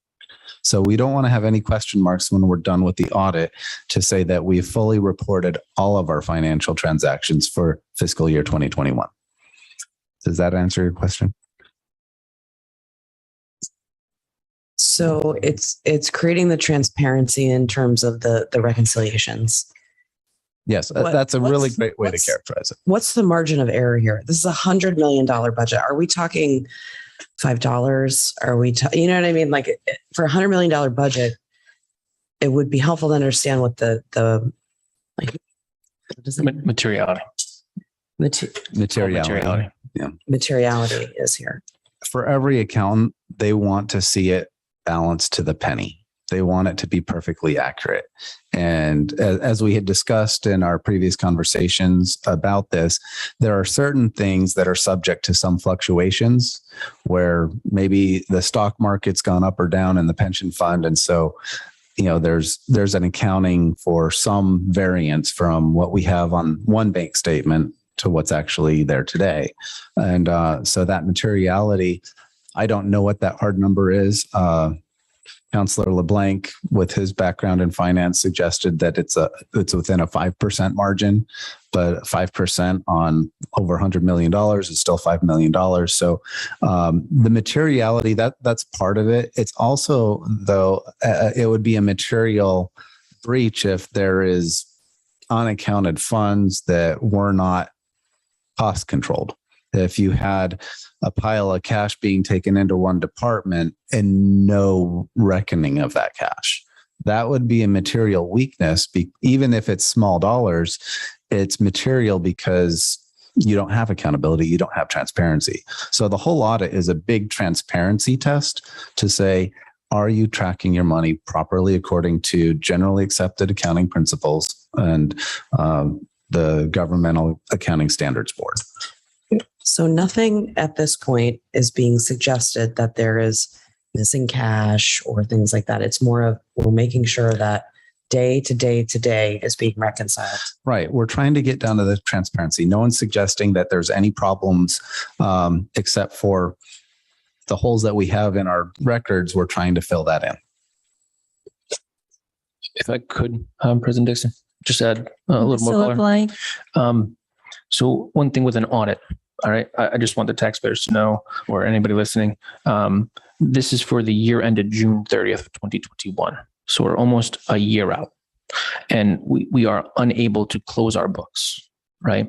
So we don't want to have any question marks when we're done with the audit to say that we've fully reported all of our financial transactions for fiscal year 2021. Does that answer your question? So it's creating the transparency in terms of the reconciliations. Yes, What- that's a really what's- great way to what's- characterize it. What's the margin of error here? This is $100 million budget. Are we talking $5? Are we, you know what I mean? Like for $100 million budget, it would be helpful to understand what the like, what is it? Materiality. Materiality. Yeah. Materiality is here. For every accountant, they want to see it balanced to the penny. They want it to be perfectly accurate. And as we had discussed in our previous conversations about this, there are certain things that are subject to some fluctuations where maybe the stock market's gone up or down in the pension fund. And so, there's an accounting for some variance from what we have on one bank statement to what's actually there today. And so that materiality, I don't know what that hard number is. Councillor LeBlanc, with his background in finance, suggested that it's within a 5% margin, but 5% on over $100 million is still $5 million. So the materiality, that's part of it. It's also, though, it would be a material breach if there is unaccounted funds that were not cost controlled. If you had a pile of cash being taken into one department and no reckoning of that cash, that would be a material weakness. Even if it's small dollars, it's material because you don't have accountability, you don't have transparency. So the whole audit is a big transparency test to say, are you tracking your money properly according to generally accepted accounting principles and the Governmental Accounting Standards Board? So nothing at this point is being suggested that there is missing cash or things like that. It's more of we're making sure that day to day to day is being reconciled. Right. We're trying to get down to the transparency. No one's suggesting that there's any problems except for the holes that we have in our records. We're trying to fill that in. If I could, President Dixon, just add a little more Priscilla color. Blank. So one thing with an audit, all right, I just want the taxpayers to know, or anybody listening, this is for the year ended June 30th, 2021. So we're almost a year out and we are unable to close our books, right?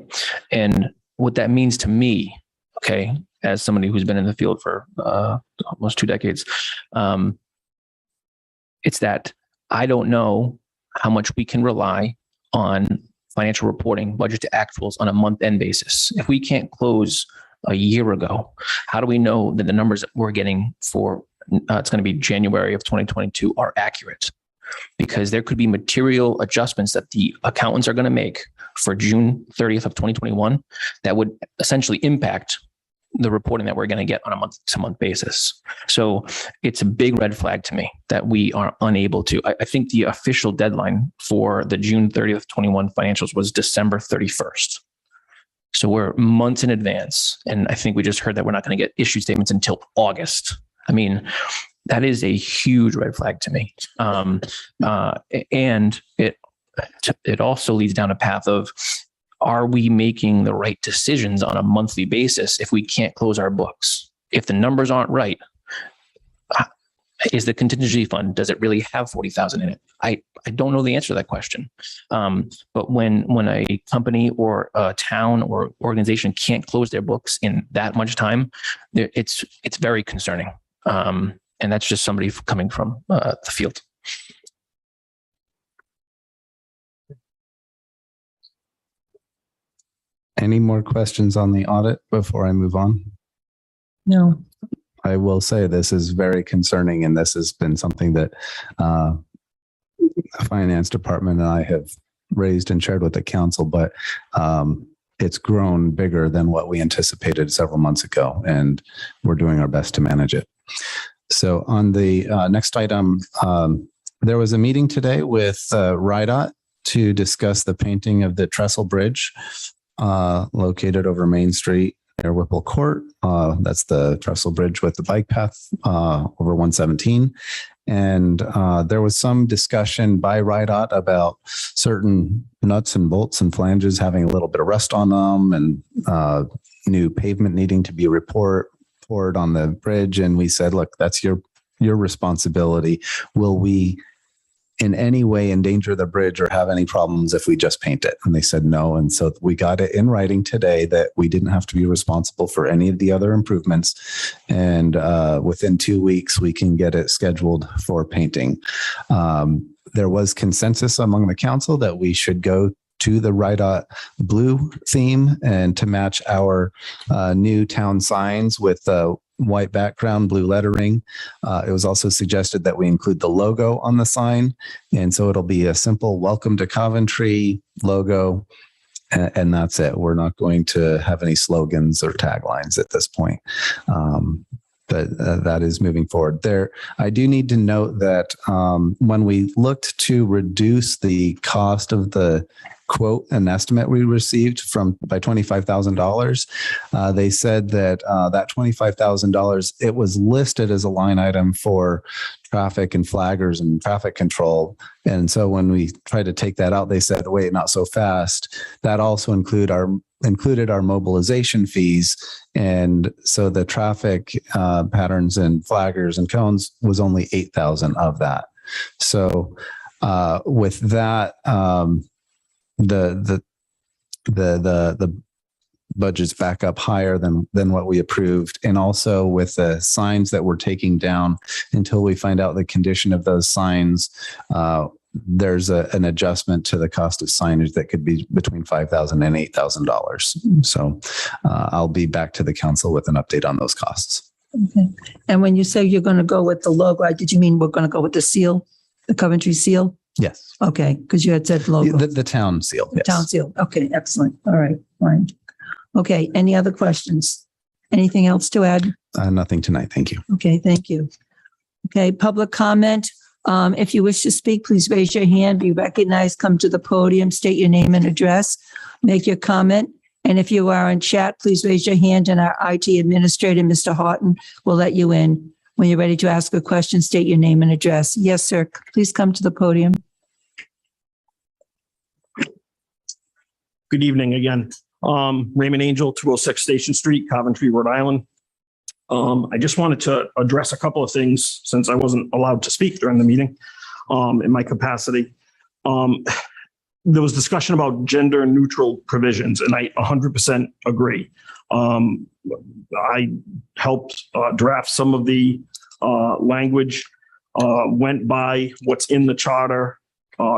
And what that means to me, okay, as somebody who's been in the field for almost 2 decades, it's that I don't know how much we can rely on financial reporting, budget to actuals on a month-end basis. If we can't close a year ago, how do we know that the numbers that we're getting for it's going to be January of 2022 are accurate? Because there could be material adjustments that the accountants are going to make for June 30th of 2021 that would essentially impact the reporting that we're going to get on a month-to-month basis. So it's a big red flag to me that we are unable to. I think the official deadline for the June 30th, 21 financials was December 31st. So we're months in advance. And I think we just heard that we're not going to get issue statements until August. I mean, that is a huge red flag to me. And it also leads down a path of, are we making the right decisions on a monthly basis if we can't close our books? If the numbers aren't right, is the contingency fund, does it really have 40,000 in it? I don't know the answer to that question. But when a company or a town or organization can't close their books in that much time, it's very concerning. And that's just somebody coming from the field. Any more questions on the audit before I move on? No. I will say this is very concerning, and this has been something that the finance department and I have raised and shared with the council, but it's grown bigger than what we anticipated several months ago, and we're doing our best to manage it. So on the next item, there was a meeting today with RIDOT to discuss the painting of the Trestle Bridge located over Main Street near Whipple Court. That's the Trestle Bridge with the bike path over 117. And there was some discussion by RIDOT about certain nuts and bolts and flanges having a little bit of rust on them and new pavement needing to be poured on the bridge. And we said, look, that's your your responsibility. Will we in any way endanger the bridge or have any problems if we just paint it? And they said no. And so we got it in writing today that we didn't have to be responsible for any of the other improvements. And within 2 weeks, we can get it scheduled for painting. There was consensus among the council that we should go to the RIDOT blue theme and to match our new town signs with white background, blue lettering. It was also suggested that we include the logo on the sign. And so it'll be a simple welcome to Coventry logo. And that's it. We're not going to have any slogans or taglines at this point. But that is moving forward. There, I do need to note that when we looked to reduce the cost of the quote and estimate we received by $25,000, they said that that $25,000, it was listed as a line item for traffic and flaggers and traffic control. And so when we tried to take that out, they said, wait, not so fast. That also included our mobilization fees. And so the traffic patterns and flaggers and cones was only 8,000 of that. So with that, the budget's back up higher than what we approved. And also with the signs that we're taking down until we find out the condition of those signs, there's an adjustment to the cost of signage that could be between $5,000 and $8,000. So I'll be back to the council with an update on those costs. Okay. And when you say you're going to go with the logo, did you mean we're going to go with the seal, the Coventry seal? Yes. Okay, because you had said logo. The town seal. Yes. Town seal. Okay, excellent. All right, fine. Okay, any other questions? Anything else to add? Nothing tonight. Thank you. Okay, thank you. Okay, public comment. If you wish to speak, please raise your hand, be recognized, come to the podium, state your name and address, make your comment. And if you are in chat, please raise your hand and our IT administrator, Mr. Houghton, will let you in. When you're ready to ask a question, state your name and address. Yes, sir. Please come to the podium. Good evening again. Raymond Angel, 206 Station Street, Coventry, Rhode Island. I just wanted to address a couple of things since I wasn't allowed to speak during the meeting in my capacity. There was discussion about gender neutral provisions, and I 100% agree. I helped draft some of the language, went by what's in the charter.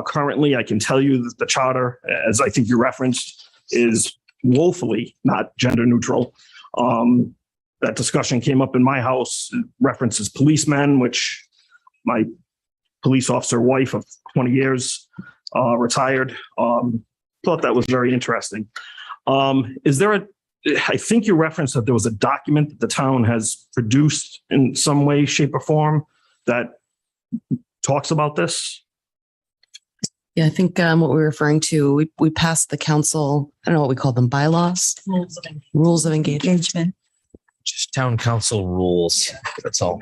Currently, I can tell you that the charter, as I think you referenced, is woefully not gender neutral. That discussion came up in my house. It references policemen, which my police officer wife of 20 years retired. Thought that was very interesting. Is there I think you referenced that there was a document that the town has produced in some way, shape, or form that talks about this? Yeah, I think what we're referring to, we passed the council, I don't know what we call them, bylaws? Rules of engagement. Just town council rules. That's all.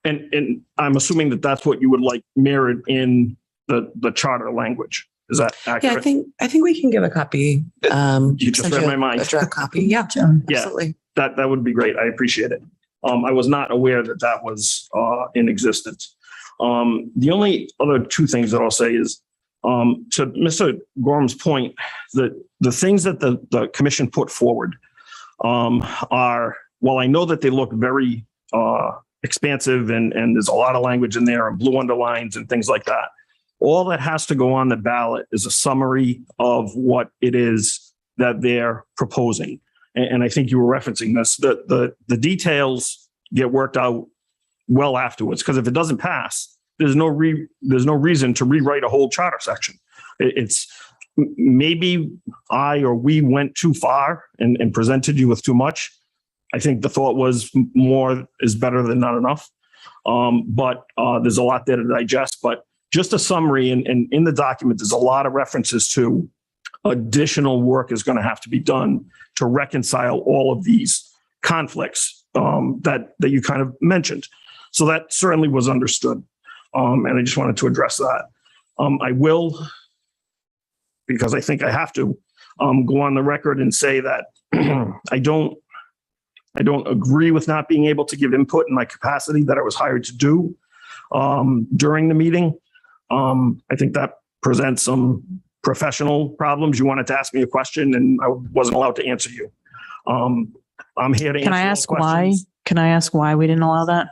And I'm assuming that that's what you would like mirrored in the charter language. Is that accurate? Yeah, I think we can give a copy. You just send read you my mind. A draft copy. Yeah, Yeah, absolutely. that would be great. I appreciate it. I was not aware that that was in existence. The only other two things that I'll say is, to Mr. Gorham's point, that the things that the commission put forward are, while I know that they look very expansive and there's a lot of language in there and blue underlines and things like that, all that has to go on the ballot is a summary of what it is that they're proposing. And I think you were referencing this, the details get worked out well afterwards, because if it doesn't pass, there's no reason to rewrite a whole charter section. It's maybe I or we went too far and presented you with too much. I think the thought was more is better than not enough. But there's a lot there to digest. But just a summary, and in the document, there's a lot of references to additional work is going to have to be done to reconcile all of these conflicts that you kind of mentioned. So that certainly was understood. And I just wanted to address that. I will, because I think I have to, go on the record and say that I don't agree with not being able to give input in my capacity that I was hired to do. during the meeting. I think that presents some professional problems. You wanted to ask me a question and I wasn't allowed to answer you. I'm here to answer Can I all ask why? questions. Can I ask why we didn't allow that?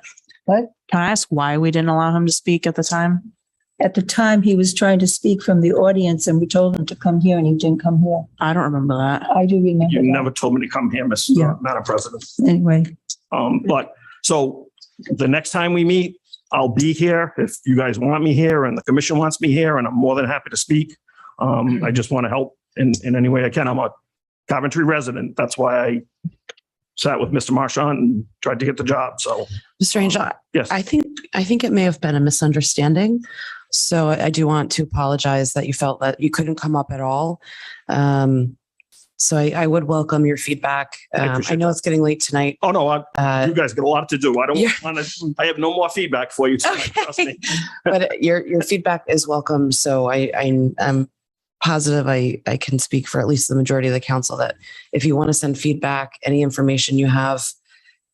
What? Can I ask why we didn't allow him to speak at the time? At the time, he was trying to speak from the audience and we told him to come here and he didn't come here. I don't remember that. I do remember You that. never told me to come here, Madam President. Anyway, But so the next time we meet, I'll be here if you guys want me here and the commission wants me here, and I'm more than happy to speak. I just want to help in any way I can. I'm a Coventry resident. That's why I sat with Mr. Marchand and tried to get the job. So, Mr. Angel, yes, I think it may have been a misunderstanding. So I do want to apologize that you felt that you couldn't come up at all. So I would welcome your feedback. I know it's getting late tonight. Oh, no, you guys got a lot to do. I don't want to, I have no more feedback for you tonight, trust me. But your feedback is welcome. So I'm positive I can speak for at least the majority of the council that if you want to send feedback, any information you have,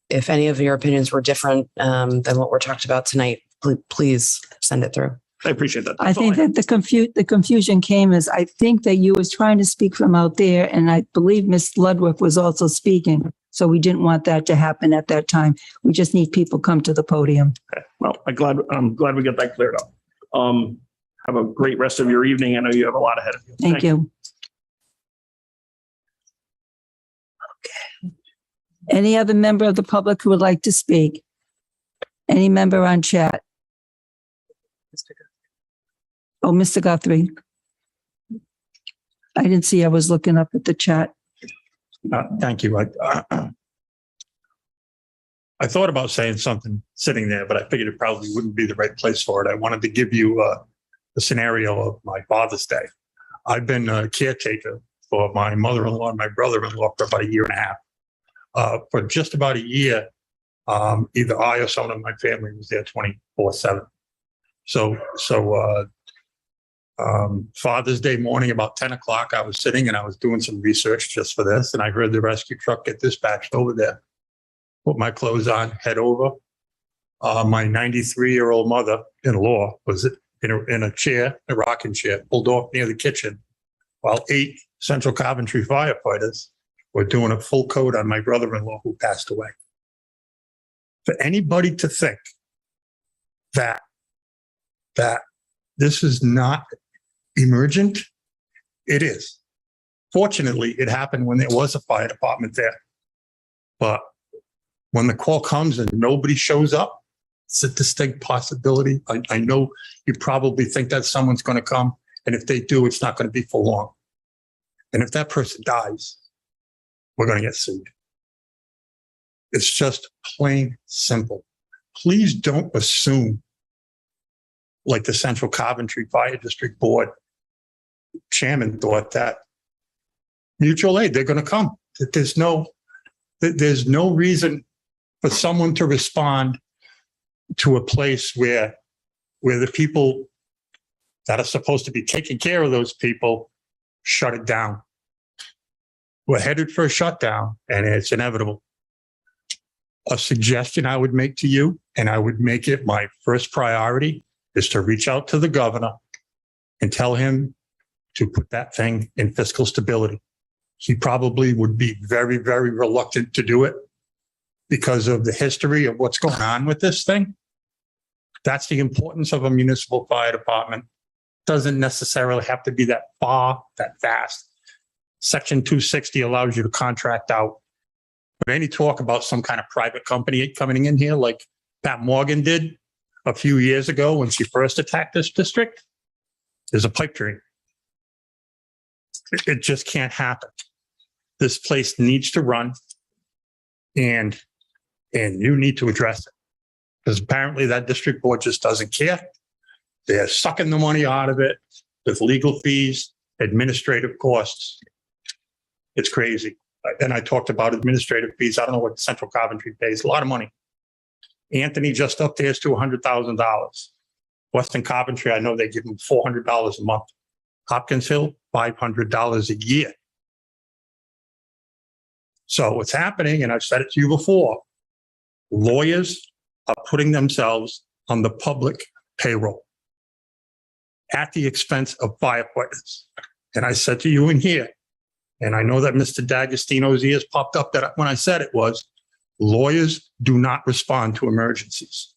if any of your opinions were different than what we're talked about tonight, please send it through. I appreciate that. I think that the confusion came as I think that you was trying to speak from out there and I believe Ms. Ludwig was also speaking. So we didn't want that to happen at that time. We just need people come to the podium. Okay. Well, I'm glad we got that cleared up. Have a great rest of your evening. I know you have a lot ahead of you. Thank you. Okay. Any other member of the public who would like to speak? Any member on chat? Oh, Mr. Guthrie. I didn't see, I was looking up at the chat. Thank you. I thought about saying something sitting there, but I figured it probably wouldn't be the right place for it. I wanted to give you a scenario of my Father's Day. I've been a caretaker for my mother-in-law and my brother-in-law for about a year and a half. For just about a year, either I or someone in my family was there 24/7. So Father's Day morning, about 10 o'clock, I was sitting and I was doing some research just for this. And I heard the rescue truck get dispatched over there. Put my clothes on, head over. My 93-year-old mother-in-law was in a chair, a rocking chair, pulled off near the kitchen, while 8 Central Coventry firefighters were doing a full coat on my brother-in-law who passed away. For anybody to think that this is not emergent, it is. Fortunately, it happened when there was a fire department there. But when the call comes and nobody shows up, it's a distinct possibility. I know you probably think that someone's going to come, and if they do, it's not going to be for long. And if that person dies, we're going to get sued. It's just plain simple. Please don't assume, like the Central Coventry Fire District Board chairman thought, that mutual aid, they're going to come. There's no reason for someone to respond to a place where the people that are supposed to be taking care of those people shut it down. We're headed for a shutdown, and it's inevitable. A suggestion I would make to you, and I would make it my first priority, is to reach out to the governor and tell him to put that thing in fiscal stability. He probably would be very, very reluctant to do it because of the history of what's going on with this thing. That's the importance of a municipal fire department. Doesn't necessarily have to be that far, that vast. Section 260 allows you to contract out. But any talk about some kind of private company coming in here like Pat Morgan did a few years ago when she first attacked this district, there's a pipe dream. It just can't happen. This place needs to run, and you need to address it. Because apparently that district board just doesn't care. They're sucking the money out of it with legal fees, administrative costs. It's crazy. And I talked about administrative fees. I don't know what Central Coventry pays. A lot of money. Anthony just up there is to $100,000. Western Coventry, I know they give them $400 a month. Hopkins Hill, $500 a year. So what's happening, and I've said it to you before, lawyers are putting themselves on the public payroll at the expense of firefighters. And I said to you in here, and I know that Mr. D'Agostino's ears popped up that when I said it was, lawyers do not respond to emergencies.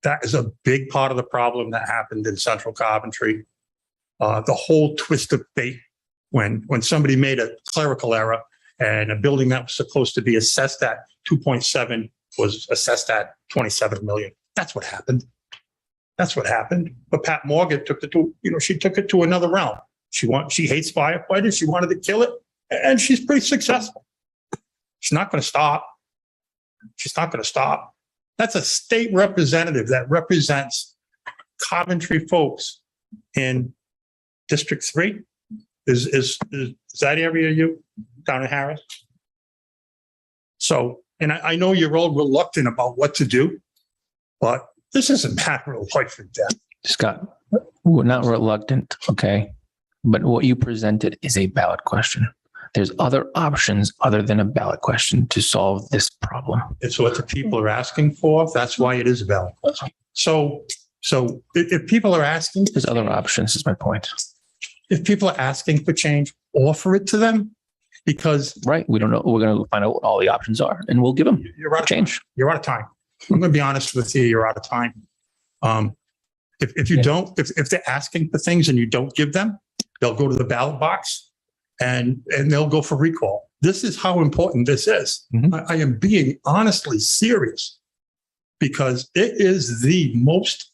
That is a big part of the problem that happened in Central Coventry. The whole twist of fate when somebody made a clerical error and a building that was supposed to be assessed at 2.7 was assessed at 27 million. That's what happened. That's what happened. But Pat Morgan took it to, she took it to another realm. She hates firefighters. She wanted to kill it, and she's pretty successful. She's not going to stop. She's not going to stop. That's a state representative that represents Coventry folks in District 3. Is that area you down in Harris? So, and I know you're all reluctant about what to do, but this is a matter of life and death. Scott, we're not reluctant, okay? But what you presented is a ballot question. There's other options other than a ballot question to solve this problem. It's what the people are asking for. That's why it is a ballot question. So if people are asking, there's other options, is my point. If people are asking for change, offer it to them, because right, we don't know. We're going to find out what all the options are, and we'll give them change. You're out of time. I'm going to be honest with you. You're out of time. If you don't, if they're asking for things and you don't give them, they'll go to the ballot box and they'll go for recall. This is how important this is. I am being honestly serious, because it is the most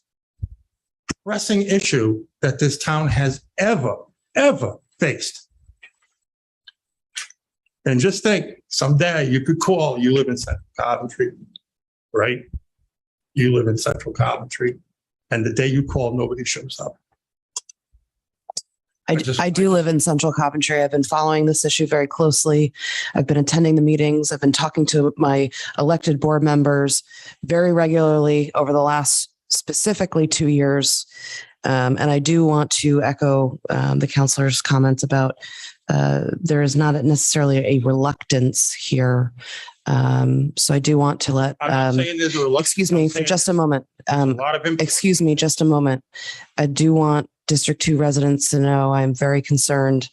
pressing issue that this town has ever faced. And just think, someday you could call, you live in Central Coventry, right? You live in Central Coventry, and the day you call, nobody shows up. I do live in Central Coventry. I've been following this issue very closely. I've been attending the meetings. I've been talking to my elected board members very regularly over the last specifically 2 years. And I do want to echo the counselor's comments about there is not necessarily a reluctance here. So I do want to let, I'm not saying there's a reluctance. excuse me for just a moment. Excuse me just a moment. I do want District 2 residents to know I'm very concerned.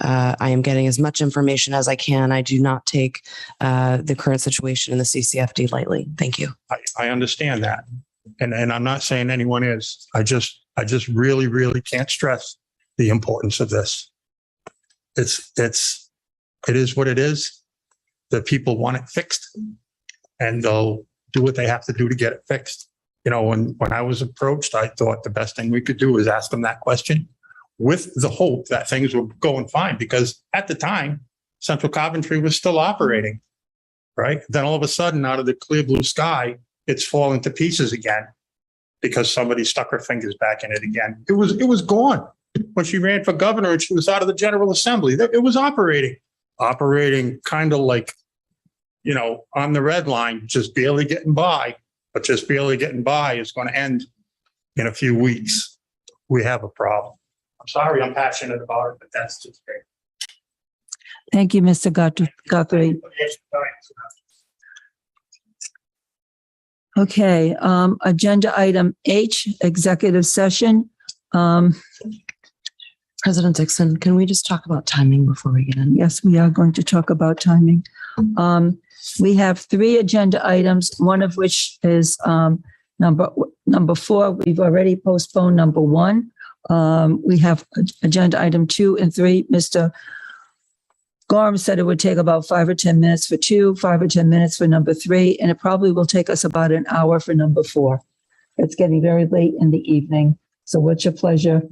I am getting as much information as I can. I do not take the current situation in the CCFD lightly. Thank you. I understand that. And I'm not saying anyone is. I just really, really can't stress the importance of this. It is what it is. The people want it fixed, and they'll do what they have to do to get it fixed. When I was approached, I thought the best thing we could do was ask them that question with the hope that things were going fine, because at the time, Central Coventry was still operating, right? Then all of a sudden, out of the clear blue sky, it's falling to pieces again because somebody stuck her fingers back in it again. It was gone. When she ran for governor and she was out of the General Assembly, it was operating kind of like, on the red line, just barely getting by. But just barely getting by is going to end in a few weeks. We have a problem. I'm sorry, I'm passionate about it, but that's just great. Thank you, Mr. Guthrie. Okay, agenda item H, executive session. President Dixon, can we just talk about timing before we get in? Yes, we are going to talk about timing. We have 3 agenda items, one of which is number 4. We've already postponed number 1. We have agenda item 2 and 3. Mr. Gorham said it would take about 5 or 10 minutes for 2, 5 or 10 minutes for number 3, and it probably will take us about an hour for number 4. It's getting very late in the evening. So what's your pleasure?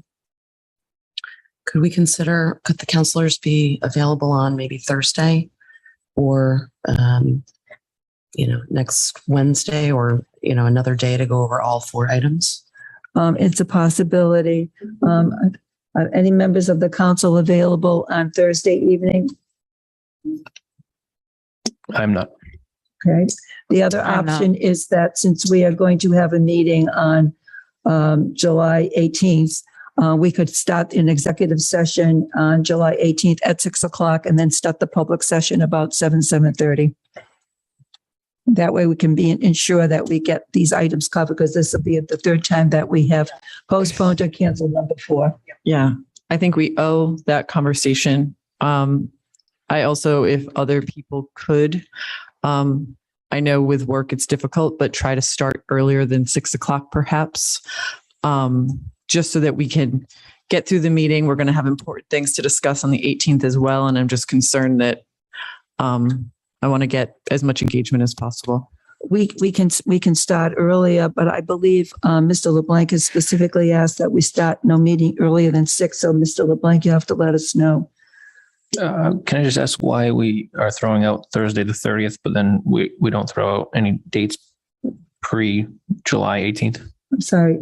Could the counselors be available on maybe Thursday or, next Wednesday or, another day to go over all 4 items? It's a possibility. Are any members of the council available on Thursday evening? I'm not. Okay. The other option is that since we are going to have a meeting on July 18th, we could start an executive session on July 18th at 6:00 and then start the public session about 7:30. That way we can ensure that we get these items covered, because this will be the third time that we have postponed or canceled number 4. Yeah, I think we owe that conversation. I also, if other people could, I know with work it's difficult, but try to start earlier than 6 o'clock perhaps, just so that we can get through the meeting. We're going to have important things to discuss on the 18th as well. And I'm just concerned that I want to get as much engagement as possible. We can start earlier, but I believe Mr. LeBlanc has specifically asked that we start no meeting earlier than 6. So Mr. LeBlanc, you have to let us know. Can I just ask why we are throwing out Thursday the 30th, but then we don't throw out any dates pre-July 18th? I'm sorry.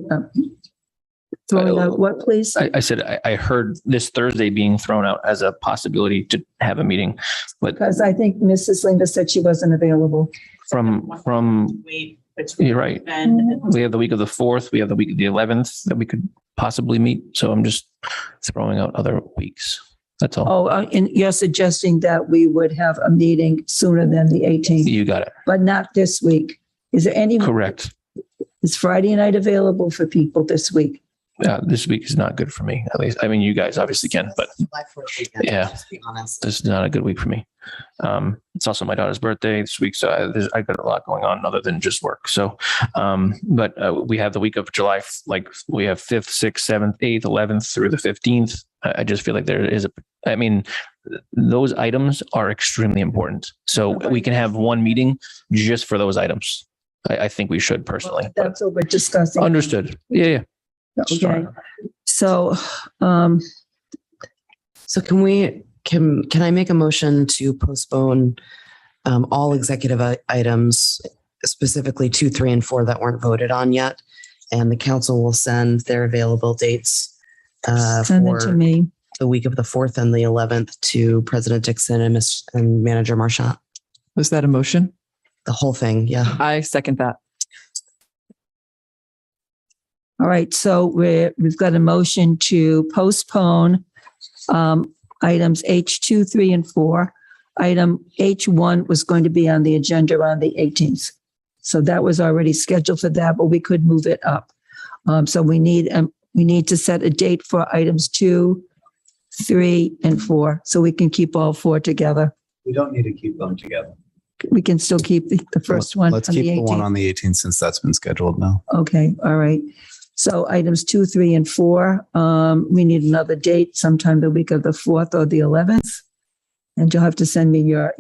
Throwing out what, please? I said I heard this Thursday being thrown out as a possibility to have a meeting, but Because I think Mrs. Linda said she wasn't available. from you're right. We have the week of the 4th. We have the week of the 11th that we could possibly meet. So I'm just throwing out other weeks. That's all. Oh, and you're suggesting that we would have a meeting sooner than the 18th, You got it. but not this week. Is there any, Correct. is Friday night available for people this week? This week is not good for me, at least. I mean, you guys obviously can, but yeah, Let's be honest. this is not a good week for me. It's also my daughter's birthday this week, so I got a lot going on other than just work. So, but we have the week of July, like we have 5th, 6th, 7th, 8th, 11th through the 15th. I just feel like there is those items are extremely important. So we can have one meeting just for those items. I think we should personally. But That's what we're discussing. understood. Yeah. Okay. So, So can I make a motion to postpone all executive items, specifically 2, 3, and 4 that weren't voted on yet? And the council will send their available dates send it to for me. the week of the 4th and the 11th to President Dixon and Manager Marchant. Was that a motion? The whole thing, yeah. I second that. All right. So we've got a motion to postpone items H2, 3, and 4. Item H1 was going to be on the agenda on the 18th. So that was already scheduled for that, but we could move it up. So we need to set a date for items 2, 3, and 4, so we can keep all 4 together. We don't need to keep them together. We can still keep the first one. Let's on keep the one 18th. on the 18th since that's been scheduled now. Okay. All right. So items 2, 3, and 4, we need another date sometime the week of the 4th or the 11th. And you'll have to send me your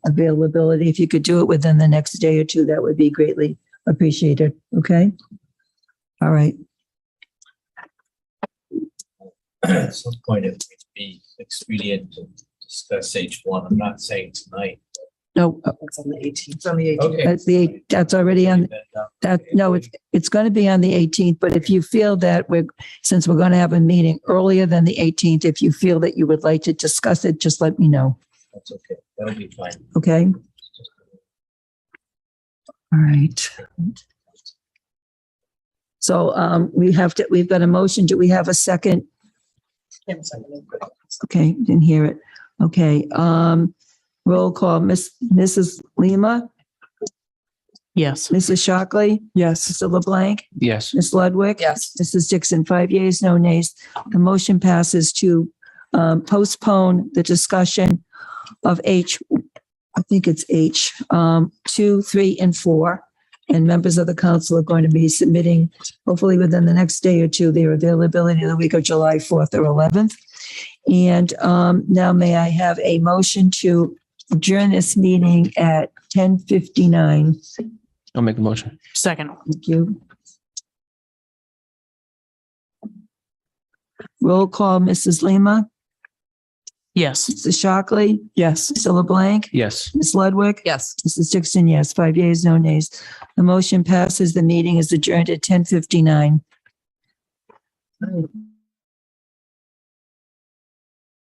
availability. If you could do it within the next day or 2, that would be greatly appreciated. Okay. All right. At some point, it would be expedient to discuss H1. I'm not saying tonight. No, It's on the 18th. It's on the 18th. that's already on that. No, it's going to be on the 18th, but if you feel that since we're going to have a meeting earlier than the 18th, if you feel that you would like to discuss it, just let me know. That's okay. That'll be fine. Okay. All right. So we've got a motion. Do we have a second? Okay, didn't hear it. Okay. Roll call, Mrs. Lima, Yes. Mrs. Shockley, Yes. Mr. LeBlanc, Yes. Ms. Ludwig. Yes. Mrs. Dixon, 5 yeas, no nays. The motion passes to postpone the discussion of I think it's H, 2, 3, and 4. And members of the council are going to be submitting, hopefully within the next day or 2, their availability in the week of July 4th or 11th. And now may I have a motion to adjourn this meeting at 10:59. I'll make the motion. Second. Thank you. Roll call, Mrs. Lima, Yes. Mrs. Shockley, Yes. Mr. LeBlanc, Yes. Ms. Ludwig. Yes. Mrs. Dixon, yes. 5 yeas, no nays. The motion passes. The meeting is adjourned at 10:59.